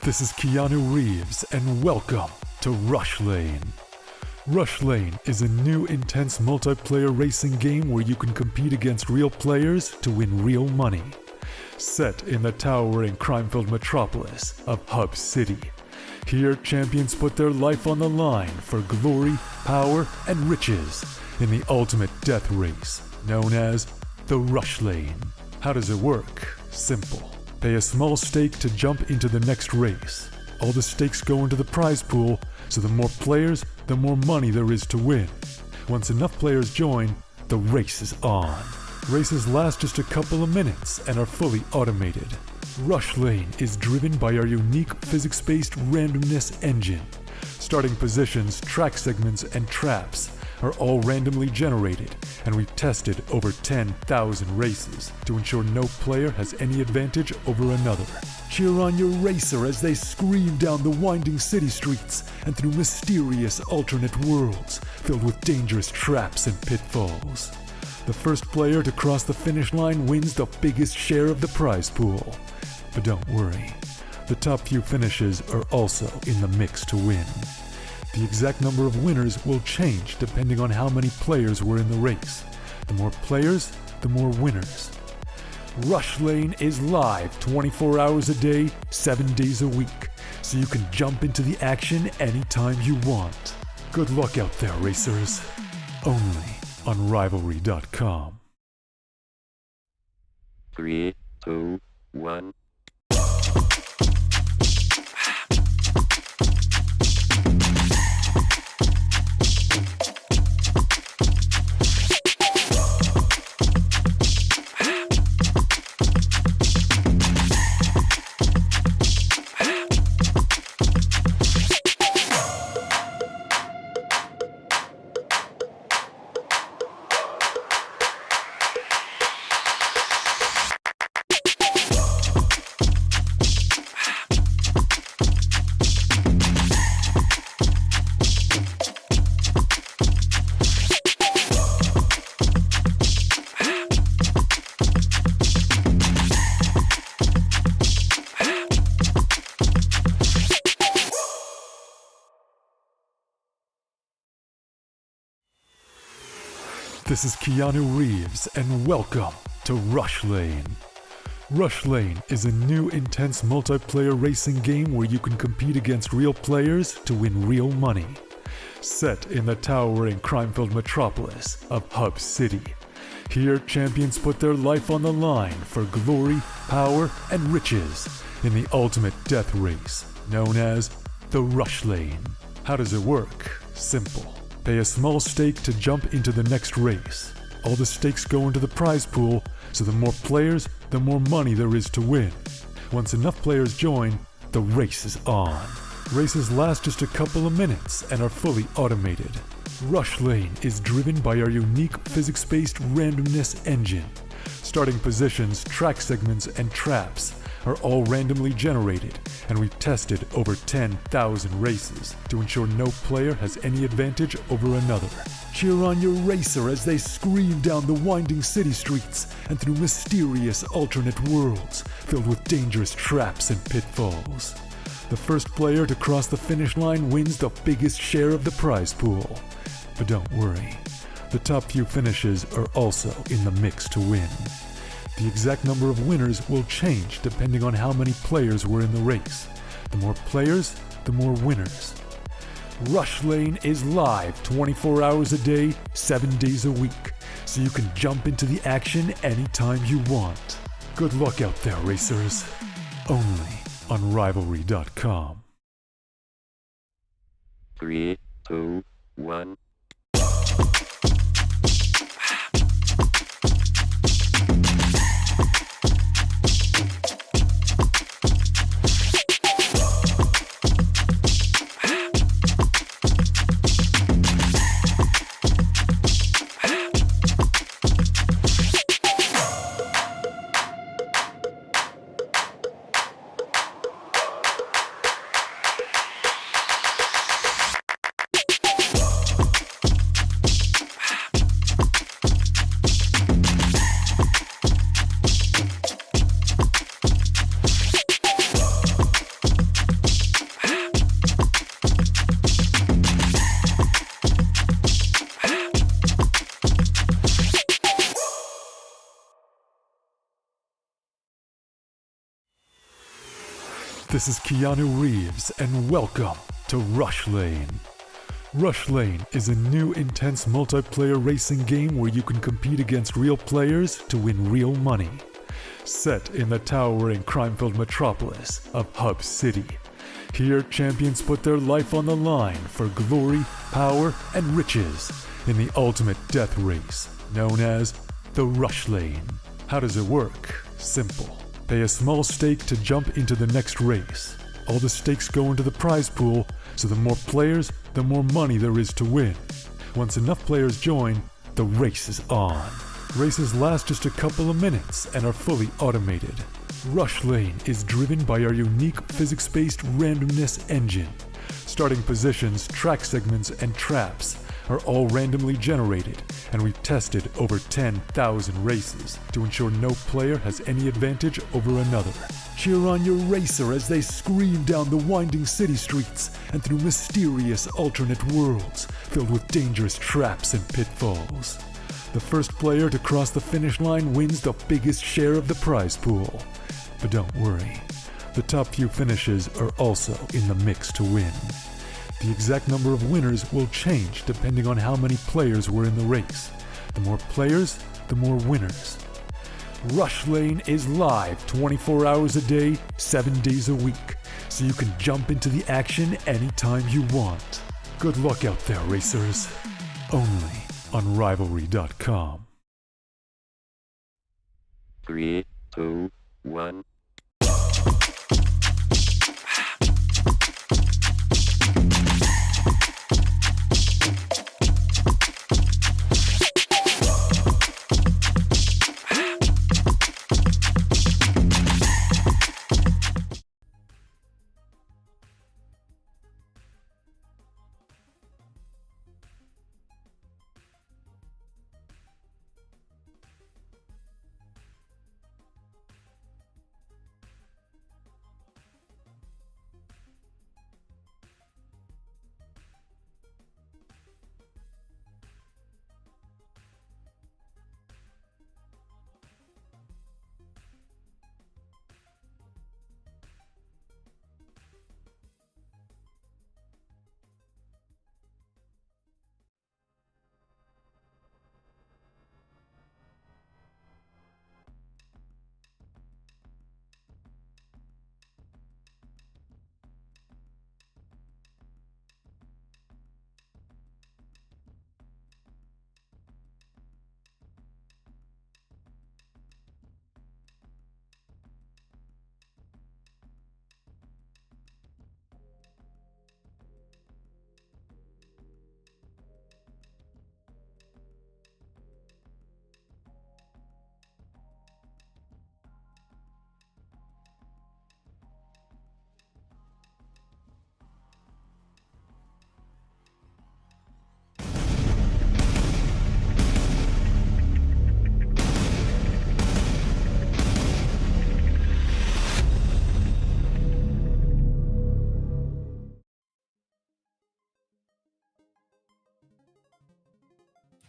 This is Keanu Reeves, and welcome to Rush Lane. Rush Lane is a new intense multiplayer racing game where you can compete against real players to win real money. Set in the towering crime-filled metropolis of Hub City, here champions put their life on the line for glory, power, and riches in the ultimate death race known as the Rush Lane. How does it work? Simple. Pay a small stake to jump into the next race. All the stakes go into the prize pool, so the more players, the more money there is to win. Once enough players join, the race is on. Races last just a couple of minutes and are fully automated. Rush Lane is driven by our unique physics-based randomness engine. Starting positions, track segments, and traps are all randomly generated, and we've tested over 10,000 races to ensure no player has any advantage over another. Cheer on your racer as they scream down the winding city streets and through mysterious alternate worlds filled with dangerous traps and pitfalls. The first player to cross the finish line wins the biggest share of the prize pool. But don't worry, the top few finishes are also in the mix to win. The exact number of winners will change depending on how many players were in the race. The more players, the more winners. Rush Lane is live 24 hours a day, 7 days a week, so you can jump into the action anytime you want. Good luck out there, racers. Only on Rivalry.com. 3, 2, 1. This is Keanu Reeves, and welcome to Rush Lane. Rush Lane is a new intense multiplayer racing game where you can compete against real players to win real money. Set in the towering crime-filled metropolis of Hub City, here champions put their life on the line for glory, power, and riches in the ultimate death race, known as the Rush Lane. How does it work? Simple. Pay a small stake to jump into the next race. All the stakes go into the prize pool, so the more players, the more money there is to win. Once enough players join, the race is on. Races last just a couple of minutes and are fully automated. Rush Lane is driven by our unique physics-based randomness engine. Starting positions, track segments, and traps are all randomly generated, and we've tested over 10,000 races to ensure no player has any advantage over another. Cheer on your racer as they scream down the winding city streets and through mysterious alternate worlds filled with dangerous traps and pitfalls. The first player to cross the finish line wins the biggest share of the prize pool. But don't worry, the top few finishes are also in the mix to win. The exact number of winners will change depending on how many players were in the race. The more players, the more winners. Rush Lane is live 24 hours a day, 7 days a week, so you can jump into the action anytime you want. Good luck out there, racers. Only on Rivalry.com. 3, 2, 1. This is Keanu Reeves, and welcome to Rush Lane. Rush Lane is a new intense multiplayer racing game where you can compete against real players to win real money. Set in the towering crime-filled metropolis of Hub City, here champions put their life on the line for glory, power, and riches in the ultimate death race, known as the Rush Lane. How does it work? Simple. Pay a small stake to jump into the next race. All the stakes go into the prize pool, so the more players, the more money there is to win. Once enough players join, the race is on. Races last just a couple of minutes and are fully automated. Rush Lane is driven by our unique physics-based randomness engine. Starting positions, track segments, and traps are all randomly generated, and we've tested over 10,000 races to ensure no player has any advantage over another. Cheer on your racer as they scream down the winding city streets and through mysterious alternate worlds filled with dangerous traps and pitfalls. The first player to cross the finish line wins the biggest share of the prize pool. But don't worry, the top few finishes are also in the mix to win. The exact number of winners will change depending on how many players were in the race. The more players, the more winners. Rush Lane is live 24 hours a day, 7 days a week, so you can jump into the action anytime you want. Good luck out there, racers. Only on Rivalry.com. 3, 2, 1.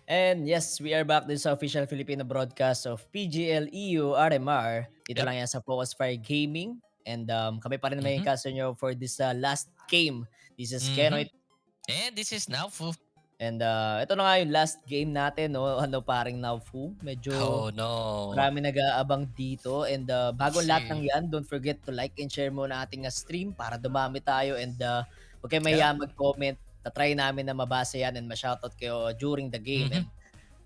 And yes, we are back din sa official Filipino broadcast of PGL EU RMR. Dito Yep. lang yan sa Focus Fire Gaming. And kami pa rin may Mhm. kaso nyo for this last game. This is Mhm. Kenoit. And this is now Fu. And ito na nga yung last game natin, no? Ano, paring Naufu. Medyo Oh no. marami nag-aabang dito. And bago ang lahat See. ng yan, don't forget to like and share muna ating stream para dumami tayo. And huwag kayo mahiya mag-comment. Tatry namin na mabasa yan and ma-shoutout kayo during the game. Mhm. And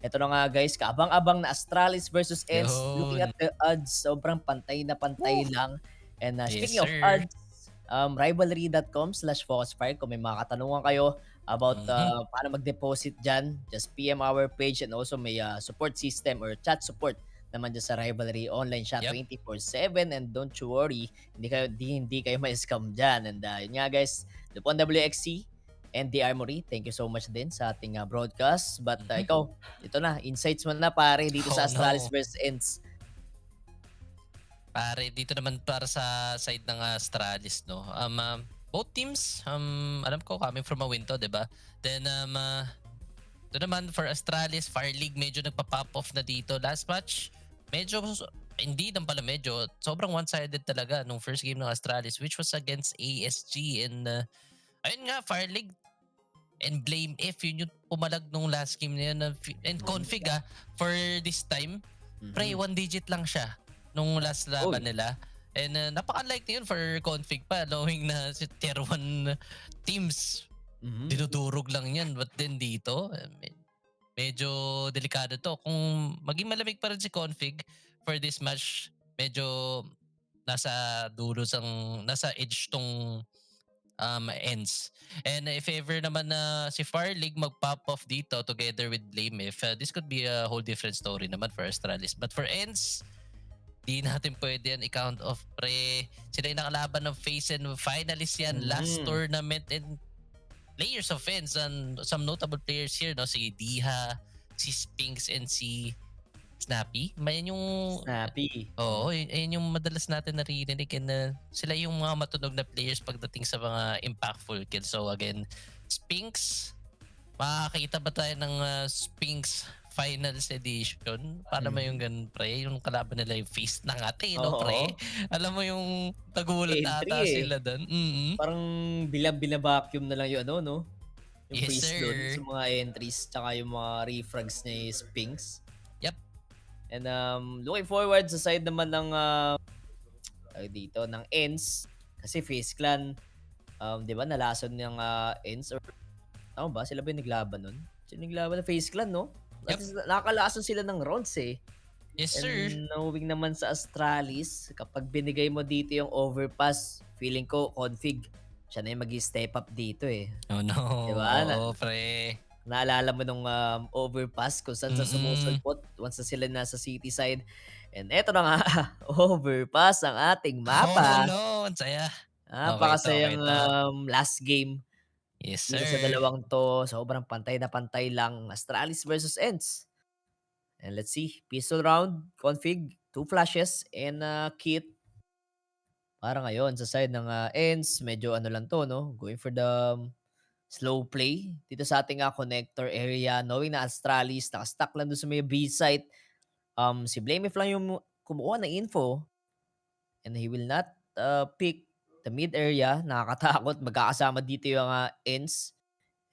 ito na nga guys, kaabang-abang na Astralis versus ENCE. Looking Yun. at the odds, sobrang pantay na pantay lang. And Yes, speaking of sir. odds, rivalry.com/focusfire kung may mga katanungan kayo about Mhm. paano mag-deposit dyan, just PM our page and also may support system or chat support naman dyan sa Rivalry. Online siya Yep. 24/7 and don't you worry, hindi kayo ma-scam dyan. And yun nga guys, Lupon WXC and The Armory, thank you so much din sa ating broadcast. But Mhm. ikaw, ito na, insights mo na pare dito sa Oh, Astralis no. versus ENCE. Pare, dito naman para sa side ng Astralis, no? Both teams, alam ko coming from a win to, 'di ba? Then ito naman for Astralis, Fire League medyo nagpa-pop off na dito. Last match, medyo hindi lang pala medyo, sobrang one-sided talaga nung first game ng Astralis which was against ASG and ayun nga, Fire League and Blame If yun yung pumalag nung last game na yun and config for this time, pre, one digit lang siya nung last laban nila. And napaka-unlikely yun for config pa, knowing na si tier 1 teams, dinudurog lang yan. But then dito, medyo delikado to. Kung maging malamig pa rin si config for this match, medyo nasa dulo nasa edge tong ENCE. And if ever naman na si Fire League mag-pop off dito together with Blame If, this could be a whole different story naman for Astralis. But for ENCE, di natin pwede yan i-count off, pre. Sila yung nakalaban ng phase and finalist yan. Last tournament and players of ENCE and some notable players here, no? Si Diha, si Spinks, and si Snappy. Mayan yung Snappy. Oo, ayun yung madalas natin naririnig and sila yung mga matunog na players pagdating sa mga impactful kills. So again, Spinks, makakita ba tayo ng Spinks finals edition. Para mo yung ganun, pre. Yung kalaban nila yung feast ng ate, no, pre? Oo. Alam mo yung nagulat Entry ata eh. sila doon. Mm. Parang binabacuum na lang yung ano, no? Yung Yes, freeze dun sir. sa mga entries tsaka yung mga refrags ni Spinks. Yep. And looking forward sa side naman ng dito ng ENCE kasi Face Clan 'di ba nalason ng ENCE or tama ba sila ba yung naglaban nun? Sino naglaban ng Face Clan, no? At Yep. least nakakalason sila ng rounds eh. Yes, And sir. knowing naman sa Astralis, kapag binigay mo dito yung overpass, feeling ko config siya na yung mag-step up dito eh. Oh, no. Diba? Oo, pre. Naalala mo nung overpass kung saan sa sumusulpot once na sila nasa city side. And eto na nga, overpass ang ating Oh, mapa. no. Ang saya. Okay to, okay Napakasayang to. last game Yes, dito sa sir. dalawang to. Sobrang pantay na pantay lang. Astralis versus ENCE. And let's see, pistol round, config, 2 flashes, and kit. Para ngayon, sa side ng ENCE, medyo ano lang to, no? Going for the slow play dito sa ating connector area. Knowing na Astralis, nakastack lang doon sa may B site. Si Blamef lang yung kumukuha ng info. And he will not pick the mid area. Nakakatakot. Magkakasama dito yung ENCE.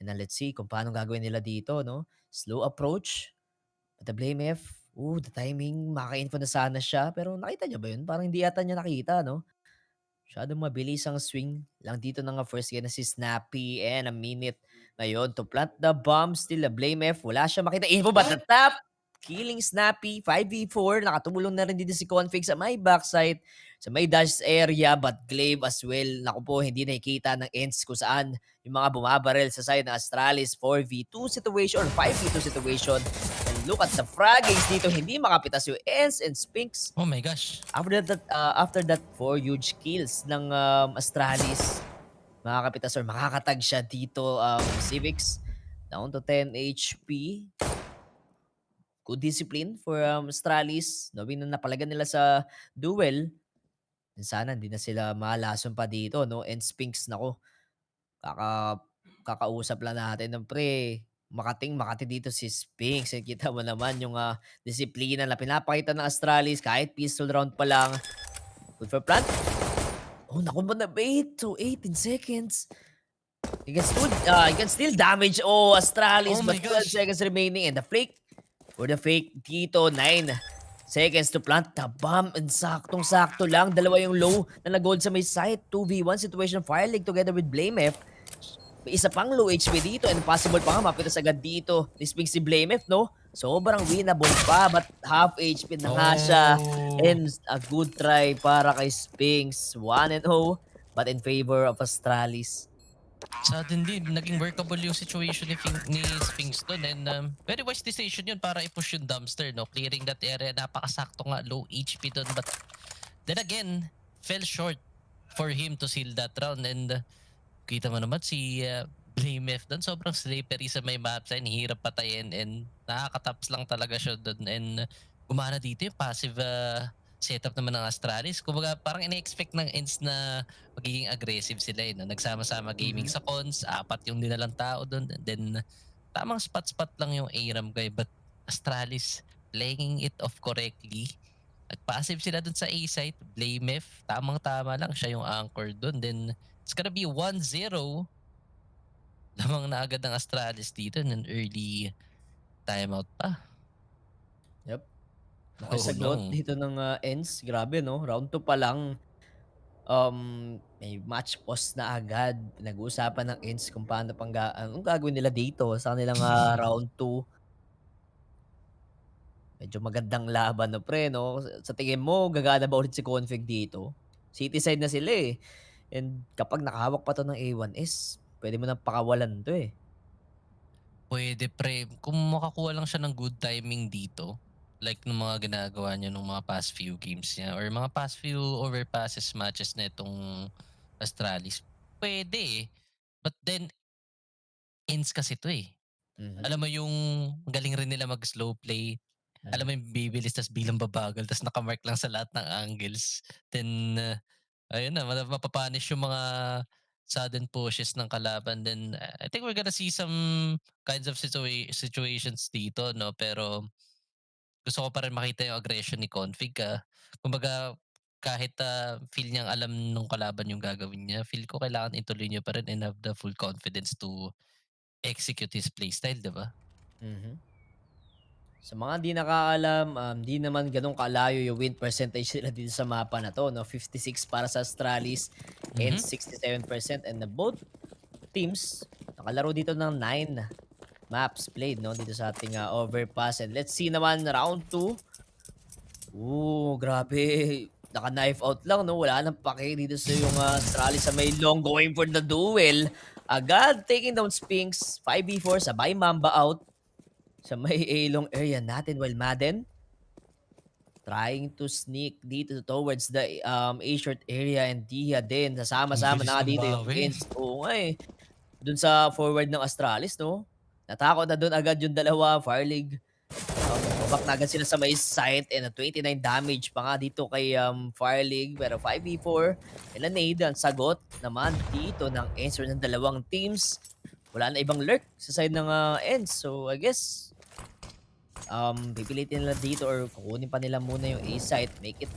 And then let's see kung paano gagawin nila dito, no? Slow approach. But the Blamef, the timing, maka-info na sana siya. Pero nakita niya ba yun? Parang hindi yata niya nakita, no? Masyadong mabilis ang swing lang dito ng first game na si Snappy and a minute ngayon to plant the bomb. Still a blame F. Wala siya makita info but the top killing Snappy 5v4. Nakatulong na rin dito si Config sa may backside sa may dash area but Glaive as well. Naku po, hindi nakikita ng ENCE kung saan yung mga bumabarel sa side ng Astralis 4v2 situation or 5v2 situation. And look at the fraggings dito. Hindi makapitas yung ENCE and Spinks. Oh my gosh. After that 4 huge kills ng Astralis, makakapitas or makakatag siya dito Civics down to 10 HP. Good discipline for Astralis. Knowing na napalagan nila sa duel. And sana hindi na sila malason pa dito, no? And Spinks, nako, kakausap lang natin ng pre. Makati dito si Spinks. Kita mo naman yung disiplina na pinapakita ng Astralis kahit pistol round pa lang. Good for plant. Oh, naku ba na bait? So, 18 seconds. You can still damage. Oh, Astralis, Oh my but 12 gosh. seconds remaining. And the fake, or the fake dito, 9 seconds to plant the bomb. And saktong-sakto lang. Dalawa yung low na nag-gold sa may site. 2v1 situation. Fire League together with Blamef. May isa pang low HP dito and possible pa nga mapitas agad dito ni Spinks si Blamef, no? Sobrang winnable pa but half HP na nga siya. Oh. And a good try para kay Spinks. 1-0 but in favor of Astralis. Suddenly, naging workable yung situation ni Sphinx doon. And very wise decision yun para i-push yung dumpster, no? Clearing that area. Napakasakto nga, low HP doon. But then again, fell short for him to seal that round. And kita mo naman si Blamef doon. Sobrang slippery sa may map side. Hirap patayin. And nakakataps lang talaga siya doon. And gumana dito yung passive setup naman ng Astralis. Kumbaga parang ina-expect ng ENCE na magiging aggressive sila eh. No? Nagsama-sama gaming sa cons, 4 yung dinalang tao doon. Then tamang spot-spot lang yung ARAM guy. But Astralis playing it off correctly. Nag-passive sila doon sa A site. Blamef, tamang-tama lang. Siya yung anchor doon. Then it's gonna be 1-0. Lamang na agad ng Astralis dito ng early timeout pa. Yep. Oh, Sagot no. dito ng ENCE. Grabe, no? Round 2 pa lang. May match pause na agad. Nag-uusapan ng ENCE kung paano anong gagawin nila dito sa kanilang round 2. Medyo magandang laban, no, pre, no? Sa tingin mo, gagana ba ulit si Config dito? City side na sila eh. And kapag nakahawak pa to ng A1S, pwede mo nang pakawalan to eh. Pwede pre, kung makakuha lang siya ng good timing dito, like nung mga ginagawa niya nung mga past few games niya or mga past few overpasses matches na itong Astralis, pwede eh. But then, ENCE kasi to eh. Alam mo yung galing rin nila mag-slow play. Alam mo yung bibilis tas bilang babagal tas nakamark lang sa lahat ng angles. Then, ayun na, mapapanish yung mga sudden pushes ng kalaban, then I think we're gonna see some kinds of situations dito, no? Pero gusto ko pa rin makita yung aggression ni Config. Kumbaga, kahit feel niyang alam nung kalaban yung gagawin niya, feel ko kailangan ituloy niya pa rin and have the full confidence to execute his playstyle, di ba? Mhm. Sa mga di nakaalam, di naman gano'n kalayo yung win percentage nila dito sa mapa na 'to 'no, 56 para sa Astralis and Mhm. 67%, and the both teams nakalaro dito ng 9 maps played 'no, dito sa ating, Overpass, and let's see naman round 2. Grabe, naka-knife out lang 'no, wala ng pake dito sa yung, Astralis sa may long, going for the duel. Agad taking down Spinks, 5v4 sabay Mamba out sa may A-long area natin, while Madden trying to sneak dito towards the A short area, and Dia din Ang sasama bilis na nga dito yung lumawi. ENCE. Oo nga eh. Dun sa forward ng Astralis 'no. Natakot na dun agad yung dalawa, Fire League. Nagba-back na agad sila sa may site, and 29 damage pa nga dito kay Fire League, pero 5v4 and a nade ang sagot naman dito ng answer ng dalawang teams. Wala na ibang lurk sa side ng ENCE. So I guess pipilitin nila dito or kukunin pa nila muna yung A site, make it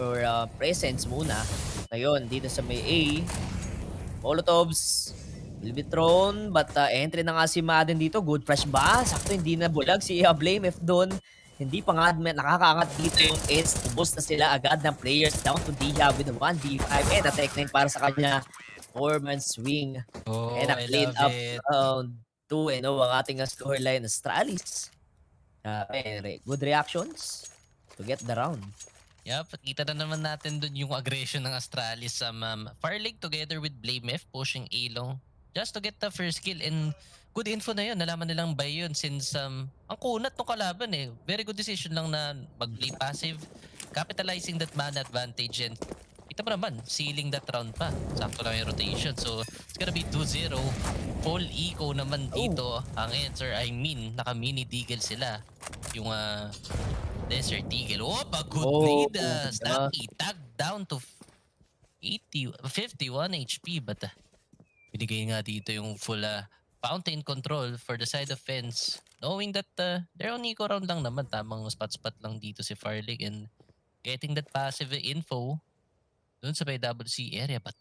or presence muna. Ngayon, dito sa may A, Molotovs will be thrown, but entry na nga si Madden dito. Good fresh ba? Sakto hindi na bulag si Blame F doon. Hindi pa nga nakakaangat dito yung ENCE. Ubos na sila agad ng players down to Dia with 1v5 and a tech 9 para sa kanya. 4-man swing. Oh, And a I clean love up it. 2-0 ang ating scoreline. Astralis. Good reactions to get the round. Yup, kita na naman natin dun yung aggression ng Astralis sa Fire League together with Blame F pushing A-long just to get the first kill, and good info na yun. Nalaman nilang buy yun since ang kunat ng kalaban eh. Very good decision lang na mag-play passive, capitalizing that mana advantage, and kita mo naman, sealing that round pa. Sakto lang yung rotation. So, it's gonna be 2-0. Full eco naman dito. Ang answer, I mean, naka-mini deagle sila. Yung Desert Eagle. Oh, a good nade. Snappy tagged down to 51 HP. But binigay nga dito yung full fountain control for the side of fence. Knowing that they're on eco round lang naman. Tamang spot-spot lang dito si Farlig, and getting that passive info doon sa may WC area. But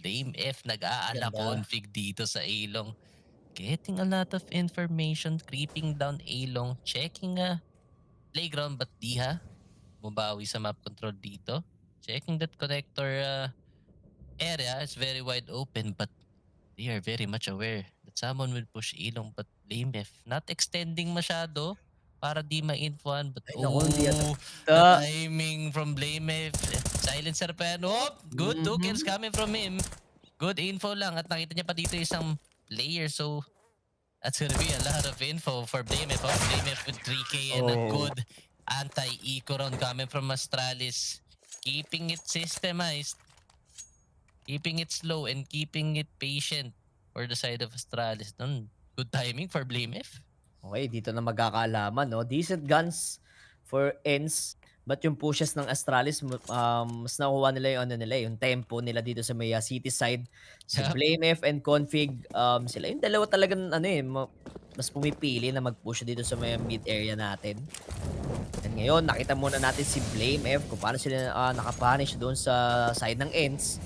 Blame F nag-aala Ganda. config dito sa A-long. Getting a lot of information, creeping down A-long, checking playground, but Diha bumabawi sa map control dito. Checking that connector area is very wide open, but they are very much aware that someone will push A-long, but Blame F not extending masyado para di ma-infoan, but Ay, naku, hindi the ata. timing from Blame F. Silencer pa yan. Oh, good 2 kills coming from him. Good info lang, at nakita niya pa dito isang player, so that's gonna be a lot of info for Blame F. Blame F with 3K and a good anti-eco round coming from Astralis. Keeping it systemized, keeping it slow, and keeping it patient for the side of Astralis. Good timing for Blame F. Okay, dito na magkakaalaman, no? Decent guns for ENCE, but yung pushes ng Astralis, mas nakuha nila yung yung tempo nila dito sa may city side. Si Yup. Blame F and Config, sila yung dalawa talagang mas pumipili na mag-push dito sa may mid area natin. And ngayon, nakita muna natin si Blame F kung paano sila nakapunish doon sa side ng ENCE.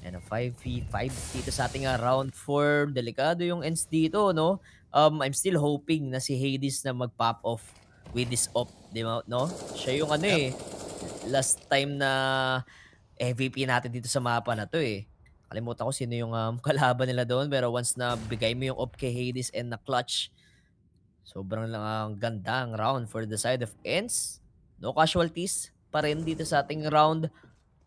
And a 5v5 dito sa ating round 4. Delikado yung ENCE dito, no? I'm still hoping na si Hades na mag-pop off with this op, di ba, no? Siya yung last time na MVP natin dito sa mapa na to eh. Kalimutan ko sino yung kalaban nila doon, pero once na bigay mo yung op kay Hades and na clutch, sobrang lang gandang round for the side of ENCE. No casualties pa rin dito sa ating round.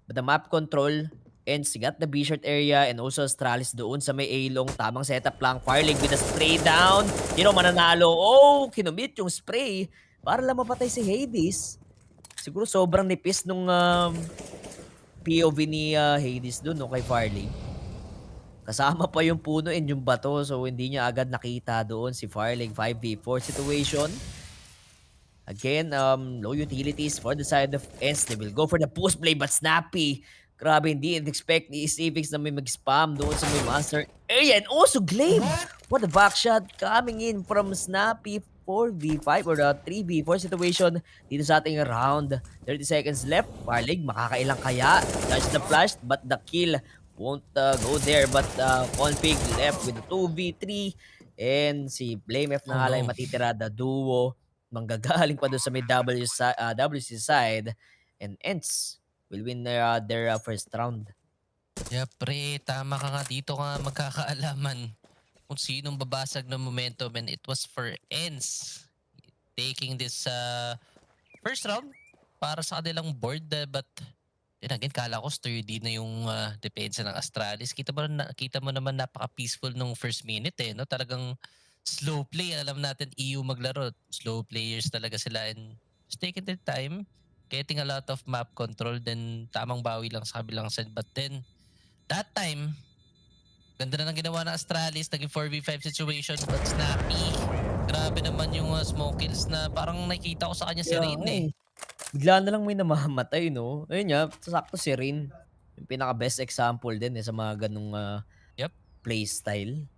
But the map control, ENCE got the B-short area, and also Astralis doon sa may A-long. Tamang setup lang. Firelink with a spray down. Sino mananalo? Kinumit yung spray para lang mapatay si Hades. Siguro sobrang nipis nung POV ni Hades doon, no, kay Firelink. Kasama pa yung puno and yung bato, so hindi niya agad nakita doon si Firelink. 5v4 situation. Again, low utilities for the side of ENCE. They will go for the push play, but Snappy Grabe, hindi expect ni Civics na may mag-spam doon sa may monster. And also Glaive! What a back shot coming in from Snappy 4v5 or 3v4 situation dito sa ating round. 30 seconds left. Farlig, makakailang kaya? Touch the flash, but the kill won't go there. But Config left with the 2v3. And si BlameF na nga lang yung matitira, the duo. Manggagaling pa doon sa may WC side. And ENCE will win their first round. Yeah, pre, tama ka nga dito ka magkakaalaman kung sinong babasag ng momentum, and it was for ENCE taking this first round para sa kanilang board, but then again, kala ko sturdy na yung depensa ng Astralis. Kita mo naman napaka-peaceful nung first minute no? Talagang slow play. Alam natin EU maglaro. Slow players talaga sila and just taking their time, getting a lot of map control, then tamang bawi lang sa kabilang side. But then, that time, ganda na ng ginawa ng Astralis, naging 4v5 situation, but Snappy, grabe naman yung smoke kills na parang nakita ko sa kanya si Rain Bigla na lang may namamatay, no? Ayun nga, sakto si Rain. Yung pinaka-best example din sa mga ganung Yep. playstyle.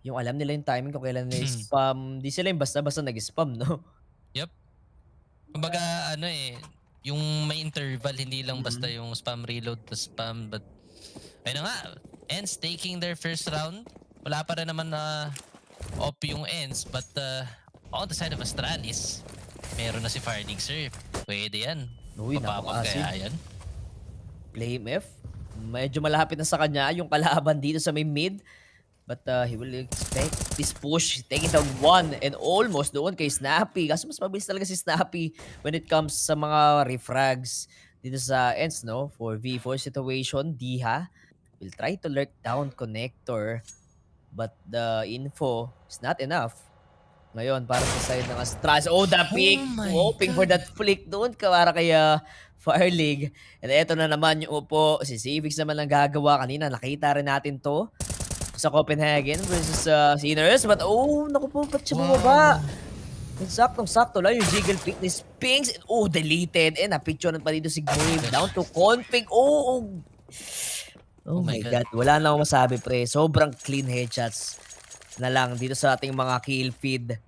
Yung alam nila yung timing kung kailan nila spam. Di sila yung basta-basta nag-spam, no? Yep. Kumbaga, yung may interval, hindi lang basta yung spam reload to spam, but ayun na nga, ENCE taking their first round. Wala pa rin naman na op yung ENCE, but on the side of Astralis, meron na si Fardig, sir. Pwede yan. Uy, Papapag kaya yan. BlameF, medyo malapit na sa kanya yung kalaban dito sa may mid. But he will expect this push, taking down one and almost doon kay Snappy. Kasi mas mabilis talaga si Snappy when it comes sa mga refrags dito sa ENCE, no? For V4 situation, Diha will try to lurk down connector. But the info is not enough. Ngayon, para sa side ng Astralis. Oh, the pick! Hoping for that flick doon para kay Fire League. And eto na naman yung upo. Si Civics naman ang gagawa kanina. Nakita rin natin to sa Copenhagen versus Sinners. But oh, naku po, ba't siya bumaba? Saktong-sakto lang yung jiggle pick ni Spinks. Oh, deleted. And na-picture pa dito si Glaive down to Config. Oh my God. Wala na akong masabi, pre. Sobrang clean headshots na lang dito sa ating mga kill feed.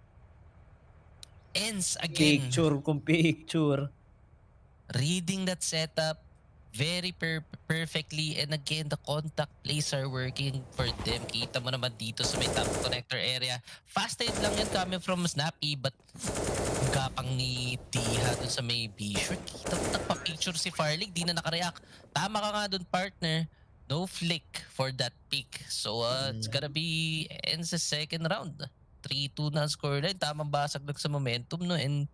ENCE again. Picture. Reading that setup very perfectly, and again, the contact plays are working for them. Kita mo naman dito sa may top connector area. Fast aid lang yun coming from Snappy, but yung kapang ni Diha dun sa may B-short. Kita mo nagpa-picture si Farlig, di na nakareact. Tama ka nga dun, partner. No flick for that pick. So it's gonna be ENCE's second round. 3-2 na ang scoreline. Tamang basag lang sa momentum, no? And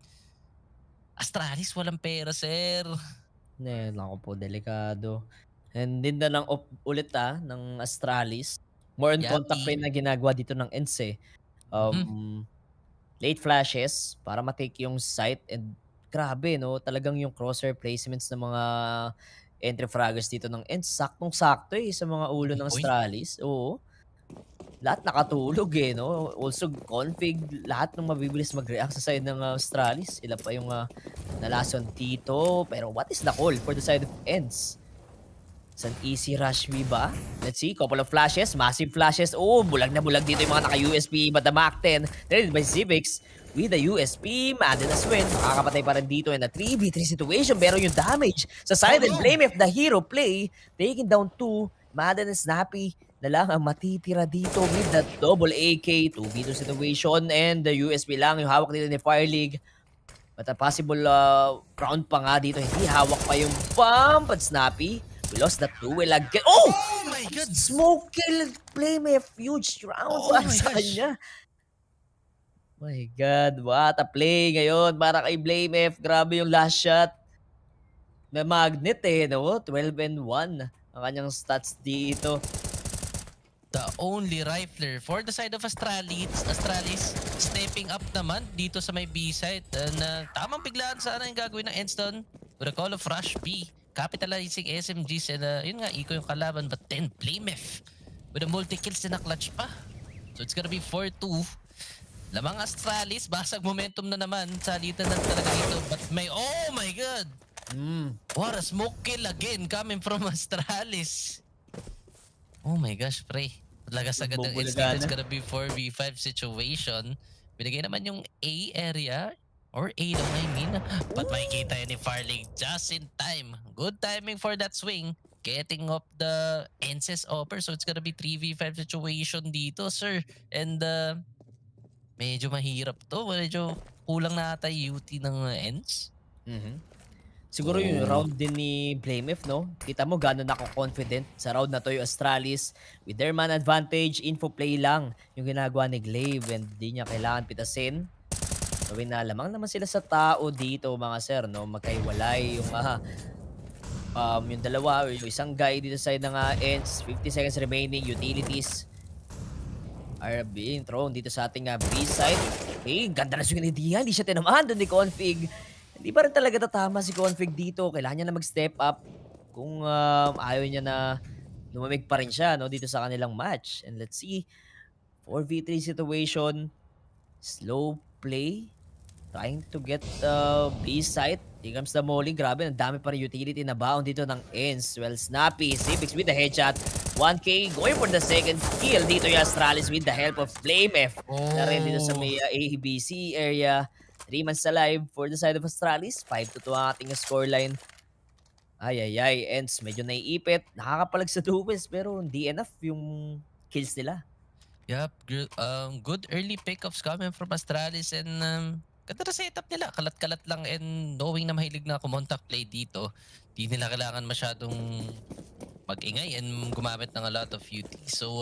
Astralis, walang pera, sir. Naku po, delikado. And din na lang ulit ng Astralis. More on contact play na ginagawa dito ng ENCE. Late flashes para matake yung site, and grabe, no? Talagang yung crosshair placements ng mga entry fraggers dito ng ENCE, saktong-sakto sa mga ulo ng Astralis. Oo. Lahat nakatulog no? Also, Config, lahat ng mabibilis mag-react sa side ng Astralis. Sila pa yung nalason dito. Pero what is the call for the side of ENCE? It's an easy rush ba? Let's see, couple of flashes, massive flashes. Oh, bulag na bulag dito yung mga naka-USP. But the Mach 10, traded by Civics with the USP. Madden as win. Makakapatay pa rin dito in a 3v3 situation. Pero yung damage sa side and BlameF, the hero play, taking down 2. Madden and Snappy na lang ang matitira dito with that double AK 2v2 situation, and the USP lang yung hawak dito ni Fire League. But a possible round pa nga dito, hindi hawak pa yung bomb, but Snappy, we lost that duel again. Oh my God! Smoke kill BlameF, huge round para sa kanya. My God, what a play ngayon para kay BlameF. Grabe yung last shot na magnet no? 12 and 1 ang kanyang stats dito. The only rifler for the side of Astralis stepping up naman dito sa may B side. Tamang biglaan sana yung gagawin ng ENCE doon with a call of rush B, capitalizing SMGs, and yun nga, eco yung kalaban, but then BlameF with a multi-kills na clutch pa. So it's gonna be 4-2. Lamang Astralis, basag momentum na naman sa alitan na talaga dito, but may, oh my God! What a smoke kill again coming from Astralis. Oh my gosh, pre. Lagas agad ng ENCE dito. It's Bubulgana. gonna be 4v5 situation. Binigay naman yung A area. Or A lang, I mean. But makikita yan ni Farley just in time. Good timing for that swing. Getting up the ENCE's offer. So it's gonna be 3v5 situation dito, sir. And medyo mahirap to. Medyo kulang na ata yung UT ng ENCE. Siguro yung round din ni Blamef, no? Kita mo gano'n ako-confident sa round na to yung Astralis. With their man advantage, info play lang yung ginagawa ni Glaive and di niya kailangan pitasin. Gawin na lamang naman sila sa tao dito, mga sir, no? Magkaiwalay yung dalawa or yung isang guy dito sa side ng ENCE. 50 seconds remaining, utilities are being thrown dito sa ating B side. Okay, ganda na swing ni Dia. Hindi siya tinamaan doon ni Config. Hindi pa rin talaga tatama si Config dito. Kailangan niya na mag-step up kung ayaw niya na lumamig pa rin siya, no, dito sa kanilang match. And let's see, 4v3 situation, slow play, trying to get the B site. Here comes the molly. Grabe, ang dami pa rin utility na baon dito ng ENCE. Well, snappy. Cipix with the headshot. 1K going for the second kill dito yung Astralis with the help of Flamef. Na rin dito sa may ABC area. 3 months alive for the side of Astralis. 5-2 ang ating scoreline. Ay, ENCE medyo naiipit. Nakakapalag sa duels pero hindi enough yung kills nila. Yep, good early pickups coming from Astralis and ganda na setup nila. Kalat-kalat lang and knowing na mahilig na kumontak play dito, di nila kailangan masyadong mag-ingay and gumamit ng a lot of UT. So,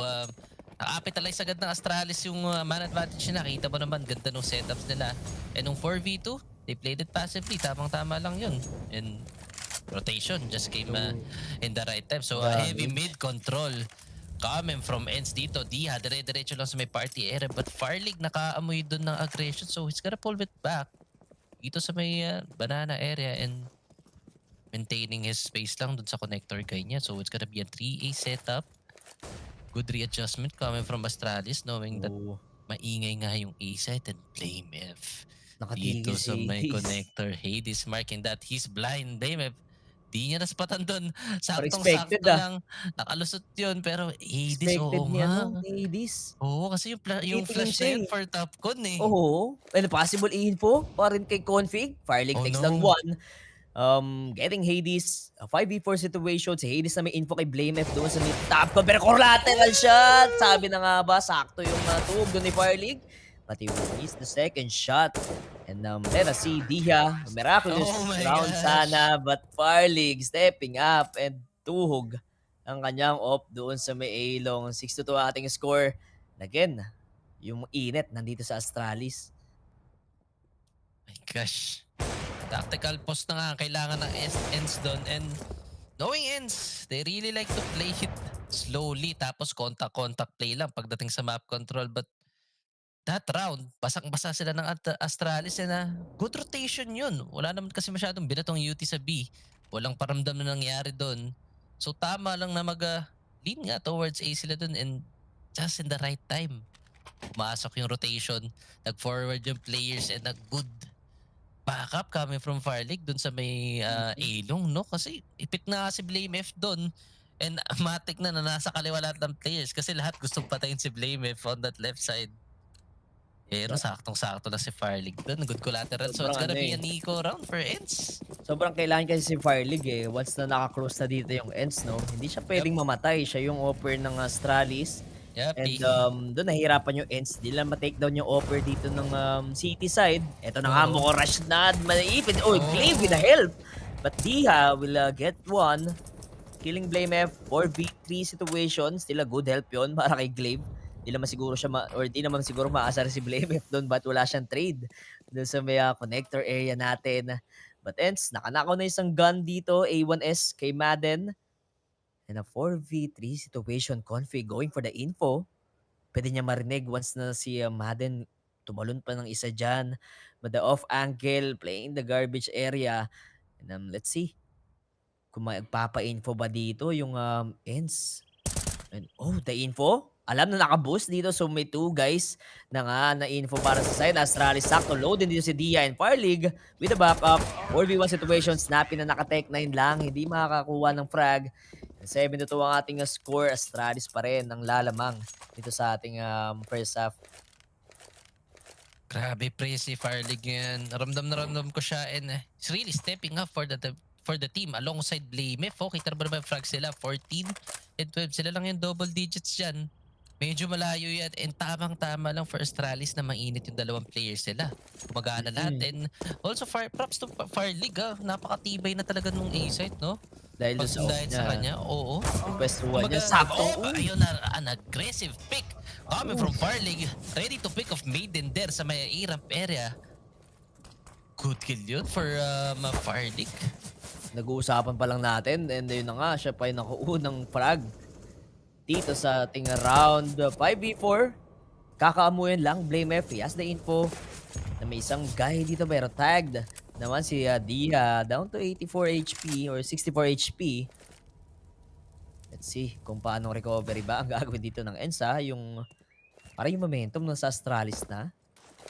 nakapitalize agad ng Astralis yung man advantage nila. Kita mo naman, ganda ng setups nila. And nung 4v2, they played it passively. Tamang-tama lang yun. And rotation just came in the right time. So, heavy mid control coming from ENCE dito. Dia, dire-diretso lang sa may party area. But Farlig nakaamoy dun ng aggression. So he's gonna pull it back dito sa may banana area and maintaining his space lang dun sa connector guy niya. So it's gonna be a 3A setup. Good readjustment coming from Astralis knowing that maingay nga yung A side and Blamef. Dito sa may connector. Hades marking that he's blind. Blamef, di niya naspatan doon. Saktong-sakto lang. Nakalusot yun. Pero Hades, oo nga. Hades. Oo, kasi yung flash na yun for Topcon eh. Oo. And possible info pa rin kay Config. Firelink takes down one. Getting Hades. A 5v4 situation. Si Hades na may info kay Blamef doon sa may Topcon. Pero collateral shot. Sabi na nga ba, sakto yung tuhog doon ni Firelink. But he missed the second shot. And let's see Dia, miraculous round sana, but Farlig stepping up and tuhog ang kanyang op doon sa may A-long. 6-2 ating score. And again, yung init nandito sa Astralis. My gosh. Tactical post na nga ang kailangan ng ENCE doon. And knowing ENCE, they really like to play it slowly. Tapos contact play lang pagdating sa map control. But that round, basang-basa sila ng Astralis na good rotation yun. Wala naman kasi masyadong binatong UT sa B. Walang paramdam na nangyari doon. So tama lang na mag-lean nga towards A sila doon and just in the right time. Pumasok yung rotation, nag-forward yung players and a good backup coming from Farlig doon sa may A-long, no? Kasi ipit na si Blamef doon. And matik na nasa kaliwa lahat ng players kasi lahat gustong patayin si Blamef on that left side. Pero saktong-sakto na si Farlig doon. Good collateral. So it's gonna be an eco round for ENCE. Sobrang kailangan kasi si Farlig eh. Once na naka-close na dito yung ENCE, no? Hindi siya pwedeng mamatay. Siya yung offer ng Astralis. Yep. And doon nahihirapan yung ENCE. Di lang ma-takedown yung offer dito ng city side. Ito na nga mo, rush na. Manaipid. Oh, Glaive with the help. But Dia will get one. Killing Blamef. 4v3 situation. Still a good help yon para kay Glaive. Di naman siguro siya di naman siguro maasar si Blamef doon but wala siyang trade doon sa may connector area natin. But ENCE, nakanakaw na isang gun dito, A1S kay Madden. And a 4v3 situation. Config going for the info. Pwede niya marinig once na si Madden tumalon pa ng isa dyan. But the off angle, playing the garbage area. And let's see kung magpapa-info ba dito yung ENCE. And, the info? alam na naka-boost dito. So may 2 guys na nga na info para sa side. Astralis sakto load din dito si Dia and Farlig with the backup. 4v1 situation, Snappy na naka-tech 9 lang, hindi makakakuha ng frag. 7-2 ang ating score. Astralis pa rin ang lalamang dito sa ating first half. Grabe pre, si Farlig yan. Ramdam na ramdam ko siya and he's really stepping up for the team alongside Blamef. Kita ba naman frag sila? 14 and 12. Sila lang yung double digits dyan. Medyo malayo yan and tamang-tama lang for Astralis na mainit yung dalawang players nila. Gumagana lahat and also props to Farlig. Napakatibay na talaga nung A-site, no? Dahil Dahil sa kanya, oo. Request 1 niya. Sakto. Ayun na, an aggressive pick coming from Farlig. Ready to pick off Maiden there sa may A-ramp area. Good kill yun for Farlig. Nag-uusapan pa lang natin and yun na nga, siya pa yung nakuunang frag dito sa ating round 5v4. Kakaamuyan lang, Blamef, he has the info na may isang guy dito pero tagged naman si Dia down to 84 HP or 64 HP. Let's see kung paano recovery ba ang gagawin dito ng ENCE. Yung parang yung momentum ng sa Astralis na.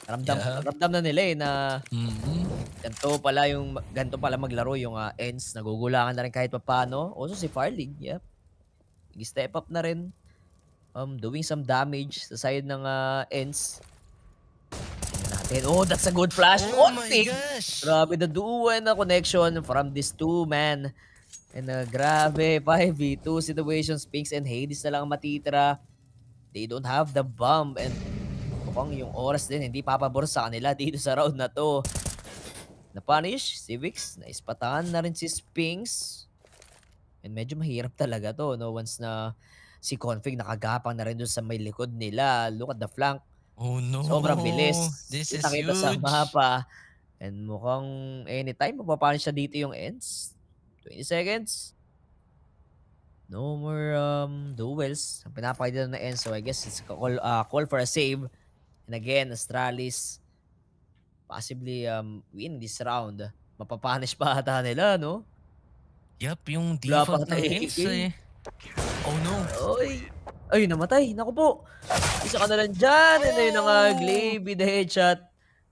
Ramdam na nila na ganito pala maglaro yung ENCE. Nagugulangan na rin kahit paano. Also si Farlig, yep. Nag-step up na rin. Doing some damage sa side ng ENCE. Oh, that's a good flash. Oh my Pick. gosh! Grabe the duo na connection from these 2 men. And grabe, 5v2 situation. Spinks and Hades na lang matitira. They don't have the bomb and mukhang yung oras din hindi papabor sa kanila dito sa round na to. Na-punish, Civics, naispatahan na rin si Spinks. And medyo mahirap talaga to, no? Once na si Config nakagapang na rin dun sa may likod nila. Look at the flank. Oh no! Sobrang bilis. This is Kita-kita huge! sa mapa. And mukhang anytime mapapunish siya dito yung ENCE. 20 seconds. No more duels. Ang pinapakita na ENCE. So I guess it's a call for a save. And again, Astralis possibly win this round. Mapapunish pa ata nila, no? Yup, yung Wala pa default ng tayo ENCE eh. Oh no! Ay, namatay. Naku po. Isa ka na lang dyan. And ayun na nga, Glaive with the headshot.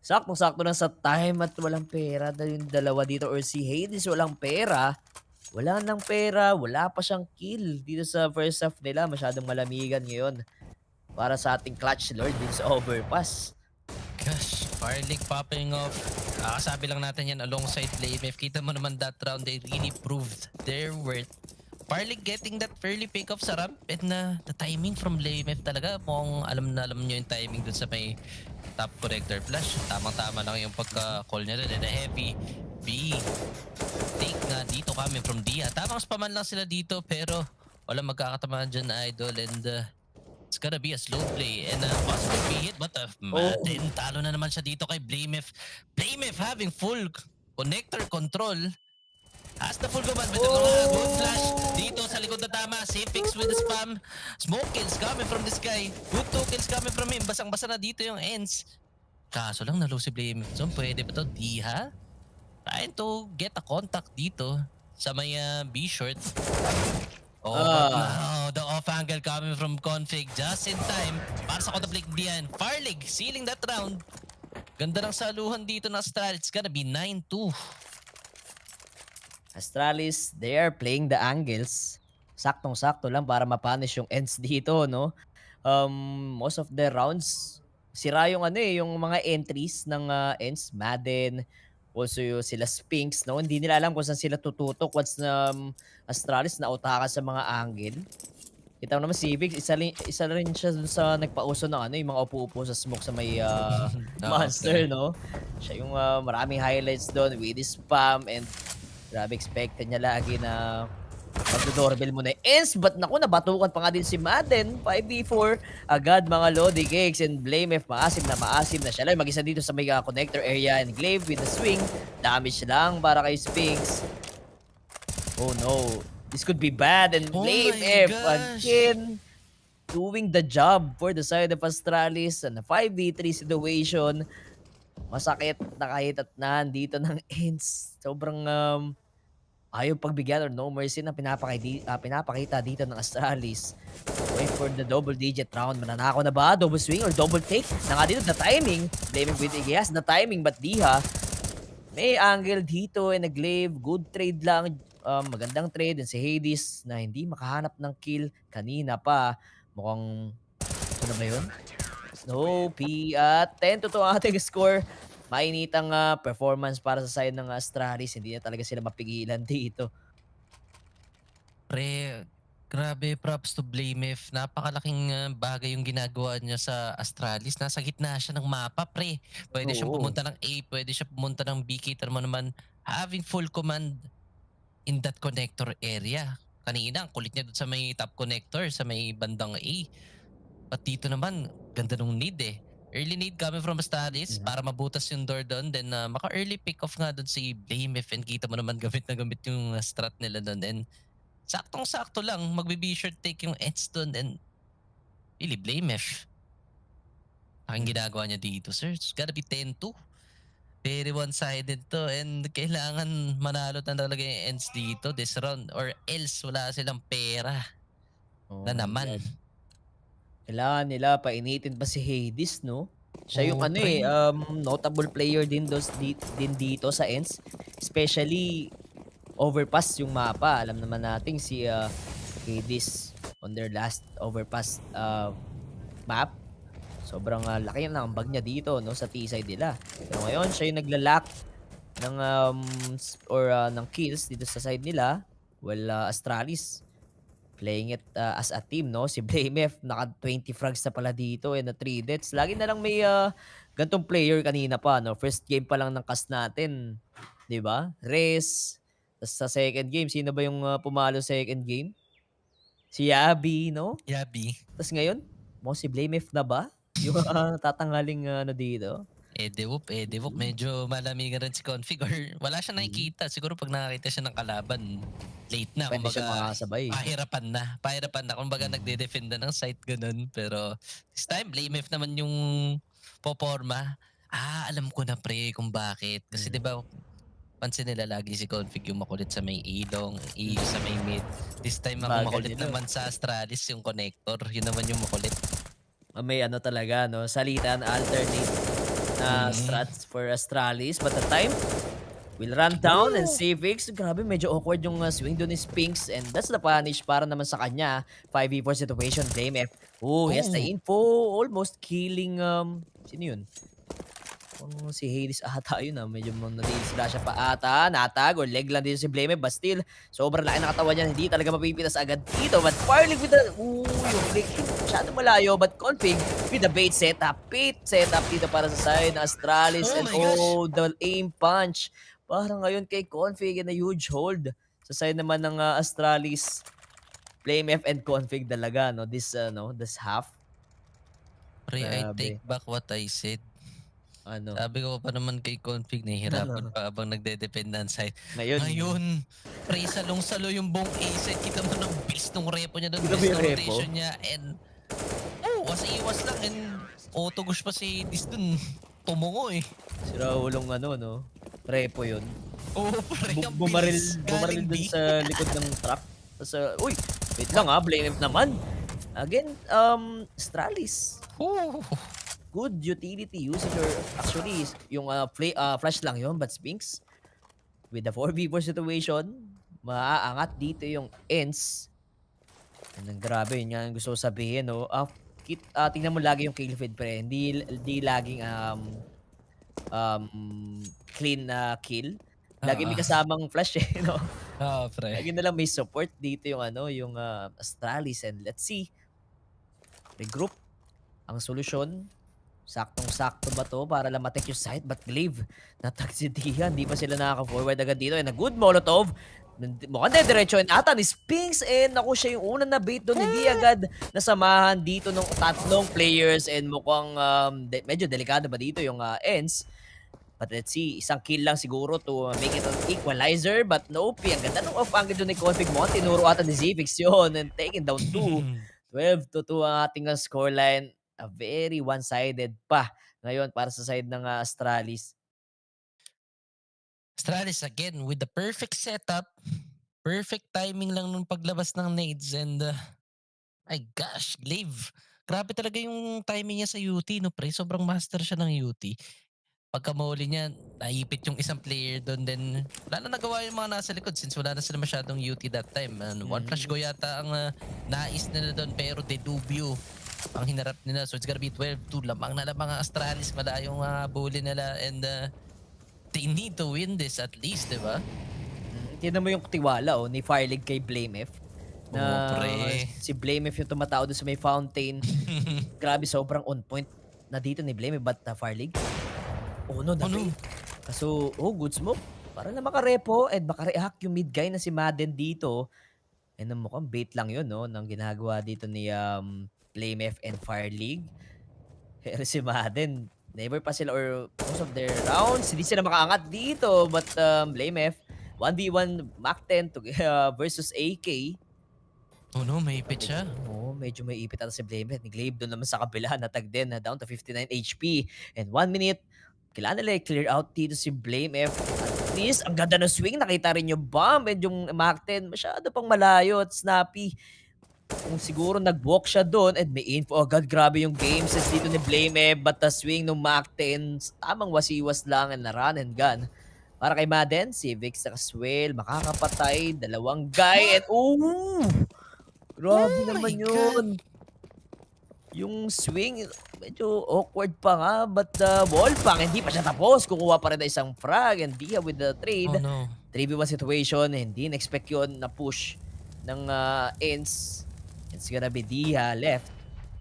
Sakto-sakto na sa time at walang pera. Dahil yung dalawa dito or si Hades walang pera. Wala nang pera. Wala pa siyang kill dito sa first half nila. Masyadong malamigan ngayon para sa ating clutch lord dito sa Overpass. Gosh, Farlig popping off. Sabi lang natin yan alongside Blamef. Kita mo naman that round, they really proved their worth. Farlig getting that early pick up sa ramp and the timing from Blamef talaga. Mukhang alam nyo yung timing dun sa may top connector flash. Tamang-tama lang yung pagka-call niya dun. And a heavy B. Take nga dito coming from Dia. Tamang spaman lang sila dito pero walang magkakatamaan dyan na idol and it's gonna be a slow play and possible be hit but talo na naman siya dito kay Blamef. Blamef having full connector control. Has the full command with the good flash dito sa likod na tama. Cpix with the spam. Smoke kills coming from this guy. Good 2 kills coming from him. Basang-basa na dito yung ENCE. Kaso lang nalo si Blamef. So pwede ba to? Diha? Trying to get a contact dito sa may B short. The off angle coming from Config just in time para sa contemplate diyan. Farlig sealing that round. Ganda ng saluhan dito na Astralis. It's gonna be 9-2. Astralis, they are playing the angles. Saktong-sakto lang para mapunish yung ENCE dito, no? Most of the rounds, sira yung yung mga entries ng ENCE, Madden, also yung sila Spinks, no? Hindi nila alam kung saan sila tututok once na Astralis na utakan sa mga angle. Kita mo naman si Vic, isa rin siya dun sa nagpauso ng yung mga upo-upo sa smoke sa may monster, no? Siya yung maraming highlights doon with his spam and grabe expected niya lagi na magdo-doorbell muna ENCE, but naku, nabatukan pa nga din si Madden. 5v4 agad mga Lodi Cakes and Blamef, maasim na siya lang mag-isa dito sa may connector area and Glaive with the swing. Damage lang para kay Spinks. Oh no, this could be bad and Blamef again doing the job for the side of Astralis and a 5v3 situation. Masakit na kahit at nandito ng ENCE. Sobrang ayaw pagbigyan or no mercy na pinapakita dito ng Astralis. Wait for the double digit round. Mananakaw na ba? Double swing or double take? Na nga dito, the timing. Blaming with Igias, the timing. But Diha, may angle dito and nag-glaive. Good trade lang. Magandang trade. And si Hades na hindi makahanap ng kill kanina pa. Mukhang, ano ba yun? No, P at 10 to 2 ang ating score. Mainitang performance para sa side ng Astralis. Hindi na talaga sila mapigilan dito. Pre, grabe, props to Blamef. Napakalaking bagay yung ginagawa niya sa Astralis. Nasa gitna siya ng mapa, pre. Pwede siyang Oo. pumunta ng A, pwede siya pumunta ng B. Kita mo naman, having full command in that connector area. Kanina, ang kulit niya doon sa may top connector, sa may bandang A. At dito naman, ganda nung need eh. Early need coming from Astralis para mabutas yung door doon. Then maka-early pick off nga doon si Blamef. And kita mo naman gamit na gamit yung strat nila doon. And saktong-sakto lang, magbe-be-sure take yung ENCE doon and really Blamef. Ang ginagawa niya dito, sir. It's gotta be 10-2. Very one-sided to and kailangan manalo na talaga yung ENCE dito this round or else wala silang pera Oh na my naman. God. Kailangan nila painitin pa si Hades, no? Siya yung Oo, pre. notable player din din dito sa ENCE. Especially Overpass yung mapa. Alam naman natin si Hades on their last Overpass map. Sobrang laki ng ambag niya dito, no, sa T-side nila. Pero ngayon siya yung naglalak ng ng kills dito sa side nila. Well, Astralis playing it as a team, no? Si Blamef, naka 20 frags na pala dito and na 3 deaths. Lagi na lang may gantong player kanina pa, no? First game pa lang ng cast natin, 'di ba? Res. Tas sa second game, sino ba yung pumalo sa second game? Si Yabi, no? Yabi. Tas ngayon, mo si Blamef na ba? Yung tatanghaling ano dito. Edewop, medyo malamigan rin si Config or wala siya nakikita. Siguro pag nakakita siya ng kalaban, late na. Pwede siya Kumbaga, makakasabay. pahirapan na. Kumbaga, nagde-defend na ng site ganun. Pero this time, Blamef naman yung poporma. Alam ko na pre kung bakit. Kasi 'di ba pansin nila lagi si Config yung makulit sa may ilong, sa may mid. This time ang Bagal makulit nila. naman sa Astralis yung connector. Yun naman yung makulit. May ano talaga, no? Salitan, alternate na strats for Astralis. But the time will run down and CPH. Grabe, medyo awkward yung swing doon ni Spinks. And that's the punish para naman sa kanya. 5v4 situation, Blame F. He has the info. Almost killing, sino yun? Si Hades ata yun medyo nadilisla siya pa ata, natag or leg lang dito si Blame but still, sobrang laki ng katawan niya, hindi talaga mapipitas agad dito but Farley with the, yung flick, masyado malayo but Config with the bait setup, dito para sa side ng Astralis Oh and my gosh. the aim punch, parang ngayon kay Config and a huge hold sa side naman ng Astralis, Blame F and Config talaga, no, this half. Pre, I Grabe. take back what I said. Ano? Sabi ko pa naman kay Config, nahihirapan pa habang nagde-depend ng site. Ngayon, pre, salong-salo yung buong A-set. Kita mo ng bilis ng repo niya doon, bilis ng rotation niya. And, was-iwas lang. And, auto-gush pa si Dis doon. Tumungo eh. Sira ulong no? Repo yun. Pre, ang Bumaril bilis. Galing dun B. sa likod ng truck. Tapos, wait lang Blame naman. Again, Astralis. Good utility usage or actually yung flash lang yun but Spinks with the 4v4 situation maaangat dito yung ENCE and grabe yun nga gusto ko sabihin no tingnan mo lagi yung kill feed pre hindi laging clean na kill lagi may kasamang flash no Pre. lagi na lang may support dito yung yung Astralis and let's see regroup ang solusyon. Saktong-sakto ba to para lang matek yung site? But Glaive, natag si Dian. Hindi pa sila nakaka-forward agad dito. And a good Molotov. Mukhang diretsoin ata ni Spinks. And ako siya yung unang na-bait doon. Hindi agad nasamahan dito ng tatlong players. And mukhang medyo delikado ba dito yung ENCE. But let's see, isang kill lang siguro to make it an equalizer. But nope, ang ganda ng off-angle doon ni Config mo. Tinuro ata ni Zivix yun. And taken down 2. 12-2 ang ating scoreline. A very one-sided pa ngayon para sa side ng Astralis. Astralis again with the perfect setup. Perfect timing lang nung paglabas ng nades and my gosh, Glaive. Grabe talaga yung timing niya sa UT, no, pre. Sobrang master siya ng UT. Pagka mahuli niya, naipit yung isang player doon. Then, wala na nagawa yung mga nasa likod since wala na sila masyadong UT that time. One flash go yata ang nais nila doon pero Dedubio ang hinarap nila. So, it's gonna be 12-2. Lamang na lamang ang Astralis. Malayong bully nila and they need to win this at least, di ba? Tignan mo yung tiwala ni Firelig kay Blame F. Na Oo, pre. si Blame F yung tumatao doon sa may fountain. Grabe, sobrang on point na dito ni Blame F. But Firelig, no, Oh no. na-fade. Kaso, good smoke. Para na makarepo and makareact yung mid guy na si Madden dito. And mukhang bait lang yun, no? Nang ginagawa dito ni Blame F and Fire League. Pero si Madden, never pa sila or most of their rounds, hindi sila makaangat dito. But Blame F, 1v1 Mac 10 to, versus AK. Oh no, maipit siya. Medyo may ipit ata si Blame F. Ni Glaive doon naman sa kabila, natag din, down to 59 HP. And 1 minute, kailangan nila i-clear out dito si Blame F. At least, ang ganda ng swing. Nakita rin yung bomb and yung Mac 10, masyado pang malayo at snappy. Kung siguro nag-walk siya doon and may info agad, grabe yung game sense dito ni Blame but the swing ng Mac 10, tamang wasiwas lang and na run and gun. Para kay Madden, si Vic sa Caswell, makakapatay, dalawang guy and grabe Oh my naman God. yun. Yung swing, medyo awkward pa nga, but wall pang, hindi pa siya tapos. Kukuha pa rin na isang frag and Dia with the trade. Oh no. 3v1 situation, hindi na-expect yun na push ng ENCE. It's gonna be Dia left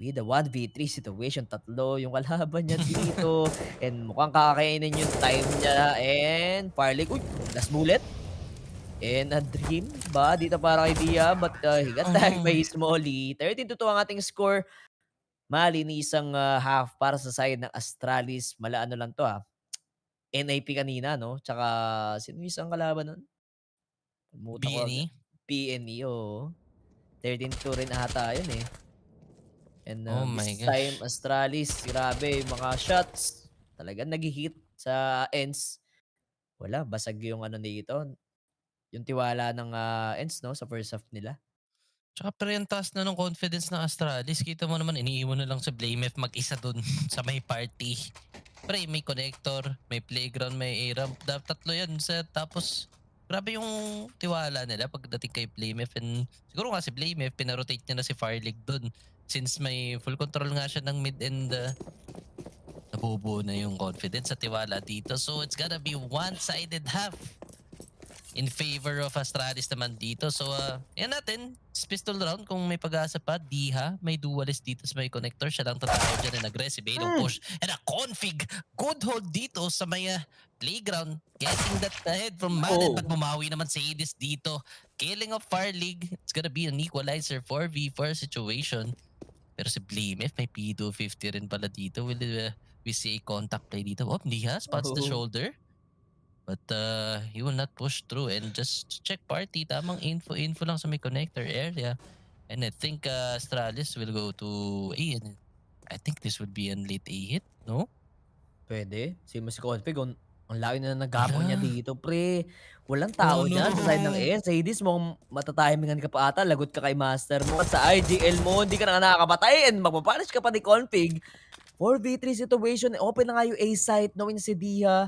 with the 1v3 situation. Tatlo yung kalaban niya dito. And mukhang kakakainin yung time niya. And Farley, last bullet. And a dream ba dito para kay Dia? But he got tagged by his Molly. 13-2 ang ating score. Malinisang half para sa side ng Astralis. Ano lang to NIP kanina, no? Tsaka sino yung isang kalaban nun? Kalimutan ko agad. BNE? PNE, oo. 13-2 rin ata yun eh. And Oh my this time, gosh. Astralis, grabe, yung mga shots. Talagang nag-hit sa ends. Wala, basag yung dito. Yung tiwala ng ends, no? Sa first half nila. Tsaka pre, ang taas na ng confidence ng Astralis. Kita mo naman, iniiwan na lang sa Blame F mag-isa dun sa may party. Pre, may connector, may playground, may A-ramp. Tatlo yan. Tapos, grabe yung tiwala nila pagdating kay Blame F. And siguro nga si Blame F, pinarotate niya na si Firelig dun. Since may full control nga siya ng mid and nabubuo na yung confidence sa tiwala dito. So, it's gonna be one-sided half in favor of Astralis naman dito. So, yan natin. Pistol round kung may pag-asa pa. Diha, may dualist dito sa may connector. Siya lang tatawag dyan and aggressive. Long push. And a config. Good hold dito sa may playground. Getting that ahead from Madden. But bumawi naman si Hades dito. Killing of Fire League. It's gonna be an equalizer 4v4 situation. Pero si Blame F, may P250 rin pala dito. Will we see a contact play dito? Oh, Diha spots the shoulder. But he will not push through and just check party. Tamang info lang sa may connector area. And I think Astralis will go to A. And I think this would be a late A hit, no? Pwede. Si config, ang layo na nagapon niya dito, pre. Walang Oh tao dyan sa side ng no! ENCE. Sa Hades, mukhang matatimingan ka pa ata. Lagot ka kay master mo. At sa IGL mo, hindi ka na nakakapatay. And magpapunish ka pa ni config. 4v3 situation. Open na nga yung A site. Knowing si Dia.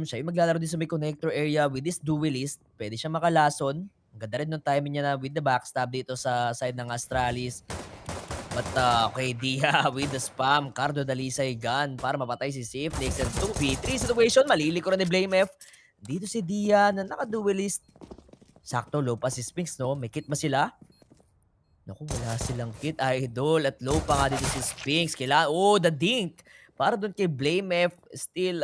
Siya yung maglalaro din sa may connector area with this duelist. Pwede siya makalason. Ang ganda rin ng timing niya na with the backstab dito sa side ng Astralis. But okay, Dia with the spam. Cardo Dalisay gun para mapatay si Safe. Next and 2v3 situation. Maliliko na ni Blame F. Dito si Dia na naka-duelist. Sakto, low pa si Spinks, no? May kit ba sila? Naku, wala silang kit, idol. At low pa nga dito si Spinks. The dink. Para doon kay Blame F, still,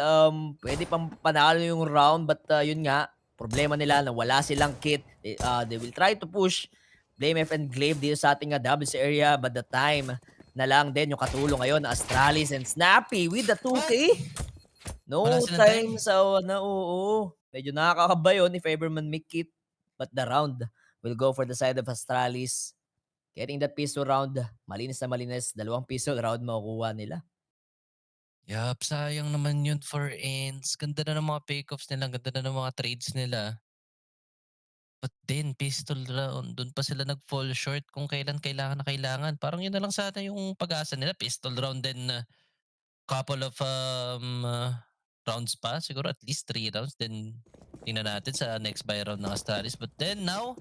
pwede pang panalo yung round. But yun nga, problema nila na wala silang kit. They will try to push Blame F and Glaive dito sa ating doubles area. But the time na lang din yung katulong ngayon, Astralis and Snappy with the 2K. No Wala silang time time. sa oo. Medyo nakakakaba yun if ever man may kit. But the round will go for the side of Astralis. Getting that pistol round, malinis na malinis. 2 pistol round makukuha nila. Yup, sayang naman yun for ends. Ganda na ng mga pickoffs nila. Ganda na ng mga trades nila. But then, pistol round, dun pa sila nag-fall short kung kailan kailangan na kailangan. Parang yun na lang sana yung pag-asa nila. Pistol round, then couple of rounds pa. Siguro at least 3 rounds. Then, tingnan natin sa next buy round ng Astralis. But then, now,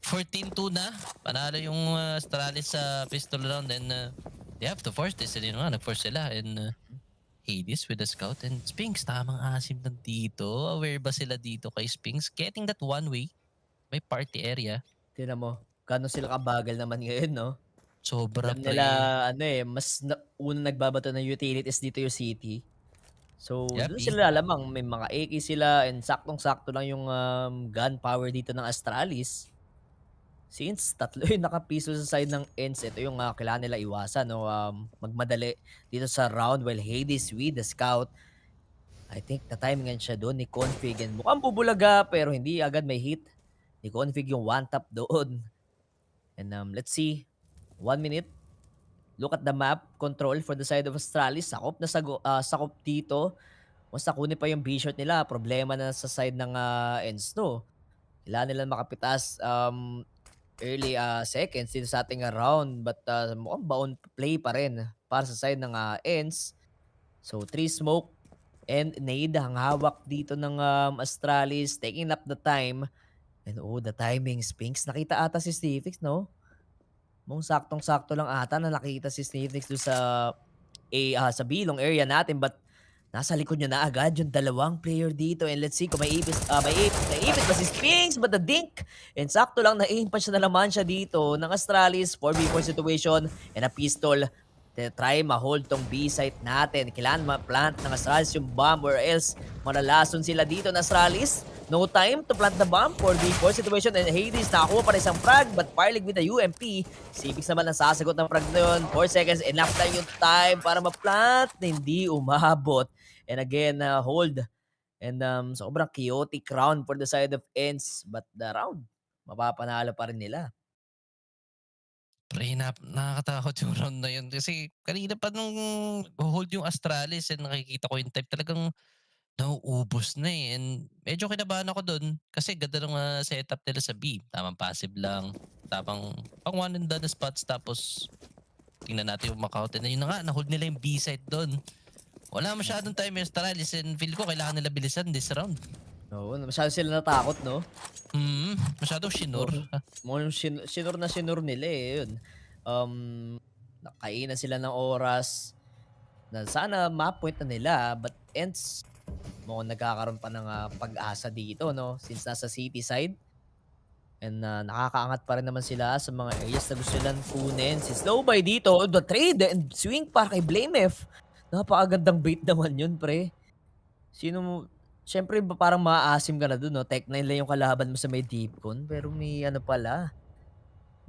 14-2 na. Panalo yung Astralis sa pistol round. And they have to force this. And yun nga, nag-force sila. And Hades with the scout. And Spinks, tamang asim lang dito. Aware ba sila dito kay Spinks? Getting that one way. May party area. Tingnan mo, gano'n sila kabagal naman ngayon, no? Sobra Alam nila, pre. ano eh, mas unang nagbabato ng utilities dito yung City. So, doon Yapi. sila alamang may mga AK sila and saktong-sakto lang yung gunpower dito ng Astralis. Since tatlo yung nakapiso sa side ng ENCE, ito yung kailangan nila iwasan, no? Magmadali dito sa round while Hades with the scout. I think na-timingan siya doon ni Config and mukhang bubulaga pero hindi agad may hit ni Config yung one tap doon. And let's see. 1 minute. Look at the map. Control for the side of Astralis. Sakop na sakop dito. Once nakunin pa yung B-shot nila, problema na sa side ng ENCE, no? Kailangan nila makapitas early seconds dito sa ating round. But mukhang baon play pa rin para sa side ng ENCE. So 3 smoke and nade ang hawak dito ng Astralis. Taking up the time. And the timing, Spinks. Nakita ata si Stevix, no? Mong saktong-sakto lang ata na nakita si Stevix doon sa bilong area natin. But nasa likod niya na agad yung dalawang player dito. And let's see kung may ipis ba si Spinks? But the dink. And sakto lang na-aim pa siya na naman siya dito ng Astralis. 4v4 situation and a pistol. Try ma-hold tong B-site natin. Kailangan ma-plant ng Astralis yung bomb or else malalason sila dito ng Astralis. No time to plant the bomb. 4v4 situation and Hades nakakuha pa rin isang frag but Parlig with the UMP. Sibix naman ang sasagot ng frag na yun. 4 seconds, enough lang yung time para ma-plant na hindi umabot. And again, hold. And sobrang chaotic round for the side of ENCE but the round, mapapanalo pa rin nila. Pre, nakakatakot yung round na yun. Kasi kanina pa nung hold yung Astralis and nakikita ko yung type talagang nauubos na eh. And medyo kinabahan ako dun kasi ganda ng setup nila sa B. Tamang passive lang. Tamang pang one and done spots tapos tingnan natin yung Macau. And yun na nga, na-hold nila yung B side dun. Wala masyadong time yung Astralis and feel ko kailangan nila bilisan this round. Oo, masyado sila natakot, no? Masyadong shinor. More sinur nila eh, yun. Nakainan sila ng oras na sana ma-point na nila but ENCE mukhang nagkakaroon pa ng pag-asa dito, no? Since nasa city side. And nakakaangat pa rin naman sila sa mga areas na gusto nilang kunin. Si Snowby dito, the trade and swing para kay Blamef. Napakagandang bait naman yun, pre. Siyempre parang maaasim ka na dun, no? Tech 9 lang yung kalaban mo sa may deepcon. Pero may ano pala.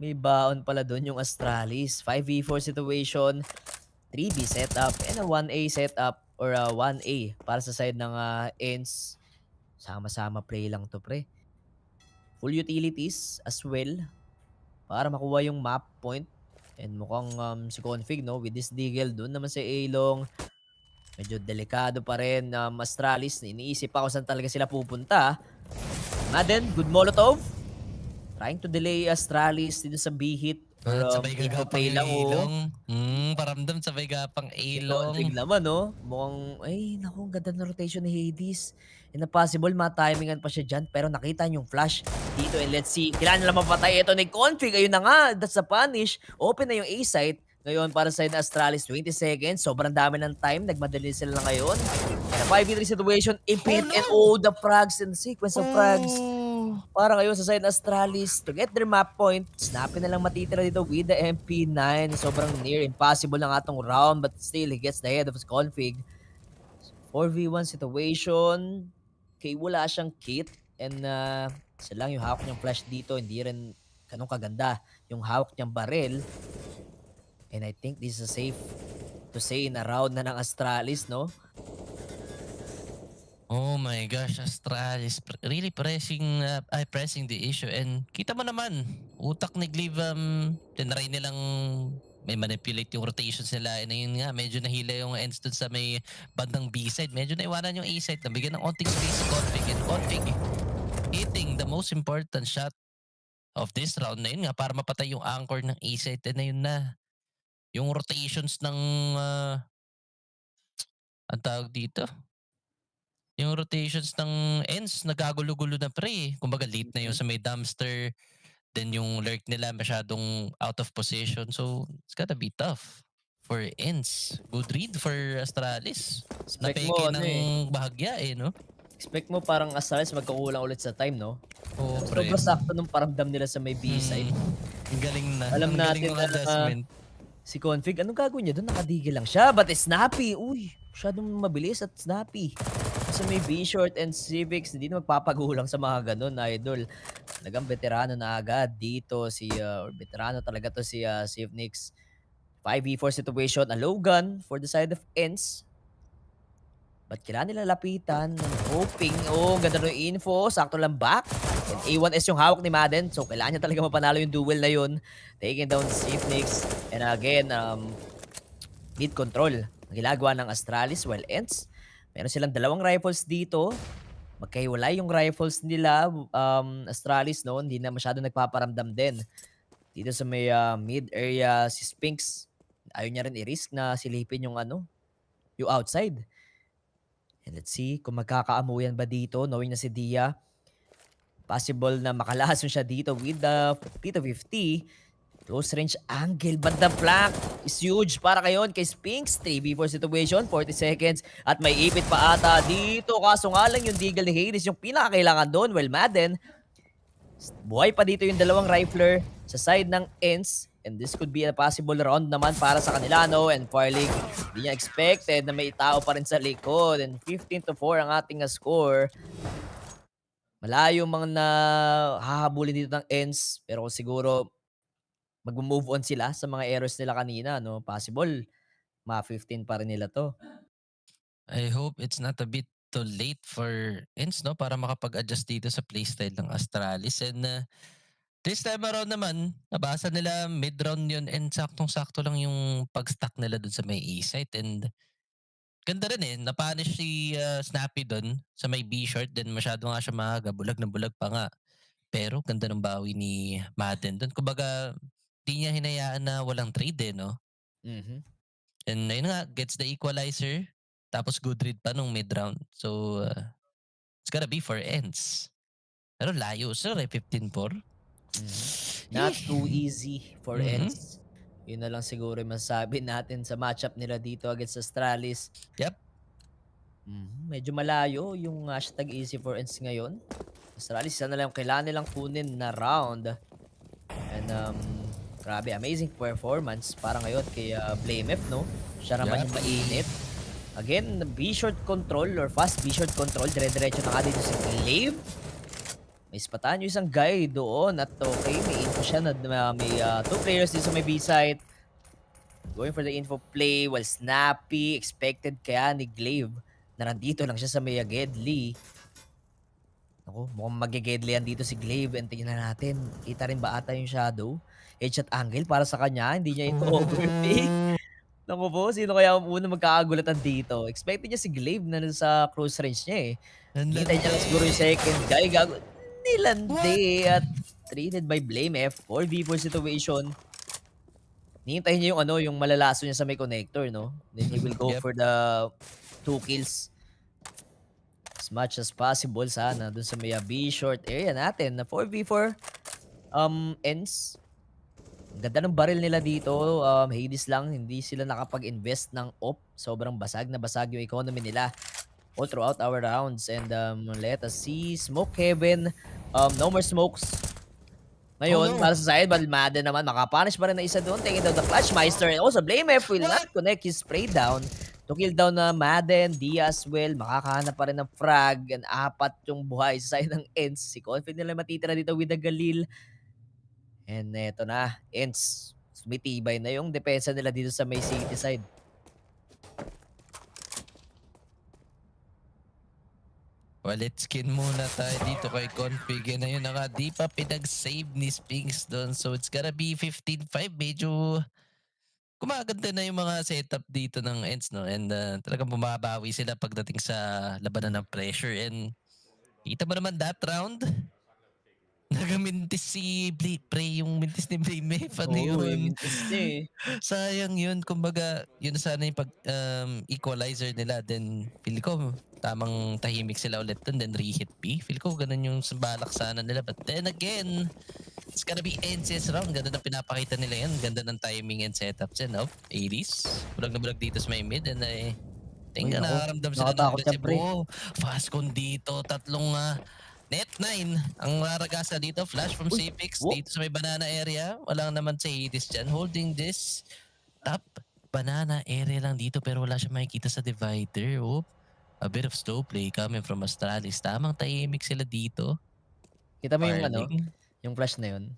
May baon pala dun yung Astralis. 5v4 situation. 3B setup and a 1A setup or a 1A para sa side ng ENCE. Sama-sama play lang to, pre. Full utilities as well para makuha yung map point. And mukhang si Config, no? With this Deagle, dun naman si Along. Medyo delikado pa rin Astralis. Iniisip pa kung saan talaga sila pupunta. Madden, good Molotov. Trying to delay Astralis dito sa B-hit. Sabay gagapang Along. Paramdam sabay gagapang Along. Config naman, no? Mukhang, ay, naku, ganda ng rotation ni Hades. And possible, ma-timingan pa siya dyan. Pero nakita niyo yung flash dito. And let's see, kailangan nila mapatay ito ni Config. Ayun na nga, that's the punish. Open na yung A-site. Ngayon, para sa Astralis, 20 seconds. Sobrang dami ng time. Nagmadali sila na ngayon. And a 5v3 situation. Impede and the frags and sequence of frags. Para ngayon sa side Astralis to get their map point. Snapin na lang matitira dito with the MP9. Sobrang near impossible na nga itong round but still he gets the head of his config. 4v1 situation. Okay, wala siyang kit and isa lang yung hawak niyang flash dito. Hindi rin ganun kaganda yung hawak niyang barrel. And I think this is safe to say na round na ng Astralis, no? Oh my gosh, Astralis really pressing the issue and kita mo naman, utak ni Glaive tinry nilang may manipulate yung rotations nila and ayun nga, medyo nahila yung ends dun sa may bandang B side, medyo naiwanan yung A side, nabigyan ng onting space si Config and Config hitting the most important shot of this round na yun nga para mapatay yung anchor ng A-site na yun na. Yung rotations ng ang tawag dito, yung rotations ng ends nagagulo-gulo na pre. Kumbaga late na yung sa may dumpster, then yung lurk nila masyadong out of position. So it's gotta be tough for ends. Good read for Astralis. Expect mo Napeke ano ng eh. bahagya no? Expect mo parang Astralis magkakulang ulit sa time, no? Oo, pre. Sobrang sakto nung paramdam nila sa may B-side. Ang galing na. Alam Ang galing natin ng na adjustment. si Config, anong gagawin niya doon? Nakadigil lang siya, but snappy. Uy, masyadong mabilis at snappy. Sa may B-short and Civics, hindi na magpapagulang sa mga ganun, idol. Talagang veterano na agad dito or veterano talaga to si Sivnix. 5v4 situation, a low gun for the side of ENCE. Ba't kailangan nila lapitan? Hoping, ganda ng info. Sakto lang back. And A1S yung hawak ni Madden. So, kailangan niya talaga mapanalo yung duel na yun. Taking down si Phoenix. And again, mid control. Ang ginagawa ng Astralis while ENCE. Meron silang dalawang rifles dito. Magkahiwalay yung rifles nila. Astralis, no? Hindi na masyado nagpaparamdam din. Dito sa may mid area si Spinks. Ayaw niya rin i-risk na silipin yung yung outside. And let's see kung magkakaamuyan ba dito knowing na si Dia. Possible na makalason siya dito with the P250. Close range angle but the flank is huge para kayon kay Spinks. 3v4 situation, 40 seconds at may ipit pa ata dito. Kaso nga lang yung deagle ni Hades yung pinakakailangan doon. Well, Madden, buhay pa dito yung dalawang rifler sa side ng ENCE. And this could be a possible round naman para sa kanila, no? And Farlig, hindi niya expected na may tao pa rin sa likod. And 15-4 ang ating score. Malayo mga na hahabulin dito ng ENCE. Pero siguro mag-move on sila sa mga errors nila kanina, no? Possible, ma-15 pa rin nila to. I hope it's not a bit too late for ENCE, no? Para makapag-adjust dito sa playstyle ng Astralis. And this time around naman, nabasa nila mid-round yun and saktong-sakto lang yung pag-stack nila dun sa may E-site. And ganda rin napanish si Snappy dun sa may B-short. Then masyado nga siya maaga, bulag na bulag pa nga. Pero ganda ng bawi ni Madden dun. Kumbaga, di niya hinayaan na walang trade no? Mhm. And ayun nga, gets the equalizer. Tapos good read pa nung mid-round. So, it's gotta be for ENCE. Pero layo sir 15-4. Not too easy for Mhm. ENCE. Yun na lang siguro yung masasabi natin sa matchup nila dito against Astralis. Yep. Medyo malayo yung hashtag easy for ENCE ngayon. Astralis, isa na lang yung kailangan nilang kunin na round. And grabe, amazing performance para ngayon kay BlameF, no? Siya naman Yep. yung mainit. Again, B-short control or fast B-short control. Dire-diretso na nga dito si Glaive. May spatan yung isang guy doon at okay, may info siya na may 2 players dito sa may B-site. Going for the info play while Snappy expected kaya ni Glaive na nandito lang siya sa may Gedli. Ako, mukhang magigedli yan dito si Glaive and tingnan natin. Kita rin ba ata yung shadow? Headshot angle para sa kanya, hindi niya ito overpick. Naku po, sino kaya ang unang magkakagulatan dito? Expected niya si Glaive na sa close range niya eh. Hintay niya lang siguro yung second guy. Nilandi at treated by BlameF. 4v4 situation. Hintayin niya yung yung malalaso niya sa may connector, no? Then he will go Yep. for the 2 kills. As much as possible sana dun sa may B-short area natin na 4v4 ENCE. Ang ganda ng baril nila dito. Hades lang, hindi sila nakapag-invest ng op. Sobrang basag na basag yung economy nila all throughout our rounds. And let us see. Smoke Heaven. No more smokes. Ngayon, para sa side, but Madden naman, makapunish pa rin na isa doon. Taking down the Clutch Meister. And also, BlameF will not connect his spray down. To kill down na Madden, Diaz will makakahanap pa rin ng frag. And 4 yung buhay sa side ng ENCE. Si Confid nila matitira dito with the Galil. And eto na, ENCE. Sumitibay na yung depensa nila dito sa may city side. Wallet skin muna tayo dito kay Config. Na yun di pa pinag-save ni Spinks doon. So it's gotta be 15-5. Medyo gumaganda na yung mga setup dito ng ENCE, no? And talagang bumabawi sila pagdating sa labanan ng pressure. And Kita mo naman that round? Nagamintis si Pre, yung mintis ni Blame. Paano Oo, yun? mintis niya eh. Sayang yun. Kumbaga, yun sana yung equalizer nila. Then, feel ko, tamang tahimik sila ulit dun. Then, re-hit B. Feel ko, ganun yung balak sana nila. But then again, it's gonna be ENCE's round. Ganda na pinapakita nila yan. Ganda ng timing and setup dyan. Oh, 80s. Bulag na bulag dito sa may mid. And I think Uy, naku. nakaramdam sila ng Nakatakot yan, pre. agresibo. Fast con dito. Tatlong net 9 ang raragasa dito. Flash from Uy, CPX wo. dito sa may banana area. Walang naman sa Hades dyan. Holding this top banana area lang dito pero wala siya makikita sa divider. Oh, a bit of slow play coming from Astralis. Tamang tahimik sila dito. Kita mo yung Parling. yung flash na yun.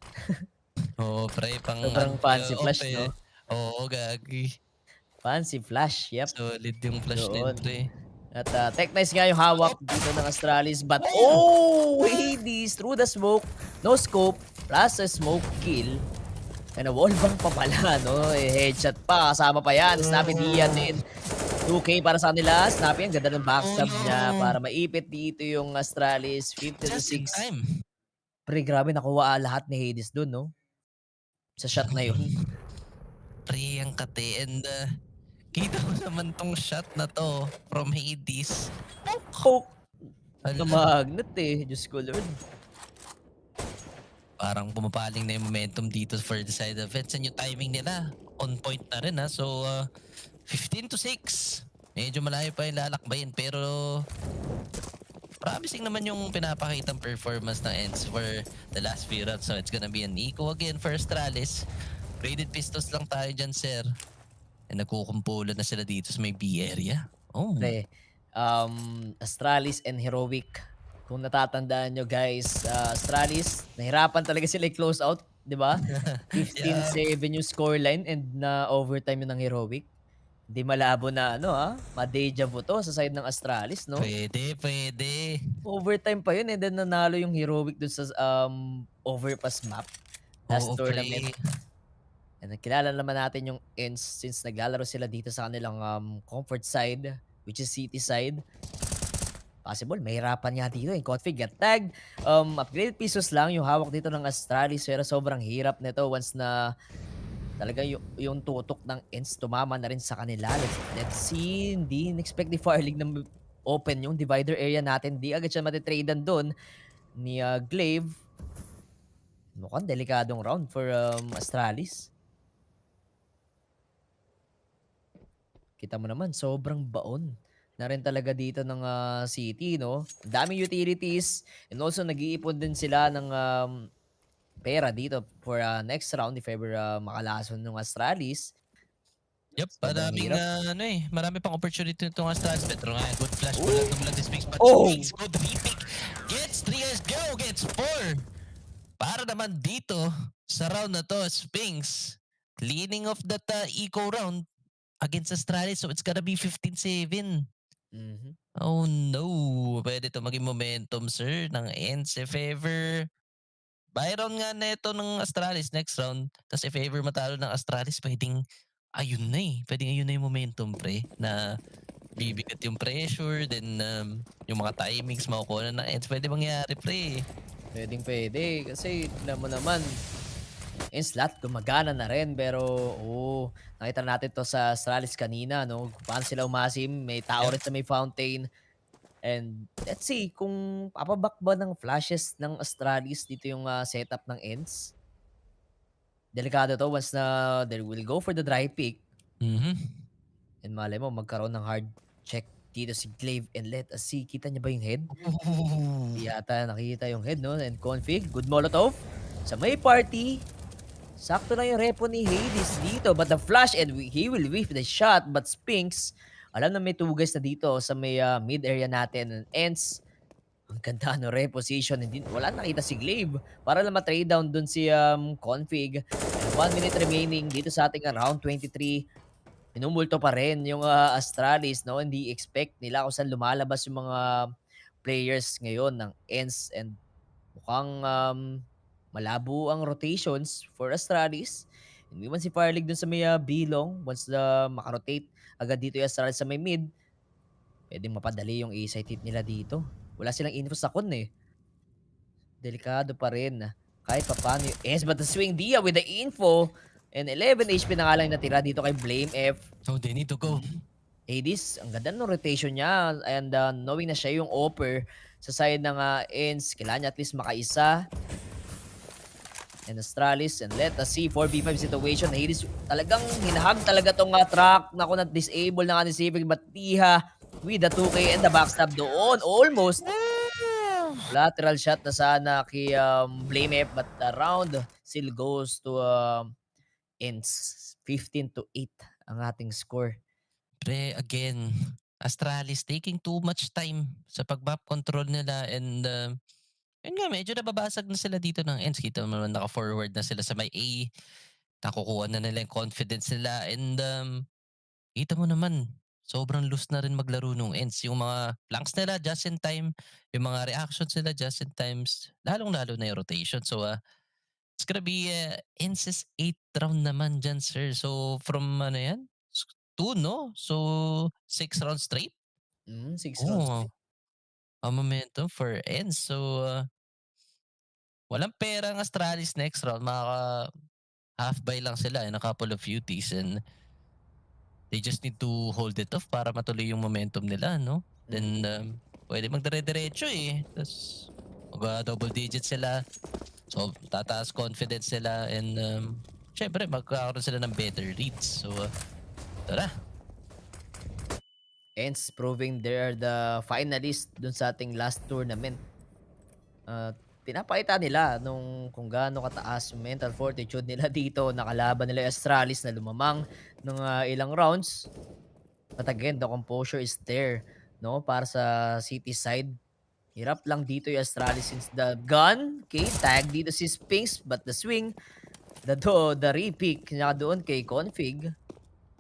Oo, pre, pang Sobrang fancy flash, eh. no? Oo, gagi. Fancy flash, yep. Solid yung flash na yun, Doon. pre. At Tech Nice nga yung hawak dito ng Astralis. But, oh! Hades through the smoke. No scope. Plus a smoke kill. And a wall bang pa pala, no? Headshot pa. Kasama pa yan. Snappy Dian din. 2K para sa kanila. Snappy, ang ganda ng backstab niya para maipit dito yung Astralis. 50 to Just in 6. time. Pre, grabe, nakuha lahat ni Hades dun, no? Sa shot na yun. Pre, ang kate. And kita mo naman tong shot na to from Hades. Poke! Ala, Magnet eh. Diyos ko, Lord. parang pumapaling na yung momentum dito for the side of it. And yung timing nila, on point na rin ha. So, 15 to 6. Medyo malayo pa yung lalakbayin. Pero, promising naman yung pinapakitang performance ng ENCE for the last few rounds. So, it's gonna be an eco again for Astralis. Graded pistols lang tayo dyan, sir. And nagkukumpulan na sila dito sa may B area. Oh. Pre, Astralis and Heroic. Kung natatandaan nyo guys, Astralis, nahirapan talaga sila i-close out, di ba? 15-7 yung scoreline and na overtime yun ng Heroic. Hindi malabo na ma-deja vu to sa side ng Astralis, no? Pwede. Overtime pa yun and then nanalo yung Heroic dun sa Overpass map. Last Oo, tournament. pre. And nakilala naman natin yung ENCE since naglalaro sila dito sa kanilang comfort side, which is city side. Possible, mahirapan nga dito yung config at tag. Upgraded pieces lang yung hawak dito ng Astralis pero sobrang hirap nito once na talaga yung tutok ng ENCE tumama na rin sa kanila. Let's see, hindi in-expect ni Fireleague na open yung divider area natin. Di agad siya matitradean doon ni Glaive. Mukhang delikadong round for Astralis. Kita mo naman, sobrang baon na rin talaga dito ng city, no? Daming utilities and also nag-iipon din sila ng pera dito for next round if ever makalason ng Astralis. Yep, Sobrang maraming hirap. marami pang opportunity nitong Astralis. Petro nga, good flash, Ooh. bulag na bulag this Sphinx. But Oh! Sphinx, good repick. Gets 3 as go, gets 4. Para naman dito, sa round na to, Sphinx, cleaning of that eco round against Astralis. So it's gonna be 15-7. Mhm. Oh no, pwede to maging momentum, sir, ng ENCE if ever. Byron nga neto ng Astralis next round. Tapos if ever matalo ng Astralis, pwedeng ayun na eh. Pwedeng ayun na yung momentum, pre. Na bibigat yung pressure, then yung mga timings makukuha na ng ENCE. Pwede mangyari, pre. Pwede. Kasi, alam mo naman, in slot, gumagana na rin. Pero, nakita natin to sa Astralis kanina, no? Kung paano sila umasim. May tao rin sa may fountain. And let's see kung papabak ba ng flashes ng Astralis dito yung setup ng ENCE. Delikado to once na they will go for the dry pick. Mhm. And malay mo, magkaroon ng hard check dito si Glaive and let us see. Kita niya ba yung head? Ooh. Di yata nakikita yung head, no? And config, good molotov. Sa may party, sakto lang yung repo ni Hades dito. But the flash, and he will whiff the shot. But Sphinx, alam na may tugas na dito sa may mid area natin. And ENCE, ang ganda reposition. Hindi, wala nakita si Glaive. Para lang ma-trade down dun si config. And 1 minute remaining dito sa ating round 23. Minumulto pa rin yung Astralis, no? Hindi expect nila kung saan lumalabas yung mga players ngayon ng ENCE and mukhang malabo ang rotations for Astralis. Iniwan si Fireleague dun sa may bilong. Once na makarotate agad dito yung Astralis sa may mid, pwedeng mapadali yung A-site hit nila dito. wala silang info sa kun eh. Delikado pa rin. Kahit papaano yung ENCE, but the swing Dia with the info. And 11 HP na nga lang natira dito kay Blame F. So they need to go. Hades, ang ganda ng rotation niya. And knowing na siya yung offer sa side ng ENCE, kailangan niya at least makaisa. And Astralis, and let us see 4v5 situation. Hades talagang hinahag talaga tong track. Naku, na-disable na nga ni CPH, but Tiha with the 2K and the backstab doon. Almost. Lateral shot na sana kay Blame F, but the round still goes to ENCE. 15-8 ang ating score. Pre, again, Astralis taking too much time sa pag-map control nila and yun nga, medyo nababasag na sila dito ng ENCE. Kita mo naman naka-forward na sila sa may A. Nakukuha na nila yung confidence nila and kita mo naman, sobrang loose na rin maglaro nung ENCE. Yung mga flanks nila just in time, yung mga reactions nila just in times, lalong-lalo na yung rotation. So, it's gonna be ENCE's 8th round naman dyan, sir. So, from ano yan? 2, no? So, 6 rounds straight? 6 rounds. Oh, a momentum for ENCE. So, walang pera ang Astralis next round. Half buy lang sila in a couple of UTs and they just need to hold it off para matuloy yung momentum nila, no? Then, pwede magdire-diretso eh. Tapos, mag-double digits sila. So, tataas confidence sila and syempre, magkakaroon sila ng better reads. So, tara. ENCE proving they're the finalist dun sa ating last tournament. Pinapakita nila kung gaano kataas yung mental fortitude nila dito. Nakalaban nila yung Astralis na lumamang ng ilang rounds. But again, the composure is there, no? Para sa city side. Hirap lang dito yung Astralis since the gun, okay, tag dito si Spinks, but the swing, the repick niya doon kay Config.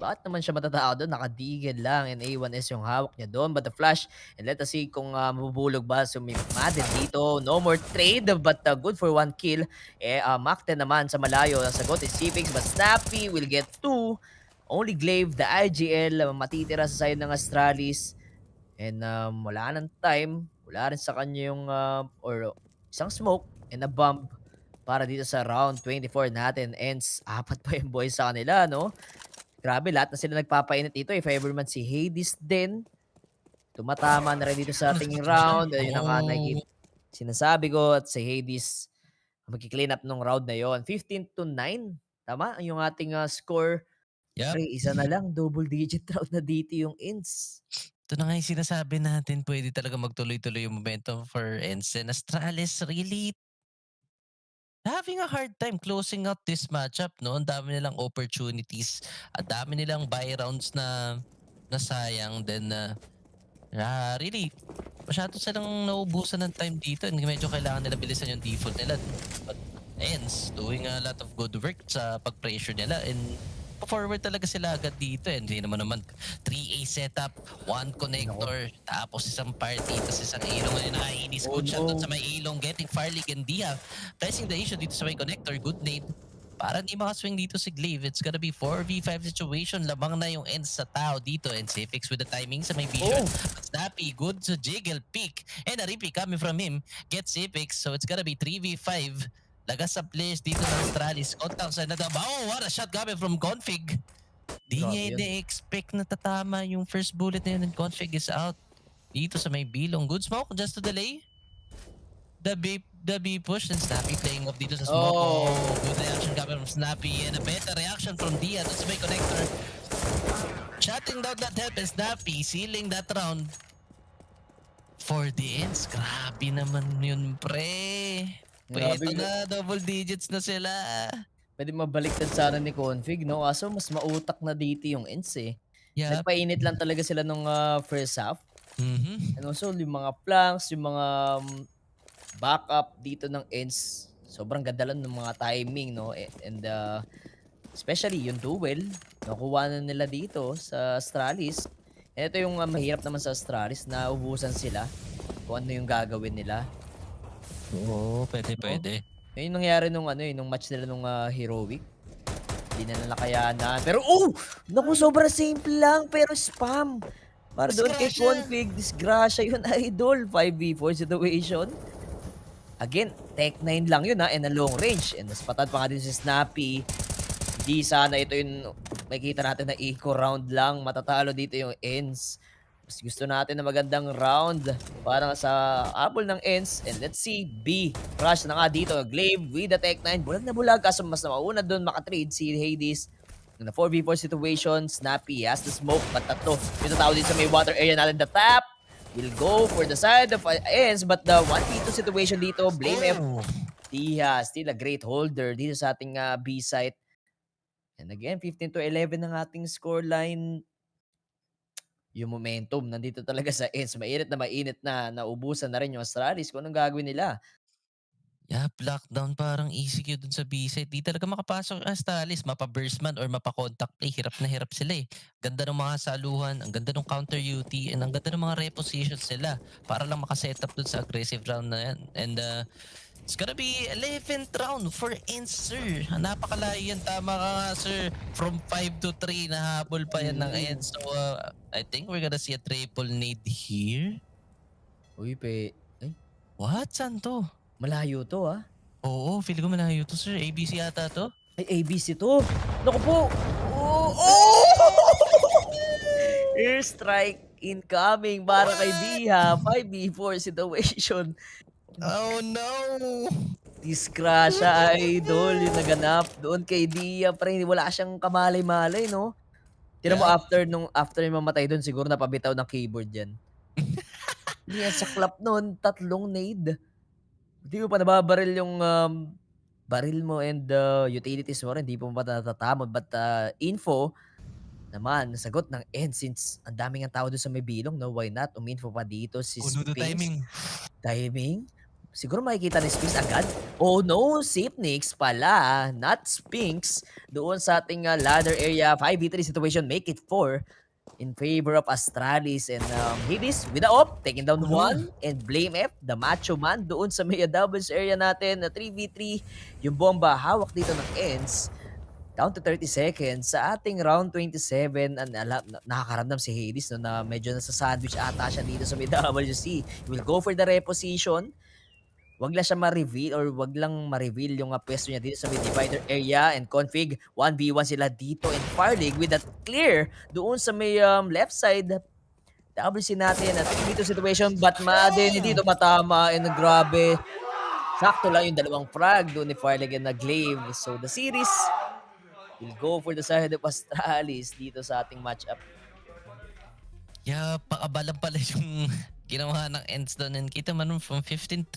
Bakit naman siya matatao doon? Nakadigil lang and A1S yung hawak niya doon. But the flash, and let us see kung mabubulog ba. So may Madden dito. No more trade, but good for 1 kill. Makte naman sa malayo. Nasagot is CPX, but Snappy will get 2. Only Glaive, the IGL, matitira sa side ng Astralis. And wala nang time. Wala rin sa kanya yung or isang smoke and a bomb para dito sa round 24 natin. ENCE, 4 pa yung boys sa kanila, no? Grabe, lahat na sila nagpapainit dito. If ever man si Hades din, tumatama na rin dito sa ating round. Ayun ang sinasabi ko. At si Hades, magki-clean up nung round na yon. 15-9. Tama? Yung ating score. Yep. Pre, isa na lang. Double digit round na dito yung ENCE. Ito na nga yung sinasabi natin, pwede talaga magtuloy-tuloy yung momentum for ENCE. And Astralis really having a hard time closing out this matchup, no? Ang dami nilang opportunities, ang dami nilang buy rounds na nasayang. Then, really, masyado silang naubusan ng time dito and medyo kailangan nila bilisan yung default nila. But ENCE doing a lot of good work sa pag-pressure nila and forward talaga sila agad dito. And hindi naman 3A setup, 1 connector, tapos isang party, tapos isang ilong. Ngayon nakainis, good shot doon sa may ilong, getting Farlig and Dia. Pressing the issue dito sa may connector, good nade. Para hindi makaswing dito si Glaive, it's gonna be 4v5 situation. Labang na yung ENCE sa tao dito. And CPX with the timing sa may vision. Snappy, good to jiggle, pick. And a repick coming from him, gets CPX. So it's gonna be 3v5. Lagas sa players dito ng Astralis. Contact sa nadabaw. Oh, what a shot coming from Config. Di niya i-expect na tatama yung first bullet na yun and Config is out. Dito sa may bilong. Good smoke just to delay. The B push and Snappy playing off dito sa smoke. Oh, good reaction coming from Snappy and a better reaction from Dia. Doon sa may connector. Shutting down that help and Snappy sealing that round. For the ENCE. Grabe naman yun, pre. Pwede na, double digits na sila. Pwede mabaliktad sana ni Config, no? Kaso mas mautak na dito yung ENCE, eh. Yep. Nagpainit lang talaga sila nung first half. Mm-hmm. And also, yung mga flanks, yung mga backup dito ng ENCE, sobrang ganda lang ng mga timing, no? And especially yung duel, nakuha na nila dito sa Astralis. And ito yung mahirap naman sa Astralis, na ubusan sila kung ano yung gagawin nila. Oo, pwede. Yung nangyari nung match nila nung Heroic. Hindi na nakayanan. Pero naku, sobrang simple lang pero spam. Para doon kay Disgrasya. Config, disgrasya yun, idol. 5v4 situation. Again, Tech 9 lang yun and a long range. And naspatan pa nga din si Snappy. Hindi sana ito yung makikita natin na eco round lang. Matatalo dito yung ENCE. Mas gusto natin na magandang round para sa apple ng ENCE. And let's see, B. Crush na nga dito. Glaive with the Tech 9. Bulag na bulag. Kaso mas mauna doon makatrade si Hades. In the 4v4 situation, Snappy has the smoke. But tatlo, yung tao din sa may water area natin. The tap will go for the side of ENCE. But the 1v2 situation dito, Blame F. Diha, still a great holder dito sa ating B site. And again, 15-11 ang ating scoreline. Yung momentum, nandito talaga sa ENCE. Mainit na naubusan na rin yung Astralis kung anong gagawin nila. Lockdown parang ECQ dun sa B-side. Di talaga makapasok ang Astralis. Mapa-burst man or mapa-contact play. Hirap na hirap sila eh. Ganda ng mga saluhan, ang ganda ng counter UT, and ang ganda ng mga repositions sila para lang makaset up dun sa aggressive round na yan. And it's gonna be 11th round for ENCE, sir. Napakalayo yan. Tama ka nga, sir. From 5 to 3, nahabol pa yan ng ENCE. So, I think we're gonna see a triple nade here. Uy, ay, What? Saan to? malayo to Oo, feel ko malayo to, sir. ABC yata to. Ay, ABC to. Naku po. Oh! Airstrike incoming para kay Diha. 5v4 situation. Oh no! Disgrasya, idol. Yung naganap doon kay Diha. Parang wala siyang kamalay-malay, no? Tinan mo after yung mamatay doon, siguro napabitaw ng keyboard yan. Yan, sa clap noon, 3 nade. Hindi mo pa nababaril yung baril mo and utilities mo rin. Hindi mo pa natatamod. But info naman, sagot ng ENCE since ang daming ang tao doon sa may bilong, no? Why not? Uminfo pa dito si Uno the Spinks. timing. Timing? Siguro makikita ni Spinks agad. Oh no, Sipnix pala. Not Spinks. Doon sa ating ladder area. 5v3 situation. Make it 4 in favor of Astralis and Hades with the op, taking down one and Blame F, the macho man doon sa may doubles area natin na 3v3 yung bomba hawak dito ng ENCE. Down to 30 seconds sa ating round 27 and nakakaramdam si Hades no, na medyo nasa sandwich ata siya dito sa may WC. Will go for the reposition. Wag lang siya ma-reveal or wag lang ma-reveal yung pwesto niya dito sa may divider area and config. 1v1 sila dito in Fire League with that clear doon sa may left side. WC natin at 3v2 situation but din dito matama and grabe. Sakto lang yung dalawang frag doon ni Fire League and na Glaive. So the series will go for the side of Astralis dito sa ating matchup. Pakabalan pala yung ginawa ng ENCE doon. And kita man from 15-3,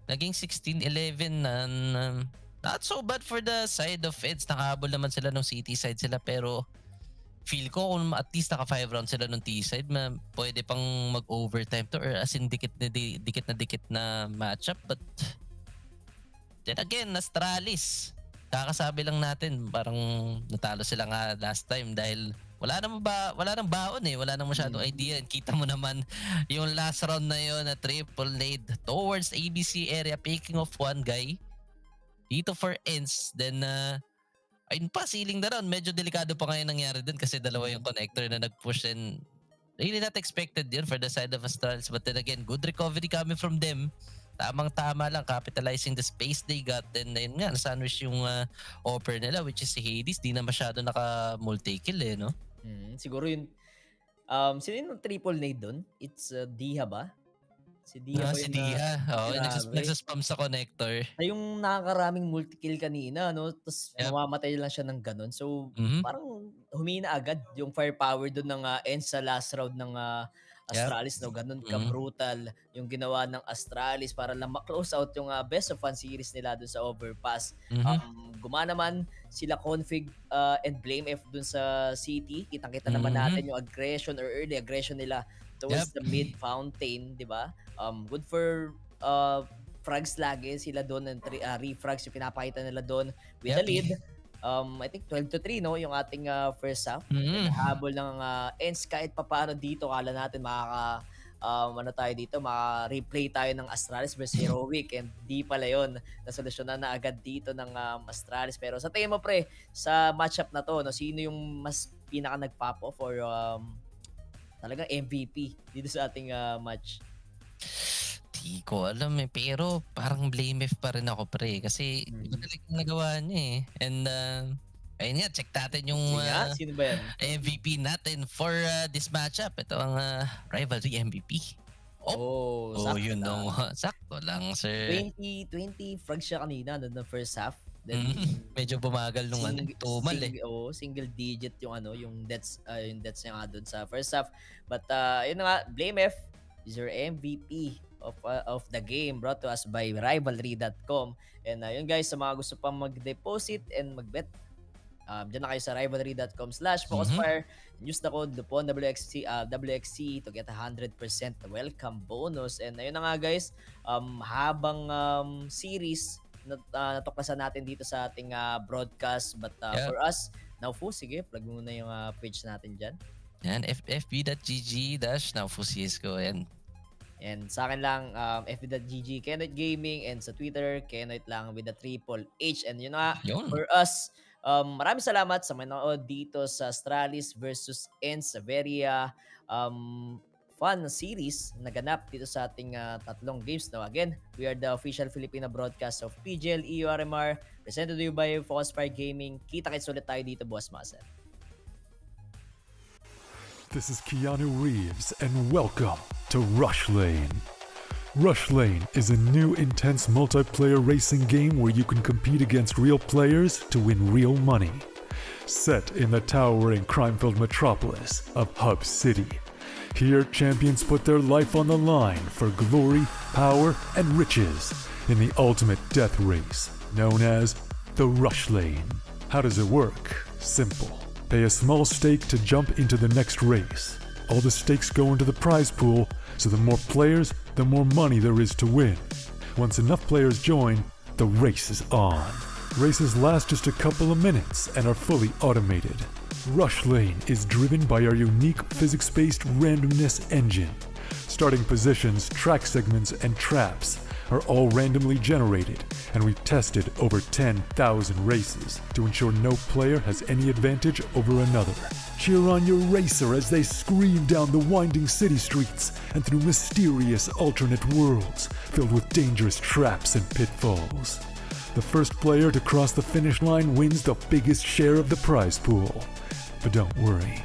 naging 16-11 and not so bad for the side of ENCE. Nakahabol naman sila ng CT side sila pero feel ko kung at least naka 5 rounds sila ng T side, pwede pang mag-overtime to or as in dikit na matchup. But then again, Astralis, kakasabi lang natin parang natalo sila nga last time dahil wala nang baon eh. Wala nang masyadong idea. Kita mo naman yung last round na yon na triple nade towards ABC area, picking off one guy. Dito for ENCE. Then, ayun pa, ceiling na round. Medyo delikado pa ngayon nangyari dun kasi dalawa yung connector na nag-push and really not expected yun for the side of Astralis. But then again, good recovery coming from them. Tamang-tama lang, capitalizing the space they got. Then, ayun nga, nasandwich yung offer nila, which is si Hades. Di na masyado naka-multi-kill eh, no? Siguro yun, sino yung triple nade doon? It's Diha ba? Si Diha ba Si yun Diha. Oo, grabe. nagsaspam sa connector. Ay, yung nakakaraming multi-kill kanina, no? Tapos mamamatay lang siya ng ganun. So, parang humina agad yung firepower doon ng ENCE sa last round ng Astralis, no? Ganun ka-brutal yung ginawa ng Astralis para lang ma-close out yung best of 1 series nila doon sa Overpass. Gumana man sila config and Blame F doon sa city. Kitang-kita naman natin yung aggression or early aggression nila towards the mid fountain, di ba? Good for frags lagi sila doon and refrags yung pinapakita nila doon with the lead. I think 12-3 no yung ating first half. Habol ng ENCE kahit papaano dito kala natin maka-replay tayo ng Astralis versus Heroic and di pala yun. Nasolusyonan na agad dito ng Astralis. Pero sa tingin mo pre, sa matchup na to, no, sino yung mas pinaka nag-pop off or talagang MVP dito sa ating match? Di ko alam pero parang blame if pa rin ako pre kasi iba talaga yung nagawa niya And ayun nga, check natin yung Sige nga, sino ba yan? MVP natin for this matchup. Ito ang rivalry MVP. Sakto yun lang. sakto lang, sir. 20 frags siya kanina no, the first half. Then Medyo bumagal nung tumal single digit yung yung deaths niya nga doon sa first half. But yun na nga, Blame F is your MVP of the game, brought to us by rivalry.com. And yun guys, sa mga gusto pang mag-deposit and mag-bet, dyan na kayo sa rivalry.com/focusfire. Use the code Lupon WXC to get 100% welcome bonus. And ayun na nga guys, habang series natuklasan natin dito sa ating broadcast. But for us, Naufu, sige, plug muna yung page natin dyan. Yan, fb.gg/NaufuCSGO. And sa akin lang, fb.gg Kenoit Gaming, and sa Twitter, Kenoit lang with the triple H. And yun nga, for us, maraming salamat sa manood dito sa Astralis versus ENCE. Very fun series na ganap dito sa ating tatlong games. Now again, we are the official Filipino broadcast of PGL RMR, presented to you by Focusfire Gaming. Kita-kits ulit tayo dito, Boss Master. This is Keanu Reeves, and welcome to Rush Lane. Rush Lane is a new intense multiplayer racing game where you can compete against real players to win real money. Set in the towering crime-filled metropolis of Hub City, here champions put their life on the line for glory, power, and riches in the ultimate death race known as the Rush Lane. How does it work? Simple. Pay a small stake to jump into the next race. All the stakes go into the prize pool, so the more players, the more money there is to win. Once enough players join, the race is on. Races last just a couple of minutes and are fully automated. Rush Lane is driven by our unique physics-based randomness engine. Starting positions, track segments, and traps are all randomly generated, and we've tested over 10,000 races to ensure no player has any advantage over another. Cheer on your racer as they scream down the winding city streets and through mysterious alternate worlds filled with dangerous traps and pitfalls. The first player to cross the finish line wins the biggest share of the prize pool. But don't worry,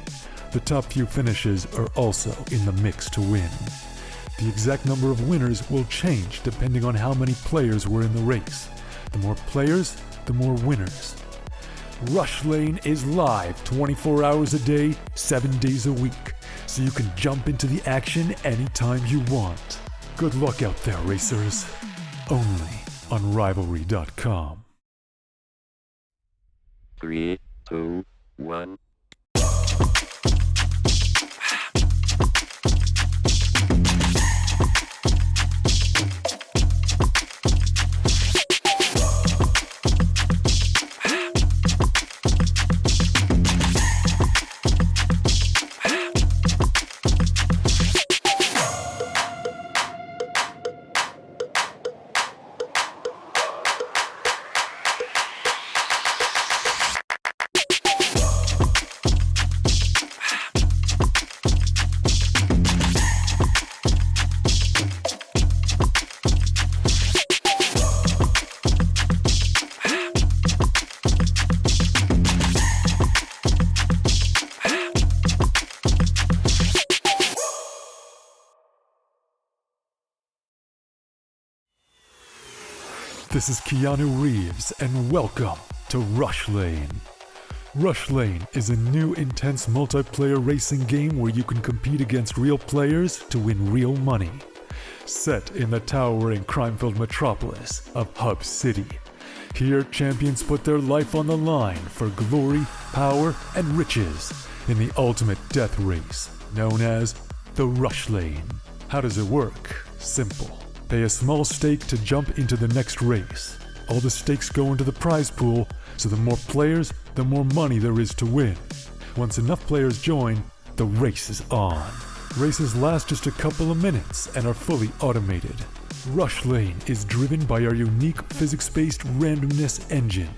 the top few finishes are also in the mix to win. The exact number of winners will change depending on how many players were in the race. The more players, the more winners. Rush Lane is live 24 hours a day, 7 days a week, so you can jump into the action anytime you want. Good luck out there, racers. Only on rivalry.com. 3, 2, 1. This is Keanu Reeves, and welcome to Rush Lane. Rush Lane is a new intense multiplayer racing game where you can compete against real players to win real money. Set in the towering crime-filled metropolis of Hub City, here champions put their life on the line for glory, power, and riches in the ultimate death race known as the Rush Lane. How does it work? Simple. Pay a small stake to jump into the next race. All the stakes go into the prize pool, so the more players, the more money there is to win. Once enough players join, the race is on. Races last just a couple of minutes and are fully automated. Rush Lane is driven by our unique physics-based randomness engine.